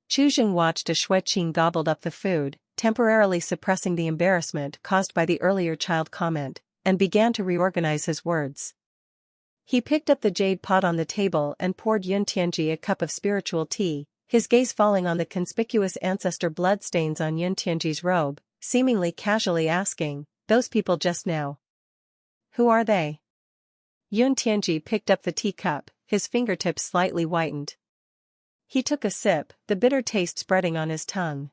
Chuzheng watched as Xueqing gobbled up the food, temporarily suppressing the embarrassment caused by the earlier child comment, and began to reorganize his words. He picked up the jade pot on the table and poured Yun Tianji a cup of spiritual tea, his gaze falling on the conspicuous ancestor bloodstains on Yun Tianji's robe, seemingly casually asking, those people just now. Who are they? Yun Tianji picked up the teacup, his fingertips slightly whitened. He took a sip, the bitter taste spreading on his tongue.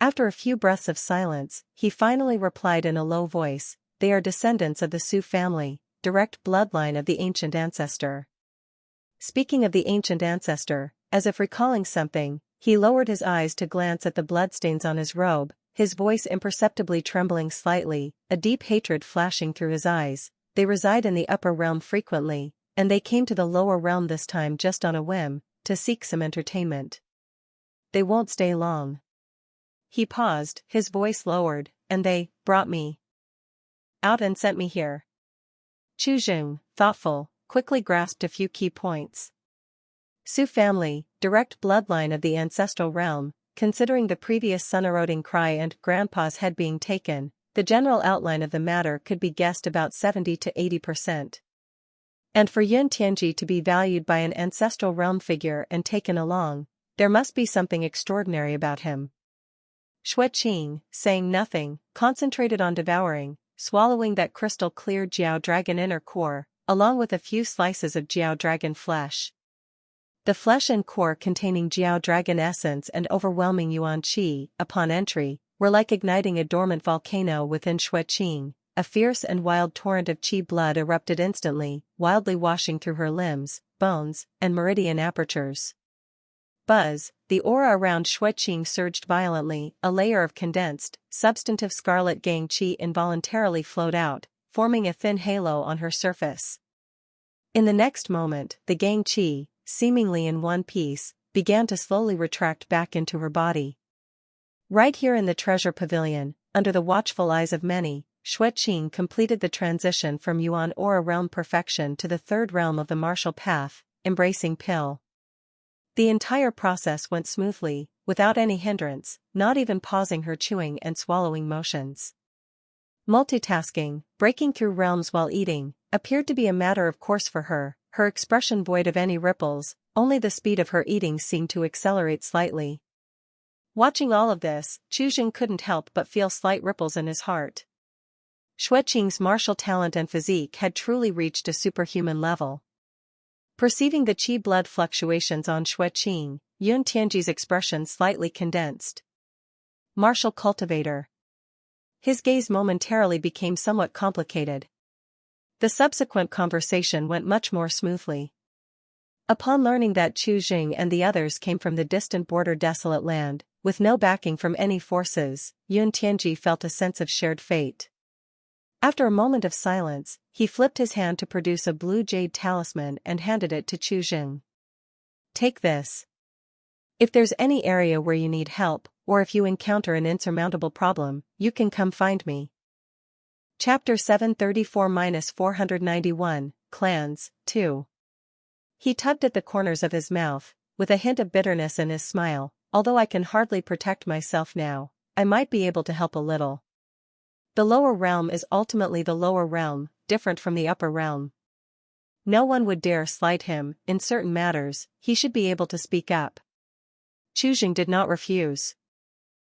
After a few breaths of silence, he finally replied in a low voice, they are descendants of the Su family, direct bloodline of the ancient ancestor. Speaking of the ancient ancestor, as if recalling something, he lowered his eyes to glance at the bloodstains on his robe, his voice imperceptibly trembling slightly, a deep hatred flashing through his eyes. They reside in the upper realm frequently, and they came to the lower realm this time just on a whim, to seek some entertainment. They won't stay long. He paused, his voice lowered, and they brought me out and sent me here. Chuzheng, thoughtful, quickly grasped a few key points. Su family, direct bloodline of the ancestral realm, considering the previous sun-eroding cry and grandpa's head being taken, the general outline of the matter could be guessed about 70 to 80%. And for Yun Tianji to be valued by an ancestral realm figure and taken along, there must be something extraordinary about him. Xueqing, saying nothing, concentrated on devouring, swallowing that crystal-clear Jiao Dragon inner core, along with a few slices of Jiao Dragon flesh. The flesh and core containing Jiao Dragon essence and overwhelming Yuan Qi, upon entry, were like igniting a dormant volcano within Xueqing. A fierce and wild torrent of Qi blood erupted instantly, wildly washing through her limbs, bones, and meridian apertures. Buzz, the aura around Xueqing surged violently, a layer of condensed, substantive scarlet Gang Qi involuntarily flowed out, forming a thin halo on her surface. In the next moment, the Gang Qi, seemingly in one piece, began to slowly retract back into her body. Right here in the treasure pavilion, under the watchful eyes of many, Xueqing completed the transition from Yuan Aura realm perfection to the third realm of the martial path, embracing Pill. The entire process went smoothly, without any hindrance, not even pausing her chewing and swallowing motions. Multitasking, breaking through realms while eating, appeared to be a matter of course for her, her expression void of any ripples, only the speed of her eating seemed to accelerate slightly. Watching all of this, Chuzheng couldn't help but feel slight ripples in his heart. Xueqing's martial talent and physique had truly reached a superhuman level. Perceiving the qi blood fluctuations on Xueqing, Yun Tianji's expression slightly condensed. Martial cultivator. His gaze momentarily became somewhat complicated. The subsequent conversation went much more smoothly. Upon learning that Chuzheng and the others came from the distant border desolate land, with no backing from any forces, Yun Tianji felt a sense of shared fate. After a moment of silence, he flipped his hand to produce a blue jade talisman and handed it to Chuzheng. Take this. If there's any area where you need help, or if you encounter an insurmountable problem, you can come find me. Chapter 734-491, Clans, 2. He tugged at the corners of his mouth, with a hint of bitterness in his smile. Although I can hardly protect myself now, I might be able to help a little. The lower realm is ultimately the lower realm, different from the upper realm. No one would dare slight him. In certain matters, he should be able to speak up. Chuzheng did not refuse.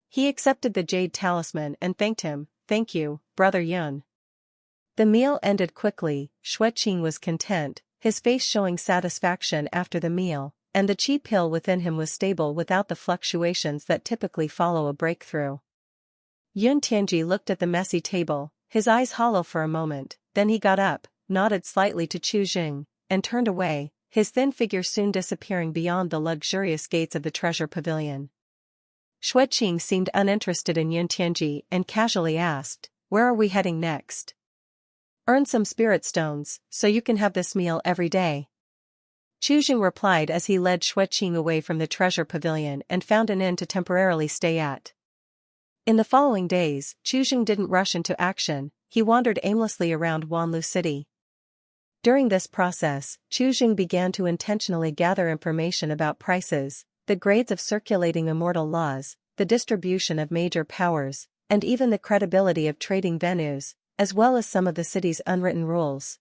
He accepted the jade talisman and thanked him. Thank you, Brother Yun. The meal ended quickly. Xueqing was content, his face showing satisfaction after the meal, and the qi pill within him was stable without the fluctuations that typically follow a breakthrough. Yun Tianji looked at the messy table, his eyes hollow for a moment, then he got up, nodded slightly to Chuzheng, and turned away, his thin figure soon disappearing beyond the luxurious gates of the treasure pavilion. Xueqing seemed uninterested in Yun Tianji and casually asked, "Where are we heading next?" "Earn some spirit stones, so you can have this meal every day." Chuzheng replied as he led Xueqing away from the treasure pavilion and found an inn to temporarily stay at. In the following days, Chuzheng didn't rush into action, he wandered aimlessly around Wanlu City. During this process, Chuzheng began to intentionally gather information about prices, the grades of circulating immortal laws, the distribution of major powers, and even the credibility of trading venues, as well as some of the city's unwritten rules.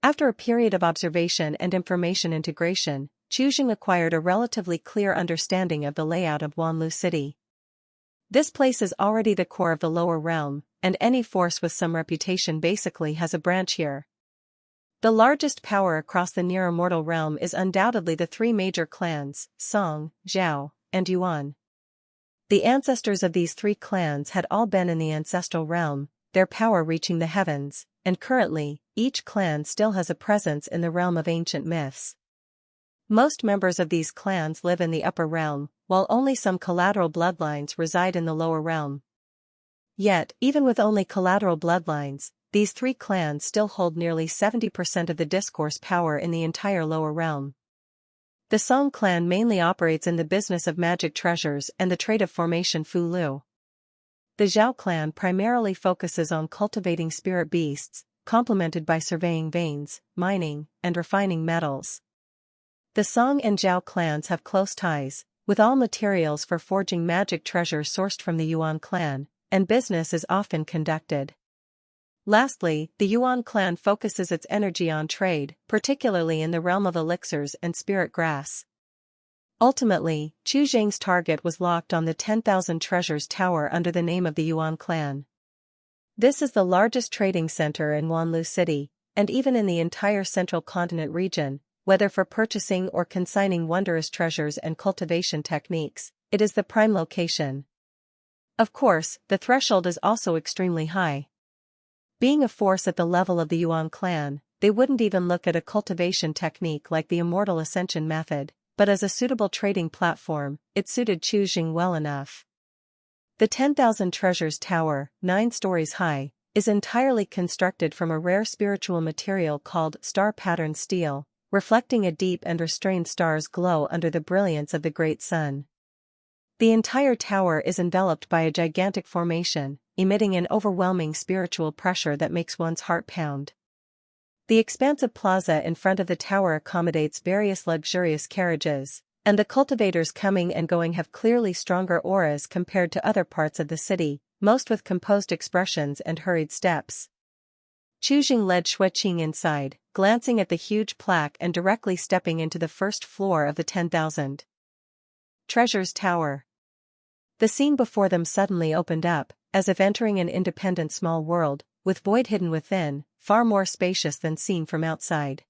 After a period of observation and information integration, Chuzheng acquired a relatively clear understanding of the layout of Wanlu City. This place is already the core of the lower realm, and any force with some reputation basically has a branch here. The largest power across the near immortal realm is undoubtedly the three major clans, Song, Zhao, and Yuan. The ancestors of these three clans had all been in the ancestral realm, their power reaching the heavens, and currently, each clan still has a presence in the realm of ancient myths. Most members of these clans live in the upper realm, while only some collateral bloodlines reside in the lower realm. Yet, even with only collateral bloodlines, these three clans still hold nearly 70% of the discourse power in the entire lower realm. The Song clan mainly operates in the business of magic treasures and the trade of formation Fu Lu. The Zhao clan primarily focuses on cultivating spirit beasts, complemented by surveying veins, mining, and refining metals. The Song and Zhao clans have close ties, with all materials for forging magic treasure sourced from the Yuan clan, and business is often conducted. Lastly, the Yuan clan focuses its energy on trade, particularly in the realm of elixirs and spirit grass. Ultimately, Chu Zhang's target was locked on the 10,000 Treasures Tower under the name of the Yuan clan. This is the largest trading center in Wanlu City, and even in the entire central continent region, whether for purchasing or consigning wondrous treasures and cultivation techniques, it is the prime location. Of course, the threshold is also extremely high. Being a force at the level of the Yuan clan, they wouldn't even look at a cultivation technique like the Immortal Ascension method, but as a suitable trading platform, it suited Chu Zhang well enough. The 10,000 Treasures Tower, 9 stories high, is entirely constructed from a rare spiritual material called star-patterned steel, reflecting a deep and restrained star's glow under the brilliance of the great sun. The entire tower is enveloped by a gigantic formation, emitting an overwhelming spiritual pressure that makes one's heart pound. The expansive plaza in front of the tower accommodates various luxurious carriages, and the cultivators coming and going have clearly stronger auras compared to other parts of the city, most with composed expressions and hurried steps. Chu Zhang led Xueqing inside, glancing at the huge plaque and directly stepping into the first floor of the 10,000 Treasures Tower. The scene before them suddenly opened up, as if entering an independent small world, with void hidden within, far more spacious than seen from outside.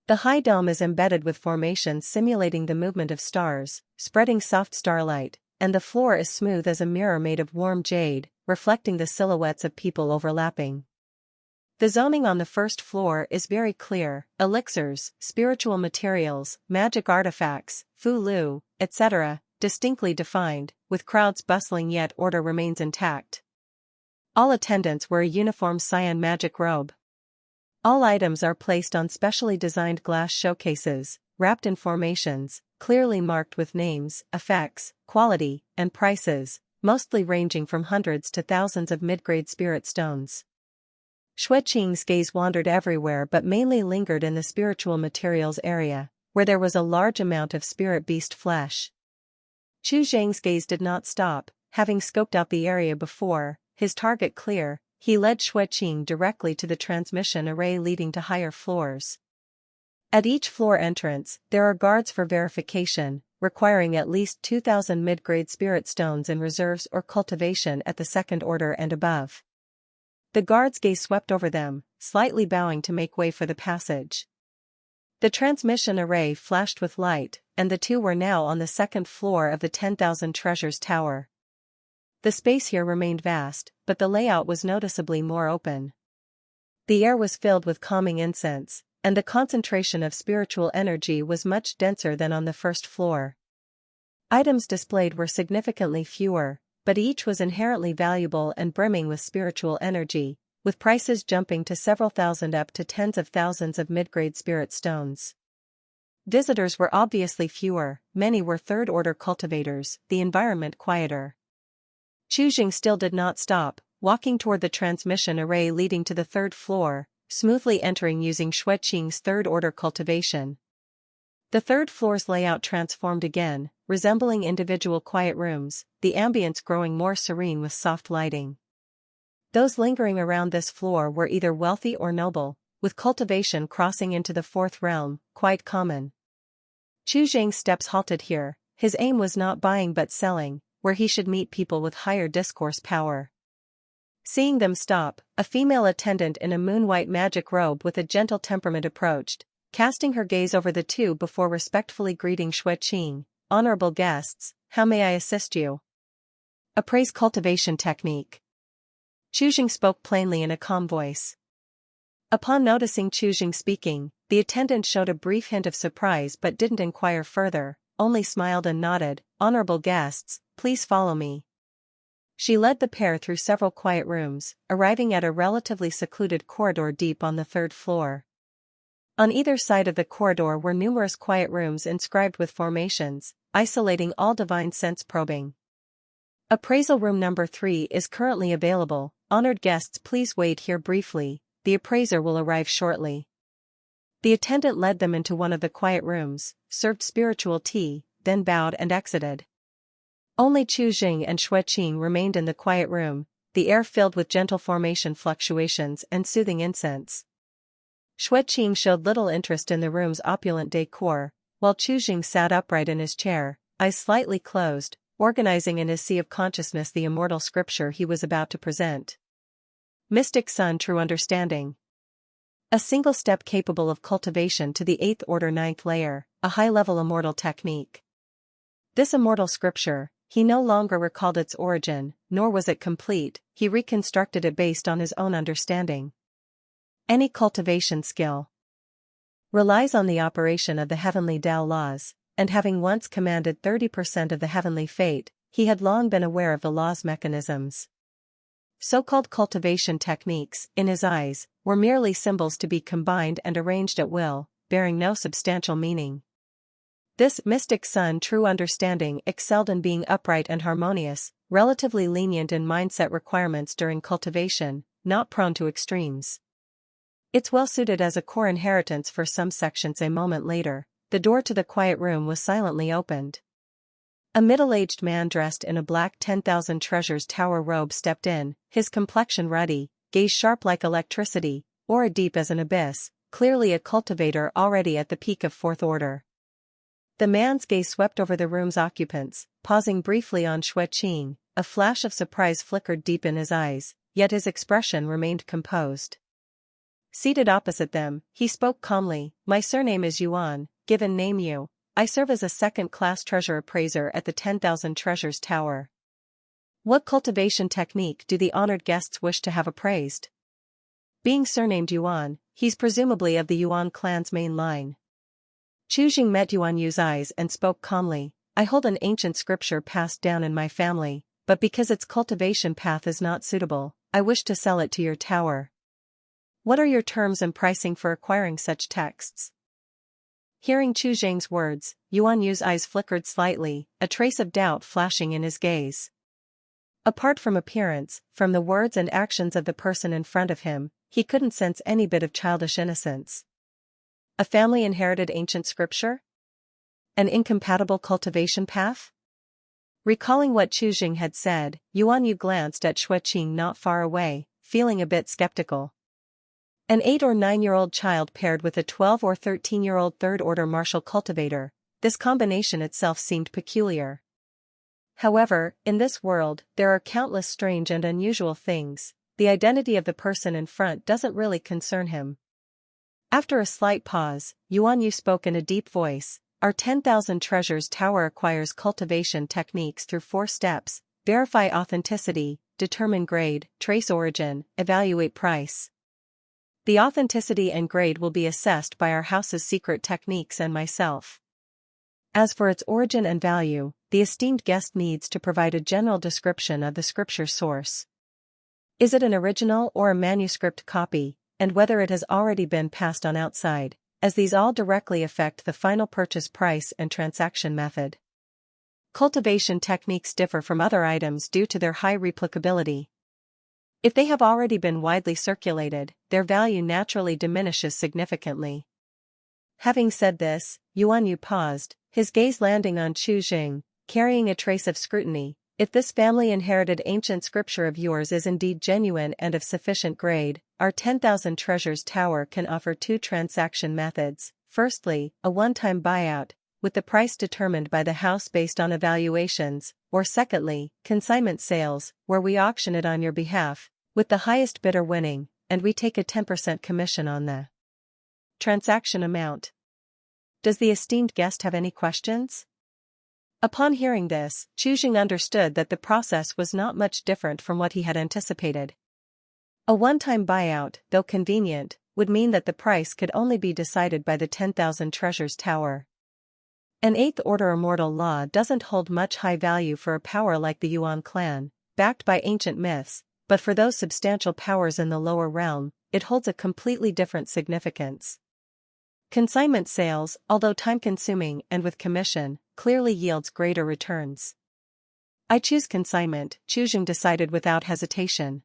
The high dome is embedded with formations simulating the movement of stars, spreading soft starlight, and the floor is smooth as a mirror made of warm jade, reflecting the silhouettes of people overlapping. The zoning on the first floor is very clear: elixirs, spiritual materials, magic artifacts, fu lu, etc., distinctly defined, with crowds bustling yet order remains intact. All attendants wear a uniform cyan magic robe. All items are placed on specially designed glass showcases, wrapped in formations, clearly marked with names, effects, quality, and prices, mostly ranging from hundreds to thousands of mid-grade spirit stones. Xueqing's gaze wandered everywhere but mainly lingered in the spiritual materials area, where there was a large amount of spirit beast flesh. Chu Zhang's gaze did not stop, having scoped out the area before, his target clear. He led Xueqing directly to the transmission array leading to higher floors. At each floor entrance, there are guards for verification, requiring at least 2,000 mid-grade spirit stones in reserves or cultivation at the second order and above. The guards' gaze swept over them, slightly bowing to make way for the passage. The transmission array flashed with light, and the two were now on the second floor of the 10,000 Treasures Tower. The space here remained vast, but the layout was noticeably more open. The air was filled with calming incense, and the concentration of spiritual energy was much denser than on the first floor. Items displayed were significantly fewer, but each was inherently valuable and brimming with spiritual energy, with prices jumping to several thousand up to tens of thousands of mid-grade spirit stones. Visitors were obviously fewer, many were third-order cultivators, the environment quieter. Chu Zhang still did not stop, walking toward the transmission array leading to the third floor, smoothly entering using Xueqing's third-order cultivation. The third floor's layout transformed again, resembling individual quiet rooms, the ambience growing more serene with soft lighting. Those lingering around this floor were either wealthy or noble, with cultivation crossing into the fourth realm, quite common. Chu Zhang's steps halted here. His aim was not buying but selling, where he should meet people with higher discourse power. Seeing them stop, a female attendant in a moon-white magic robe with a gentle temperament approached, casting her gaze over the two before respectfully greeting Xueqing. "Honorable guests, how may I assist you?" "Appraise cultivation technique." Chu Zhang spoke plainly in a calm voice. Upon noticing Chu Zhang speaking, the attendant showed a brief hint of surprise but didn't inquire further, only smiled and nodded. "Honorable guests, please follow me." She led the pair through several quiet rooms, arriving at a relatively secluded corridor deep on the third floor. On either side of the corridor were numerous quiet rooms inscribed with formations, isolating all divine sense probing. Appraisal room number 3 is currently available. Honored guests, please wait here briefly, the appraiser will arrive shortly. The attendant led them into one of the quiet rooms, served spiritual tea, then bowed and exited. Only Chu Jing and Xue Qing remained in the quiet room, the air filled with gentle formation fluctuations and soothing incense. Xue Qing showed little interest in the room's opulent decor, while Chu Jing sat upright in his chair, eyes slightly closed, organizing in his sea of consciousness the immortal scripture he was about to present. Mystic Sun True Understanding. A single step capable of cultivation to the 8th order 9th layer, a high-level immortal technique. This immortal scripture, he no longer recalled its origin, nor was it complete, he reconstructed it based on his own understanding. Any cultivation skill relies on the operation of the heavenly Tao laws, and having once commanded 30% of the heavenly fate, he had long been aware of the law's mechanisms. So-called cultivation techniques, in his eyes, were merely symbols to be combined and arranged at will, bearing no substantial meaning. This mystic sun true understanding excelled in being upright and harmonious, relatively lenient in mindset requirements during cultivation, not prone to extremes. It's well suited as a core inheritance for some sections. A moment later, the door to the quiet room was silently opened. A middle-aged man dressed in a black 10,000 Treasures Tower robe stepped in, his complexion ruddy, gaze sharp like electricity, aura deep as an abyss, clearly a cultivator already at the peak of 4th order. The man's gaze swept over the room's occupants, pausing briefly on Xue Qing. A flash of surprise flickered deep in his eyes, yet his expression remained composed. Seated opposite them, he spoke calmly, "My surname is Yuan, given name Yu. I serve as a second-class treasure appraiser at the 10,000 Treasures Tower. What cultivation technique do the honored guests wish to have appraised?" Being surnamed Yuan, he's presumably of the Yuan clan's main line. Chu Jing met Yuan Yu's eyes and spoke calmly, "I hold an ancient scripture passed down in my family, but because its cultivation path is not suitable, I wish to sell it to your tower. What are your terms and pricing for acquiring such texts?" Hearing Chu Jing's words, Yuan Yu's eyes flickered slightly, a trace of doubt flashing in his gaze. Apart from appearance, from the words and actions of the person in front of him, he couldn't sense any bit of childish innocence. A family-inherited ancient scripture? An incompatible cultivation path? Recalling what Chu Jing had said, Yuan Yu glanced at Xue Qing not far away, feeling a bit skeptical. An 8 or 9-year-old child paired with a 12 or 13-year-old 3rd order martial cultivator, this combination itself seemed peculiar. However, in this world, there are countless strange and unusual things. The identity of the person in front doesn't really concern him. After a slight pause, Yuan Yu spoke in a deep voice, "Our 10,000 Treasures Tower acquires cultivation techniques through 4 steps: verify authenticity, determine grade, trace origin, evaluate price. The authenticity and grade will be assessed by our house's secret techniques and myself. As for its origin and value, the esteemed guest needs to provide a general description of the scripture source. Is it an original or a manuscript copy, and whether it has already been passed on outside, as these all directly affect the final purchase price and transaction method. Cultivation techniques differ from other items due to their high replicability. If they have already been widely circulated, their value naturally diminishes significantly." Having said this, Yuan Yu paused, his gaze landing on Chu Jing, carrying a trace of scrutiny. "If this family-inherited ancient scripture of yours is indeed genuine and of sufficient grade, our 10,000 Treasures Tower can offer 2 transaction methods. Firstly, a one-time buyout, with the price determined by the house based on evaluations, or secondly, consignment sales, where we auction it on your behalf, with the highest bidder winning, and we take a 10% commission on the transaction amount. Does the esteemed guest have any questions?" Upon hearing this, Chu Jing understood that the process was not much different from what he had anticipated. A one-time buyout, though convenient, would mean that the price could only be decided by the 10,000 Treasures Tower. An 8th order immortal law doesn't hold much high value for a power like the Yuan clan, backed by ancient myths, but for those substantial powers in the lower realm, it holds a completely different significance. Consignment sales, although time-consuming and with commission, clearly yields greater returns. "I choose consignment," Chu Jing decided without hesitation.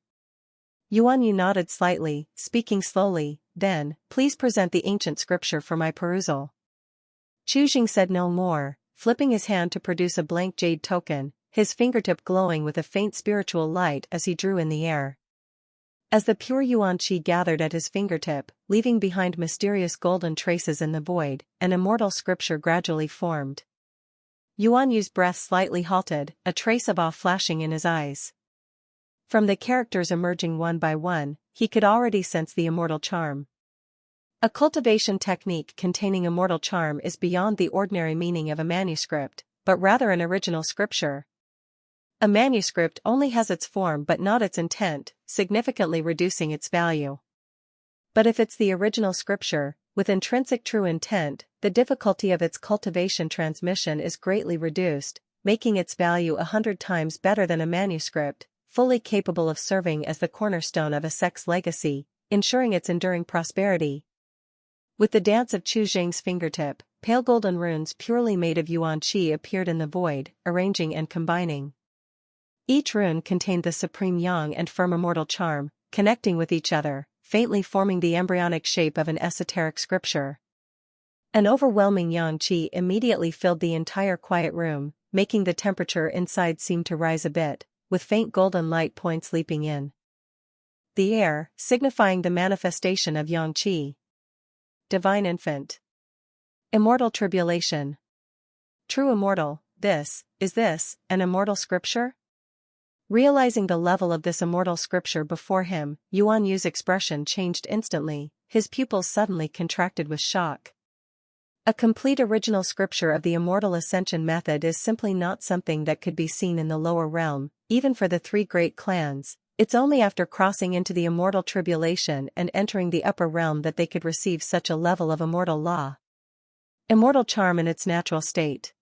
Yuan Yu nodded slightly, speaking slowly, "Then, please present the ancient scripture for my perusal." Chu Jing said no more, flipping his hand to produce a blank jade token. his fingertip glowing with a faint spiritual light as he drew in the air. As the pure Yuan Qi gathered at his fingertip, leaving behind mysterious golden traces in the void, an immortal scripture gradually formed. Yuan Yu's breath slightly halted, a trace of awe flashing in his eyes. From the characters emerging one by one, he could already sense the immortal charm. A cultivation technique containing immortal charm is beyond the ordinary meaning of a manuscript, but rather an original scripture. A manuscript only has its form but not its intent, significantly reducing its value. But if it's the original scripture, with intrinsic true intent, the difficulty of its cultivation transmission is greatly reduced, making its value 100 times better than a manuscript, fully capable of serving as the cornerstone of a sect's legacy, ensuring its enduring prosperity. With the dance of Chu Jing's fingertip, pale golden runes purely made of Yuan Qi appeared in the void, arranging and combining. Each rune contained the supreme yang and firm immortal charm, connecting with each other, faintly forming the embryonic shape of an esoteric scripture. An overwhelming yang qi immediately filled the entire quiet room, making the temperature inside seem to rise a bit, with faint golden light points leaping in the air, signifying the manifestation of yang qi. Divine Infant. Immortal Tribulation. True Immortal, is this, an immortal scripture? Realizing the level of this immortal scripture before him, Yuan Yu's expression changed instantly, his pupils suddenly contracted with shock. A complete original scripture of the immortal ascension method is simply not something that could be seen in the lower realm, even for the three great clans. It's only after crossing into the immortal tribulation and entering the upper realm that they could receive such a level of immortal law. Immortal charm in its natural state.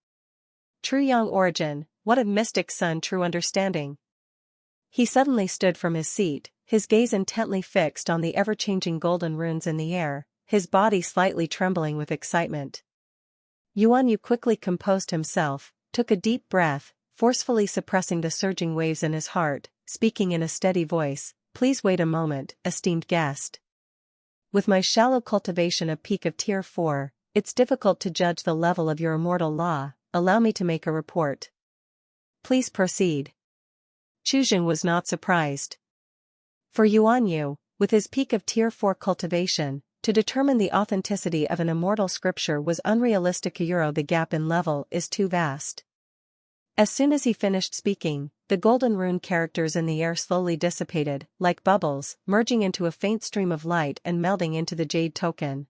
True yang origin, what of mystic sun true understanding? He suddenly stood from his seat, his gaze intently fixed on the ever-changing golden runes in the air, his body slightly trembling with excitement. Yuan Yu quickly composed himself, took a deep breath, forcefully suppressing the surging waves in his heart, speaking in a steady voice, "Please wait a moment, esteemed guest. With my shallow cultivation of peak of Tier 4, it's difficult to judge the level of your immortal law, allow me to make a report." "Please proceed." Chu Jing was not surprised. For Yuan Yu, with his peak of Tier 4 cultivation, to determine the authenticity of an immortal scripture was unrealistic. The gap in level is too vast. As soon as he finished speaking, the golden rune characters in the air slowly dissipated, like bubbles, merging into a faint stream of light and melding into the Jade token.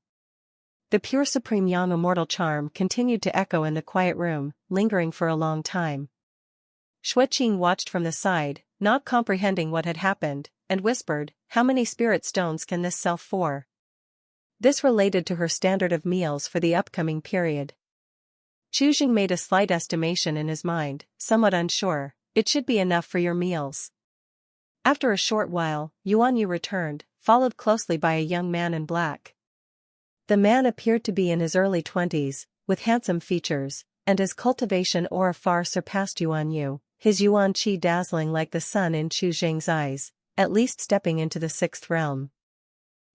The pure supreme yang immortal charm continued to echo in the quiet room, lingering for a long time. Xueqing watched from the side, not comprehending what had happened, and whispered, "How many spirit stones can this sell for?" This related to her standard of meals for the upcoming period. Chu Jing made a slight estimation in his mind, somewhat unsure. "It should be enough for your meals." After a short while, Yuan Yu returned, followed closely by a young man in black. The man appeared to be in his early 20s, with handsome features, and his cultivation aura far surpassed Yuan Yu, his Yuan Qi dazzling like the sun in Chu Jing's eyes, at least stepping into the sixth realm.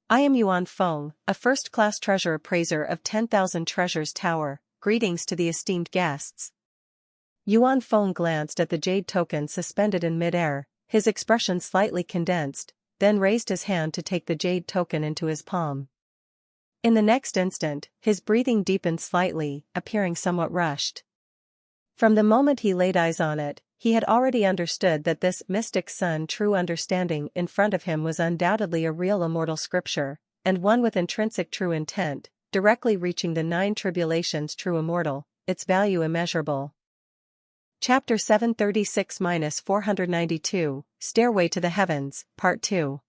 "I am Yuan Feng, a first-class treasure appraiser of 10,000 Treasures Tower, greetings to the esteemed guests." Yuan Feng glanced at the jade token suspended in mid-air, his expression slightly condensed, then raised his hand to take the jade token into his palm. In the next instant, his breathing deepened slightly, appearing somewhat rushed. From the moment he laid eyes on it, he had already understood that this mystic sun true understanding in front of him was undoubtedly a real immortal scripture, and one with intrinsic true intent, directly reaching the 9 tribulations true immortal, its value immeasurable. Chapter 736-492, Stairway to the Heavens, Part 2.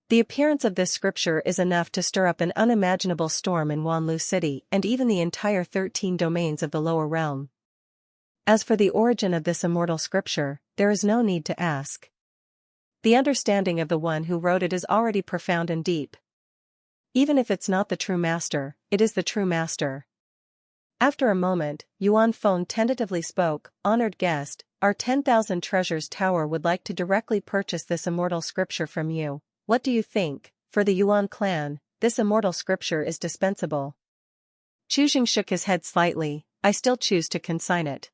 The appearance of this scripture is enough to stir up an unimaginable storm in Wanlu City and even the entire 13 domains of the lower realm. As for the origin of this immortal scripture, there is no need to ask. The understanding of the one who wrote it is already profound and deep. Even if it's not the true master, it is the true master. After a moment, Yuan Feng tentatively spoke, "Honored guest, our 10,000 Treasures Tower would like to directly purchase this immortal scripture from you. What do you think? For the Yuan clan, this immortal scripture is dispensable." Chu Jing shook his head slightly. "I still choose to consign it."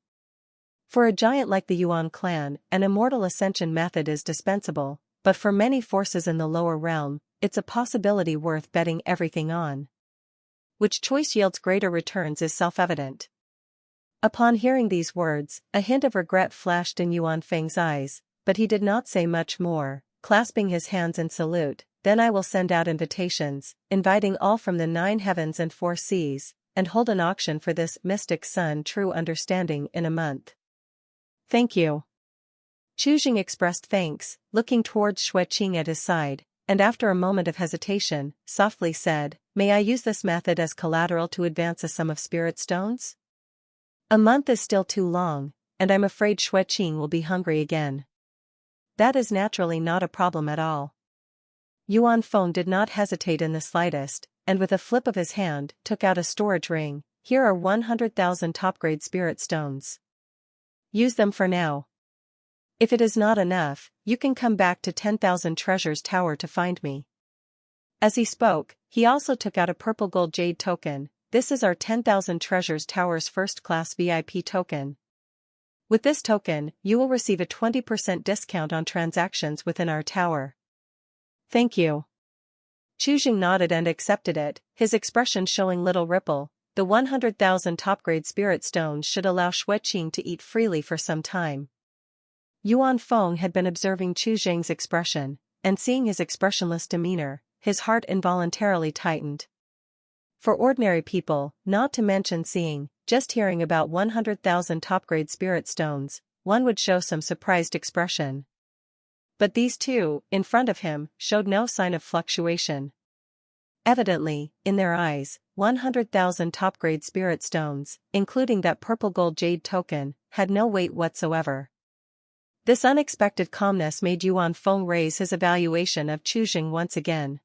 For a giant like the Yuan clan, an immortal ascension method is dispensable, but for many forces in the lower realm, it's a possibility worth betting everything on. Which choice yields greater returns is self-evident. Upon hearing these words, a hint of regret flashed in Yuan Feng's eyes, but he did not say much more, clasping his hands in salute. Then I will send out invitations, inviting all from the 9 heavens and 4 seas, and hold an auction for this mystic sun true understanding in a month. Thank you. Chu Jing expressed thanks, looking towards Xue Qing at his side, and after a moment of hesitation, softly said, "May I use this method as collateral to advance a sum of spirit stones? A month is still too long, and I'm afraid Xue Qing will be hungry again." "That is naturally not a problem at all." Yuan Feng did not hesitate in the slightest, and with a flip of his hand, took out a storage ring. "Here are 100,000 top-grade spirit stones. Use them for now. If it is not enough, you can come back to 10,000 Treasures Tower to find me." As he spoke, he also took out a purple gold jade token. "This is our 10,000 Treasures Tower's first-class VIP token. With this token, you will receive a 20% discount on transactions within our tower." "Thank you." Chu Jing nodded and accepted it, his expression showing little ripple. The 100,000 top-grade spirit stones should allow Xue Qing to eat freely for some time. Yuan Feng had been observing Chu Jing's expression, and seeing his expressionless demeanor, his heart involuntarily tightened. For ordinary people, not to mention just hearing about 100,000 top-grade spirit stones, one would show some surprised expression. But these two, in front of him, showed no sign of fluctuation. Evidently, in their eyes, 100,000 top-grade spirit stones, including that purple gold jade token, had no weight whatsoever. This unexpected calmness made Yuan Feng raise his evaluation of Chu Jing once again.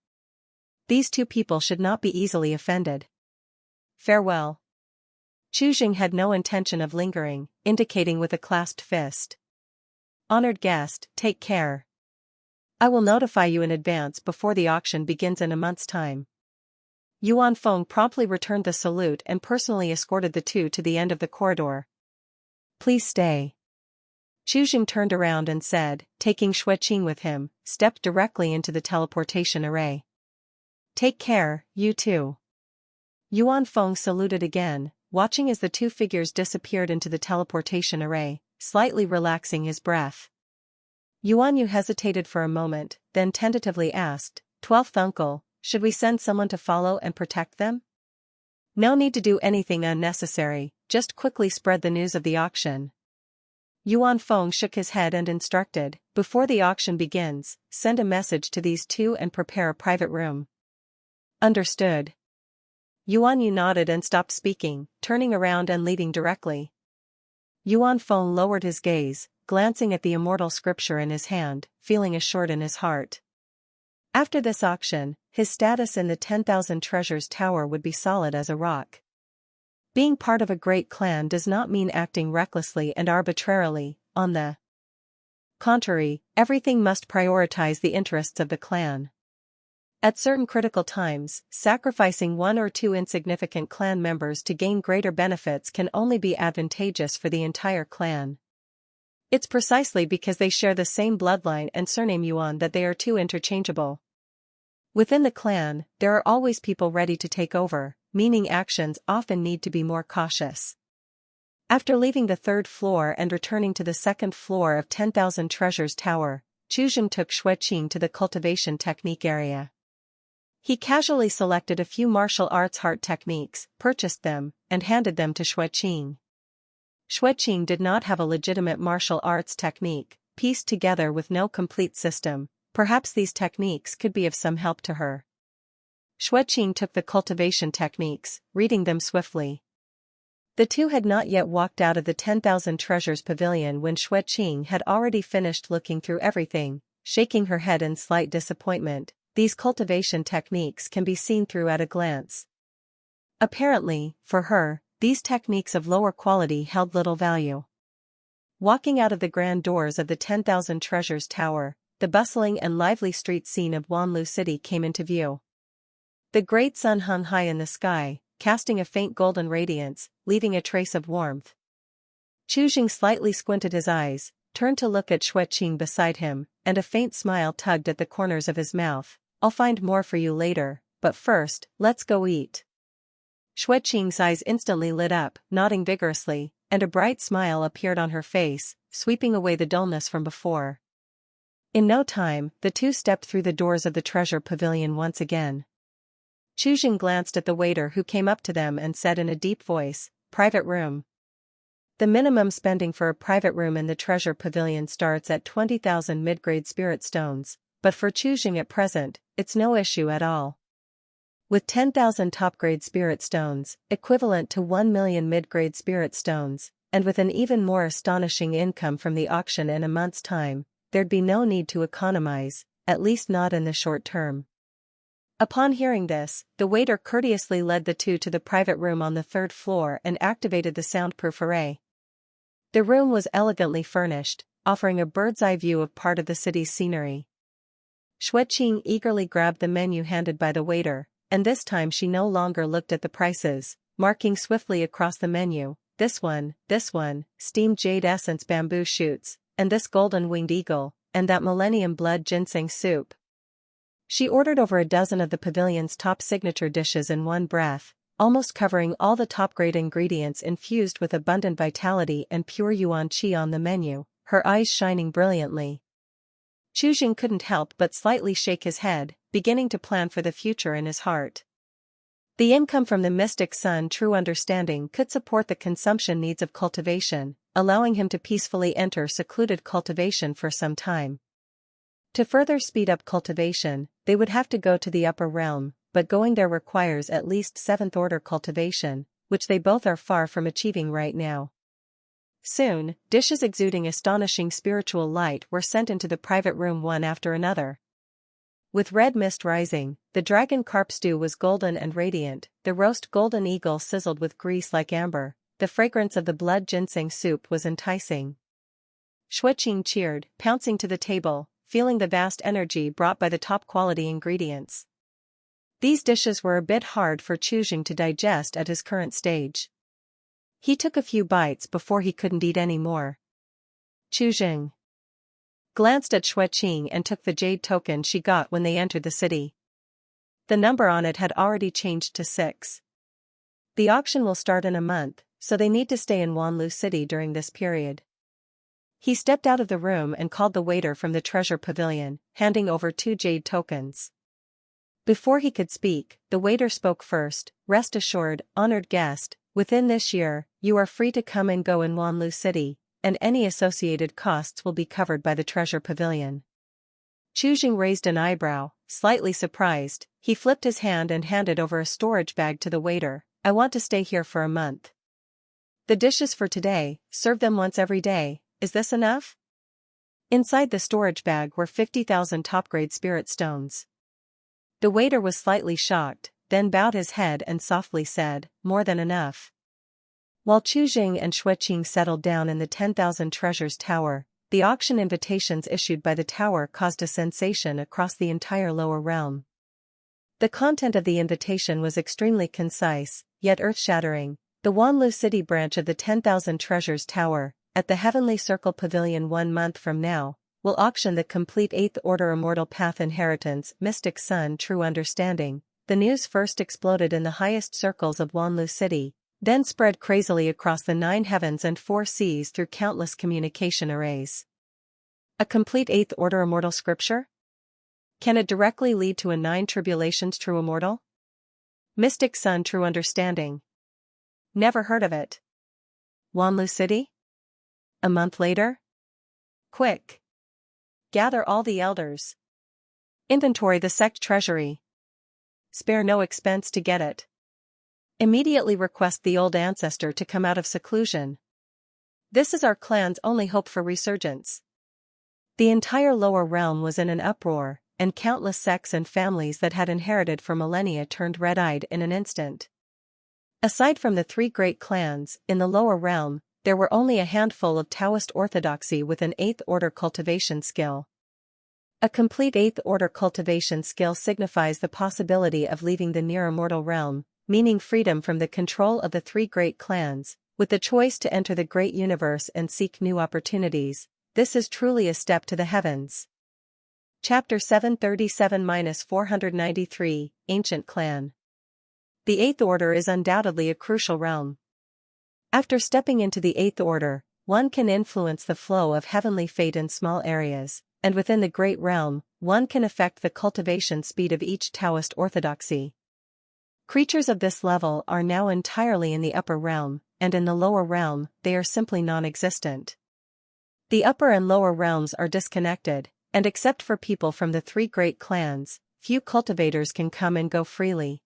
These two people should not be easily offended. "Farewell." Chu Jing had no intention of lingering, indicating with a clasped fist. "Honored guest, take care. I will notify you in advance before the auction begins in a month's time." Yuan Feng promptly returned the salute and personally escorted the two to the end of the corridor. "Please stay." Chu Jing turned around and said, taking Xue Qing with him, stepped directly into the teleportation array. "Take care, you too." Yuan Feng saluted again, watching as the two figures disappeared into the teleportation array, slightly relaxing his breath. Yuan Yu hesitated for a moment, then tentatively asked, "12th uncle, should we send someone to follow and protect them?" "No need to do anything unnecessary, just quickly spread the news of the auction." Yuan Feng shook his head and instructed, "Before the auction begins, send a message to these two and prepare a private room." "Understood." Yuan Yu nodded and stopped speaking, turning around and leaving directly. Yuan Feng lowered his gaze, glancing at the immortal scripture in his hand, feeling assured in his heart. After this auction, his status in the 10,000 Treasures Tower would be solid as a rock. Being part of a great clan does not mean acting recklessly and arbitrarily. On the contrary, everything must prioritize the interests of the clan. At certain critical times, sacrificing one or two insignificant clan members to gain greater benefits can only be advantageous for the entire clan. It's precisely because they share the same bloodline and surname Yuan that they are too interchangeable. Within the clan, there are always people ready to take over, meaning actions often need to be more cautious. After leaving the 3rd floor and returning to the 2nd floor of 10,000 Treasures Tower, Chu Jing took Xue Qing to the cultivation technique area. He casually selected a few martial arts heart techniques, purchased them, and handed them to Xue Qing. Xue Qing did not have a legitimate martial arts technique, pieced together with no complete system. Perhaps these techniques could be of some help to her. Xue Qing took the cultivation techniques, reading them swiftly. The two had not yet walked out of the 10,000 Treasures Pavilion when Xue Qing had already finished looking through everything, shaking her head in slight disappointment. These cultivation techniques can be seen through at a glance. Apparently, for her, these techniques of lower quality held little value. Walking out of the grand doors of the 10,000 Treasures Tower, the bustling and lively street scene of Wanlu City came into view. The great sun hung high in the sky, casting a faint golden radiance, leaving a trace of warmth. Chu Jing slightly squinted his eyes, turned to look at Xueqing beside him, and a faint smile tugged at the corners of his mouth. I'll find more for you later, but first, let's go eat. Xueqing's eyes instantly lit up, nodding vigorously, and a bright smile appeared on her face, sweeping away the dullness from before. In no time, the two stepped through the doors of the treasure pavilion once again. Chu Jing glanced at the waiter who came up to them and said in a deep voice, "Private room." The minimum spending for a private room in the treasure pavilion starts at 20,000 mid-grade spirit stones, but for Chu Jing at present, it's no issue at all. With 10,000 top-grade spirit stones, equivalent to 1 million mid-grade spirit stones, and with an even more astonishing income from the auction in a month's time, there'd be no need to economize, at least not in the short term. Upon hearing this, the waiter courteously led the two to the private room on the third floor and activated the soundproof array. The room was elegantly furnished, offering a bird's-eye view of part of the city's scenery. Xueqing eagerly grabbed the menu handed by the waiter, and this time she no longer looked at the prices, marking swiftly across the menu, this one, steamed jade essence bamboo shoots, and this golden-winged eagle, and that millennium blood ginseng soup. She ordered over a dozen of the pavilion's top signature dishes in one breath, almost covering all the top-grade ingredients infused with abundant vitality and pure yuan qi on the menu, her eyes shining brilliantly. Chu Jing couldn't help but slightly shake his head, beginning to plan for the future in his heart. The income from the mystic sun true understanding could support the consumption needs of cultivation, allowing him to peacefully enter secluded cultivation for some time. To further speed up cultivation, they would have to go to the upper realm, but going there requires at least 7th order cultivation, which they both are far from achieving right now. Soon, dishes exuding astonishing spiritual light were sent into the private room one after another. With red mist rising, the dragon carp stew was golden and radiant, the roast golden eagle sizzled with grease like amber, the fragrance of the blood ginseng soup was enticing. Xueqing cheered, pouncing to the table, feeling the vast energy brought by the top-quality ingredients. These dishes were a bit hard for Chu Jing to digest at his current stage. He took a few bites before he couldn't eat any more. Chu Jing glanced at Xueqing and took the jade token she got when they entered the city. The number on it had already changed to 6. The auction will start in a month, so they need to stay in Wanlu City during this period. He stepped out of the room and called the waiter from the treasure pavilion, handing over 2 jade tokens. Before he could speak, the waiter spoke first. "Rest assured, honored guest, within this year, you are free to come and go in Wanlu City, and any associated costs will be covered by the treasure pavilion." Chu Jing raised an eyebrow, slightly surprised. He flipped his hand and handed over a storage bag to the waiter. "I want to stay here for a month. The dishes for today, serve them once every day. Is this enough?" Inside the storage bag were 50,000 top-grade spirit stones. The waiter was slightly shocked, then bowed his head and softly said, "More than enough." While Chu Jing and Xueqing settled down in the 10,000 Treasures Tower, the auction invitations issued by the tower caused a sensation across the entire lower realm. The content of the invitation was extremely concise, yet earth-shattering. The Wanlu City branch of the 10,000 Treasures Tower, at the Heavenly Circle Pavilion 1 month from now, will auction the complete 8th Order Immortal Path Inheritance Mystic Sun True Understanding. The news first exploded in the highest circles of Wanlu City, then spread crazily across the 9 heavens and 4 seas through countless communication arrays. A complete 8th Order Immortal Scripture? Can it directly lead to a 9 Tribulations True Immortal? Mystic Sun True Understanding. Never heard of it. Wanlu City? A month later? Quick! Gather all the elders. Inventory the sect treasury. Spare no expense to get it. Immediately request the old ancestor to come out of seclusion. This is our clan's only hope for resurgence. The entire lower realm was in an uproar, and countless sects and families that had inherited for millennia turned red-eyed in an instant. Aside from the 3 great clans, in the lower realm, there were only a handful of Taoist orthodoxy with an 8th order cultivation skill. A complete 8th order cultivation skill signifies the possibility of leaving the near immortal realm, meaning freedom from the control of the 3 great clans, with the choice to enter the great universe and seek new opportunities. This is truly a step to the heavens. Chapter 737-493, Ancient Clan. The Eighth Order is undoubtedly a crucial realm. After stepping into the Eighth Order, one can influence the flow of heavenly fate in small areas, and within the Great Realm, one can affect the cultivation speed of each Taoist orthodoxy. Creatures of this level are now entirely in the upper realm, and in the lower realm, they are simply non-existent. The upper and lower realms are disconnected, and except for people from the three great clans, few cultivators can come and go freely.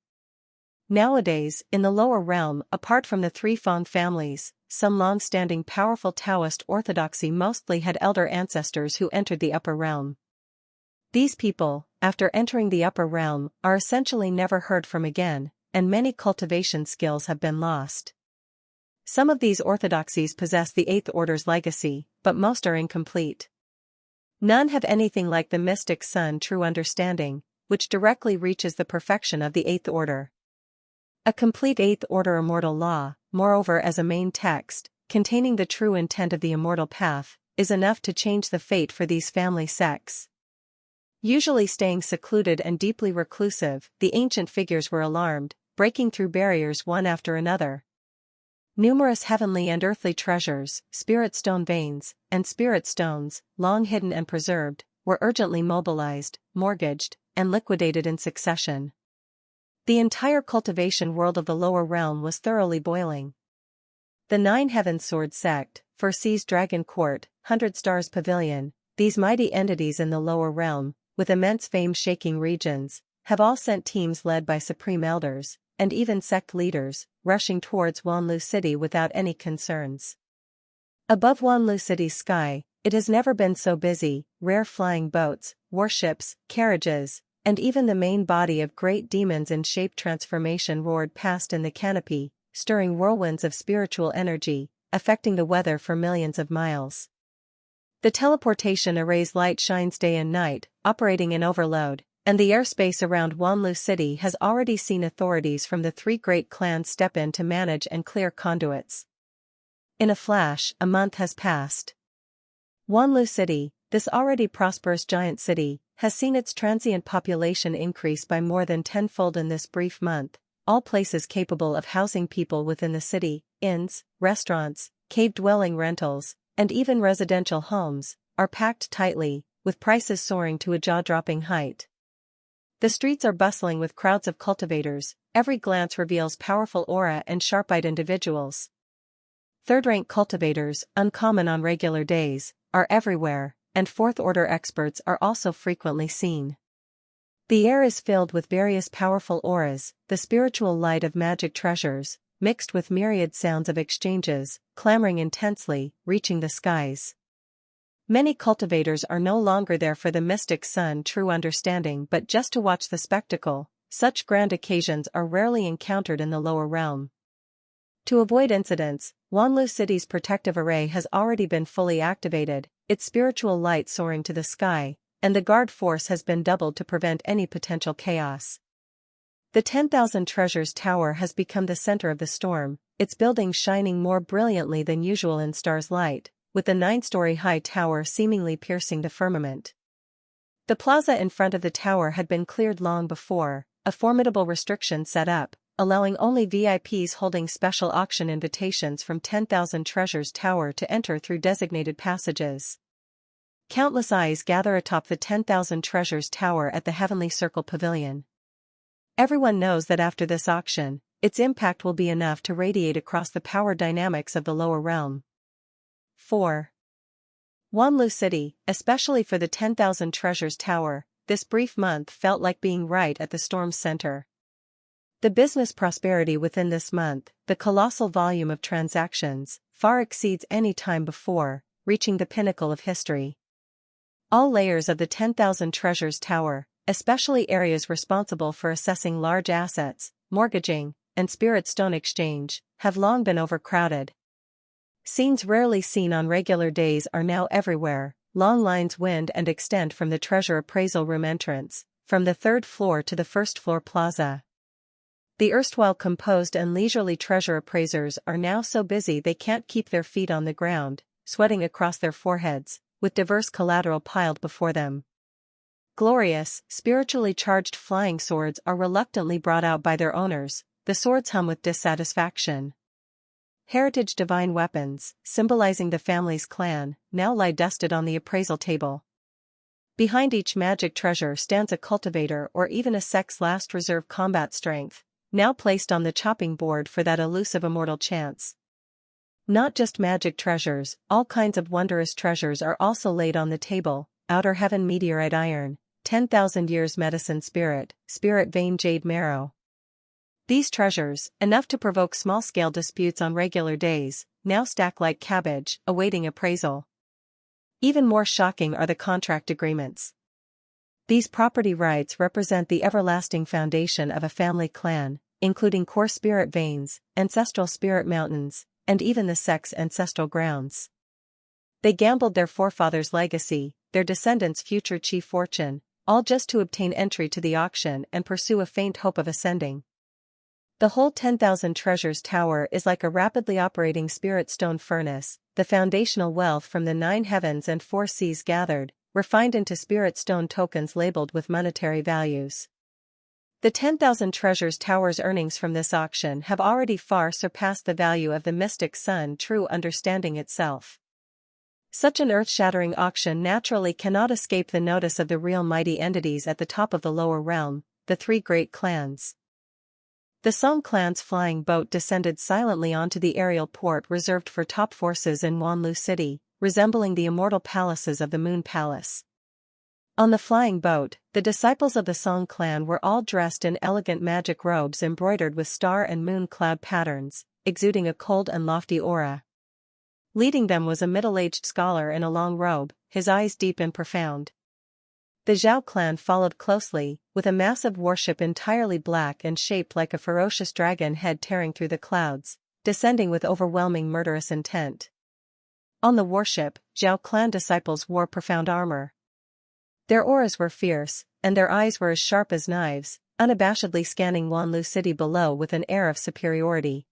Nowadays, in the lower realm, apart from the three Fang families, some long-standing powerful Taoist orthodoxy mostly had elder ancestors who entered the upper realm. These people, after entering the upper realm, are essentially never heard from again, and many cultivation skills have been lost. Some of these orthodoxies possess the Eighth Order's legacy, but most are incomplete. None have anything like the mystic sun true understanding, which directly reaches the perfection of the Eighth Order. A complete Eighth Order immortal law, moreover as a main text, containing the true intent of the immortal path, is enough to change the fate for these family sects. Usually staying secluded and deeply reclusive, the ancient figures were alarmed, breaking through barriers one after another. Numerous heavenly and earthly treasures, spirit stone veins, and spirit stones, long hidden and preserved, were urgently mobilized, mortgaged, and liquidated in succession. The entire cultivation world of the lower realm was thoroughly boiling. The Nine Heaven Sword Sect, Foresees Dragon Court, 100 Stars Pavilion, these mighty entities in the lower realm, with immense fame shaking regions, have all sent teams led by supreme elders, and even sect leaders, rushing towards Wanlu City without any concerns. Above Wanlu City's sky, it has never been so busy. Rare flying boats, warships, carriages, and even the main body of great demons in shape transformation roared past in the canopy, stirring whirlwinds of spiritual energy, affecting the weather for millions of miles. The teleportation array's light shines day and night, operating in overload, and the airspace around Wanlu City has already seen authorities from the three great clans step in to manage and clear conduits. In a flash, a month has passed. Wanlu City, this already prosperous giant city, has seen its transient population increase by more than tenfold in this brief month. All places capable of housing people within the city, inns, restaurants, cave-dwelling rentals, and even residential homes, are packed tightly, with prices soaring to a jaw-dropping height. The streets are bustling with crowds of cultivators, every glance reveals powerful aura and sharp-eyed individuals. Third-rank cultivators, uncommon on regular days, are everywhere, and fourth-order experts are also frequently seen. The air is filled with various powerful auras, the spiritual light of magic treasures, mixed with myriad sounds of exchanges, clamoring intensely, reaching the skies. Many cultivators are no longer there for the mystic sun true understanding but just to watch the spectacle. Such grand occasions are rarely encountered in the lower realm. To avoid incidents, Wanlu City's protective array has already been fully activated, its spiritual light soaring to the sky, and the guard force has been doubled to prevent any potential chaos. The 10,000 Treasures Tower has become the center of the storm, its buildings shining more brilliantly than usual in stars' light, with the 9-story-high tower seemingly piercing the firmament. The plaza in front of the tower had been cleared long before, a formidable restriction set up, allowing only VIPs holding special auction invitations from 10,000 Treasures Tower to enter through designated passages. Countless eyes gather atop the 10,000 Treasures Tower at the Heavenly Circle Pavilion. Everyone knows that after this auction, its impact will be enough to radiate across the power dynamics of the lower realm. 4. Wanlu City, especially for the 10,000 Treasures Tower, this brief month felt like being right at the storm's center. The business prosperity within this month, the colossal volume of transactions, far exceeds any time before, reaching the pinnacle of history. All layers of the 10,000 Treasures Tower, especially areas responsible for assessing large assets, mortgaging, and spirit stone exchange, have long been overcrowded. Scenes rarely seen on regular days are now everywhere. Long lines wind and extend from the treasure appraisal room entrance, from the third floor to the first floor plaza. The erstwhile composed and leisurely treasure appraisers are now so busy they can't keep their feet on the ground, sweating across their foreheads, with diverse collateral piled before them. Glorious, spiritually charged flying swords are reluctantly brought out by their owners, the swords hum with dissatisfaction. Heritage divine weapons, symbolizing the family's clan, now lie dusted on the appraisal table. Behind each magic treasure stands a cultivator or even a sect's last reserve combat strength, now placed on the chopping board for that elusive immortal chance. Not just magic treasures, all kinds of wondrous treasures are also laid on the table: outer heaven meteorite iron, 10,000 years medicine spirit vein jade marrow. These treasures, enough to provoke small-scale disputes on regular days, now stack like cabbage, awaiting appraisal. Even more shocking are the contract agreements. These property rights represent the everlasting foundation of a family clan, including core spirit veins, ancestral spirit mountains, and even the sect's ancestral grounds. They gambled their forefathers' legacy, their descendants' future chief fortune, all just to obtain entry to the auction and pursue a faint hope of ascending. The whole 10,000 treasures tower is like a rapidly operating spirit stone furnace, the foundational wealth from the 9 heavens and 4 seas gathered, refined into spirit stone tokens labeled with monetary values. The 10,000 treasures tower's earnings from this auction have already far surpassed the value of the mystic sun true understanding itself. Such an earth-shattering auction naturally cannot escape the notice of the real mighty entities at the top of the lower realm, the 3 great clans. The Song clan's flying boat descended silently onto the aerial port reserved for top forces in Wanlu City, resembling the immortal palaces of the Moon Palace. On the flying boat, the disciples of the Song clan were all dressed in elegant magic robes embroidered with star and moon cloud patterns, exuding a cold and lofty aura. Leading them was a middle-aged scholar in a long robe, his eyes deep and profound. The Zhao clan followed closely, with a massive warship entirely black and shaped like a ferocious dragon head tearing through the clouds, descending with overwhelming murderous intent. On the warship, Zhao clan disciples wore profound armor. Their auras were fierce, and their eyes were as sharp as knives, unabashedly scanning Wanlu City below with an air of superiority.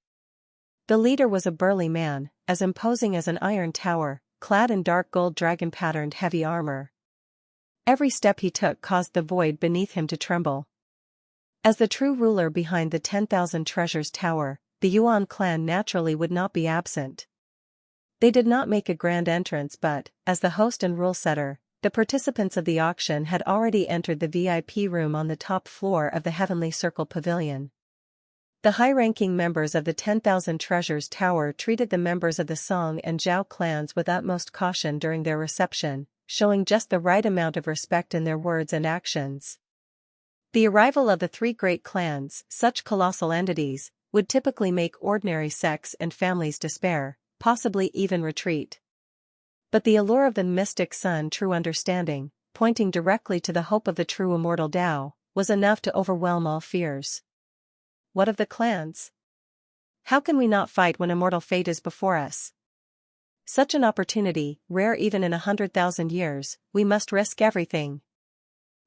The leader was a burly man, as imposing as an iron tower, clad in dark gold dragon-patterned heavy armor. Every step he took caused the void beneath him to tremble. As the true ruler behind the 10,000 treasures tower, the Yuan clan naturally would not be absent. They did not make a grand entrance but, as the host and rule-setter, the participants of the auction had already entered the VIP room on the top floor of the Heavenly Circle Pavilion. The high-ranking members of the 10,000 treasures tower treated the members of the Song and Zhao clans with utmost caution during their reception, showing just the right amount of respect in their words and actions. The arrival of the 3 great clans, such colossal entities, would typically make ordinary sects and families despair, possibly even retreat. But the allure of the mystic sun true understanding, pointing directly to the hope of the true immortal Tao, was enough to overwhelm all fears. What of the clans? How can we not fight when immortal fate is before us? Such an opportunity, rare even in 100,000 years, we must risk everything.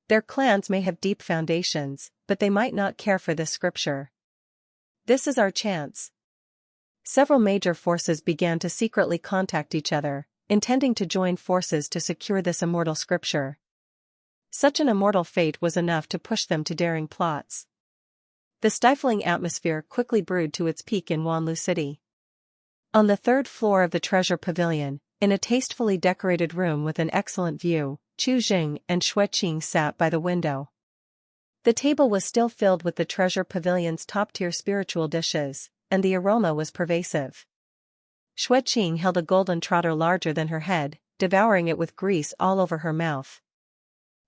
Their clans may have deep foundations, but they might not care for this scripture. This is our chance. Several major forces began to secretly contact each other, intending to join forces to secure this immortal scripture. Such an immortal fate was enough to push them to daring plots. The stifling atmosphere quickly brewed to its peak in Wanlu City. On the 3rd floor of the Treasure Pavilion, in a tastefully decorated room with an excellent view, Chu Jing and Xue Qing sat by the window. The table was still filled with the Treasure Pavilion's top-tier spiritual dishes, and the aroma was pervasive. Xue Qing held a golden trotter larger than her head, devouring it with grease all over her mouth.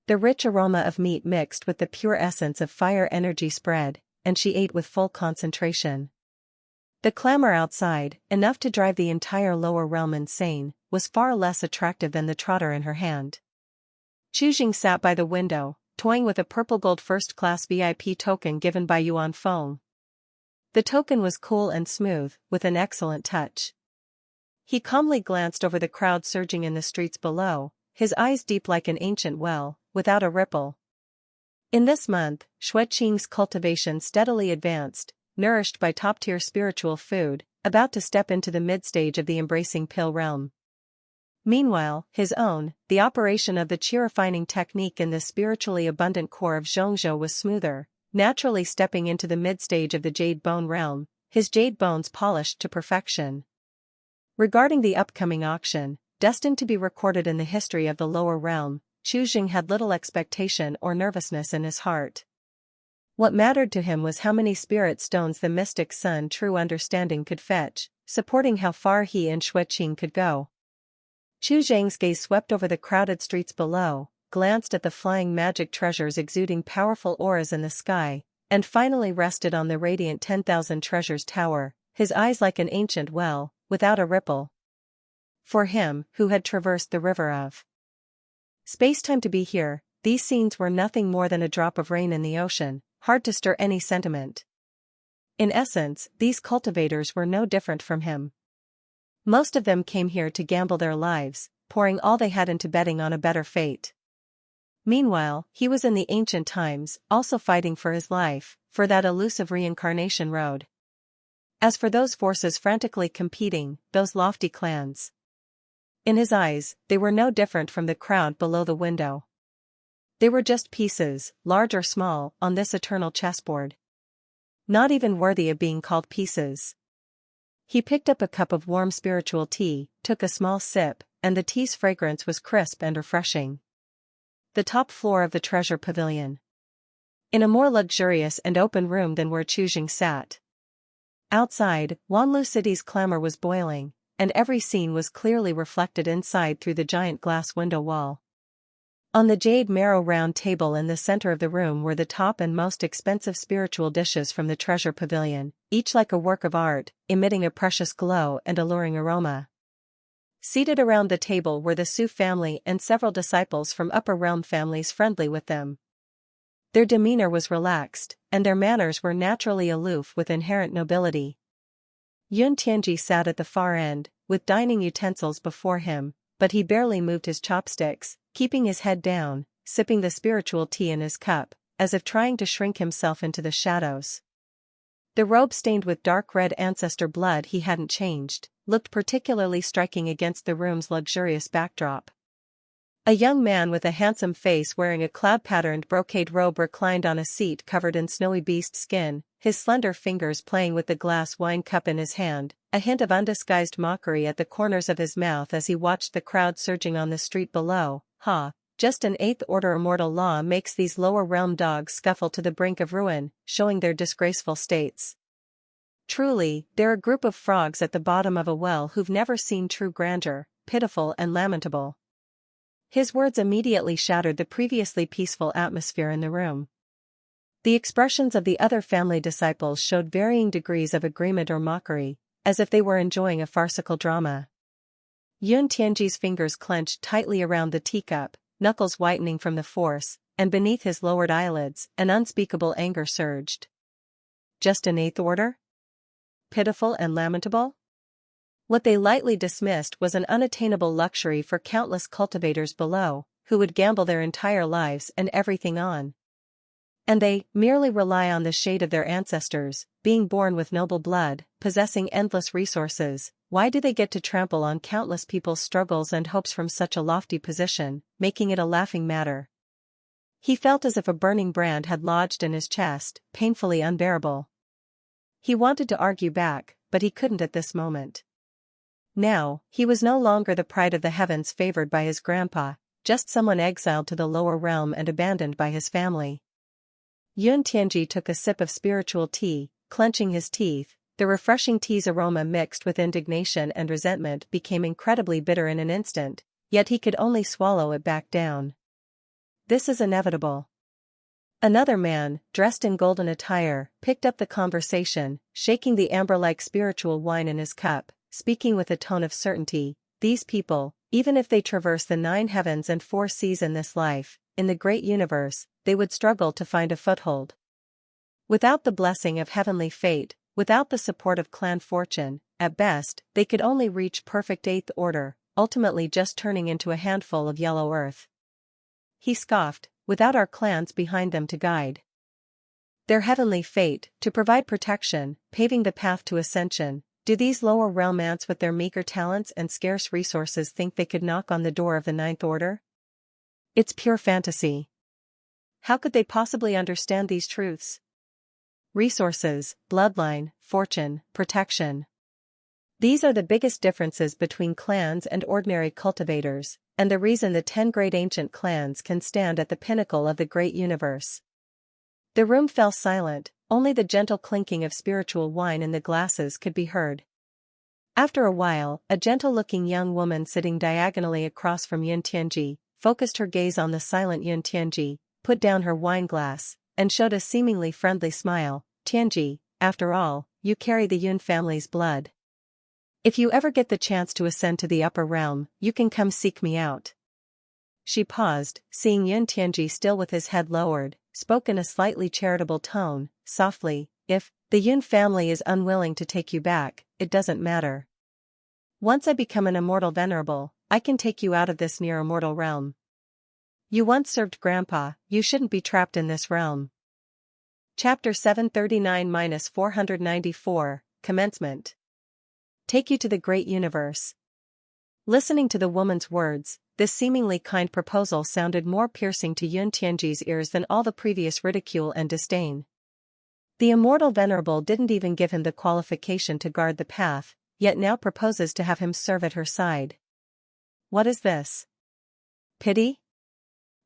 The rich aroma of meat mixed with the pure essence of fire energy spread, and she ate with full concentration. The clamor outside, enough to drive the entire lower realm insane, was far less attractive than the trotter in her hand. Chu Jing sat by the window, toying with a purple gold first-class VIP token given by Yuan Feng. The token was cool and smooth, with an excellent touch. He calmly glanced over the crowd surging in the streets below, his eyes deep like an ancient well, without a ripple. In this month, Xueqing's cultivation steadily advanced, nourished by top-tier spiritual food, about to step into the mid-stage of the embracing pill realm. Meanwhile, the operation of the qi-refining technique in the spiritually abundant core of Zhongzhou was smoother, naturally stepping into the mid-stage of the jade bone realm, his jade bones polished to perfection. Regarding the upcoming auction, destined to be recorded in the history of the lower realm, Chu Jing had little expectation or nervousness in his heart. What mattered to him was how many spirit stones the mystic sun true understanding could fetch, supporting how far he and Xueqing could go. Chu Zhang's gaze swept over the crowded streets below, glanced at the flying magic treasures exuding powerful auras in the sky, and finally rested on the radiant 10,000 treasures tower, his eyes like an ancient well, without a ripple. For him, who had traversed the river of space-time to be here, these scenes were nothing more than a drop of rain in the ocean, hard to stir any sentiment. In essence, these cultivators were no different from him. Most of them came here to gamble their lives, pouring all they had into betting on a better fate. Meanwhile, he was in the ancient times, also fighting for his life, for that elusive reincarnation road. As for those forces frantically competing, those lofty clans, in his eyes, they were no different from the crowd below the window. They were just pieces, large or small, on this eternal chessboard. Not even worthy of being called pieces. He picked up a cup of warm spiritual tea, took a small sip, and the tea's fragrance was crisp and refreshing. The top floor of the treasure pavilion. In a more luxurious and open room than where Chu Jing sat. Outside, Wanlu City's clamor was boiling, and every scene was clearly reflected inside through the giant glass window wall. On the jade marrow round table in the center of the room were the top and most expensive spiritual dishes from the treasure pavilion, each like a work of art, emitting a precious glow and alluring aroma. Seated around the table were the Su family and several disciples from upper realm families friendly with them. Their demeanor was relaxed, and their manners were naturally aloof with inherent nobility. Yun Tianji sat at the far end, with dining utensils before him, but he barely moved his chopsticks, keeping his head down, sipping the spiritual tea in his cup, as if trying to shrink himself into the shadows. The robe stained with dark red ancestor blood he hadn't changed, looked particularly striking against the room's luxurious backdrop. A young man with a handsome face wearing a cloud-patterned brocade robe reclined on a seat covered in snowy beast skin, his slender fingers playing with the glass wine cup in his hand, a hint of undisguised mockery at the corners of his mouth as he watched the crowd surging on the street below. Just an eighth order immortal law makes these lower realm dogs scuffle to the brink of ruin, showing their disgraceful states. Truly, they're a group of frogs at the bottom of a well who've never seen true grandeur, pitiful and lamentable. His words immediately shattered the previously peaceful atmosphere in the room. The expressions of the other family disciples showed varying degrees of agreement or mockery, as if they were enjoying a farcical drama. Yun Tianji's fingers clenched tightly around the teacup, knuckles whitening from the force, and beneath his lowered eyelids, an unspeakable anger surged. Just an eighth order? Pitiful and lamentable? What they lightly dismissed was an unattainable luxury for countless cultivators below, who would gamble their entire lives and everything on. And they merely rely on the shade of their ancestors, being born with noble blood, possessing endless resources. Why do they get to trample on countless people's struggles and hopes from such a lofty position, making it a laughing matter? He felt as if a burning brand had lodged in his chest, painfully unbearable. He wanted to argue back, but he couldn't at this moment. Now, he was no longer the pride of the heavens favored by his grandpa, just someone exiled to the lower realm and abandoned by his family. Yun Tianji took a sip of spiritual tea, clenching his teeth. The refreshing tea's aroma mixed with indignation and resentment became incredibly bitter in an instant, yet he could only swallow it back down. This is inevitable. Another man, dressed in golden attire, picked up the conversation, shaking the amber-like spiritual wine in his cup, speaking with a tone of certainty. These people, even if they traverse the 9 heavens and 4 seas in this life, in the great universe, they would struggle to find a foothold. Without the blessing of heavenly fate, without the support of clan fortune, at best, they could only reach perfect 8th order, ultimately just turning into a handful of yellow earth. He scoffed, without our clans behind them to guide their heavenly fate, to provide protection, paving the path to ascension. Do these lower realm ants with their meager talents and scarce resources think they could knock on the door of the Ninth Order? It's pure fantasy. How could they possibly understand these truths? Resources, bloodline, fortune, protection. These are the biggest differences between clans and ordinary cultivators, and the reason the 10 great ancient clans can stand at the pinnacle of the great universe. The room fell silent, only the gentle clinking of spiritual wine in the glasses could be heard. After a while, a gentle-looking young woman sitting diagonally across from Yun Tianji focused her gaze on the silent Yun Tianji, put down her wine glass, and showed a seemingly friendly smile. Tianji, after all, you carry the Yun family's blood. If you ever get the chance to ascend to the upper realm, you can come seek me out. She paused, seeing Yun Tianji still with his head lowered, spoke in a slightly charitable tone, softly, if the Yun family is unwilling to take you back, it doesn't matter. Once I become an immortal venerable, I can take you out of this near-immortal realm. You once served Grandpa, you shouldn't be trapped in this realm. Chapter 739-494, Commencement. Take you to the great universe. Listening to the woman's words, this seemingly kind proposal sounded more piercing to Yun Tianji's ears than all the previous ridicule and disdain. The immortal venerable didn't even give him the qualification to guard the path, yet now proposes to have him serve at her side. What is this? Pity?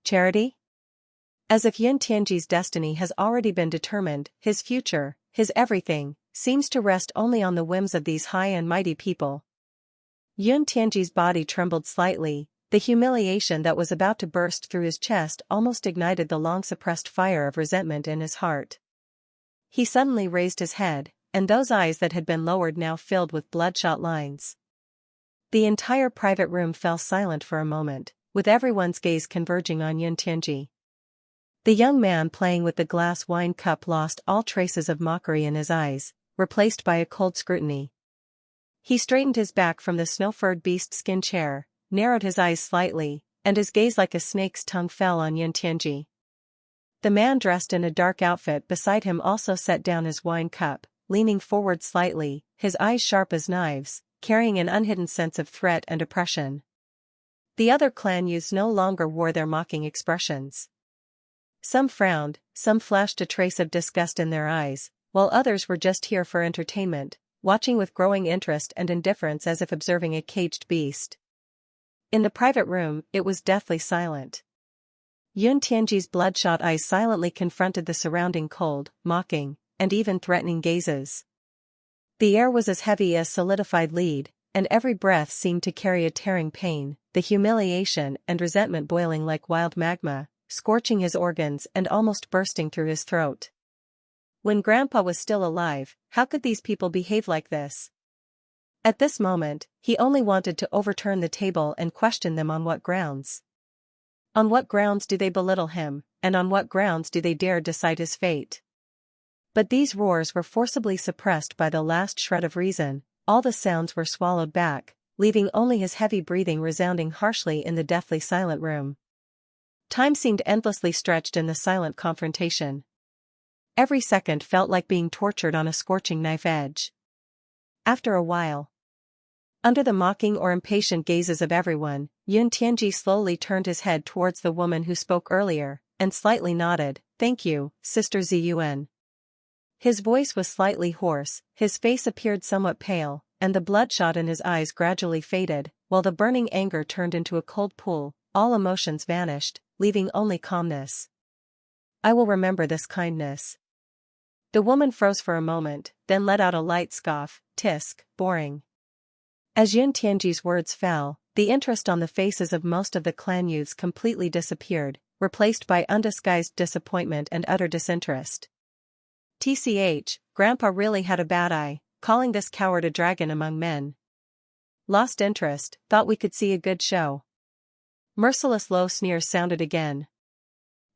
Charity? As if Yun Tianji's destiny has already been determined, his future, his everything, seems to rest only on the whims of these high and mighty people. Yun Tianji's body trembled slightly, the humiliation that was about to burst through his chest almost ignited the long-suppressed fire of resentment in his heart. He suddenly raised his head, and those eyes that had been lowered now filled with bloodshot lines. The entire private room fell silent for a moment, with everyone's gaze converging on Yun Tianji. The young man playing with the glass wine cup lost all traces of mockery in his eyes, replaced by a cold scrutiny. He straightened his back from the snow-furred beast-skin chair, narrowed his eyes slightly, and his gaze like a snake's tongue fell on Yun Tianji. The man dressed in a dark outfit beside him also set down his wine cup, leaning forward slightly, his eyes sharp as knives, carrying an unhidden sense of threat and oppression. The other clan youths no longer wore their mocking expressions. Some frowned, some flashed a trace of disgust in their eyes, while others were just here for entertainment, watching with growing interest and indifference as if observing a caged beast. In the private room, it was deathly silent. Yun Tianji's bloodshot eyes silently confronted the surrounding cold, mocking, and even threatening gazes. The air was as heavy as solidified lead, and every breath seemed to carry a tearing pain, the humiliation and resentment boiling like wild magma, scorching his organs and almost bursting through his throat. When Grandpa was still alive, how could these people behave like this? At this moment, he only wanted to overturn the table and question them on what grounds. On what grounds do they belittle him, and on what grounds do they dare decide his fate? But these roars were forcibly suppressed by the last shred of reason, all the sounds were swallowed back, leaving only his heavy breathing resounding harshly in the deathly silent room. Time seemed endlessly stretched in the silent confrontation. Every second felt like being tortured on a scorching knife edge. After a while, under the mocking or impatient gazes of everyone, Yun Tianji slowly turned his head towards the woman who spoke earlier, and slightly nodded. "Thank you, Sister Ziyuan." His voice was slightly hoarse, his face appeared somewhat pale, and the bloodshot in his eyes gradually faded, while the burning anger turned into a cold pool. All emotions vanished, leaving only calmness. "I will remember this kindness." The woman froze for a moment, then let out a light scoff. "Tisk, boring." As Yun Tianji's words fell, the interest on the faces of most of the clan youths completely disappeared, replaced by undisguised disappointment and utter disinterest. TCH, Grandpa really had a bad eye, calling this coward a dragon among men. Lost interest, thought we could see a good show. Merciless low sneers sounded again.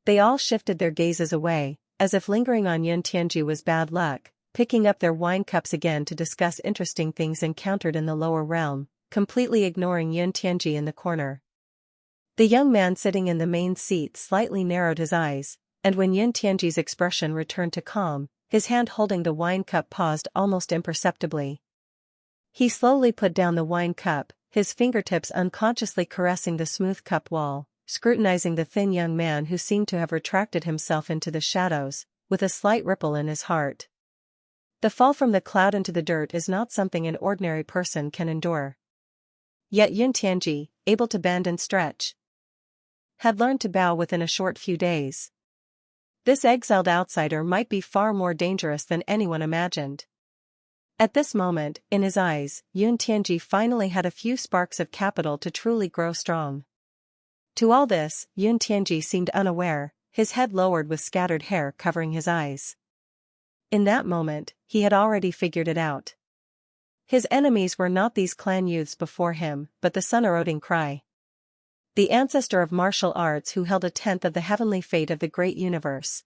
They all shifted their gazes away, as if lingering on Yun Tianji was bad luck, picking up their wine cups again to discuss interesting things encountered in the lower realm, completely ignoring Yun Tianji in the corner. The young man sitting in the main seat slightly narrowed his eyes, and when Yun Tianji's expression returned to calm, his hand holding the wine cup paused almost imperceptibly. He slowly put down the wine cup, his fingertips unconsciously caressing the smooth cup wall, scrutinizing the thin young man who seemed to have retracted himself into the shadows, with a slight ripple in his heart. The fall from the cloud into the dirt is not something an ordinary person can endure. Yet Yun Tianji, able to bend and stretch, had learned to bow within a short few days. This exiled outsider might be far more dangerous than anyone imagined. At this moment, in his eyes, Yun Tianji finally had a few sparks of capital to truly grow strong. To all this, Yun Tianji seemed unaware, his head lowered with scattered hair covering his eyes. In that moment, he had already figured it out. His enemies were not these clan youths before him, but the sun-eroding cry. The ancestor of martial arts who held a tenth of the heavenly fate of the great universe.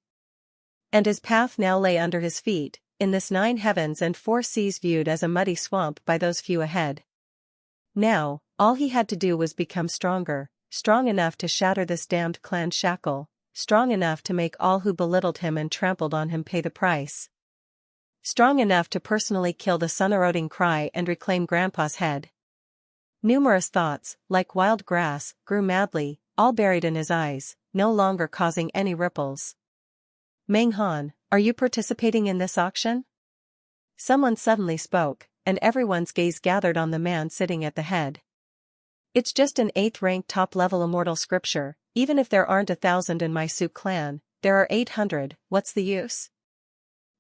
And his path now lay under his feet, in this 9 heavens and 4 seas viewed as a muddy swamp by those few ahead. Now, all he had to do was become stronger, strong enough to shatter this damned clan shackle, strong enough to make all who belittled him and trampled on him pay the price. Strong enough to personally kill the sun-eroding cry and reclaim Grandpa's head. Numerous thoughts, like wild grass, grew madly, all buried in his eyes, no longer causing any ripples. Meng Han, are you participating in this auction? Someone suddenly spoke, and everyone's gaze gathered on the man sitting at the head. It's just an 8th-ranked top-level immortal scripture, even if there aren't 1,000 in my Su clan, there are 800, what's the use?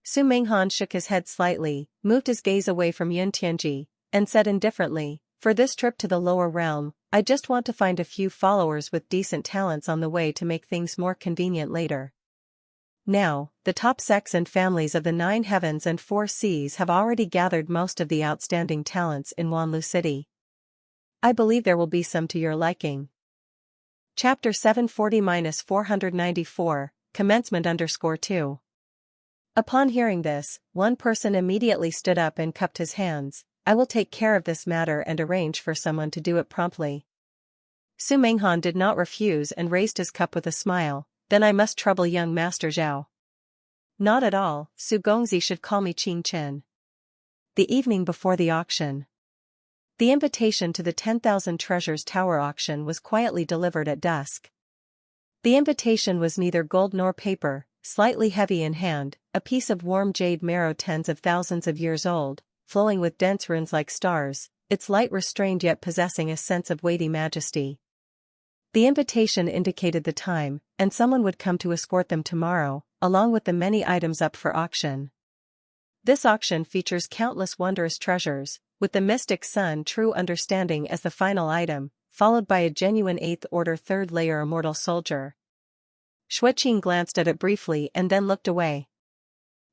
Su Menghan shook his head slightly, moved his gaze away from Yun Tianji, and said indifferently, for this trip to the lower realm, I just want to find a few followers with decent talents on the way to make things more convenient later. Now, the top sects and families of the 9 heavens and 4 seas have already gathered most of the outstanding talents in Wanlu City. I believe there will be some to your liking. Chapter 740-494, Commencement_2. Upon hearing this, one person immediately stood up and cupped his hands. I will take care of this matter and arrange for someone to do it promptly. Su Menghan did not refuse and raised his cup with a smile. Then I must trouble young Master Zhao. Not at all, Su Gongzi should call me Qing Chen. The evening before the auction. The invitation to the 10,000 Treasures Tower auction was quietly delivered at dusk. The invitation was neither gold nor paper, slightly heavy in hand, a piece of warm jade marrow tens of thousands of years old, flowing with dense runes like stars, its light restrained yet possessing a sense of weighty majesty. The invitation indicated the time, and someone would come to escort them tomorrow, along with the many items up for auction. This auction features countless wondrous treasures, with the mystic sun true understanding as the final item, followed by a genuine 8th order 3rd layer immortal soldier. Xueqing glanced at it briefly and then looked away.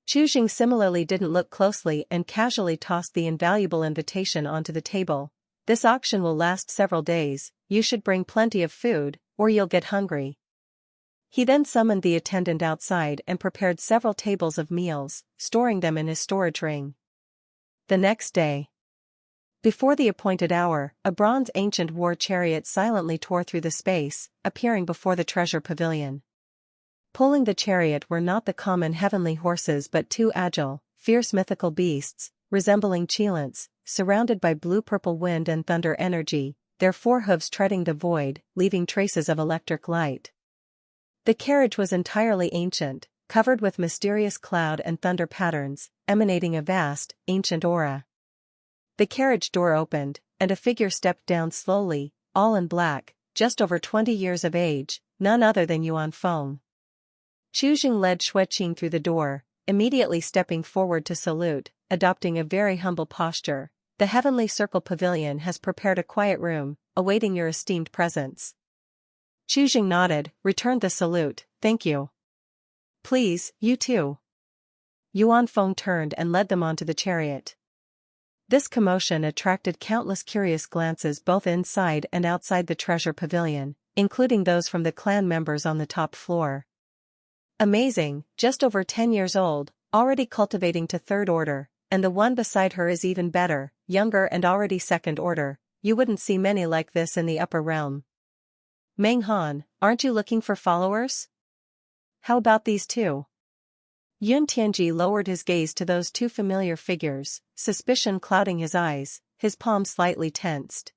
Chu Jing similarly didn't look closely and casually tossed the invaluable invitation onto the table. This auction will last several days, you should bring plenty of food, or you'll get hungry. He then summoned the attendant outside and prepared several tables of meals, storing them in his storage ring. The next day, before the appointed hour, a bronze ancient war chariot silently tore through the space, appearing before the treasure pavilion. Pulling the chariot were not the common heavenly horses but 2 agile, fierce mythical beasts, resembling cheilants, surrounded by blue-purple wind and thunder energy, their 4 hooves treading the void, leaving traces of electric light. The carriage was entirely ancient, covered with mysterious cloud and thunder patterns, emanating a vast, ancient aura. The carriage door opened, and a figure stepped down slowly, all in black, just over 20 years of age, none other than Yuan Feng. Chu Jing led Xueqing through the door, immediately stepping forward to salute, adopting a very humble posture. The Heavenly Circle Pavilion has prepared a quiet room, awaiting your esteemed presence. Chu Jing nodded, returned the salute, thank you. Please, you too. Yuan Feng turned and led them onto the chariot. This commotion attracted countless curious glances both inside and outside the treasure pavilion, including those from the clan members on the top floor. Amazing, just over 10 years old, already cultivating to 3rd order, and the one beside her is even better, younger and already 2nd order, you wouldn't see many like this in the upper realm. Meng Han, aren't you looking for followers? How about these two? Yun Tianji lowered his gaze to those two familiar figures, suspicion clouding his eyes, his palms slightly tensed.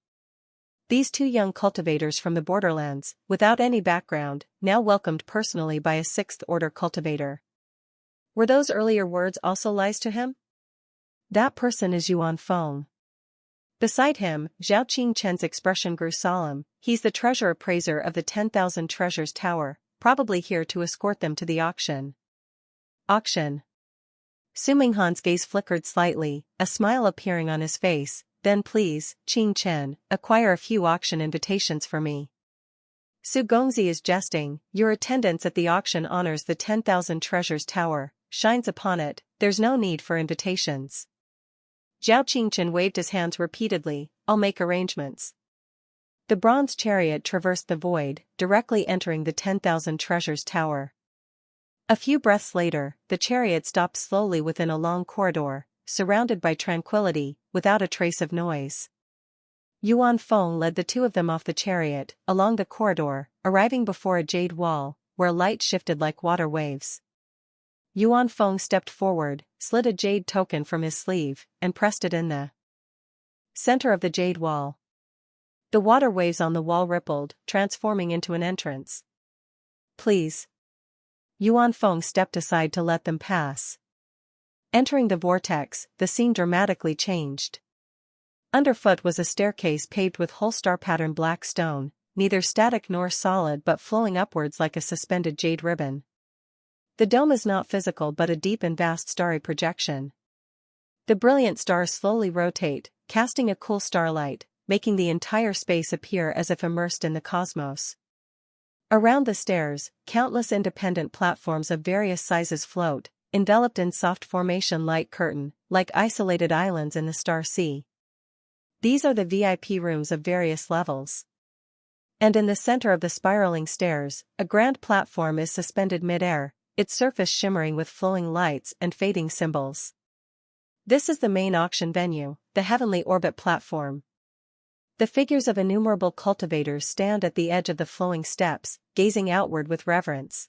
These two young cultivators from the borderlands, without any background, now welcomed personally by a sixth-order cultivator. Were those earlier words also lies to him? That person is Yuan Feng. Beside him, Zhao Qingchen's expression grew solemn. He's the treasure appraiser of the 10,000 Treasures Tower, probably here to escort them to the auction. Auction. Su Minghan's gaze flickered slightly, a smile appearing on his face. Then please, Qingchen, acquire a few auction invitations for me. Su Gongzi is jesting. Your attendance at the auction honors the 10,000 Treasures Tower, shines upon it, there's no need for invitations. Zhao Qingchen waved his hands repeatedly. I'll make arrangements. The bronze chariot traversed the void, directly entering the 10,000 Treasures Tower. A few breaths later, the chariot stopped slowly within a long corridor, surrounded by tranquility, without a trace of noise. Yuan Feng led the two of them off the chariot, along the corridor, arriving before a jade wall, where light shifted like water waves. Yuan Feng stepped forward, slid a jade token from his sleeve, and pressed it in the center of the jade wall. The water waves on the wall rippled, transforming into an entrance. Please. Yuan Feng stepped aside to let them pass. Entering the vortex, the scene dramatically changed. Underfoot was a staircase paved with whole star-pattern black stone, neither static nor solid but flowing upwards like a suspended jade ribbon. The dome is not physical but a deep and vast starry projection. The brilliant stars slowly rotate, casting a cool starlight, making the entire space appear as if immersed in the cosmos. Around the stairs, countless independent platforms of various sizes float, enveloped in soft formation light curtain, like isolated islands in the star sea. These are the VIP rooms of various levels. And in the center of the spiraling stairs, a grand platform is suspended mid-air, its surface shimmering with flowing lights and fading symbols. This is the main auction venue, the heavenly orbit platform. The figures of innumerable cultivators stand at the edge of the flowing steps, gazing outward with reverence.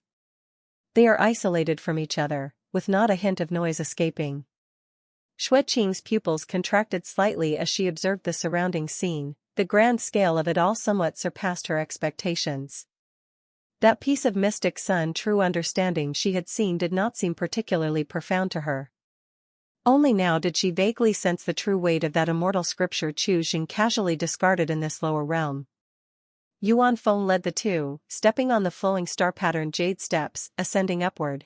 They are isolated from each other, with not a hint of noise escaping. Xue Qing's pupils contracted slightly as she observed the surrounding scene. The grand scale of it all somewhat surpassed her expectations. That piece of mystic sun true understanding she had seen did not seem particularly profound to her. Only now did she vaguely sense the true weight of that immortal scripture Chu Xing casually discarded in this lower realm. Yuan Feng led the two, stepping on the flowing star-patterned jade steps, ascending upward.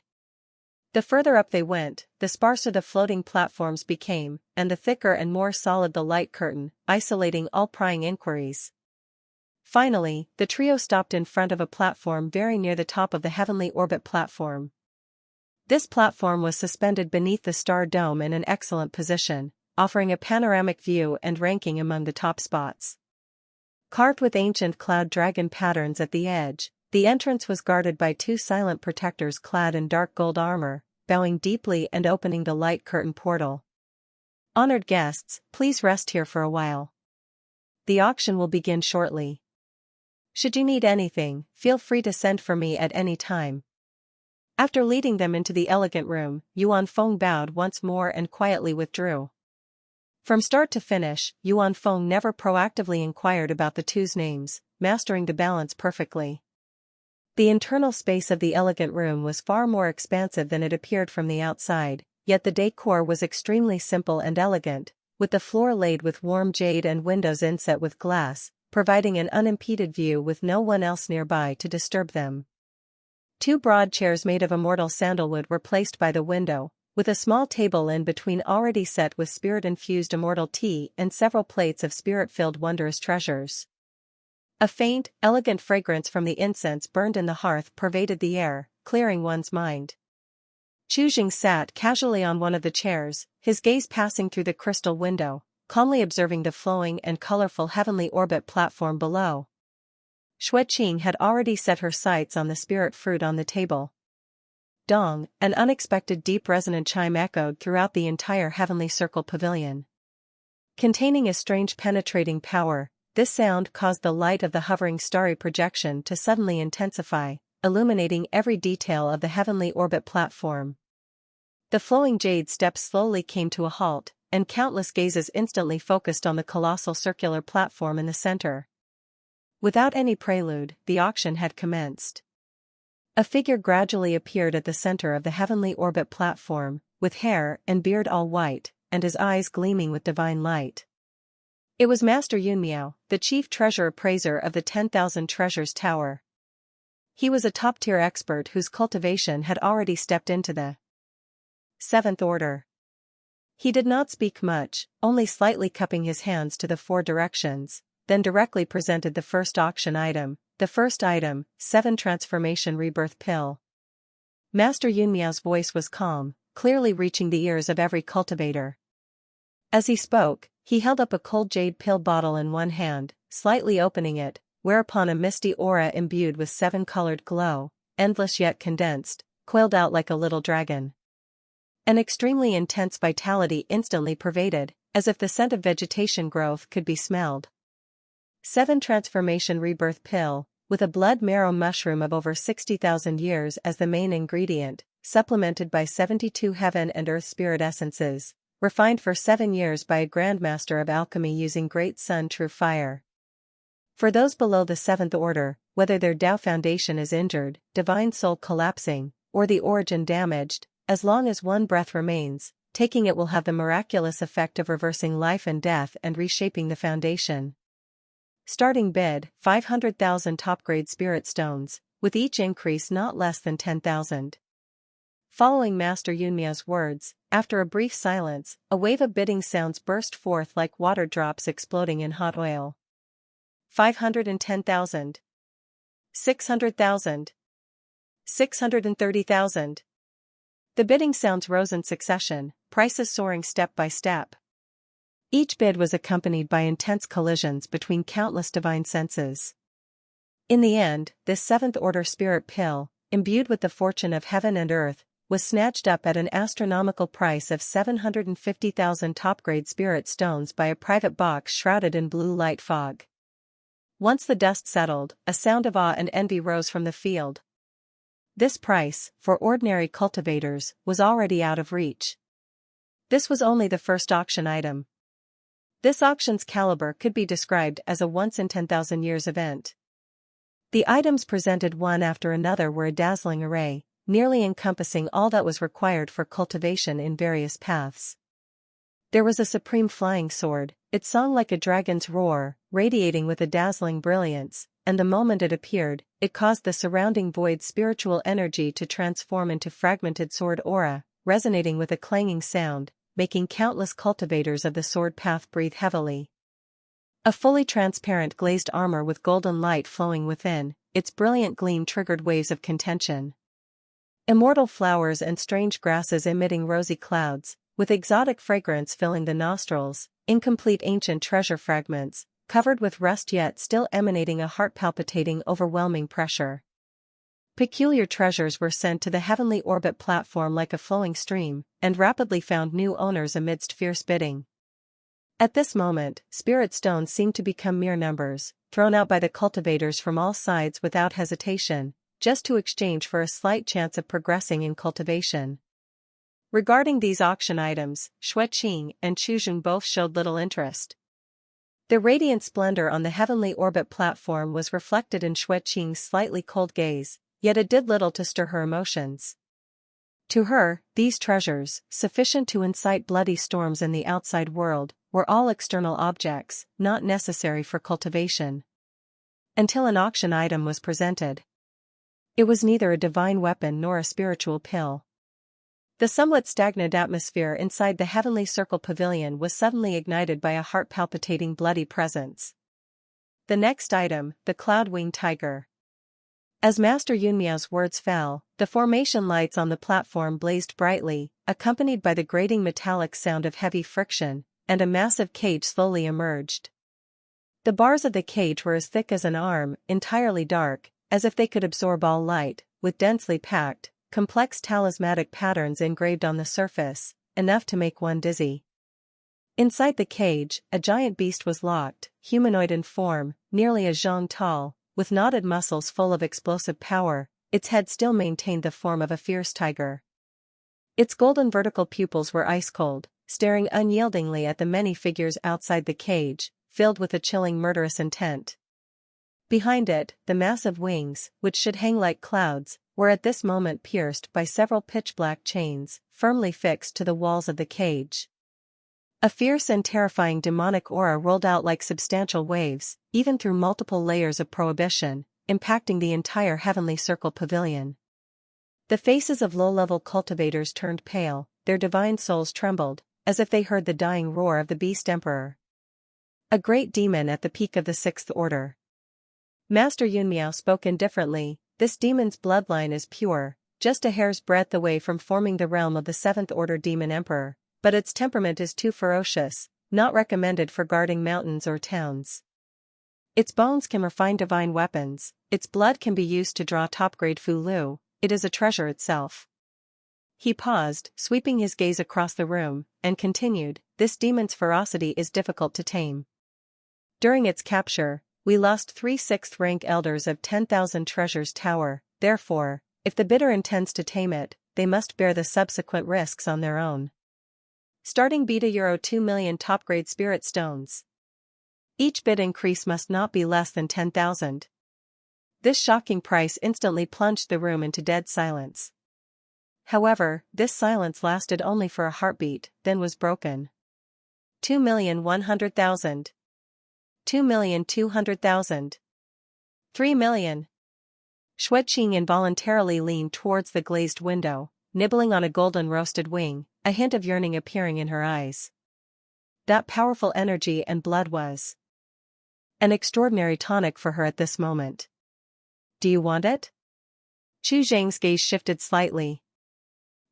The further up they went, the sparser the floating platforms became, and the thicker and more solid the light curtain, isolating all prying inquiries. Finally, the trio stopped in front of a platform very near the top of the heavenly orbit platform. This platform was suspended beneath the star dome in an excellent position, offering a panoramic view and ranking among the top spots. Carved with ancient cloud dragon patterns at the edge, the entrance was guarded by two silent protectors clad in dark gold armor, bowing deeply and opening the light curtain portal. Honored guests, please rest here for a while. The auction will begin shortly. Should you need anything, feel free to send for me at any time. After leading them into the elegant room, Yuan Feng bowed once more and quietly withdrew. From start to finish, Yuan Feng never proactively inquired about the two's names, mastering the balance perfectly. The internal space of the elegant room was far more expansive than it appeared from the outside, yet the decor was extremely simple and elegant, with the floor laid with warm jade and windows inset with glass, providing an unimpeded view with no one else nearby to disturb them. Two broad chairs made of immortal sandalwood were placed by the window, with a small table in between already set with spirit-infused immortal tea and several plates of spirit-filled wondrous treasures. A faint, elegant fragrance from the incense burned in the hearth pervaded the air, clearing one's mind. Chu Xing sat casually on one of the chairs, his gaze passing through the crystal window, calmly observing the flowing and colorful heavenly orbit platform below. Xue Qing had already set her sights on the spirit fruit on the table. Dong, an unexpected deep resonant chime echoed throughout the entire heavenly circle pavilion. Containing a strange penetrating power, this sound caused the light of the hovering starry projection to suddenly intensify, illuminating every detail of the heavenly orbit platform. The flowing jade steps slowly came to a halt, and countless gazes instantly focused on the colossal circular platform in the center. Without any prelude, the auction had commenced. A figure gradually appeared at the center of the heavenly orbit platform, with hair and beard all white, and his eyes gleaming with divine light. It was Master Yun Miao, the chief treasure appraiser of the 10,000 Treasures Tower. He was a top-tier expert whose cultivation had already stepped into the Seventh Order. He did not speak much, only slightly cupping his hands to the four directions, then directly presented the first auction item. The first item, 7 Transformation Rebirth Pill. Master Yun Miao's voice was calm, clearly reaching the ears of every cultivator. As he spoke, he held up a cold jade pill bottle in one hand, slightly opening it, whereupon a misty aura imbued with 7-colored glow, endless yet condensed, coiled out like a little dragon. An extremely intense vitality instantly pervaded, as if the scent of vegetation growth could be smelled. 7 Transformation Rebirth Pill, with a blood marrow mushroom of over 60,000 years as the main ingredient, supplemented by 72 heaven and earth spirit essences, refined for 7 years by a grandmaster of alchemy using Great Sun True Fire. For those below the 7th Order, whether their Tao foundation is injured, divine soul collapsing, or the origin damaged, as long as one breath remains, taking it will have the miraculous effect of reversing life and death and reshaping the foundation. Starting bid, 500,000 top-grade spirit stones, with each increase not less than 10,000. Following Master Yun Miao's words, after a brief silence, a wave of bidding sounds burst forth like water drops exploding in hot oil. 510,000. 600,000. 630,000. The bidding sounds rose in succession, prices soaring step by step. Each bid was accompanied by intense collisions between countless divine senses. In the end, this 7th Order spirit pill, imbued with the fortune of heaven and earth, was snatched up at an astronomical price of 750,000 top-grade spirit stones by a private box shrouded in blue light fog. Once the dust settled, a sound of awe and envy rose from the field. This price, for ordinary cultivators, was already out of reach. This was only the first auction item. This auction's caliber could be described as a once-in-10,000 years event. The items presented one after another were a dazzling array, nearly encompassing all that was required for cultivation in various paths. There was a supreme flying sword, it sung like a dragon's roar, radiating with a dazzling brilliance, and the moment it appeared, it caused the surrounding void spiritual energy to transform into fragmented sword aura, resonating with a clanging sound, making countless cultivators of the sword path breathe heavily. A fully transparent glazed armor with golden light flowing within, its brilliant gleam triggered waves of contention. Immortal flowers and strange grasses emitting rosy clouds, with exotic fragrance filling the nostrils, incomplete ancient treasure fragments, covered with rust yet still emanating a heart-palpitating overwhelming pressure. Peculiar treasures were sent to the heavenly orbit platform like a flowing stream, and rapidly found new owners amidst fierce bidding. At this moment, spirit stones seemed to become mere numbers, thrown out by the cultivators from all sides without hesitation, just to exchange for a slight chance of progressing in cultivation. Regarding these auction items, Xueqing and Chuzheng both showed little interest. The radiant splendor on the heavenly orbit platform was reflected in Xueqing's slightly cold gaze, yet it did little to stir her emotions. To her, these treasures, sufficient to incite bloody storms in the outside world, were all external objects, not necessary for cultivation. Until an auction item was presented. It was neither a divine weapon nor a spiritual pill. The somewhat stagnant atmosphere inside the heavenly circle pavilion was suddenly ignited by a heart-palpitating bloody presence. The next item, the cloud-winged tiger. As Master Yun Miao's words fell, the formation lights on the platform blazed brightly, accompanied by the grating metallic sound of heavy friction, and a massive cage slowly emerged. The bars of the cage were as thick as an arm, entirely dark, as if they could absorb all light, with densely packed, complex talismanic patterns engraved on the surface, enough to make one dizzy. Inside the cage, a giant beast was locked, humanoid in form, nearly a zhang tall, with knotted muscles full of explosive power. Its head still maintained the form of a fierce tiger. Its golden vertical pupils were ice-cold, staring unyieldingly at the many figures outside the cage, filled with a chilling murderous intent. Behind it, the massive wings, which should hang like clouds, were at this moment pierced by several pitch-black chains, firmly fixed to the walls of the cage. A fierce and terrifying demonic aura rolled out like substantial waves, even through multiple layers of prohibition, impacting the entire heavenly circle pavilion. The faces of low-level cultivators turned pale, their divine souls trembled, as if they heard the dying roar of the Beast Emperor. A great demon at the peak of the Sixth Order. Master Yunmiao spoke indifferently. This demon's bloodline is pure, just a hair's breadth away from forming the realm of the Seventh Order Demon Emperor, but its temperament is too ferocious, not recommended for guarding mountains or towns. Its bones can refine divine weapons, its blood can be used to draw top-grade Fu Lu. It is a treasure itself. He paused, sweeping his gaze across the room, and continued, this demon's ferocity is difficult to tame. During its capture, we lost 3 6th-rank elders of 10,000 Treasures Tower, therefore, if the bidder intends to tame it, they must bear the subsequent risks on their own. Starting bid euro 2 million top-grade spirit stones. Each bid increase must not be less than 10,000. This shocking price instantly plunged the room into dead silence. However, this silence lasted only for a heartbeat, then was broken. 2,100,000. 2,200,000. 3 million. Xueqing involuntarily leaned towards the glazed window, nibbling on a golden roasted wing, a hint of yearning appearing in her eyes. That powerful energy and blood was an extraordinary tonic for her at this moment. Do you want it? Chu Zhang's gaze shifted slightly.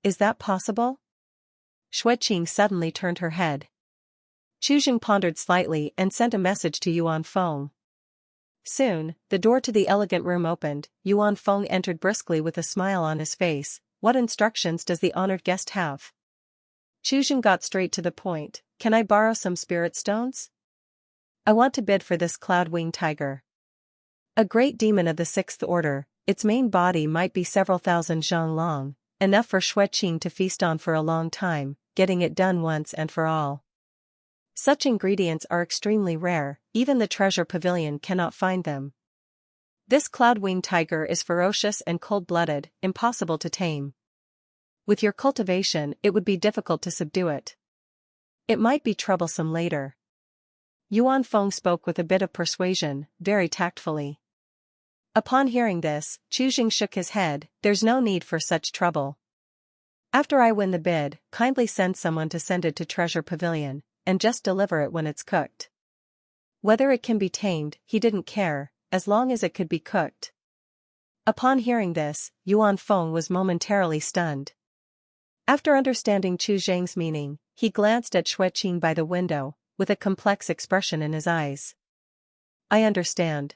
Is that possible? Xueqing suddenly turned her head. Chu Zhang pondered slightly and sent a message to Yuan Feng. Soon, the door to the elegant room opened. Yuan Feng entered briskly with a smile on his face. What instructions does the honored guest have? Chu Zhang got straight to the point. Can I borrow some spirit stones? I want to bid for this cloud-winged tiger. A great demon of the Sixth Order, its main body might be several thousand zhang long, enough for Xueqing to feast on for a long time, getting it done once and for all. Such ingredients are extremely rare, even the treasure pavilion cannot find them. This cloud-winged tiger is ferocious and cold-blooded, impossible to tame. With your cultivation, it would be difficult to subdue it. It might be troublesome later. Yuan Feng spoke with a bit of persuasion, very tactfully. Upon hearing this, Chu Zhang shook his head. There's no need for such trouble. After I win the bid, kindly send someone to send it to Treasure Pavilion, and just deliver it when it's cooked. Whether it can be tamed, he didn't care, as long as it could be cooked. Upon hearing this, Yuan Feng was momentarily stunned. After understanding Chu Zhang's meaning, he glanced at Xueqing by the window, with a complex expression in his eyes. I understand.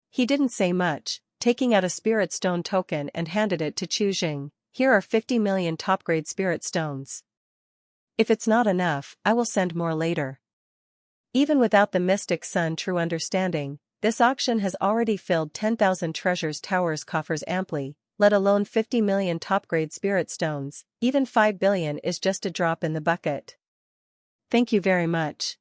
He didn't say much, taking out a spirit stone token and handed it to Chu Zhang. Here are 50 million top-grade spirit stones. If it's not enough, I will send more later. Even without the mystic sun true understanding, this auction has already filled 10,000 treasures towers coffers amply, let alone 50 million top-grade spirit stones. Even 5 billion is just a drop in the bucket. Thank you very much.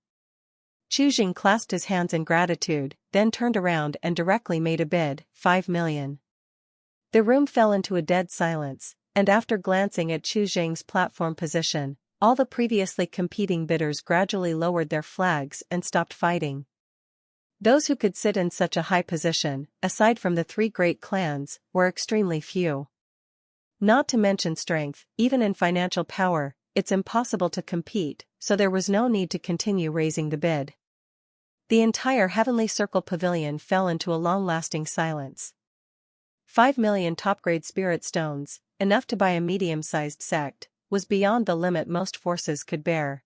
Chu Zhang clasped his hands in gratitude, then turned around and directly made a bid, 5 million. The room fell into a dead silence, and after glancing at Chu Zhang's platform position, all the previously competing bidders gradually lowered their flags and stopped fighting. Those who could sit in such a high position, aside from the 3 great clans, were extremely few. Not to mention strength, even in financial power, it's impossible to compete, so there was no need to continue raising the bid. The entire Heavenly Circle Pavilion fell into a long-lasting silence. 5 million top-grade spirit stones, enough to buy a medium-sized sect, was beyond the limit most forces could bear.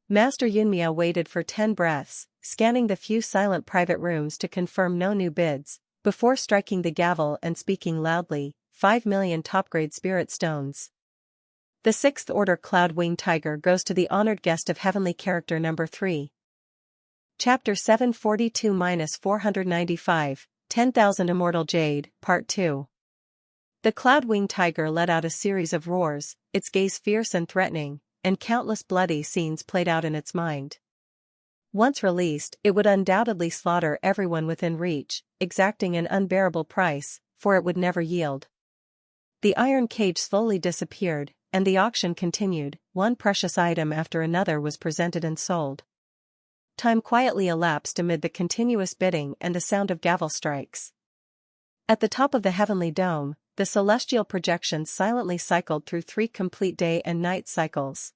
Master Yunmiao waited for 10 breaths, scanning the few silent private rooms to confirm no new bids, before striking the gavel and speaking loudly, 5 million top-grade spirit stones. The 6th Order Cloud-Winged Tiger goes to the honored guest of Heavenly Character number 3. Chapter 742-495, 10,000 Immortal Jade, Part 2. The Cloud-Winged Tiger let out a series of roars, its gaze fierce and threatening, and countless bloody scenes played out in its mind. Once released, it would undoubtedly slaughter everyone within reach, exacting an unbearable price, for it would never yield. The iron cage slowly disappeared, and the auction continued. One precious item after another was presented and sold. Time quietly elapsed amid the continuous bidding and the sound of gavel strikes. At the top of the heavenly dome, the celestial projections silently cycled through 3 complete day and night cycles.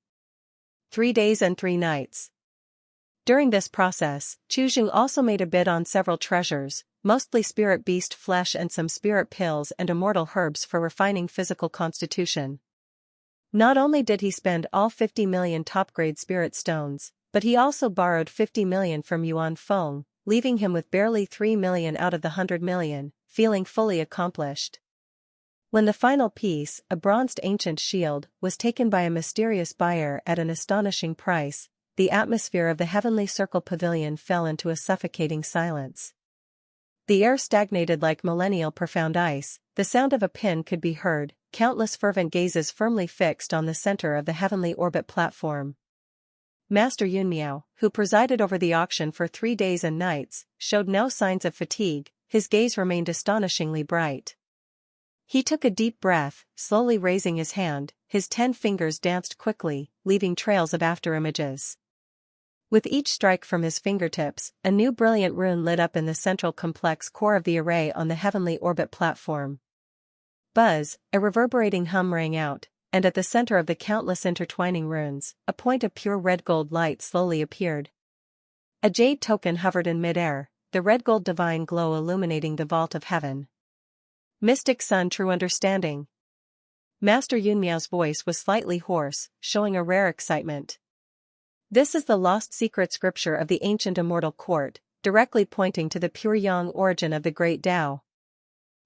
3 days and 3 nights. During this process, Chuzheng also made a bid on several treasures, mostly spirit beast flesh and some spirit pills and immortal herbs for refining physical constitution. Not only did he spend all 50 million top-grade spirit stones, but he also borrowed 50 million from Yuan Feng, leaving him with barely 3 million out of the 100 million, feeling fully accomplished. When the final piece, a bronzed ancient shield, was taken by a mysterious buyer at an astonishing price, the atmosphere of the Heavenly Circle Pavilion fell into a suffocating silence. The air stagnated like millennial profound ice, the sound of a pin could be heard, countless fervent gazes firmly fixed on the center of the heavenly orbit platform. Master Yunmiao, who presided over the auction for 3 days and nights, showed no signs of fatigue, his gaze remained astonishingly bright. He took a deep breath, slowly raising his hand, his 10 fingers danced quickly, leaving trails of afterimages. With each strike from his fingertips, a new brilliant rune lit up in the central complex core of the array on the heavenly orbit platform. Buzz, a reverberating hum rang out, and at the center of the countless intertwining runes, a point of pure red gold light slowly appeared. A jade token hovered in midair, the red gold divine glow illuminating the vault of heaven. Mystic Sun True Understanding. Master Yunmiao's voice was slightly hoarse, showing a rare excitement. This is the lost secret scripture of the ancient immortal court, directly pointing to the pure yang origin of the great Tao.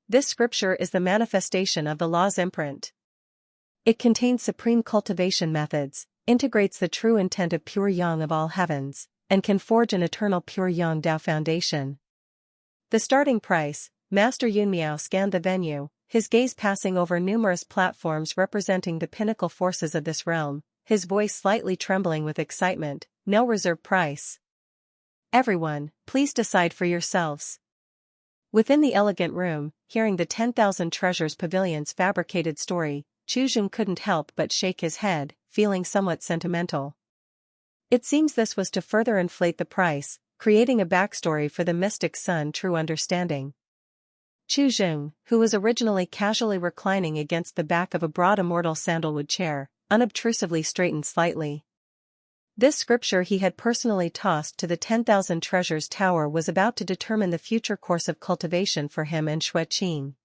This scripture is the manifestation of the law's imprint. It contains supreme cultivation methods, integrates the true intent of pure yang of all heavens, and can forge an eternal pure yang Tao foundation. The starting price. Master Yunmiao scanned the venue, his gaze passing over numerous platforms representing the pinnacle forces of this realm, his voice slightly trembling with excitement. No reserve price. Everyone, please decide for yourselves. Within the elegant room, hearing the 10,000 Treasures Pavilion's fabricated story, Chuzheng couldn't help but shake his head, feeling somewhat sentimental. It seems this was to further inflate the price, creating a backstory for the Mystic Sun True Understanding. Chuzheng, who was originally casually reclining against the back of a broad immortal sandalwood chair, unobtrusively straightened slightly. This scripture he had personally tossed to the 10,000 Treasures Tower was about to determine the future course of cultivation for him and Xue Qing.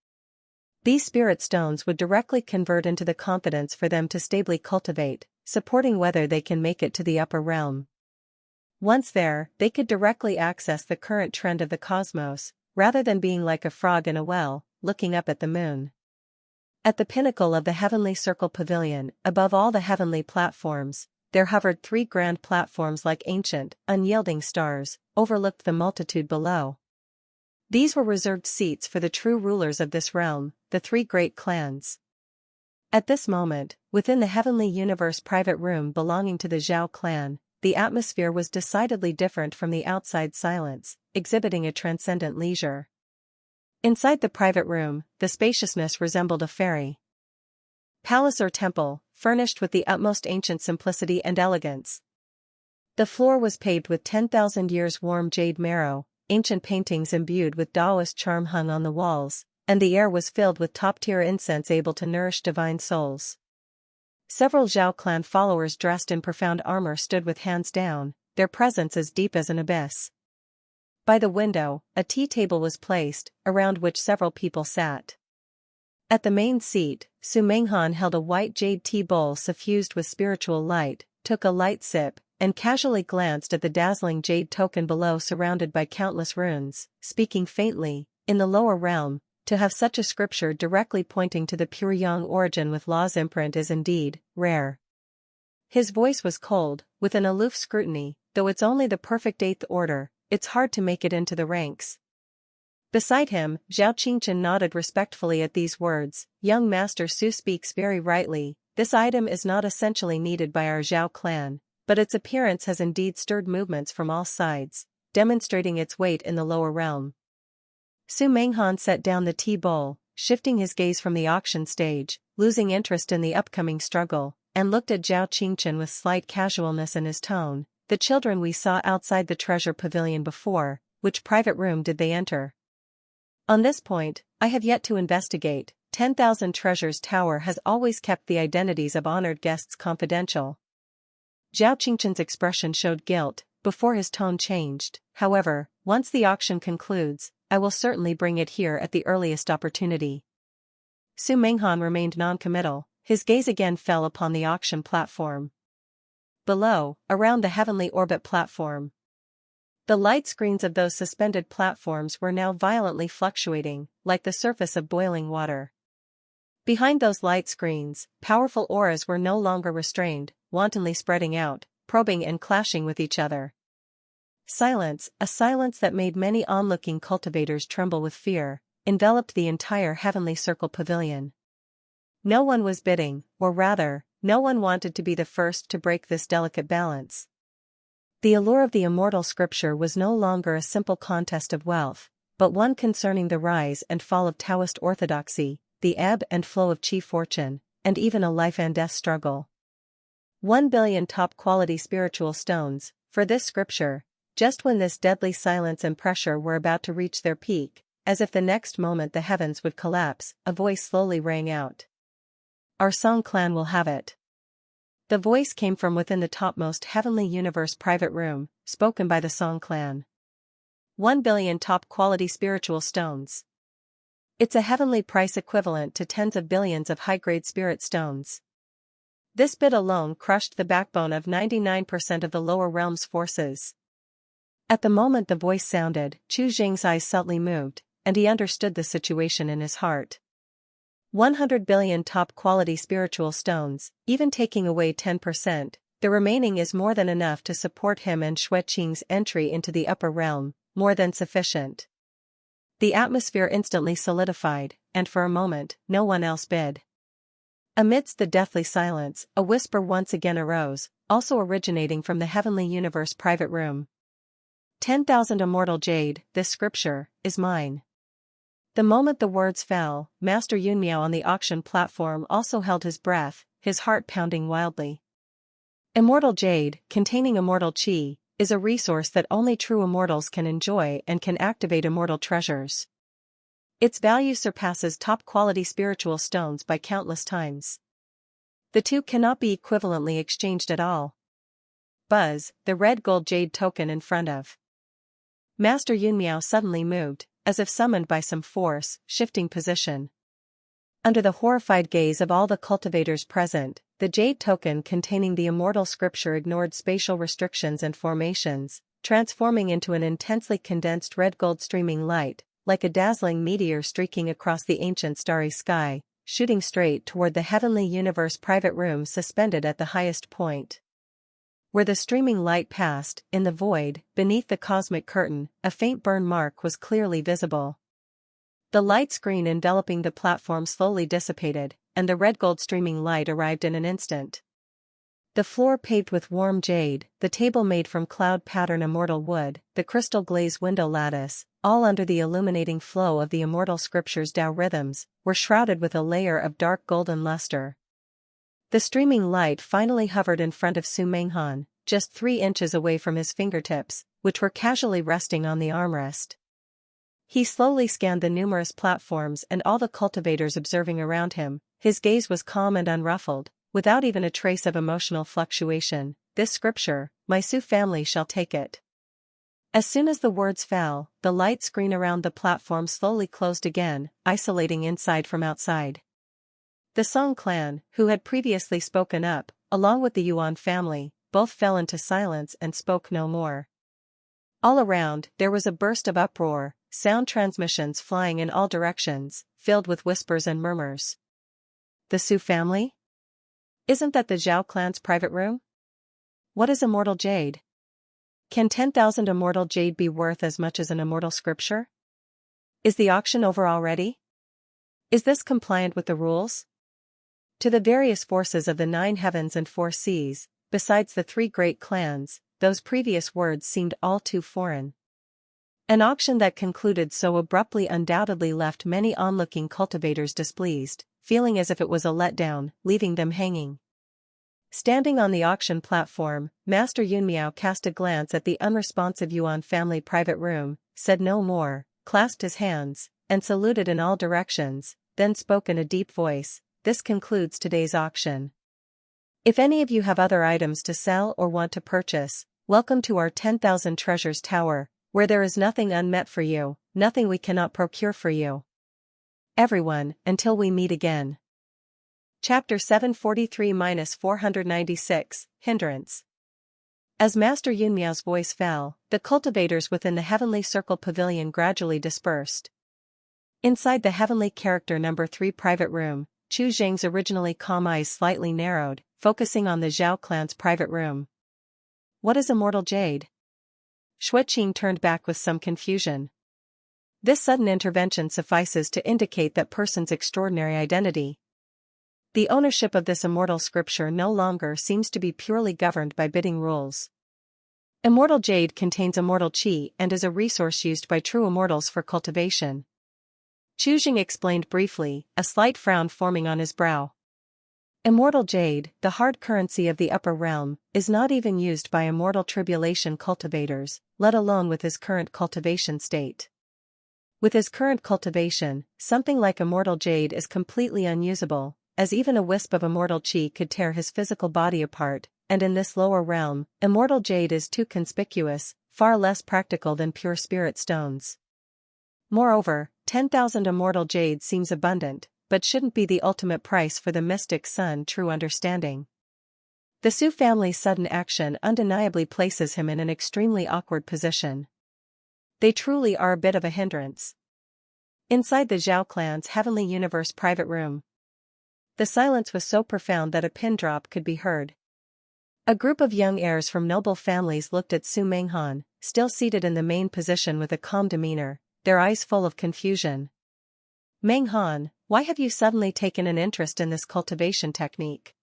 These spirit stones would directly convert into the confidence for them to stably cultivate, supporting whether they can make it to the upper realm. Once there, they could directly access the current trend of the cosmos, rather than being like a frog in a well, looking up at the moon. At the pinnacle of the Heavenly Circle Pavilion, above all the heavenly platforms, there hovered 3 grand platforms like ancient, unyielding stars, overlooked the multitude below. These were reserved seats for the true rulers of this realm, the 3 great clans. At this moment, within the heavenly universe private room belonging to the Zhao clan, the atmosphere was decidedly different from the outside silence, exhibiting a transcendent leisure. Inside the private room, the spaciousness resembled a fairy palace or temple, furnished with the utmost ancient simplicity and elegance. The floor was paved with 10,000 years warm jade marrow, ancient paintings imbued with Taoist charm hung on the walls, and the air was filled with top-tier incense able to nourish divine souls. Several Zhao clan followers dressed in profound armor stood with hands down, their presence as deep as an abyss. By the window, a tea table was placed, around which several people sat. At the main seat, Su Menghan held a white jade tea bowl suffused with spiritual light, took a light sip, and casually glanced at the dazzling jade token below surrounded by countless runes, speaking faintly. In the lower realm, to have such a scripture directly pointing to the pure Yang origin with Law's imprint is indeed rare. His voice was cold, with an aloof scrutiny. Though it's only the perfect eighth order, it's hard to make it into the ranks. Beside him, Zhao Qingchen nodded respectfully at these words. Young Master Su speaks very rightly. This item is not essentially needed by our Zhao clan, but its appearance has indeed stirred movements from all sides, demonstrating its weight in the lower realm. Su Menghan set down the tea bowl, shifting his gaze from the auction stage, losing interest in the upcoming struggle, and looked at Zhao Qingchen with slight casualness in his tone. The children we saw outside the treasure pavilion before, which private room did they enter? On this point, I have yet to investigate. 10,000 Treasures Tower has always kept the identities of honored guests confidential. Zhao Qingchen's expression showed guilt, before his tone changed. However, once the auction concludes, I will certainly bring it here at the earliest opportunity. Su Menghan remained non-committal, his gaze again fell upon the auction platform. Below, around the heavenly orbit platform, the light screens of those suspended platforms were now violently fluctuating, like the surface of boiling water. Behind those light screens, powerful auras were no longer restrained, wantonly spreading out, probing and clashing with each other. Silence, a silence that made many onlooking cultivators tremble with fear, enveloped the entire heavenly circle pavilion. No one was bidding, or rather, no one wanted to be the first to break this delicate balance. The allure of the immortal scripture was no longer a simple contest of wealth, but one concerning the rise and fall of Taoist orthodoxy, the ebb and flow of chi fortune, and even a life and death struggle. 1 billion top-quality spiritual stones, for this scripture, just when this deadly silence and pressure were about to reach their peak, as if the next moment the heavens would collapse, a voice slowly rang out. Our Song clan will have it. The voice came from within the topmost heavenly universe private room, spoken by the Song clan. 1 billion top-quality spiritual stones. It's a heavenly price equivalent to tens of billions of high-grade spirit stones. This bid alone crushed the backbone of 99% of the lower realm's forces. At the moment the voice sounded, Chu Jing's eyes subtly moved, and he understood the situation in his heart. 100 billion top-quality spiritual stones, even taking away 10%, the remaining is more than enough to support him and Xue Qing's entry into the upper realm, more than sufficient. The atmosphere instantly solidified, and for a moment, no one else bid. Amidst the deathly silence, a whisper once again arose, also originating from the heavenly universe private room. 10,000 Immortal Jade, this scripture, is mine. The moment the words fell, Master Yun Miao on the auction platform also held his breath, his heart pounding wildly. Immortal Jade, containing immortal chi, is a resource that only true immortals can enjoy and can activate immortal treasures. Its value surpasses top-quality spiritual stones by countless times. The two cannot be equivalently exchanged at all. Buzz, the red gold jade token in front of Master Yun Miao suddenly moved, as if summoned by some force, shifting position. Under the horrified gaze of all the cultivators present, the jade token containing the immortal scripture ignored spatial restrictions and formations, transforming into an intensely condensed red gold streaming light, like a dazzling meteor streaking across the ancient starry sky, shooting straight toward the heavenly universe private room suspended at the highest point. Where the streaming light passed, in the void, beneath the cosmic curtain, a faint burn mark was clearly visible. The light screen enveloping the platform slowly dissipated, and the red gold streaming light arrived in an instant. The floor paved with warm jade, the table made from cloud pattern immortal wood, the crystal glazed window lattice, all under the illuminating flow of the immortal scripture's Tao rhythms, were shrouded with a layer of dark golden luster. The streaming light finally hovered in front of Su Menghan, just 3 inches away from his fingertips, which were casually resting on the armrest. He slowly scanned the numerous platforms and all the cultivators observing around him. His gaze was calm and unruffled, without even a trace of emotional fluctuation. This scripture, my Su family shall take it. As soon as the words fell, the light screen around the platform slowly closed again, isolating inside from outside. The Song clan, who had previously spoken up, along with the Yuan family, both fell into silence and spoke no more. All around, there was a burst of uproar, sound transmissions flying in all directions, filled with whispers and murmurs. The Su family? Isn't that the Zhao clan's private room? What is immortal jade? Can 10,000 immortal jade be worth as much as an immortal scripture? Is the auction over already? Is this compliant with the rules? To the various forces of the 9 heavens and 4 seas, besides the 3 great clans, those previous words seemed all too foreign. An auction that concluded so abruptly undoubtedly left many onlooking cultivators displeased, feeling as if it was a letdown, leaving them hanging. Standing on the auction platform, Master Yunmiao cast a glance at the unresponsive Yuan family private room, said no more, clasped his hands, and saluted in all directions, then spoke in a deep voice, "This concludes today's auction. If any of you have other items to sell or want to purchase, welcome to our 10,000 treasures tower, where there is nothing unmet for you, nothing we cannot procure for you. Everyone, until we meet again." Chapter 743-496, Hindrance. As Master Yunmiao's voice fell, the cultivators within the Heavenly Circle Pavilion gradually dispersed. Inside the Heavenly Character No. 3 private room, Chu Zheng's originally calm eyes slightly narrowed, focusing on the Zhao clan's private room. What is immortal jade? Xueqing turned back with some confusion. This sudden intervention suffices to indicate that person's extraordinary identity. The ownership of this immortal scripture no longer seems to be purely governed by bidding rules. Immortal jade contains immortal qi and is a resource used by true immortals for cultivation. Chu Zheng explained briefly, a slight frown forming on his brow. Immortal jade, the hard currency of the upper realm, is not even used by immortal tribulation cultivators, let alone with his current cultivation state. With his current cultivation, something like immortal jade is completely unusable, as even a wisp of immortal qi could tear his physical body apart, and in this lower realm, immortal jade is too conspicuous, far less practical than pure spirit stones. Moreover, 10,000 immortal jade seems abundant, but shouldn't be the ultimate price for the mystic sun true understanding. The Su family's sudden action undeniably places him in an extremely awkward position. They truly are a bit of a hindrance. Inside the Zhao clan's Heavenly Universe private room, the silence was so profound that a pin drop could be heard. A group of young heirs from noble families looked at Su Menghan, still seated in the main position with a calm demeanor, their eyes full of confusion. "Menghan, why have you suddenly taken an interest in this cultivation technique?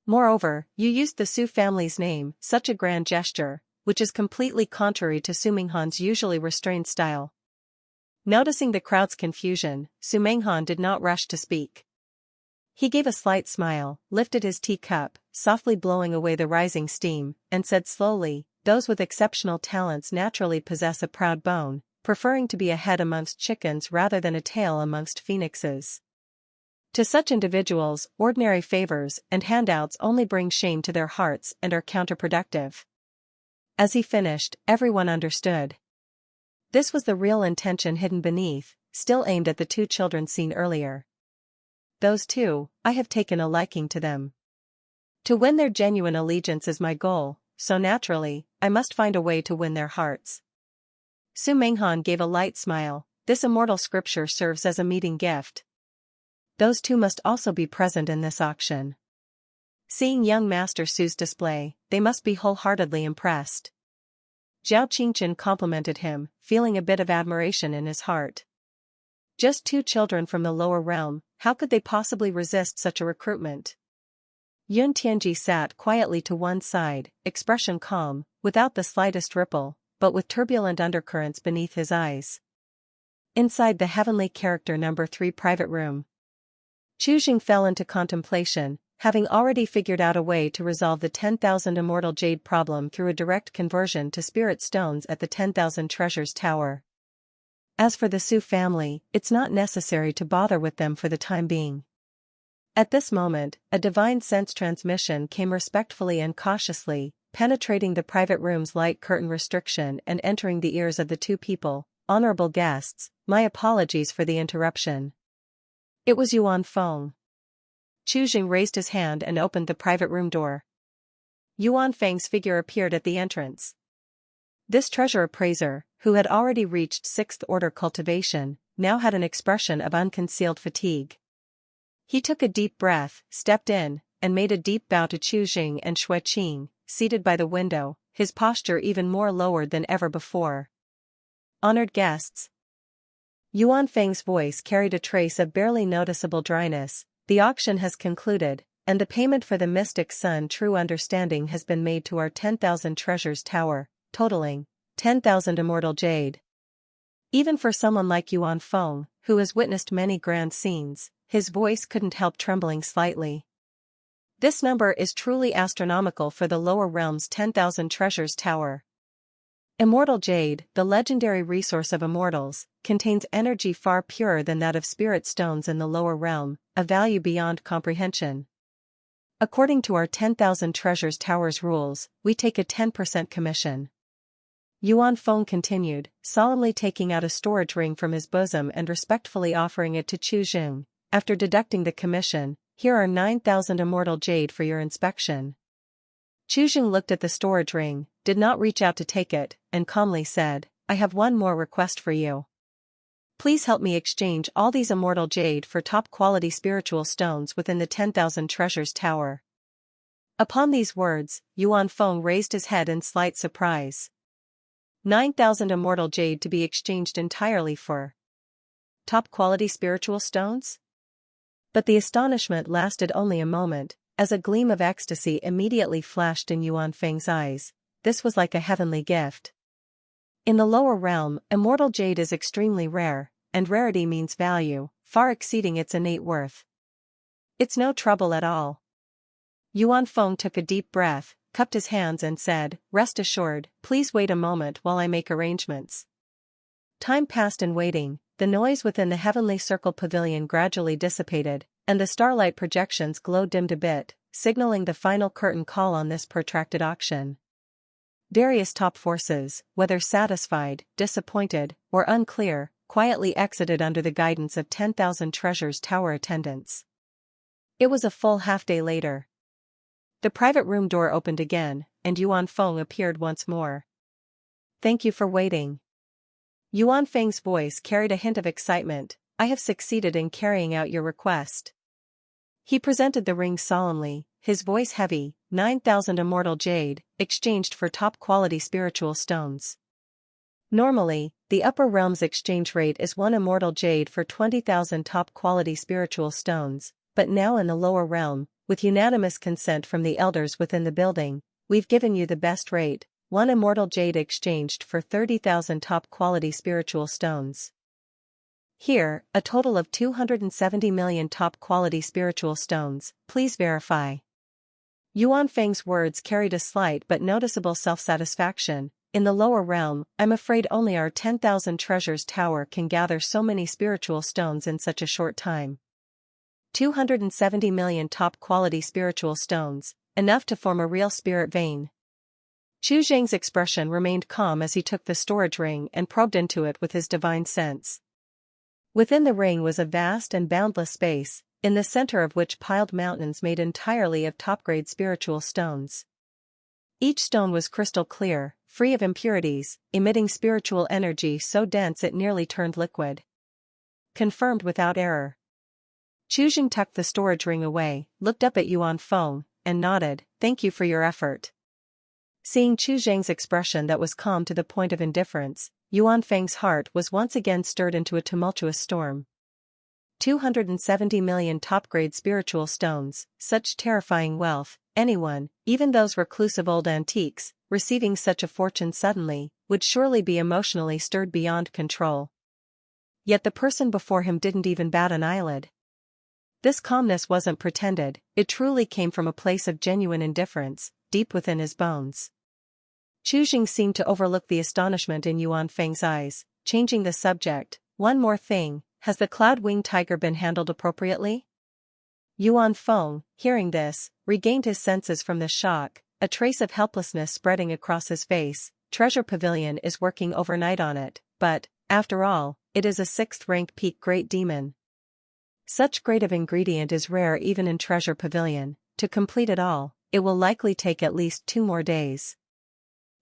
Moreover, you used the Su family's name, such a grand gesture, which is completely contrary to Su Menghan's usually restrained style." Noticing the crowd's confusion, Su Menghan did not rush to speak. He gave a slight smile, lifted his teacup, softly blowing away the rising steam, and said slowly, "Those with exceptional talents naturally possess a proud bone, preferring to be a head amongst chickens rather than a tail amongst phoenixes. To such individuals, ordinary favors and handouts only bring shame to their hearts and are counterproductive." As he finished, everyone understood. This was the real intention hidden beneath, still aimed at the 2 children seen earlier. Those 2, I have taken a liking to them. To win their genuine allegiance is my goal, so naturally, I must find a way to win their hearts. Su Menghan gave a light smile. This immortal scripture serves as a meeting gift. Those 2 must also be present in this auction. Seeing young Master Su's display, they must be wholeheartedly impressed. Zhao Qingchen complimented him, feeling a bit of admiration in his heart. Just 2 children from the lower realm, how could they possibly resist such a recruitment? Yun Tianji sat quietly to one side, expression calm, without the slightest ripple, but with turbulent undercurrents beneath his eyes. Inside the Heavenly Character No. 3 private room, Chu Zheng fell into contemplation, having already figured out a way to resolve the 10,000 immortal jade problem through a direct conversion to spirit stones at the 10,000 treasures tower. As for the Su family, it's not necessary to bother with them for the time being. At this moment, a divine sense transmission came respectfully and cautiously, penetrating the private room's light curtain restriction and entering the ears of the 2 people. "Honorable guests, my apologies for the interruption." It was Yuan Feng. Chu Zheng raised his hand and opened the private room door. Yuan Feng's figure appeared at the entrance. This treasure appraiser, who had already reached 6th order cultivation, now had an expression of unconcealed fatigue. He took a deep breath, stepped in, and made a deep bow to Chu Jing and Xue Qing, seated by the window, his posture even more lowered than ever before. Honored guests. Yuan Feng's voice carried a trace of barely noticeable dryness. The auction has concluded, and the payment for the Mystic Sun True Understanding has been made to our 10,000 treasures tower, totaling 10,000 immortal jade. Even for someone like Yuan Feng, who has witnessed many grand scenes, his voice couldn't help trembling slightly. This number is truly astronomical for the lower realm's 10,000 treasures tower. Immortal Jade, the legendary resource of immortals, contains energy far purer than that of spirit stones in the lower realm, a value beyond comprehension. According to our 10,000 treasures tower's rules, we take a 10% commission. Yuan Feng continued, solemnly taking out a storage ring from his bosom and respectfully offering it to Chu Jing. After deducting the commission, here are 9,000 immortal jade for your inspection. Chu Jing looked at the storage ring, did not reach out to take it, and calmly said, I have one more request for you. Please help me exchange all these immortal jade for top-quality spiritual stones within the 10,000 treasures tower. Upon these words, Yuan Feng raised his head in slight surprise. 9,000 immortal jade to be exchanged entirely for top-quality spiritual stones? But the astonishment lasted only a moment, as a gleam of ecstasy immediately flashed in Yuan Feng's eyes. This was like a heavenly gift. In the lower realm, immortal jade is extremely rare, and rarity means value, far exceeding its innate worth. It's no trouble at all. Yuan Feng took a deep breath, cupped his hands and said, Rest assured, please wait a moment while I make arrangements. Time passed in waiting, the noise within the heavenly circle pavilion gradually dissipated, and the starlight projections glowed dimmed a bit, signaling the final curtain call on this protracted auction. Various top forces, whether satisfied, disappointed, or unclear, quietly exited under the guidance of 10,000 treasures tower attendants. It was a full half-day later. The private room door opened again, and Yuan Feng appeared once more. Thank you for waiting. Yuan Feng's voice carried a hint of excitement. I have succeeded in carrying out your request. He presented the ring solemnly, his voice heavy, 9,000 immortal jade, exchanged for top-quality spiritual stones. Normally, the upper realm's exchange rate is 1 immortal jade for 20,000 top-quality spiritual stones, but now in the lower realm, with unanimous consent from the elders within the building, we've given you the best rate, 1 immortal jade exchanged for 30,000 top-quality spiritual stones. Here, a total of 270 million top-quality spiritual stones, please verify. Yuan Feng's words carried a slight but noticeable self-satisfaction. In the lower realm, I'm afraid only our 10,000 treasures tower can gather so many spiritual stones in such a short time. 270 million top-quality spiritual stones, enough to form a real spirit vein. Chu Jing's expression remained calm as he took the storage ring and probed into it with his divine sense. Within the ring was a vast and boundless space, in the center of which piled mountains made entirely of top-grade spiritual stones. Each stone was crystal clear, free of impurities, emitting spiritual energy so dense it nearly turned liquid. Confirmed without error. Chu Jing tucked the storage ring away, looked up at Yuan Feng, and nodded, Thank you for your effort. Seeing Chu Jing's expression that was calm to the point of indifference, Yuan Feng's heart was once again stirred into a tumultuous storm. 270 million top-grade spiritual stones, such terrifying wealth, anyone, even those reclusive old antiques, receiving such a fortune suddenly, would surely be emotionally stirred beyond control. Yet the person before him didn't even bat an eyelid. This calmness wasn't pretended, it truly came from a place of genuine indifference, deep within his bones. Chu Jing seemed to overlook the astonishment in Yuan Feng's eyes, changing the subject. One more thing, has the cloud-winged tiger been handled appropriately? Yuan Feng, hearing this, regained his senses from the shock, a trace of helplessness spreading across his face. Treasure Pavilion is working overnight on it, but, after all, it is a 6th-rank peak great demon. Such grade of ingredient is rare even in Treasure Pavilion. To complete it all, it will likely take at least 2 more days.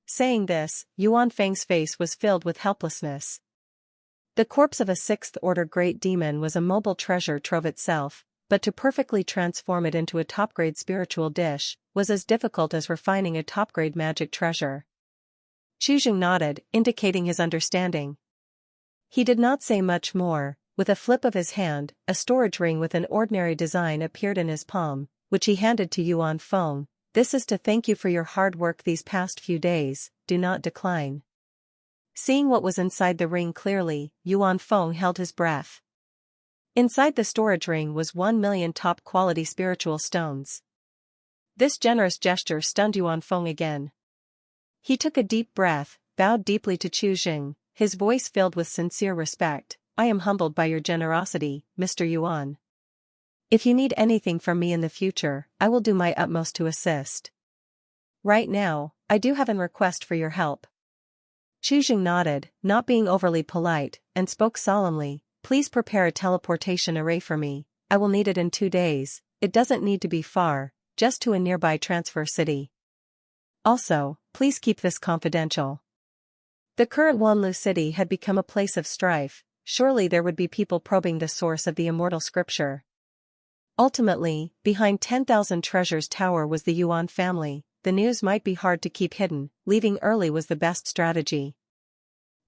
Saying this, Yuan Fang's face was filled with helplessness. The corpse of a sixth-order great demon was a mobile treasure trove itself, but to perfectly transform it into a top-grade spiritual dish was as difficult as refining a top-grade magic treasure. Chuzheng nodded, indicating his understanding. He did not say much more. With a flip of his hand, a storage ring with an ordinary design appeared in his palm, which he handed to Yuan Feng. This is to thank you for your hard work these past few days, do not decline. Seeing what was inside the ring clearly, Yuan Feng held his breath. Inside the storage ring was 1,000,000 top-quality spiritual stones. This generous gesture stunned Yuan Feng again. He took a deep breath, bowed deeply to Chuzheng, his voice filled with sincere respect. I am humbled by your generosity, Mr. Yuan. If you need anything from me in the future, I will do my utmost to assist. Right now, I do have a request for your help. Chuzheng nodded, not being overly polite, and spoke solemnly. Please prepare a teleportation array for me. I will need it in 2 days. It doesn't need to be far, just to a nearby transfer city. Also, please keep this confidential. The current Wanlu city had become a place of strife. Surely there would be people probing the source of the immortal scripture. Ultimately, behind 10,000 Treasures Tower was the Yuan family. The news might be hard to keep hidden. Leaving early was the best strategy.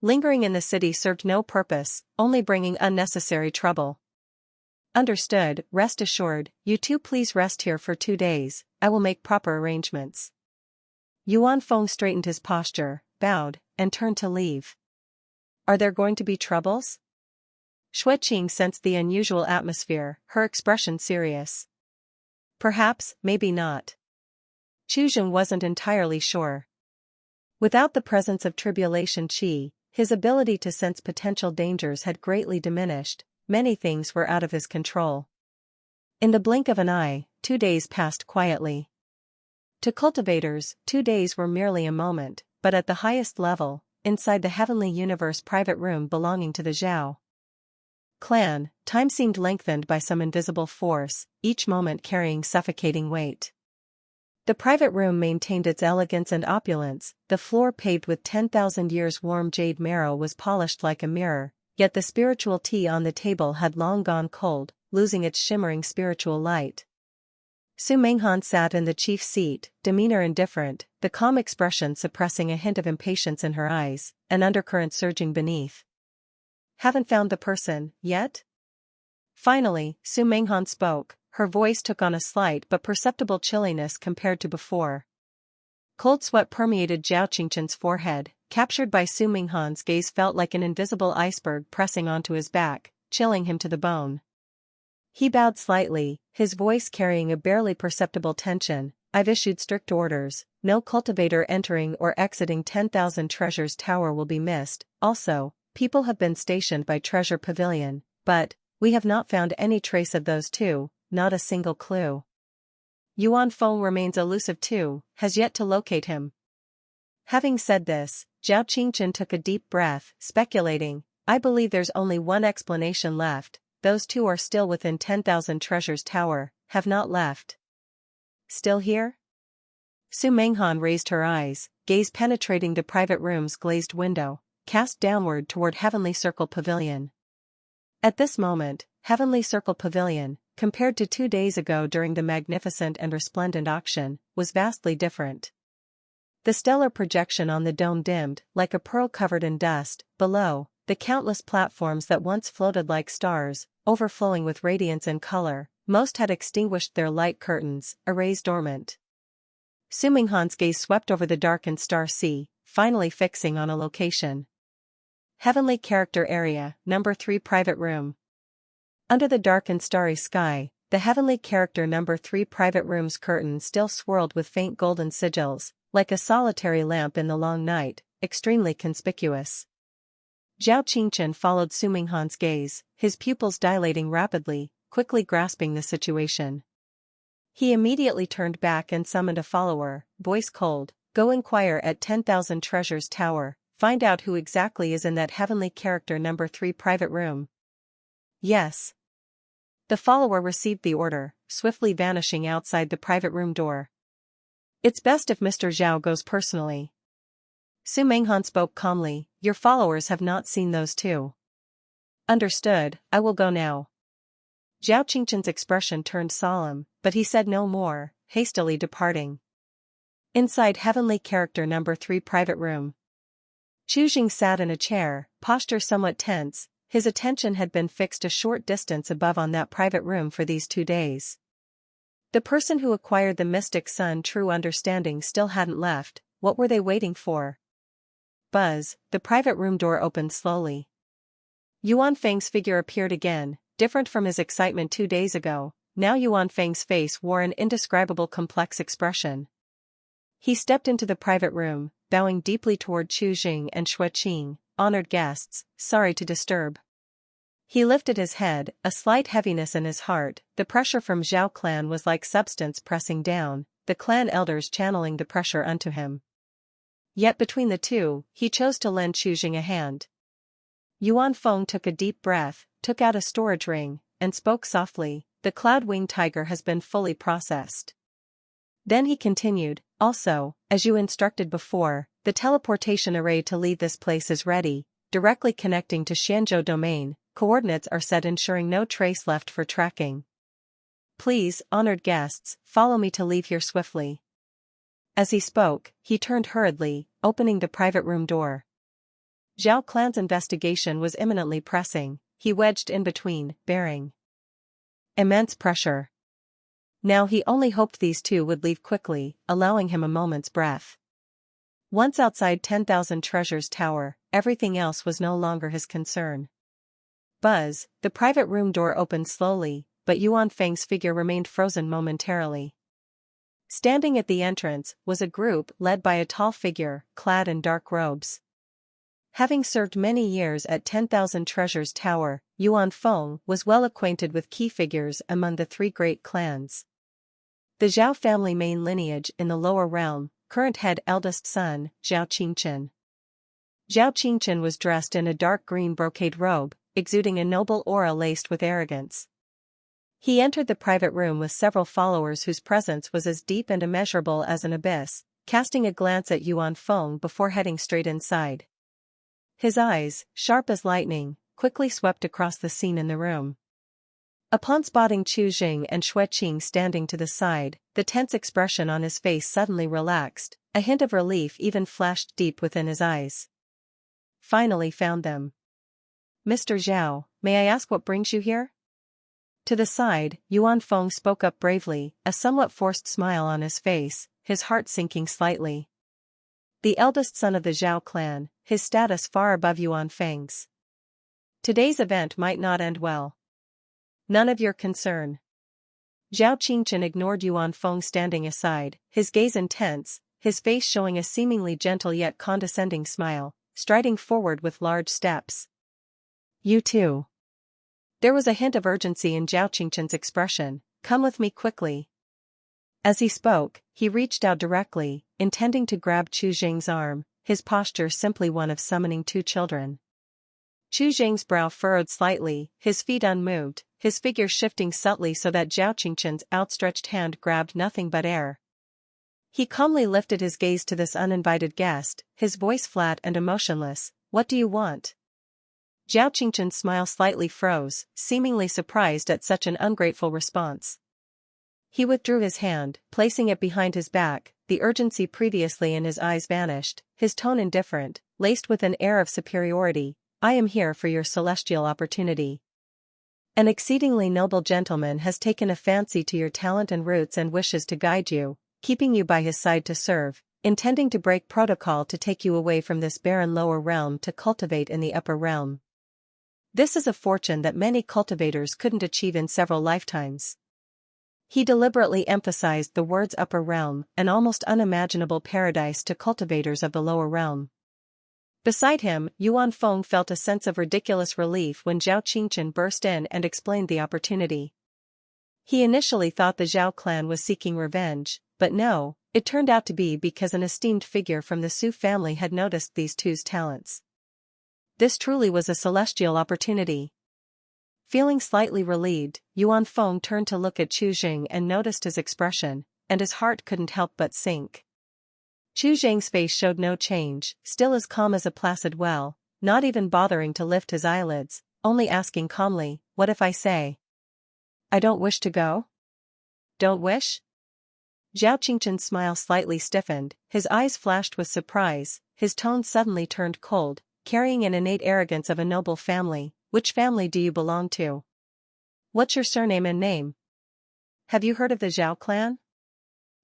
Lingering in the city served no purpose, only bringing unnecessary trouble. Understood, rest assured, you two please rest here for 2 days, I will make proper arrangements. Yuan Feng straightened his posture, bowed, and turned to leave. Are there going to be troubles? Xueqing sensed the unusual atmosphere, her expression serious. Perhaps, maybe not. Chuzheng wasn't entirely sure. Without the presence of tribulation qi, his ability to sense potential dangers had greatly diminished. Many things were out of his control. In the blink of an eye, 2 days passed quietly. To cultivators, 2 days were merely a moment, but at the highest level, inside the Heavenly Universe private room belonging to the Zhao clan, time seemed lengthened by some invisible force, each moment carrying suffocating weight. The private room maintained its elegance and opulence. The floor paved with 10,000 years warm jade marrow was polished like a mirror, yet the spiritual tea on the table had long gone cold, losing its shimmering spiritual light. Su Menghan sat in the chief seat, demeanor indifferent, the calm expression suppressing a hint of impatience in her eyes, an undercurrent surging beneath. Haven't found the person, yet? Finally, Su Menghan spoke. Her voice took on a slight but perceptible chilliness compared to before. Cold sweat permeated Zhao Qingchen's forehead, captured by Su Menghan's gaze felt like an invisible iceberg pressing onto his back, chilling him to the bone. He bowed slightly, his voice carrying a barely perceptible tension. I've issued strict orders. No cultivator entering or exiting 10,000 Treasures Tower will be missed. Also, people have been stationed by Treasure Pavilion, but we have not found any trace of those two, not a single clue. Yuan Feng remains elusive too, has yet to locate him. Having said this, Zhao Qingchen took a deep breath, speculating, I believe there's only one explanation left. Those two are still within 10,000 Treasures Tower, have not left. Still here? Su Menghan raised her eyes, gaze penetrating the private room's glazed window, cast downward toward Heavenly Circle Pavilion. At this moment, Heavenly Circle Pavilion, compared to 2 days ago during the magnificent and resplendent auction, was vastly different. The stellar projection on the dome dimmed, like a pearl covered in dust. Below, the countless platforms that once floated like stars, overflowing with radiance and color, most had extinguished their light curtains, arrays dormant. Su Menghan's gaze swept over the darkened star sea, finally fixing on a location. Heavenly Character Area, Number 3 Private Room. Under the dark and starry sky, the Heavenly Character Number 3 Private Room's curtain still swirled with faint golden sigils, like a solitary lamp in the long night, extremely conspicuous. Zhao Qingchen followed Su Menghan's gaze, his pupils dilating rapidly, quickly grasping the situation. He immediately turned back and summoned a follower, voice cold, go inquire at 10,000 Treasures Tower, find out who exactly is in that Heavenly Character Number 3 private room. Yes. The follower received the order, swiftly vanishing outside the private room door. It's best if Mr. Zhao goes personally. Su Menghan spoke calmly, your followers have not seen those two. Understood, I will go now. Zhao Qingchen's expression turned solemn, but he said no more, hastily departing. Inside Heavenly Character Number 3 Private Room. Chu Jing sat in a chair, posture somewhat tense. His attention had been fixed a short distance above on that private room for these 2 days. The person who acquired the mystic sun true understanding still hadn't left. What were they waiting for? Buzz, the private room door opened slowly. Yuan Feng's figure appeared again, different from his excitement 2 days ago. Now Yuan Feng's face wore an indescribable complex expression. He stepped into the private room, bowing deeply toward Chu Jing and Xue Qing, honored guests, sorry to disturb. He lifted his head, a slight heaviness in his heart. The pressure from Zhao clan was like substance pressing down, the clan elders channeling the pressure unto him. Yet between the two, he chose to lend Chu Jing a hand. Yuan Feng took a deep breath, took out a storage ring, and spoke softly, the cloud-winged tiger has been fully processed. Then he continued, also, as you instructed before, the teleportation array to leave this place is ready, directly connecting to Xianzhou domain, coordinates are set ensuring no trace left for tracking. Please, honored guests, follow me to leave here swiftly. As he spoke, he turned hurriedly, opening the private room door. Zhao clan's investigation was imminently pressing, he wedged in between, bearing immense pressure. Now he only hoped these two would leave quickly, allowing him a moment's breath. Once outside 10,000 Treasures Tower, everything else was no longer his concern. Buzz, the private room door opened slowly, but Yuan Feng's figure remained frozen momentarily. Standing at the entrance was a group led by a tall figure, clad in dark robes. Having served many years at 10,000 Treasures Tower, Yuan Feng was well acquainted with key figures among the 3 great clans. The Zhao family main lineage in the lower realm, current head eldest son, Zhao Qingchen. Zhao Qingchen was dressed in a dark green brocade robe, exuding a noble aura laced with arrogance. He entered the private room with several followers whose presence was as deep and immeasurable as an abyss, casting a glance at Yuan Feng before heading straight inside. His eyes, sharp as lightning, quickly swept across the scene in the room. Upon spotting Chu Jing and Xue Qing standing to the side, the tense expression on his face suddenly relaxed, a hint of relief even flashed deep within his eyes. Finally found them. Mr. Zhao, may I ask what brings you here? To the side, Yuan Feng spoke up bravely, a somewhat forced smile on his face, his heart sinking slightly. The eldest son of the Zhao clan, his status far above Yuan Feng's. Today's event might not end well. None of your concern. Zhao Qingchen ignored Yuan Feng standing aside, his gaze intense, his face showing a seemingly gentle yet condescending smile, striding forward with large steps. You too. There was a hint of urgency in Zhao Qingchen's expression, come with me quickly. As he spoke, he reached out directly, intending to grab Chu Jing's arm, his posture simply one of summoning 2 children. Chu Jing's brow furrowed slightly, his feet unmoved, his figure shifting subtly so that Zhao Qingchen's outstretched hand grabbed nothing but air. He calmly lifted his gaze to this uninvited guest, his voice flat and emotionless, what do you want? Zhao Qingchen's smile slightly froze, seemingly surprised at such an ungrateful response. He withdrew his hand, placing it behind his back, the urgency previously in his eyes vanished, his tone indifferent, laced with an air of superiority. I am here for your celestial opportunity. An exceedingly noble gentleman has taken a fancy to your talent and roots and wishes to guide you, keeping you by his side to serve, intending to break protocol to take you away from this barren lower realm to cultivate in the upper realm. This is a fortune that many cultivators couldn't achieve in several lifetimes. He deliberately emphasized the words upper realm, an almost unimaginable paradise to cultivators of the lower realm. Beside him, Yuan Feng felt a sense of ridiculous relief when Zhao Qingchen burst in and explained the opportunity. He initially thought the Zhao clan was seeking revenge, but no, it turned out to be because an esteemed figure from the Su family had noticed these two's talents. This truly was a celestial opportunity. Feeling slightly relieved, Yuan Feng turned to look at Chu Jing and noticed his expression, and his heart couldn't help but sink. Chu Zhang's face showed no change, still as calm as a placid well, not even bothering to lift his eyelids, only asking calmly, "What if I say I don't wish to go?" "Don't wish?" Zhao Qingchen's smile slightly stiffened, his eyes flashed with surprise, his tone suddenly turned cold, carrying an innate arrogance of a noble family. "Which family do you belong to? What's your surname and name? Have you heard of the Zhao clan?"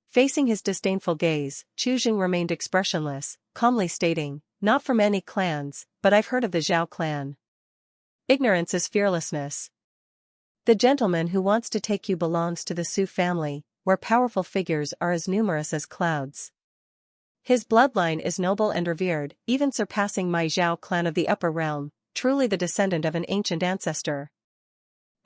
Facing his disdainful gaze, Chu Jing remained expressionless, calmly stating, "Not from any clans, but I've heard of the Zhao clan." Ignorance is fearlessness. The gentleman who wants to take you belongs to the Su family, where powerful figures are as numerous as clouds. His bloodline is noble and revered, even surpassing my Zhao clan of the upper realm, truly the descendant of an ancient ancestor.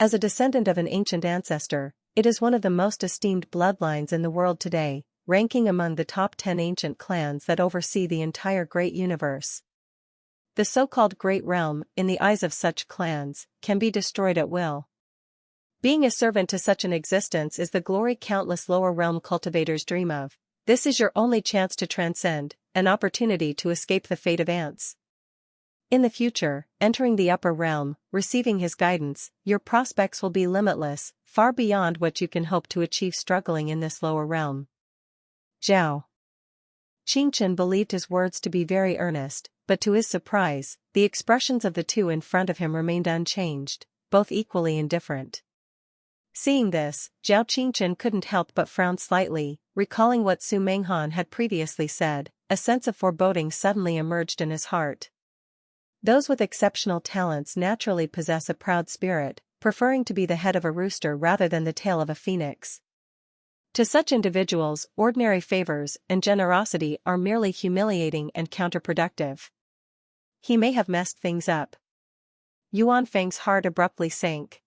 As a descendant of an ancient ancestor, it is one of the most esteemed bloodlines in the world today, ranking among the top 10 ancient clans that oversee the entire great universe. The so-called Great Realm, in the eyes of such clans, can be destroyed at will. Being a servant to such an existence is the glory countless lower realm cultivators dream of. This is your only chance to transcend, an opportunity to escape the fate of ants. In the future, entering the upper realm, receiving his guidance, your prospects will be limitless, far beyond what you can hope to achieve struggling in this lower realm. Zhao Qingchen believed his words to be very earnest, but to his surprise, the expressions of the two in front of him remained unchanged, both equally indifferent. Seeing this, Zhao Qingchen couldn't help but frown slightly, recalling what Su Menghan had previously said. A sense of foreboding suddenly emerged in his heart. Those with exceptional talents naturally possess a proud spirit, preferring to be the head of a rooster rather than the tail of a phoenix. To such individuals, ordinary favors and generosity are merely humiliating and counterproductive. He may have messed things up. Yuan Feng's heart abruptly sank.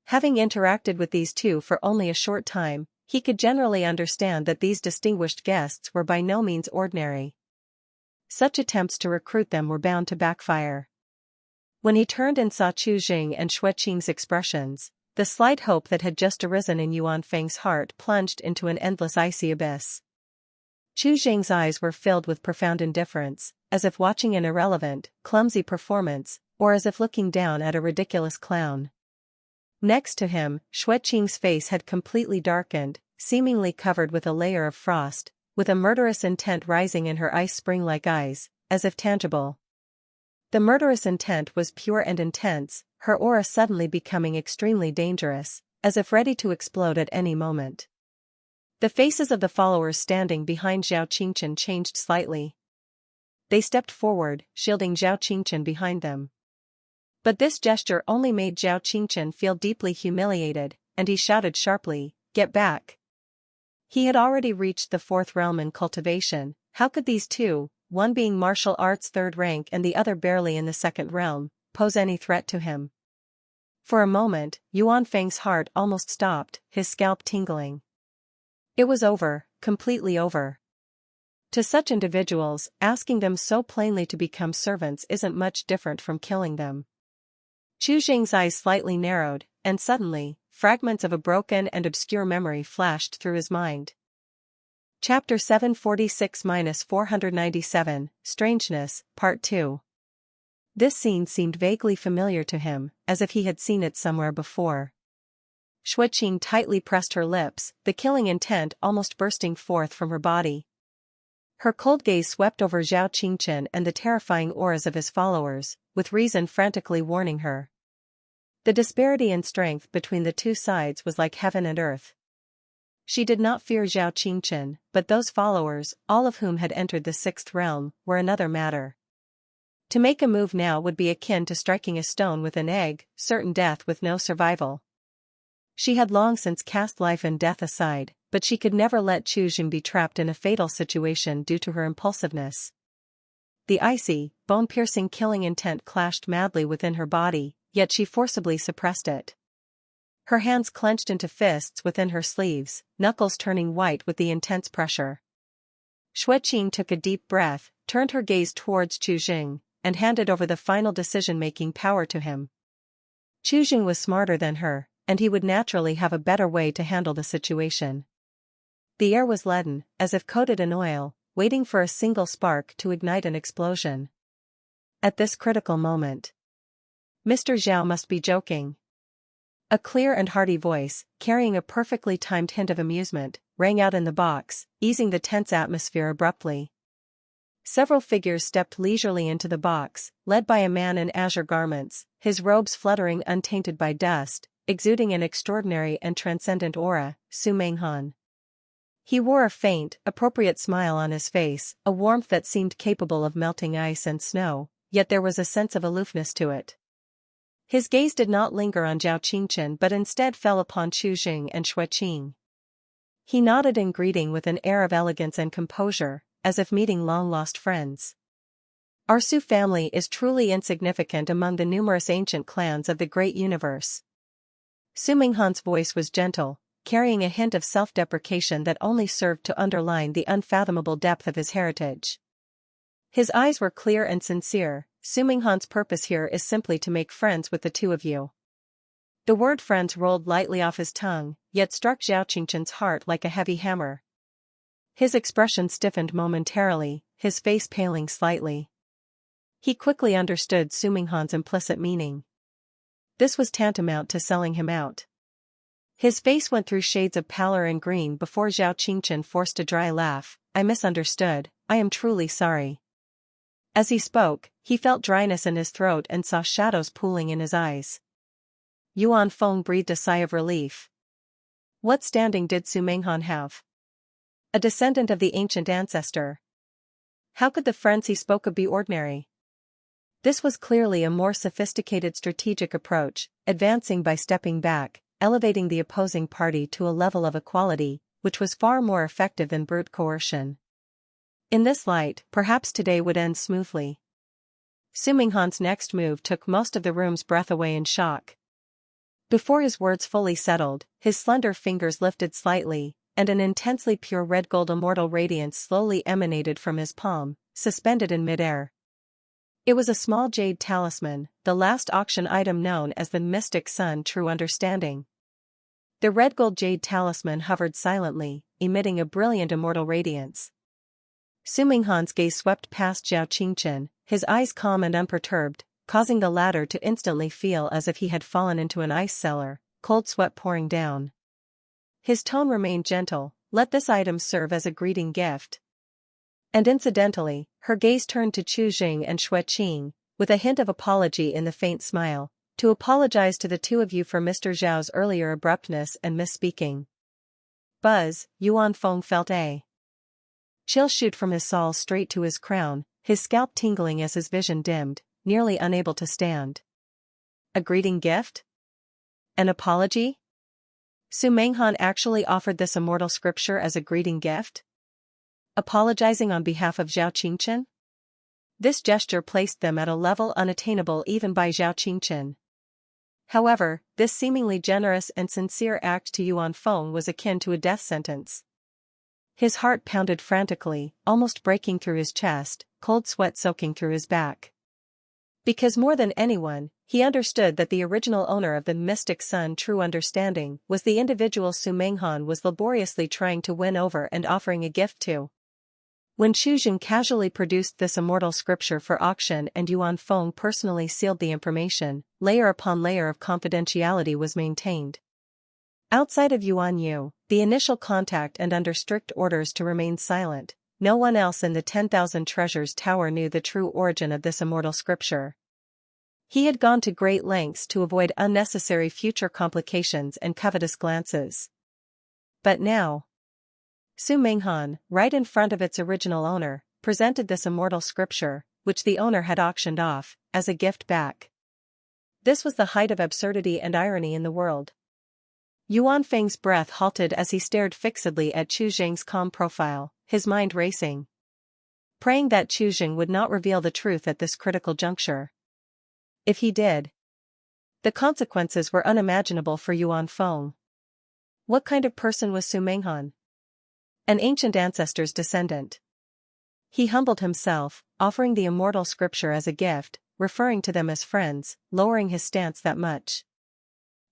Having interacted with these two for only a short time, he could generally understand that these distinguished guests were by no means ordinary. Such attempts to recruit them were bound to backfire. When he turned and saw Chu Jing and Xue Qing's expressions, the slight hope that had just arisen in Yuan Feng's heart plunged into an endless icy abyss. Chu Jing's eyes were filled with profound indifference, as if watching an irrelevant, clumsy performance, or as if looking down at a ridiculous clown. Next to him, Xue Qing's face had completely darkened, seemingly covered with a layer of frost, with a murderous intent rising in her ice spring-like eyes, as if tangible. The murderous intent was pure and intense, her aura suddenly becoming extremely dangerous, as if ready to explode at any moment. The faces of the followers standing behind Zhao Qingchen changed slightly. They stepped forward, shielding Zhao Qingchen behind them. But this gesture only made Zhao Qingchen feel deeply humiliated, and he shouted sharply, "Get back!" He had already reached the fourth realm in cultivation. How could these two, one being martial arts third rank and the other barely in the second realm, pose any threat to him? For a moment, Yuan Feng's heart almost stopped, his scalp tingling. It was over, completely over. To such individuals, asking them so plainly to become servants isn't much different from killing them. Chu Jing's eyes slightly narrowed, and suddenly, fragments of a broken and obscure memory flashed through his mind. Chapter 746-497, Strangeness, Part 2. This scene seemed vaguely familiar to him, as if he had seen it somewhere before. Xue Qing tightly pressed her lips, the killing intent almost bursting forth from her body. Her cold gaze swept over Zhao Qingchen and the terrifying auras of his followers, with reason frantically warning her. The disparity in strength between the two sides was like heaven and earth. She did not fear Zhao Qingchen, but those followers, all of whom had entered the sixth realm, were another matter. To make a move now would be akin to striking a stone with an egg, certain death with no survival. She had long since cast life and death aside, but she could never let Chu Jing be trapped in a fatal situation due to her impulsiveness. The icy, bone-piercing killing intent clashed madly within her body, yet she forcibly suppressed it. Her hands clenched into fists within her sleeves, knuckles turning white with the intense pressure. Xue Qing took a deep breath, turned her gaze towards Chu Jing, and handed over the final decision-making power to him. Chu Jing was smarter than her, and he would naturally have a better way to handle the situation. The air was leaden, as if coated in oil, waiting for a single spark to ignite an explosion. At this critical moment, Mr. Zhao must be joking. A clear and hearty voice, carrying a perfectly timed hint of amusement, rang out in the box, easing the tense atmosphere abruptly. Several figures stepped leisurely into the box, led by a man in azure garments, his robes fluttering untainted by dust, exuding an extraordinary and transcendent aura, Su Menghan. He wore a faint, appropriate smile on his face, a warmth that seemed capable of melting ice and snow, yet there was a sense of aloofness to it. His gaze did not linger on Zhao Qingchen but instead fell upon Chu Jing and Xue Qing. He nodded in greeting with an air of elegance and composure, as if meeting long-lost friends. Our Su family is truly insignificant among the numerous ancient clans of the great universe. Su Menghan's voice was gentle, carrying a hint of self-deprecation that only served to underline the unfathomable depth of his heritage. His eyes were clear and sincere. Su Menghan's purpose here is simply to make friends with the two of you. The word friends rolled lightly off his tongue, yet struck Zhao Qingchen's heart like a heavy hammer. His expression stiffened momentarily, his face paling slightly. He quickly understood Su Menghan's implicit meaning. This was tantamount to selling him out. His face went through shades of pallor and green before Zhao Qingchen forced a dry laugh. I misunderstood, I am truly sorry. As he spoke, he felt dryness in his throat and saw shadows pooling in his eyes. Yuan Feng breathed a sigh of relief. What standing did Su Menghan have? A descendant of the ancient ancestor. How could the friends he spoke of be ordinary? This was clearly a more sophisticated strategic approach, advancing by stepping back, elevating the opposing party to a level of equality, which was far more effective than brute coercion. In this light, perhaps today would end smoothly. Su Menghan's next move took most of the room's breath away in shock. Before his words fully settled, his slender fingers lifted slightly, and an intensely pure red-gold immortal radiance slowly emanated from his palm, suspended in midair. It was a small jade talisman, the last auction item known as the Mystic Sun True Understanding. The red-gold jade talisman hovered silently, emitting a brilliant immortal radiance. Su Menghan's gaze swept past Zhao Qingchen, his eyes calm and unperturbed, causing the latter to instantly feel as if he had fallen into an ice cellar, cold sweat pouring down. His tone remained gentle, let this item serve as a greeting gift. And incidentally, her gaze turned to Chu Jing and Xue Qing, with a hint of apology in the faint smile, to apologize to the two of you for Mr. Zhao's earlier abruptness and misspeaking. Buzz, Yuan Feng felt a chill shoot from his soul straight to his crown, his scalp tingling as his vision dimmed, nearly unable to stand. A greeting gift? An apology? Su Menghan actually offered this immortal scripture as a greeting gift? Apologizing on behalf of Zhao Qingchen? This gesture placed them at a level unattainable even by Zhao Qingchen. However, this seemingly generous and sincere act to Yuan Feng was akin to a death sentence. His heart pounded frantically, almost breaking through his chest, cold sweat soaking through his back. Because more than anyone, he understood that the original owner of the Mystic Sun True Understanding was the individual Su Menghan was laboriously trying to win over and offering a gift to. When Chu Jing casually produced this immortal scripture for auction and Yuan Feng personally sealed the information, layer upon layer of confidentiality was maintained. Outside of Yuan Yu, the initial contact and under strict orders to remain silent, no one else in the 10,000 Treasures Tower knew the true origin of this immortal scripture. He had gone to great lengths to avoid unnecessary future complications and covetous glances. But now, Su Menghan, right in front of its original owner, presented this immortal scripture, which the owner had auctioned off, as a gift back. This was the height of absurdity and irony in the world. Yuan Feng's breath halted as he stared fixedly at Chu Jing's calm profile, his mind racing. Praying that Chu Jing would not reveal the truth at this critical juncture. If he did, the consequences were unimaginable for Yuan Feng. What kind of person was Su Menghan? An ancient ancestor's descendant. He humbled himself, offering the immortal scripture as a gift, referring to them as friends, lowering his stance that much.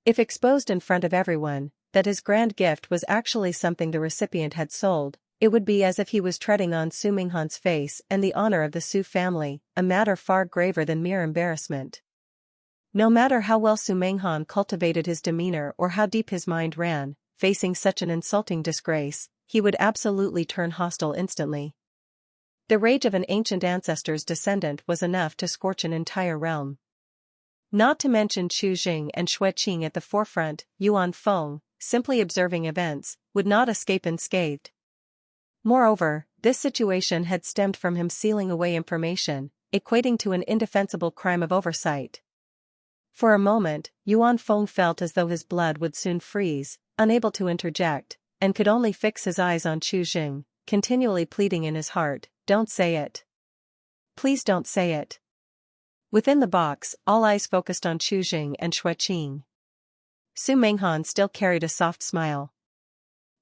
If exposed in front of everyone, that his grand gift was actually something the recipient had sold, it would be as if he was treading on Su Minghan's face and the honor of the Su family, a matter far graver than mere embarrassment. No matter how well Su Minghan cultivated his demeanor or how deep his mind ran, facing such an insulting disgrace, he would absolutely turn hostile instantly. The rage of an ancient ancestor's descendant was enough to scorch an entire realm. Not to mention Chu Jing and Xue Qing at the forefront, Yuan Feng, simply observing events, would not escape unscathed. Moreover, this situation had stemmed from him sealing away information, equating to an indefensible crime of oversight. For a moment, Yuan Feng felt as though his blood would soon freeze, unable to interject, and could only fix his eyes on Chu Jing, continually pleading in his heart, "Don't say it. Please don't say it." Within the box, all eyes focused on Chu Jing and Xue Qing. Su Minghan still carried a soft smile.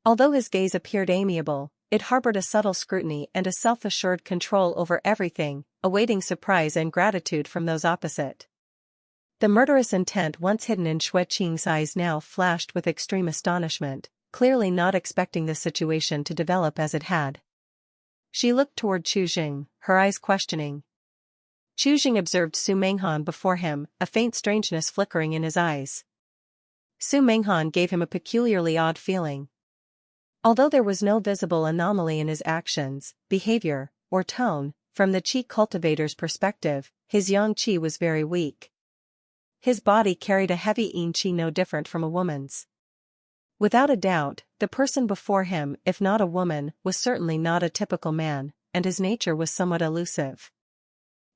Although his gaze appeared amiable, it harbored a subtle scrutiny and a self-assured control over everything, awaiting surprise and gratitude from those opposite. The murderous intent once hidden in Xue Qing's eyes now flashed with extreme astonishment, clearly not expecting the situation to develop as it had. She looked toward Chu Jing, her eyes questioning. Chu Jing observed Su Minghan before him, a faint strangeness flickering in his eyes. Su Minghan gave him a peculiarly odd feeling. Although there was no visible anomaly in his actions, behavior, or tone, from the Qi cultivator's perspective, his yang Qi was very weak. His body carried a heavy yin Qi no different from a woman's. Without a doubt, the person before him, if not a woman, was certainly not a typical man, and his nature was somewhat elusive.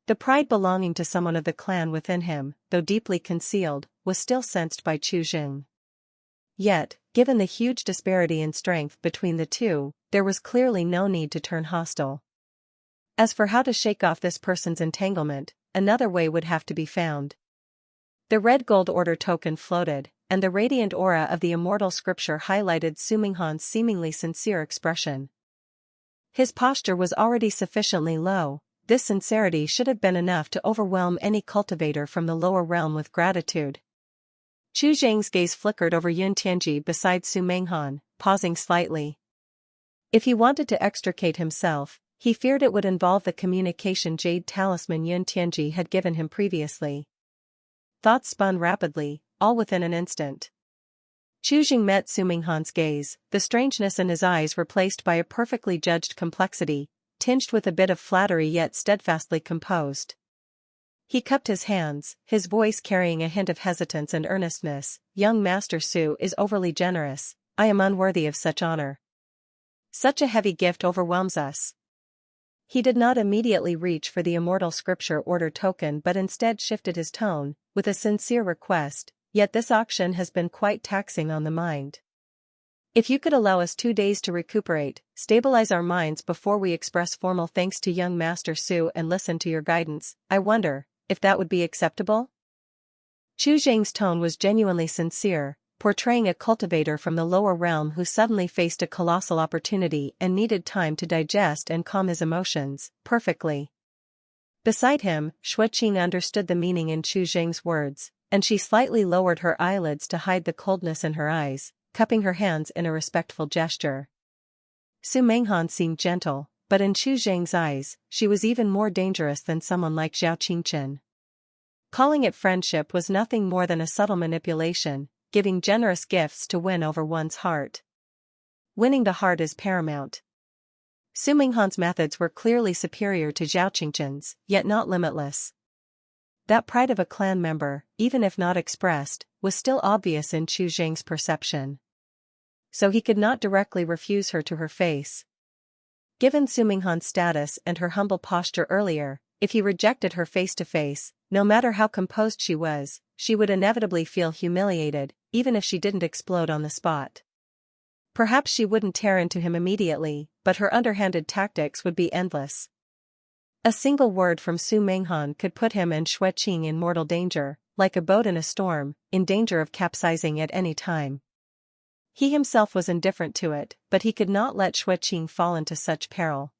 The pride belonging to someone of the clan within him, though deeply concealed, was still sensed by Chu Jing. Yet, given the huge disparity in strength between the two, there was clearly no need to turn hostile. As for how to shake off this person's entanglement, another way would have to be found. The red gold order token floated, and the radiant aura of the immortal scripture highlighted Su Minghan's seemingly sincere expression. His posture was already sufficiently low. This sincerity should have been enough to overwhelm any cultivator from the lower realm with gratitude. Chu Jing's gaze flickered over Yun Tianji beside Su Minghan, pausing slightly. If he wanted to extricate himself, he feared it would involve the communication Jade talisman Yun Tianji had given him previously. Thoughts spun rapidly, all within an instant. Chu Jing met Su Minghan's gaze, the strangeness in his eyes replaced by a perfectly judged complexity, tinged with a bit of flattery yet steadfastly composed. He cupped his hands, his voice carrying a hint of hesitance and earnestness. "Young Master Su is overly generous. I am unworthy of such honor. Such a heavy gift overwhelms us." He did not immediately reach for the immortal scripture order token but instead shifted his tone, with a sincere request, "Yet this auction has been quite taxing on the mind. If you could allow us 2 days to recuperate, stabilize our minds before we express formal thanks to young Master Su and listen to your guidance, I wonder if that would be acceptable?" Chu Jing's tone was genuinely sincere, portraying a cultivator from the lower realm who suddenly faced a colossal opportunity and needed time to digest and calm his emotions, perfectly. Beside him, Xue Qing understood the meaning in Chu Jing's words, and she slightly lowered her eyelids to hide the coldness in her eyes, cupping her hands in a respectful gesture. Su Minghan seemed gentle, but in Chu Jing's eyes, she was even more dangerous than someone like Zhao Qingchen. Calling it friendship was nothing more than a subtle manipulation, giving generous gifts to win over one's heart. Winning the heart is paramount. Su Minghan's methods were clearly superior to Zhao Qingchen's, yet not limitless. That pride of a clan member, even if not expressed, was still obvious in Chu Jing's perception. So he could not directly refuse her to her face. Given Su Minghan's status and her humble posture earlier, if he rejected her face to face, no matter how composed she was, she would inevitably feel humiliated, even if she didn't explode on the spot. Perhaps she wouldn't tear into him immediately, but her underhanded tactics would be endless. A single word from Su Minghan could put him and Xue Qing in mortal danger, like a boat in a storm, in danger of capsizing at any time. He himself was indifferent to it, but he could not let Xue Qing fall into such peril.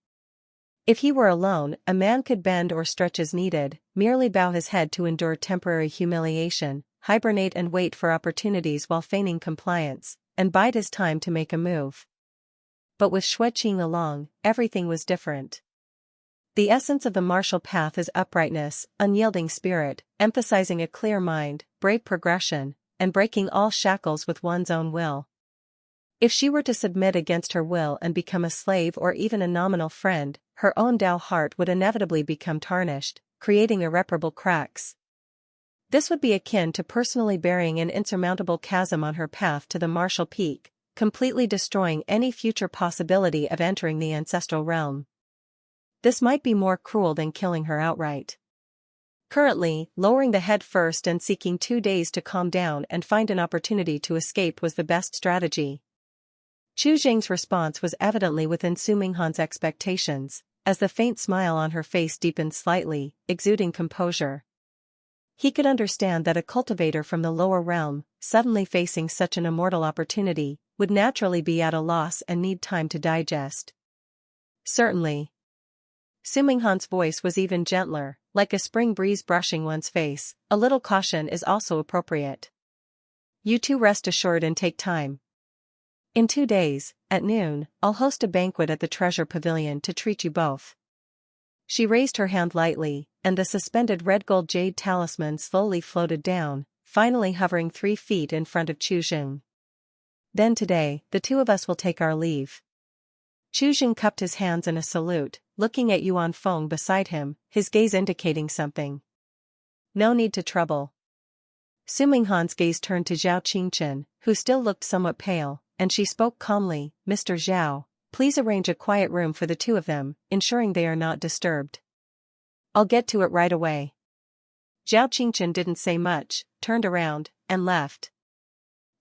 If he were alone, a man could bend or stretch as needed, merely bow his head to endure temporary humiliation, hibernate and wait for opportunities while feigning compliance, and bide his time to make a move. but with Xueqing along, everything was different. The essence of the martial path is uprightness, unyielding spirit, emphasizing a clear mind, brave progression, and breaking all shackles with one's own will. If she were to submit against her will and become a slave or even a nominal friend, her own Tao heart would inevitably become tarnished, creating irreparable cracks. This would be akin to personally burying an insurmountable chasm on her path to the martial peak, completely destroying any future possibility of entering the ancestral realm. This might be more cruel than killing her outright. Currently, lowering the head first and seeking 2 days to calm down and find an opportunity to escape was the best strategy. Chu Jing's response was evidently within Su Minghan's expectations, as the faint smile on her face deepened slightly, exuding composure. He could understand that a cultivator from the lower realm, suddenly facing such an immortal opportunity, would naturally be at a loss and need time to digest. Certainly. Su Minghan's voice was even gentler, like a spring breeze brushing one's face. A little caution is also appropriate. You two rest assured and take time. In 2 days, at noon, I'll host a banquet at the treasure pavilion to treat you both. She raised her hand lightly, and the suspended red-gold jade talisman slowly floated down, finally hovering 3 feet in front of Chu Jing. Then today, the two of us will take our leave. Chu Jing cupped his hands in a salute, looking at Yuan Feng beside him, his gaze indicating something. No need to trouble. Su Minghan's gaze turned to Zhao Qingchen, who still looked somewhat pale, and she spoke calmly, Mr. Zhao, please arrange a quiet room for the two of them, ensuring they are not disturbed. I'll get to it right away. Zhao Qingchen didn't say much, turned around, and left.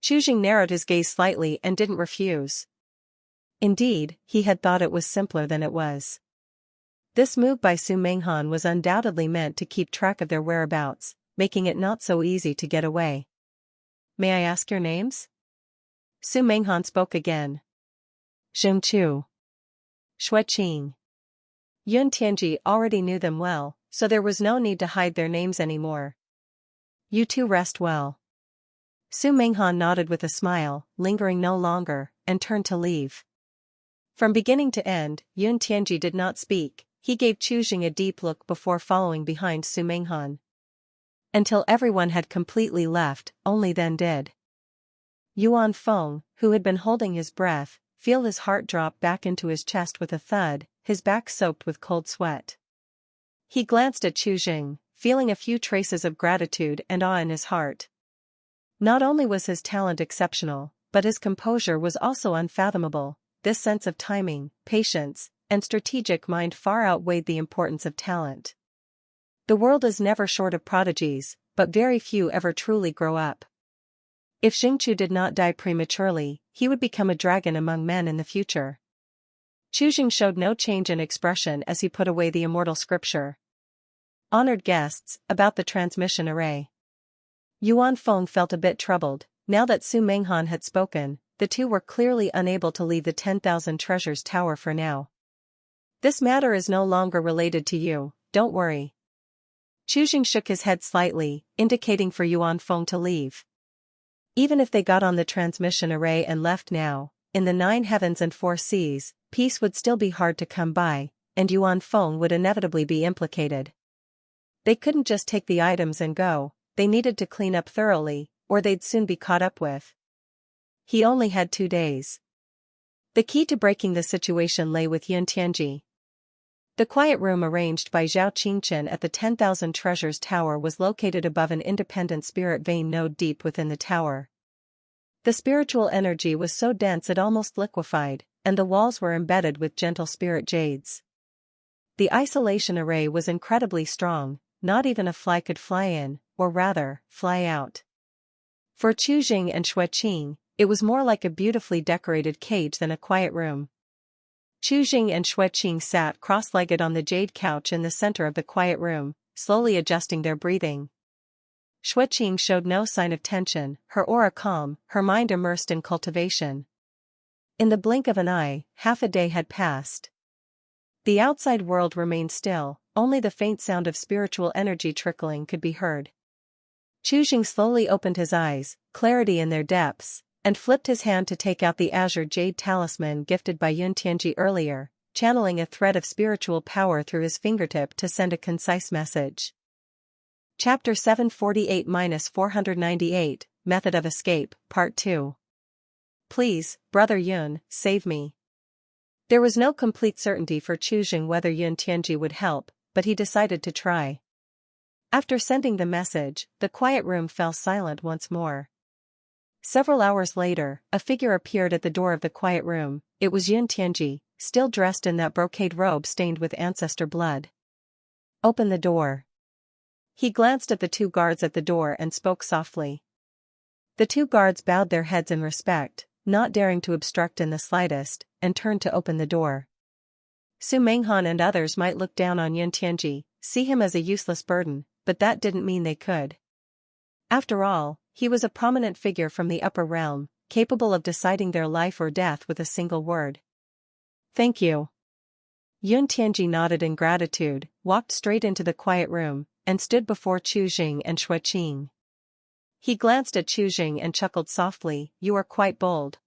Chu Jing narrowed his gaze slightly and didn't refuse. Indeed, he had thought it was simpler than it was. This move by Su Minghan was undoubtedly meant to keep track of their whereabouts, making it not so easy to get away. May I ask your names? Su Minghan spoke again. Zheng Chu. Xueqing. Yun Tianji already knew them well, so there was no need to hide their names anymore. You two rest well. Su Minghan nodded with a smile, lingering no longer, and turned to leave. From beginning to end, Yun Tianji did not speak. He gave Chu Jing a deep look before following behind Su Minghan. Until everyone had completely left, only then did Yuan Feng, who had been holding his breath, feel his heart drop back into his chest with a thud, his back soaked with cold sweat. He glanced at Chu Jing, feeling a few traces of gratitude and awe in his heart. Not only was his talent exceptional, but his composure was also unfathomable. This sense of timing, patience, and strategic mind far outweighed the importance of talent. The world is never short of prodigies, but very few ever truly grow up. If Xingqiu did not die prematurely, he would become a dragon among men in the future. Chu Jing showed no change in expression as he put away the immortal scripture. Honored guests, about the transmission array. Yuan Feng felt a bit troubled. Now that Su Minghan had spoken, the two were clearly unable to leave the 10,000 Treasures Tower for now. This matter is no longer related to you, don't worry. Chu Jing shook his head slightly, indicating for Yuan Feng to leave. Even if they got on the transmission array and left now, in the 9 heavens and 4 seas, peace would still be hard to come by, and Yuan Feng would inevitably be implicated. They couldn't just take the items and go, they needed to clean up thoroughly, or they'd soon be caught up with. He only had 2 days. The key to breaking the situation lay with Yun Tianji. The quiet room arranged by Zhao Qingchen at the 10,000 Treasures Tower was located above an independent spirit vein node deep within the tower. The spiritual energy was so dense it almost liquefied, and the walls were embedded with gentle spirit jades. The isolation array was incredibly strong, not even a fly could fly in, or rather, fly out. For Chu Jing and Xueqing, it was more like a beautifully decorated cage than a quiet room. Chu Jing and Xueqing sat cross-legged on the jade couch in the center of the quiet room, slowly adjusting their breathing. Xueqing showed no sign of tension, her aura calm, her mind immersed in cultivation. In the blink of an eye, half a day had passed. The outside world remained still, only the faint sound of spiritual energy trickling could be heard. Chu Jing slowly opened his eyes, clarity in their depths, and flipped his hand to take out the azure jade talisman gifted by Yun Tianji earlier, channeling a thread of spiritual power through his fingertip to send a concise message. Chapter 748-498, Method of Escape, Part 2. Please, Brother Yun, save me. There was no complete certainty for choosing whether Yun Tianji would help, but he decided to try. After sending the message, the quiet room fell silent once more. Several hours later, a figure appeared at the door of the quiet room. It was Yun Tianji, still dressed in that brocade robe stained with ancestor blood. Open the door. He glanced at the two guards at the door and spoke softly. The two guards bowed their heads in respect, not daring to obstruct in the slightest, and turned to open the door. Su Menghan and others might look down on Yun Tianji, see him as a useless burden, but that didn't mean they could. After all, he was a prominent figure from the upper realm, capable of deciding their life or death with a single word. Thank you. Yun Tianji nodded in gratitude, walked straight into the quiet room, and stood before Chu Jing and Shui Qing. He glanced at Chu Jing and chuckled softly, "You are quite bold."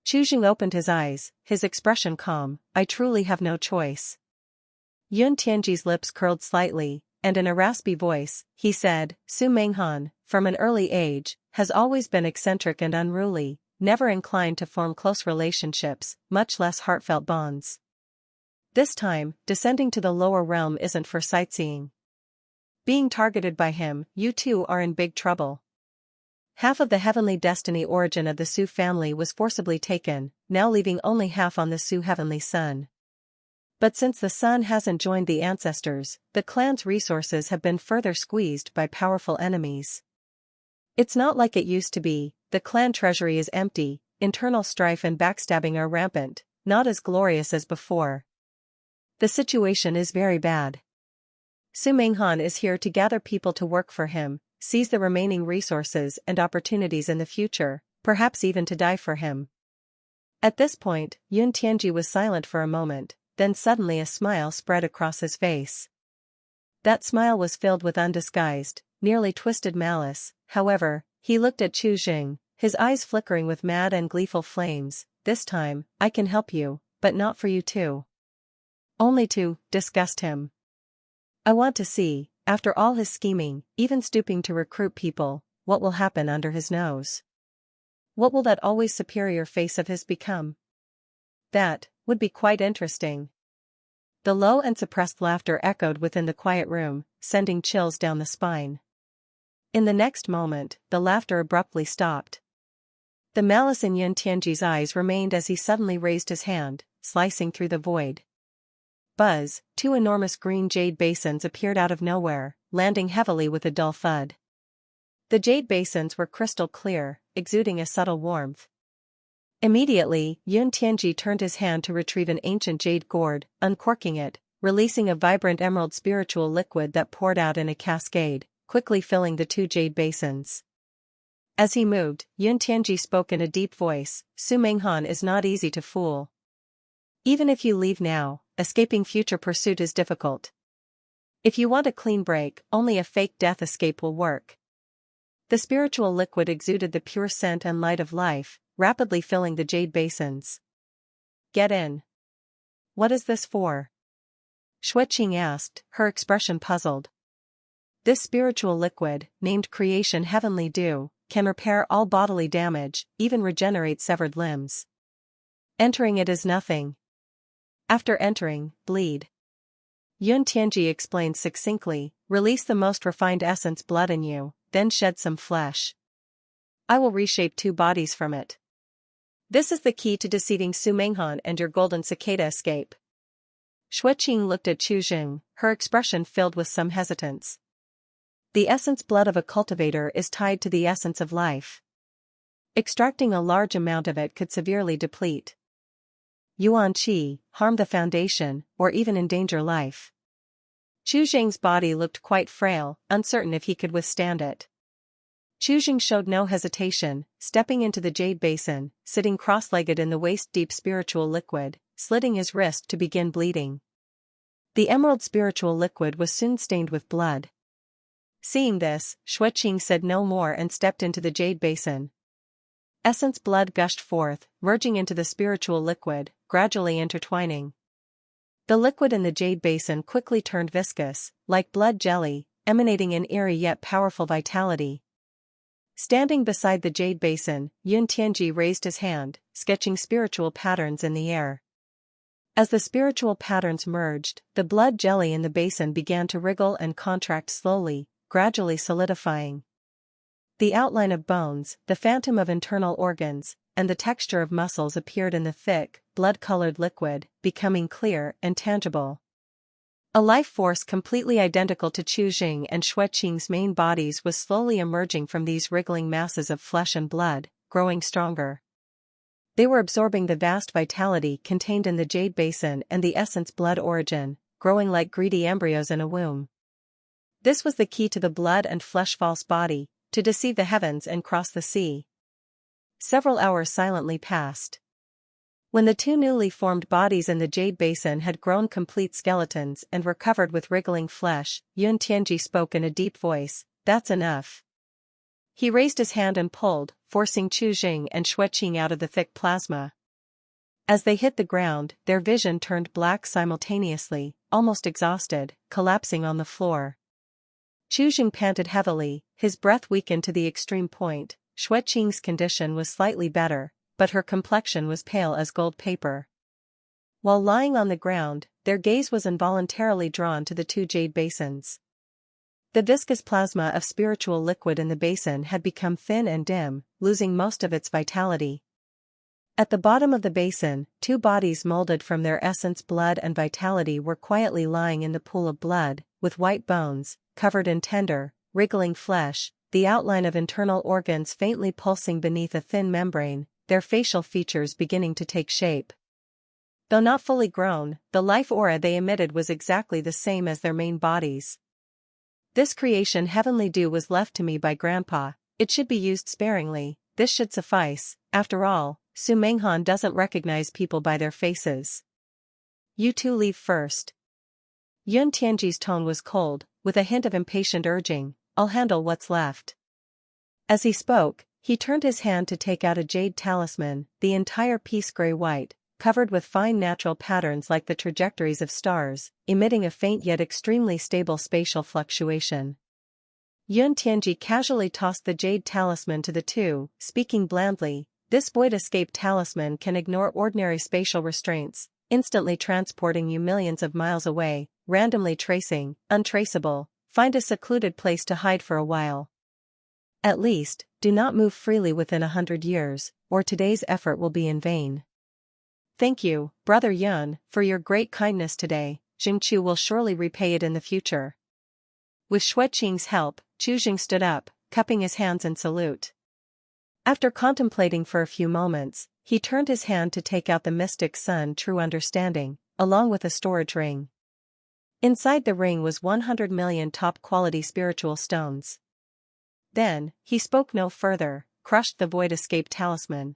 Chu Jing opened his eyes, his expression calm. "I truly have no choice." Yun Tianji's lips curled slightly, and in a raspy voice, he said, "Su Menghan, from an early age, has always been eccentric and unruly, never inclined to form close relationships, much less heartfelt bonds. This time, descending to the lower realm isn't for sightseeing. Being targeted by him, you two are in big trouble." Half of the heavenly destiny origin of the Su family was forcibly taken, now leaving only half on the Su heavenly sun. But since the sun hasn't joined the ancestors, the clan's resources have been further squeezed by powerful enemies. It's not like it used to be, the clan treasury is empty, internal strife and backstabbing are rampant, not as glorious as before. The situation is very bad. Su Menghan is here to gather people to work for him, seize the remaining resources and opportunities in the future, perhaps even to die for him. At this point, Yun Tianji was silent for a moment, then suddenly a smile spread across his face. That smile was filled with undisguised, nearly twisted malice. However, he looked at Chu Jing, his eyes flickering with mad and gleeful flames. "This time, I can help you, but not for you too. Only to disgust him. I want to see, after all his scheming, even stooping to recruit people, what will happen under his nose. What will that always superior face of his become? That would be quite interesting." The low and suppressed laughter echoed within the quiet room, sending chills down the spine. In the next moment, the laughter abruptly stopped. The malice in Yun Tianji's eyes remained as he suddenly raised his hand, slicing through the void. Buzz, two enormous green jade basins appeared out of nowhere, landing heavily with a dull thud. The jade basins were crystal clear, exuding a subtle warmth. Immediately, Yun Tianji turned his hand to retrieve an ancient jade gourd, uncorking it, releasing a vibrant emerald spiritual liquid that poured out in a cascade, quickly filling the two jade basins. As he moved, Yun Tianji spoke in a deep voice, "Su Menghan is not easy to fool. Even if you leave now, escaping future pursuit is difficult. If you want a clean break, only a fake death escape will work." The spiritual liquid exuded the pure scent and light of life, rapidly filling the jade basins. "Get in." "What is this for?" Shui Qing asked, her expression puzzled. "This spiritual liquid, named Creation Heavenly Dew, can repair all bodily damage, even regenerate severed limbs. Entering it is nothing. After entering, bleed." Yun Tianji explained succinctly, "Release the most refined essence blood in you, then shed some flesh. I will reshape two bodies from it. This is the key to deceiving Su Menghan and your golden cicada escape." Shui Qing looked at Chu Jing, her expression filled with some hesitance. "The essence blood of a cultivator is tied to the essence of life. Extracting a large amount of it could severely deplete Yuan Qi, harm the foundation, or even endanger life." Chu Jing's body looked quite frail, uncertain if he could withstand it. Chu Jing showed no hesitation, stepping into the jade basin, sitting cross-legged in the waist-deep spiritual liquid, slitting his wrist to begin bleeding. The emerald spiritual liquid was soon stained with blood. Seeing this, Shui Qing said no more and stepped into the jade basin. Essence blood gushed forth, merging into the spiritual liquid, gradually intertwining. The liquid in the jade basin quickly turned viscous, like blood jelly, emanating an eerie yet powerful vitality. Standing beside the jade basin, Yun Tianji raised his hand, sketching spiritual patterns in the air. As the spiritual patterns merged, the blood jelly in the basin began to wriggle and contract slowly, gradually solidifying. The outline of bones, the phantom of internal organs, and the texture of muscles appeared in the thick, blood-colored liquid, becoming clear and tangible. A life force completely identical to Chujing and Xueqing's main bodies was slowly emerging from these wriggling masses of flesh and blood, growing stronger. They were absorbing the vast vitality contained in the jade basin and the essence blood origin, growing like greedy embryos in a womb. This was the key to the blood and flesh false body, to deceive the heavens and cross the sea. Several hours silently passed. When the two newly formed bodies in the jade basin had grown complete skeletons and were covered with wriggling flesh, Yun Tianji spoke in a deep voice, "That's enough." He raised his hand and pulled, forcing Chujing and Xueqing out of the thick plasma. As they hit the ground, their vision turned black simultaneously, almost exhausted, collapsing on the floor. Chujing panted heavily, his breath weakened to the extreme point. Xueqing's condition was slightly better, but her complexion was pale as gold paper. While lying on the ground, their gaze was involuntarily drawn to the two jade basins. The viscous plasma of spiritual liquid in the basin had become thin and dim, losing most of its vitality. At the bottom of the basin, two bodies molded from their essence blood and vitality were quietly lying in the pool of blood, with white bones, covered in tender, wriggling flesh, the outline of internal organs faintly pulsing beneath a thin membrane, their facial features beginning to take shape. Though not fully grown, the life aura they emitted was exactly the same as their main bodies. "This creation heavenly dew was left to me by Grandpa, it should be used sparingly, this should suffice, after all, Su Menghan doesn't recognize people by their faces. You two leave first." Yun Tianji's tone was cold, with a hint of impatient urging, "I'll handle what's left." As he spoke, he turned his hand to take out a jade talisman, the entire piece gray-white, covered with fine natural patterns like the trajectories of stars, emitting a faint yet extremely stable spatial fluctuation. Yun Tianji casually tossed the jade talisman to the two, speaking blandly, "This void-escape talisman can ignore ordinary spatial restraints, instantly transporting you millions of miles away, randomly tracing, untraceable, find a secluded place to hide for a while. At least, do not move freely within 100 years, or today's effort will be in vain. Thank you, Brother Yun, for your great kindness today, Jingqiu will surely repay it in the future." With Xueqing's help, Chujing stood up, cupping his hands in salute. After contemplating for a few moments, he turned his hand to take out the mystic sun true understanding, along with a storage ring. Inside the ring was 100 million top-quality spiritual stones. Then, he spoke no further, crushed the void escape talisman.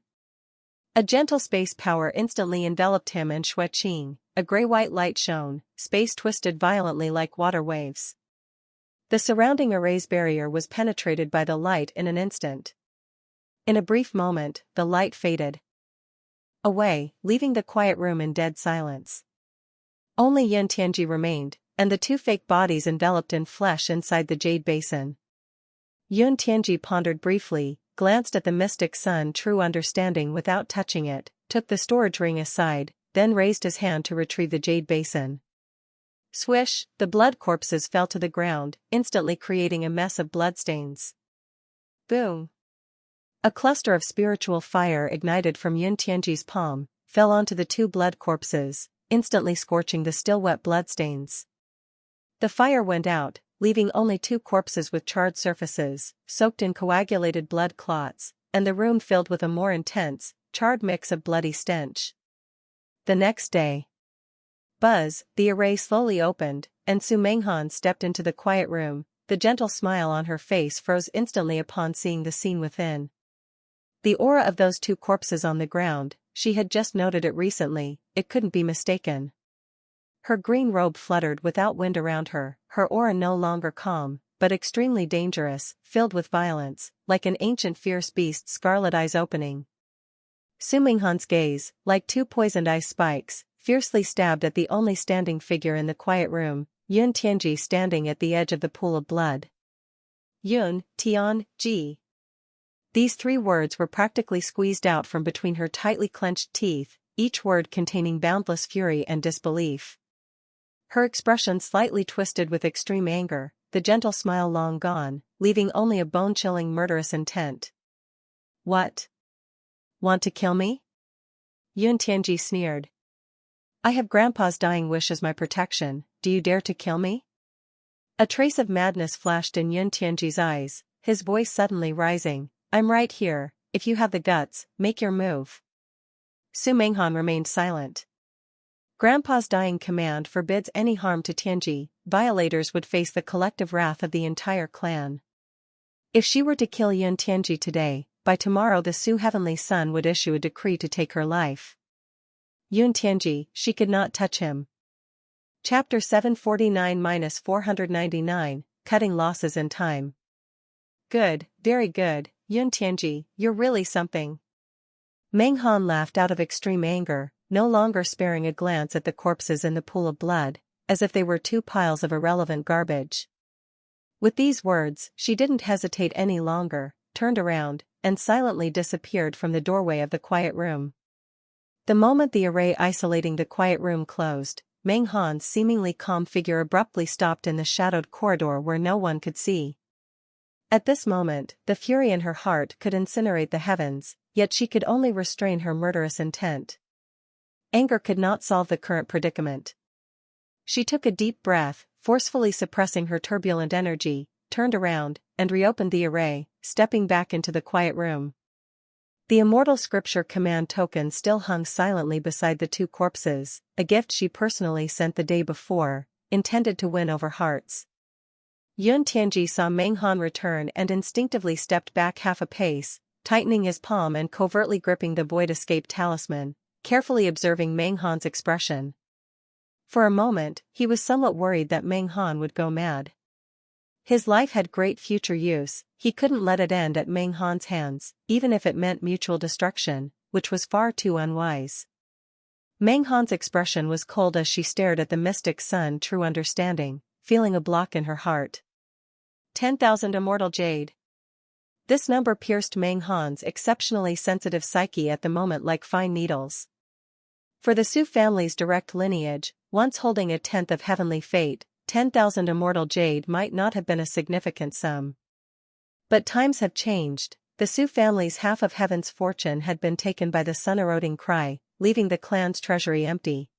A gentle space power instantly enveloped him and Xueqing, a gray-white light shone, space twisted violently like water waves. The surrounding array's barrier was penetrated by the light in an instant. In a brief moment, the light faded away, leaving the quiet room in dead silence. Only Yun Tianji remained, and the two fake bodies enveloped in flesh inside the jade basin. Yun Tianji pondered briefly, glanced at the mystic sun true understanding without touching it, took the storage ring aside, then raised his hand to retrieve the jade basin. Swish, the blood corpses fell to the ground, instantly creating a mess of bloodstains. Boom! A cluster of spiritual fire ignited from Yun Tianji's palm, fell onto the two blood corpses, instantly scorching the still wet bloodstains. The fire went out, leaving only two corpses with charred surfaces, soaked in coagulated blood clots, and the room filled with a more intense, charred mix of bloody stench. The next day. Buzz, the array slowly opened, and Su Menghan stepped into the quiet room, the gentle smile on her face froze instantly upon seeing the scene within. The aura of those two corpses on the ground, she had just noted it recently, it couldn't be mistaken. Her green robe fluttered without wind around her, her aura no longer calm, but extremely dangerous, filled with violence, like an ancient fierce beast's scarlet eyes opening. Su Minghan's gaze, like two poisoned ice spikes, fiercely stabbed at the only standing figure in the quiet room, Yun Tianji standing at the edge of the pool of blood. Yun Tianji. These three words were practically squeezed out from between her tightly clenched teeth, each word containing boundless fury and disbelief. Her expression slightly twisted with extreme anger, the gentle smile long gone, leaving only a bone-chilling murderous intent. What? Want to kill me? Yun Tianji sneered. I have Grandpa's dying wish as my protection, do you dare to kill me? A trace of madness flashed in Yun Tianji's eyes, his voice suddenly rising. I'm right here, if you have the guts, make your move. Su Minghan remained silent. Grandpa's dying command forbids any harm to Tianji, violators would face the collective wrath of the entire clan. If she were to kill Yun Tianji today, by tomorrow the Su Heavenly Sun would issue a decree to take her life. Yun Tianji, she could not touch him. Chapter 749-499, Cutting Losses in Time. Good, very good, Yun Tianji, you're really something. Meng Han laughed out of extreme anger, no longer sparing a glance at the corpses in the pool of blood, as if they were two piles of irrelevant garbage. With these words, she didn't hesitate any longer, turned around, and silently disappeared from the doorway of the quiet room. The moment the array isolating the quiet room closed, Meng Han's seemingly calm figure abruptly stopped in the shadowed corridor where no one could see. At this moment, the fury in her heart could incinerate the heavens, yet she could only restrain her murderous intent. Anger could not solve the current predicament. She took a deep breath, forcefully suppressing her turbulent energy, turned around, and reopened the array, stepping back into the quiet room. The Immortal Scripture command token still hung silently beside the two corpses, a gift she personally sent the day before, intended to win over hearts. Yun Tianji saw Meng Han return and instinctively stepped back half a pace, tightening his palm and covertly gripping the Void Escape talisman, carefully observing Meng Han's expression. For a moment, he was somewhat worried that Meng Han would go mad. His life had great future use, he couldn't let it end at Meng Han's hands, even if it meant mutual destruction, which was far too unwise. Meng Han's expression was cold as she stared at the mystic sun true understanding, feeling a block in her heart. 10,000 Immortal Jade. This number pierced Meng Han's exceptionally sensitive psyche at the moment like fine needles. For the Su family's direct lineage, once holding a tenth of heavenly fate, 10,000 Immortal Jade might not have been a significant sum. But times have changed, the Su family's half of heaven's fortune had been taken by the sun-eroding cry, leaving the clan's treasury empty.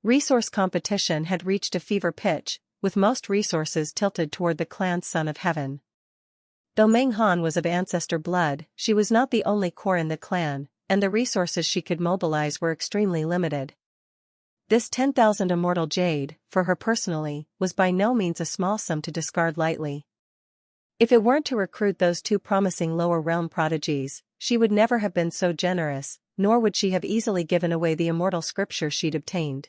Resource competition had reached a fever pitch, with most resources tilted toward the clan's son of heaven. Though Meng Han was of ancestor blood, she was not the only core in the clan, and the resources she could mobilize were extremely limited. This 10,000 Immortal Jade, for her personally, was by no means a small sum to discard lightly. If it weren't to recruit those two promising lower realm prodigies, she would never have been so generous, nor would she have easily given away the Immortal Scripture she'd obtained.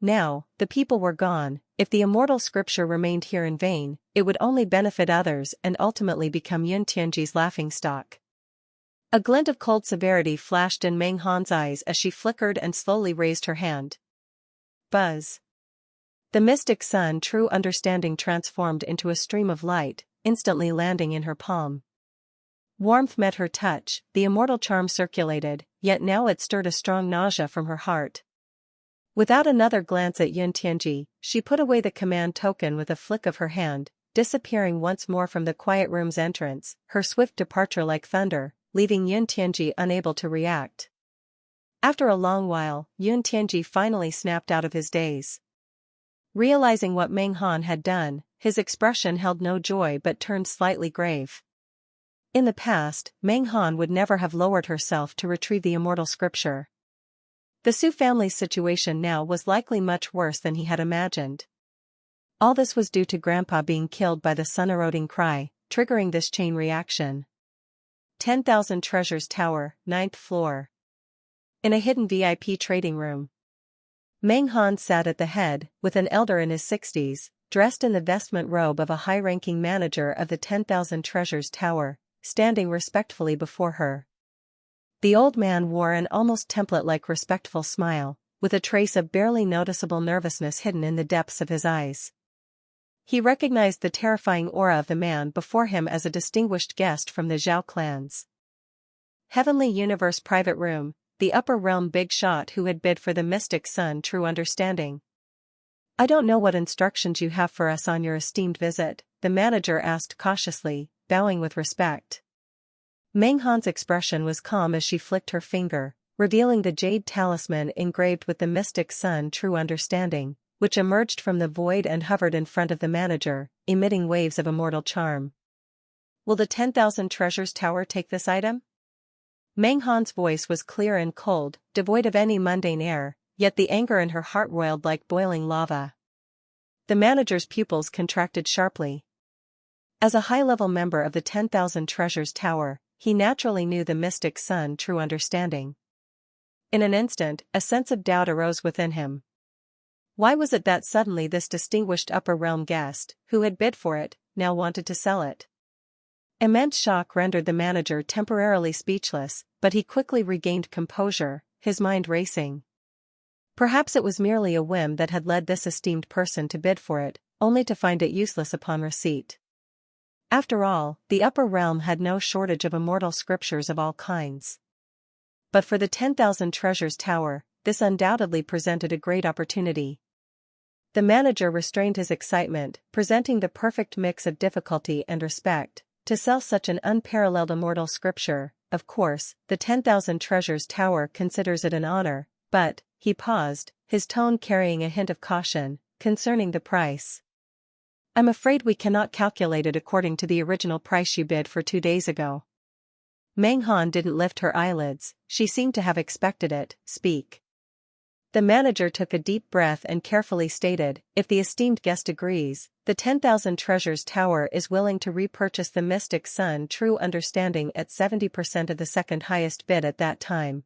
Now, the people were gone, if the Immortal Scripture remained here in vain, it would only benefit others and ultimately become Yun Tianji's laughingstock. A glint of cold severity flashed in Meng Han's eyes as she flickered and slowly raised her hand. Buzz. The mystic sun true understanding transformed into a stream of light, instantly landing in her palm. Warmth met her touch, the immortal charm circulated, yet now it stirred a strong nausea from her heart. Without another glance at Yun Tianji, she put away the command token with a flick of her hand, disappearing once more from the quiet room's entrance, her swift departure like thunder, leaving Yun Tianji unable to react. After a long while, Yun Tianji finally snapped out of his daze. Realizing what Meng Han had done, his expression held no joy but turned slightly grave. In the past, Meng Han would never have lowered herself to retrieve the Immortal Scripture. The Su family's situation now was likely much worse than he had imagined. All this was due to Grandpa being killed by the sun-eroding cry, triggering this chain reaction. 10,000 Treasures Tower, 9th floor. In a hidden VIP trading room. Meng Han sat at the head, with an elder in his 60s, dressed in the vestment robe of a high-ranking manager of the 10,000 Treasures Tower, standing respectfully before her. The old man wore an almost template-like respectful smile, with a trace of barely noticeable nervousness hidden in the depths of his eyes. He recognized the terrifying aura of the man before him as a distinguished guest from the Zhao clans. Heavenly Universe Private Room, the upper realm big shot who had bid for the mystic sun True Understanding. "I don't know what instructions you have for us on your esteemed visit," the manager asked cautiously, bowing with respect. Meng Han's expression was calm as she flicked her finger, revealing the jade talisman engraved with the mystic sun True Understanding, which emerged from the void and hovered in front of the manager, emitting waves of immortal charm. "Will the 10,000 Treasures Tower take this item?" Meng Han's voice was clear and cold, devoid of any mundane air, yet the anger in her heart roiled like boiling lava. The manager's pupils contracted sharply. As a high-level member of the 10,000 Treasures Tower, he naturally knew the mystic sun True Understanding. In an instant, a sense of doubt arose within him. Why was it that suddenly this distinguished upper realm guest, who had bid for it, now wanted to sell it? Immense shock rendered the manager temporarily speechless, but he quickly regained composure, his mind racing. Perhaps it was merely a whim that had led this esteemed person to bid for it, only to find it useless upon receipt. After all, the upper realm had no shortage of immortal scriptures of all kinds. But for the 10,000 Treasures Tower, this undoubtedly presented a great opportunity. The manager restrained his excitement, presenting the perfect mix of difficulty and respect. To sell such an unparalleled immortal scripture, of course, the 10,000 Treasures Tower considers it an honor, but, he paused, his tone carrying a hint of caution, concerning the price. "I'm afraid we cannot calculate it according to the original price you bid for 2 days ago." Meng Han didn't lift her eyelids, she seemed to have expected it. "Speak." The manager took a deep breath and carefully stated, "If the esteemed guest agrees, the 10,000 Treasures Tower is willing to repurchase the mystic sun True Understanding at 70% of the second highest bid at that time."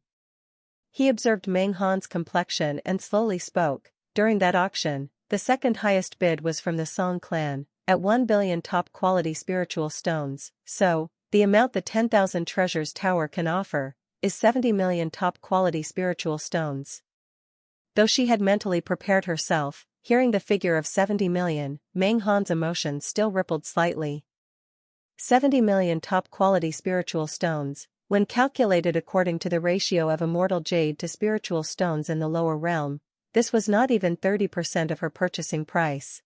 He observed Meng Han's complexion and slowly spoke. "During that auction, the second highest bid was from the Song clan, at 1 billion top-quality spiritual stones, so, the amount the 10,000 Treasures Tower can offer, is 70 million top-quality spiritual stones." Though she had mentally prepared herself, hearing the figure of 70 million, Meng Han's emotions still rippled slightly. 70 million top-quality spiritual stones, when calculated according to the ratio of immortal jade to spiritual stones in the lower realm, this was not even 30% of her purchasing price.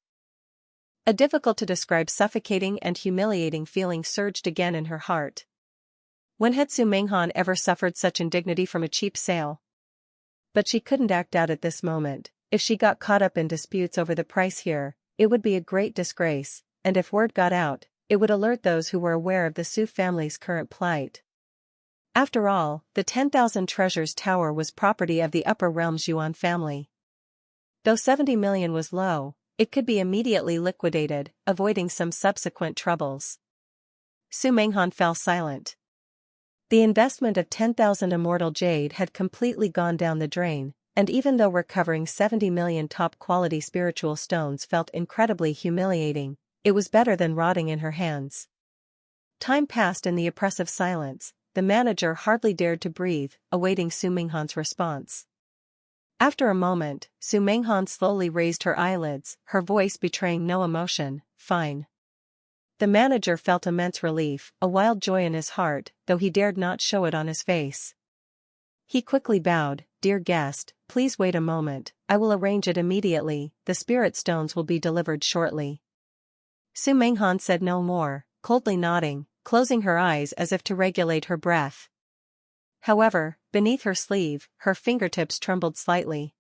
A difficult-to-describe suffocating and humiliating feeling surged again in her heart. When had Su Meng Han ever suffered such indignity from a cheap sale? But she couldn't act out at this moment. If she got caught up in disputes over the price here, it would be a great disgrace, and if word got out, it would alert those who were aware of the Su family's current plight. After all, the 10,000 Treasures Tower was property of the Upper Realm's Yuan family. Though 70 million was low, it could be immediately liquidated, avoiding some subsequent troubles. Su Meng Han fell silent. The investment of 10,000 immortal jade had completely gone down the drain, and even though recovering 70 million top-quality spiritual stones felt incredibly humiliating, it was better than rotting in her hands. Time passed in the oppressive silence. The manager hardly dared to breathe, awaiting Su Meng Han's response. After a moment, Su Meng Han slowly raised her eyelids, her voice betraying no emotion. "Fine." The manager felt immense relief, a wild joy in his heart, though he dared not show it on his face. He quickly bowed. "Dear guest, please wait a moment, I will arrange it immediately, the spirit stones will be delivered shortly." Su Meng Han said no more, coldly nodding, closing her eyes as if to regulate her breath. However, beneath her sleeve, her fingertips trembled slightly.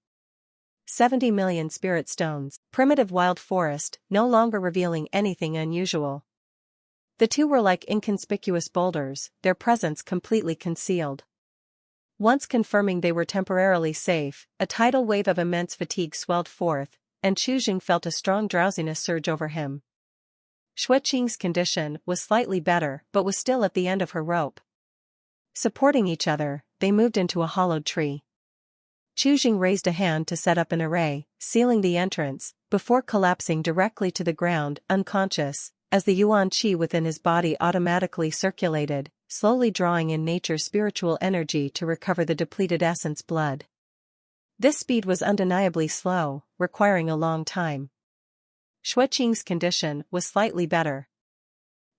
70 million spirit stones, primitive wild forest, no longer revealing anything unusual. The two were like inconspicuous boulders, their presence completely concealed. Once confirming they were temporarily safe, a tidal wave of immense fatigue swelled forth, and Chu Jing felt a strong drowsiness surge over him. Xue Qing's condition was slightly better but was still at the end of her rope. Supporting each other, they moved into a hollowed tree. Chu Jing raised a hand to set up an array, sealing the entrance, before collapsing directly to the ground, unconscious, as the Yuan Qi within his body automatically circulated, slowly drawing in nature's spiritual energy to recover the depleted essence blood. This speed was undeniably slow, requiring a long time. Xueqing's condition was slightly better.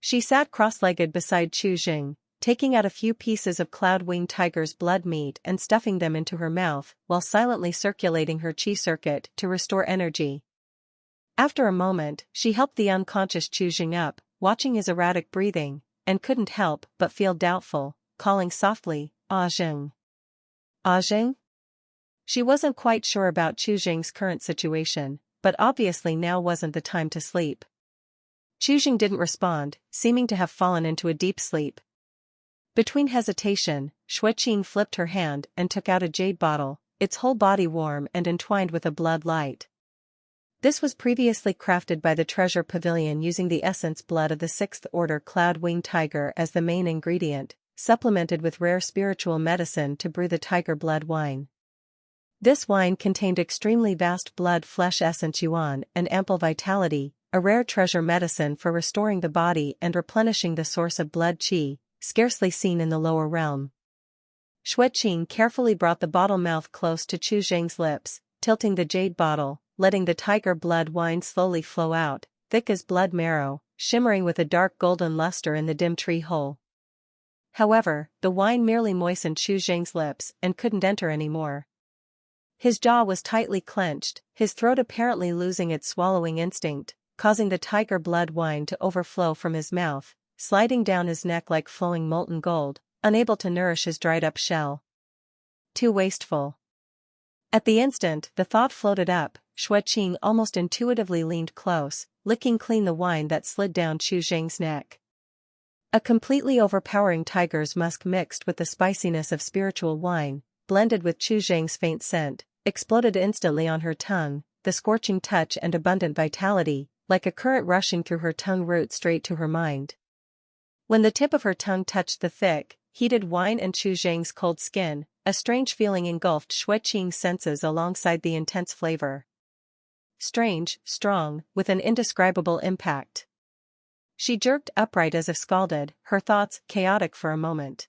She sat cross-legged beside Chu Jing, taking out a few pieces of cloud-winged tiger's blood meat and stuffing them into her mouth, while silently circulating her qi circuit to restore energy. After a moment, she helped the unconscious Chu Jing up, watching his erratic breathing, and couldn't help but feel doubtful, calling softly, "Ah Jing." "Ah Jing?" She wasn't quite sure about Chu Jing's current situation, but obviously now wasn't the time to sleep. Chu Jing didn't respond, seeming to have fallen into a deep sleep. Between hesitation, Xueqing flipped her hand and took out a jade bottle, its whole body warm and entwined with a blood light. This was previously crafted by the treasure pavilion using the essence blood of the 6th order cloud-winged tiger as the main ingredient, supplemented with rare spiritual medicine to brew the tiger blood wine. This wine contained extremely vast blood flesh essence yuan and ample vitality, a rare treasure medicine for restoring the body and replenishing the source of blood qi, scarcely seen in the lower realm. Xueqing carefully brought the bottle mouth close to Chu Jing's lips, tilting the jade bottle, letting the tiger blood wine slowly flow out, thick as blood marrow, shimmering with a dark golden luster in the dim tree hole. However, the wine merely moistened Chu Jing's lips and couldn't enter any more. His jaw was tightly clenched, his throat apparently losing its swallowing instinct, causing the tiger blood wine to overflow from his mouth, sliding down his neck like flowing molten gold, unable to nourish his dried-up shell. Too wasteful. At the instant the thought floated up, Xueqing almost intuitively leaned close, licking clean the wine that slid down Chu Jing's neck. A completely overpowering tiger's musk mixed with the spiciness of spiritual wine, blended with Chu Jing's faint scent, exploded instantly on her tongue, the scorching touch and abundant vitality, like a current rushing through her tongue root straight to her mind. When the tip of her tongue touched the thick, heated wine and Chu Jing's cold skin, a strange feeling engulfed Xueqing's senses alongside the intense flavor. Strange, strong, with an indescribable impact. She jerked upright as if scalded, her thoughts chaotic for a moment.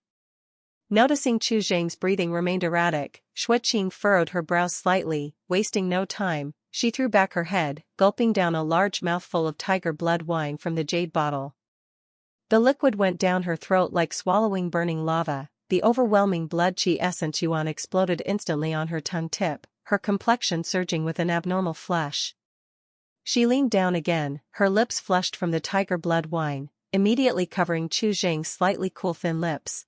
Noticing Chu Jing's breathing remained erratic, Xueqing furrowed her brows slightly, wasting no time, she threw back her head, gulping down a large mouthful of tiger blood wine from the jade bottle. The liquid went down her throat like swallowing burning lava, the overwhelming blood qi essence yuan exploded instantly on her tongue tip, her complexion surging with an abnormal flush. She leaned down again, her lips flushed from the tiger blood wine, immediately covering Chu Jing's slightly cool thin lips.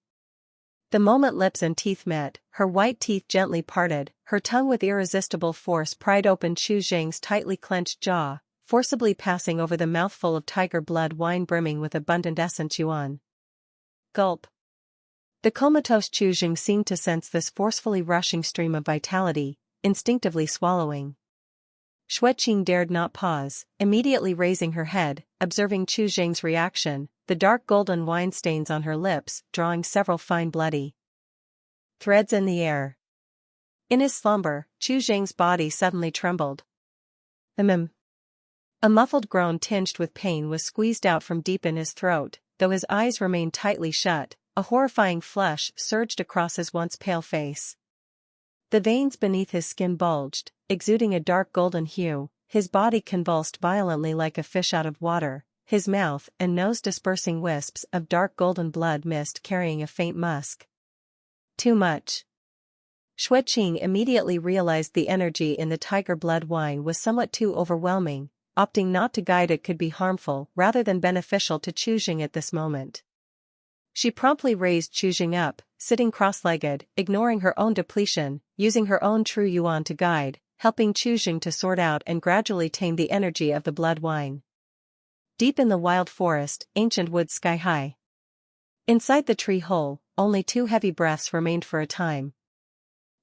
The moment lips and teeth met, her white teeth gently parted, her tongue with irresistible force pried open Chu Jing's tightly clenched jaw, forcibly passing over the mouthful of tiger blood wine brimming with abundant essence yuan. Gulp. The comatose Chu Jing seemed to sense this forcefully rushing stream of vitality, instinctively swallowing. Xueqing dared not pause, immediately raising her head, observing Chu Jing's reaction, the dark golden wine stains on her lips drawing several fine bloody threads in the air. In his slumber, Chu Jing's body suddenly trembled. A muffled groan tinged with pain was squeezed out from deep in his throat, though his eyes remained tightly shut, a horrifying flush surged across his once pale face. The veins beneath his skin bulged, exuding a dark golden hue, his body convulsed violently like a fish out of water, his mouth and nose dispersing wisps of dark golden blood mist carrying a faint musk. Too much. Xueqing immediately realized the energy in the tiger blood wine was somewhat too overwhelming, opting not to guide it could be harmful rather than beneficial to Chu Jing at this moment. She promptly raised Chu Jing up, sitting cross-legged, ignoring her own depletion, using her own true yuan to guide, helping Chu Jing to sort out and gradually tame the energy of the blood wine. Deep in the wild forest, ancient woods sky-high. Inside the tree hole, only 2 heavy breaths remained for a time.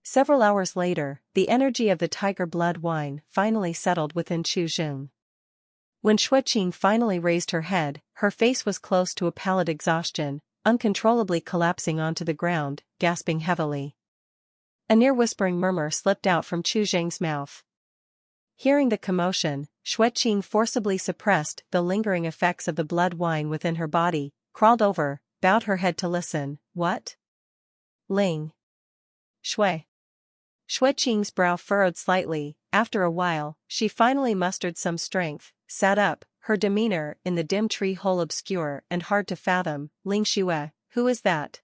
Several hours later, the energy of the tiger blood wine finally settled within Chu Jing. When Xueqing finally raised her head, her face was close to a pallid exhaustion, uncontrollably collapsing onto the ground, gasping heavily. A near-whispering murmur slipped out from Chu Zhang's mouth. Hearing the commotion, Xueqing forcibly suppressed the lingering effects of the blood wine within her body, crawled over, bowed her head to listen. What? Ling. Shui. Xueqing's brow furrowed slightly. After a while, she finally mustered some strength, sat up, her demeanor in the dim tree hole obscure and hard to fathom. Ling Xue, who is that?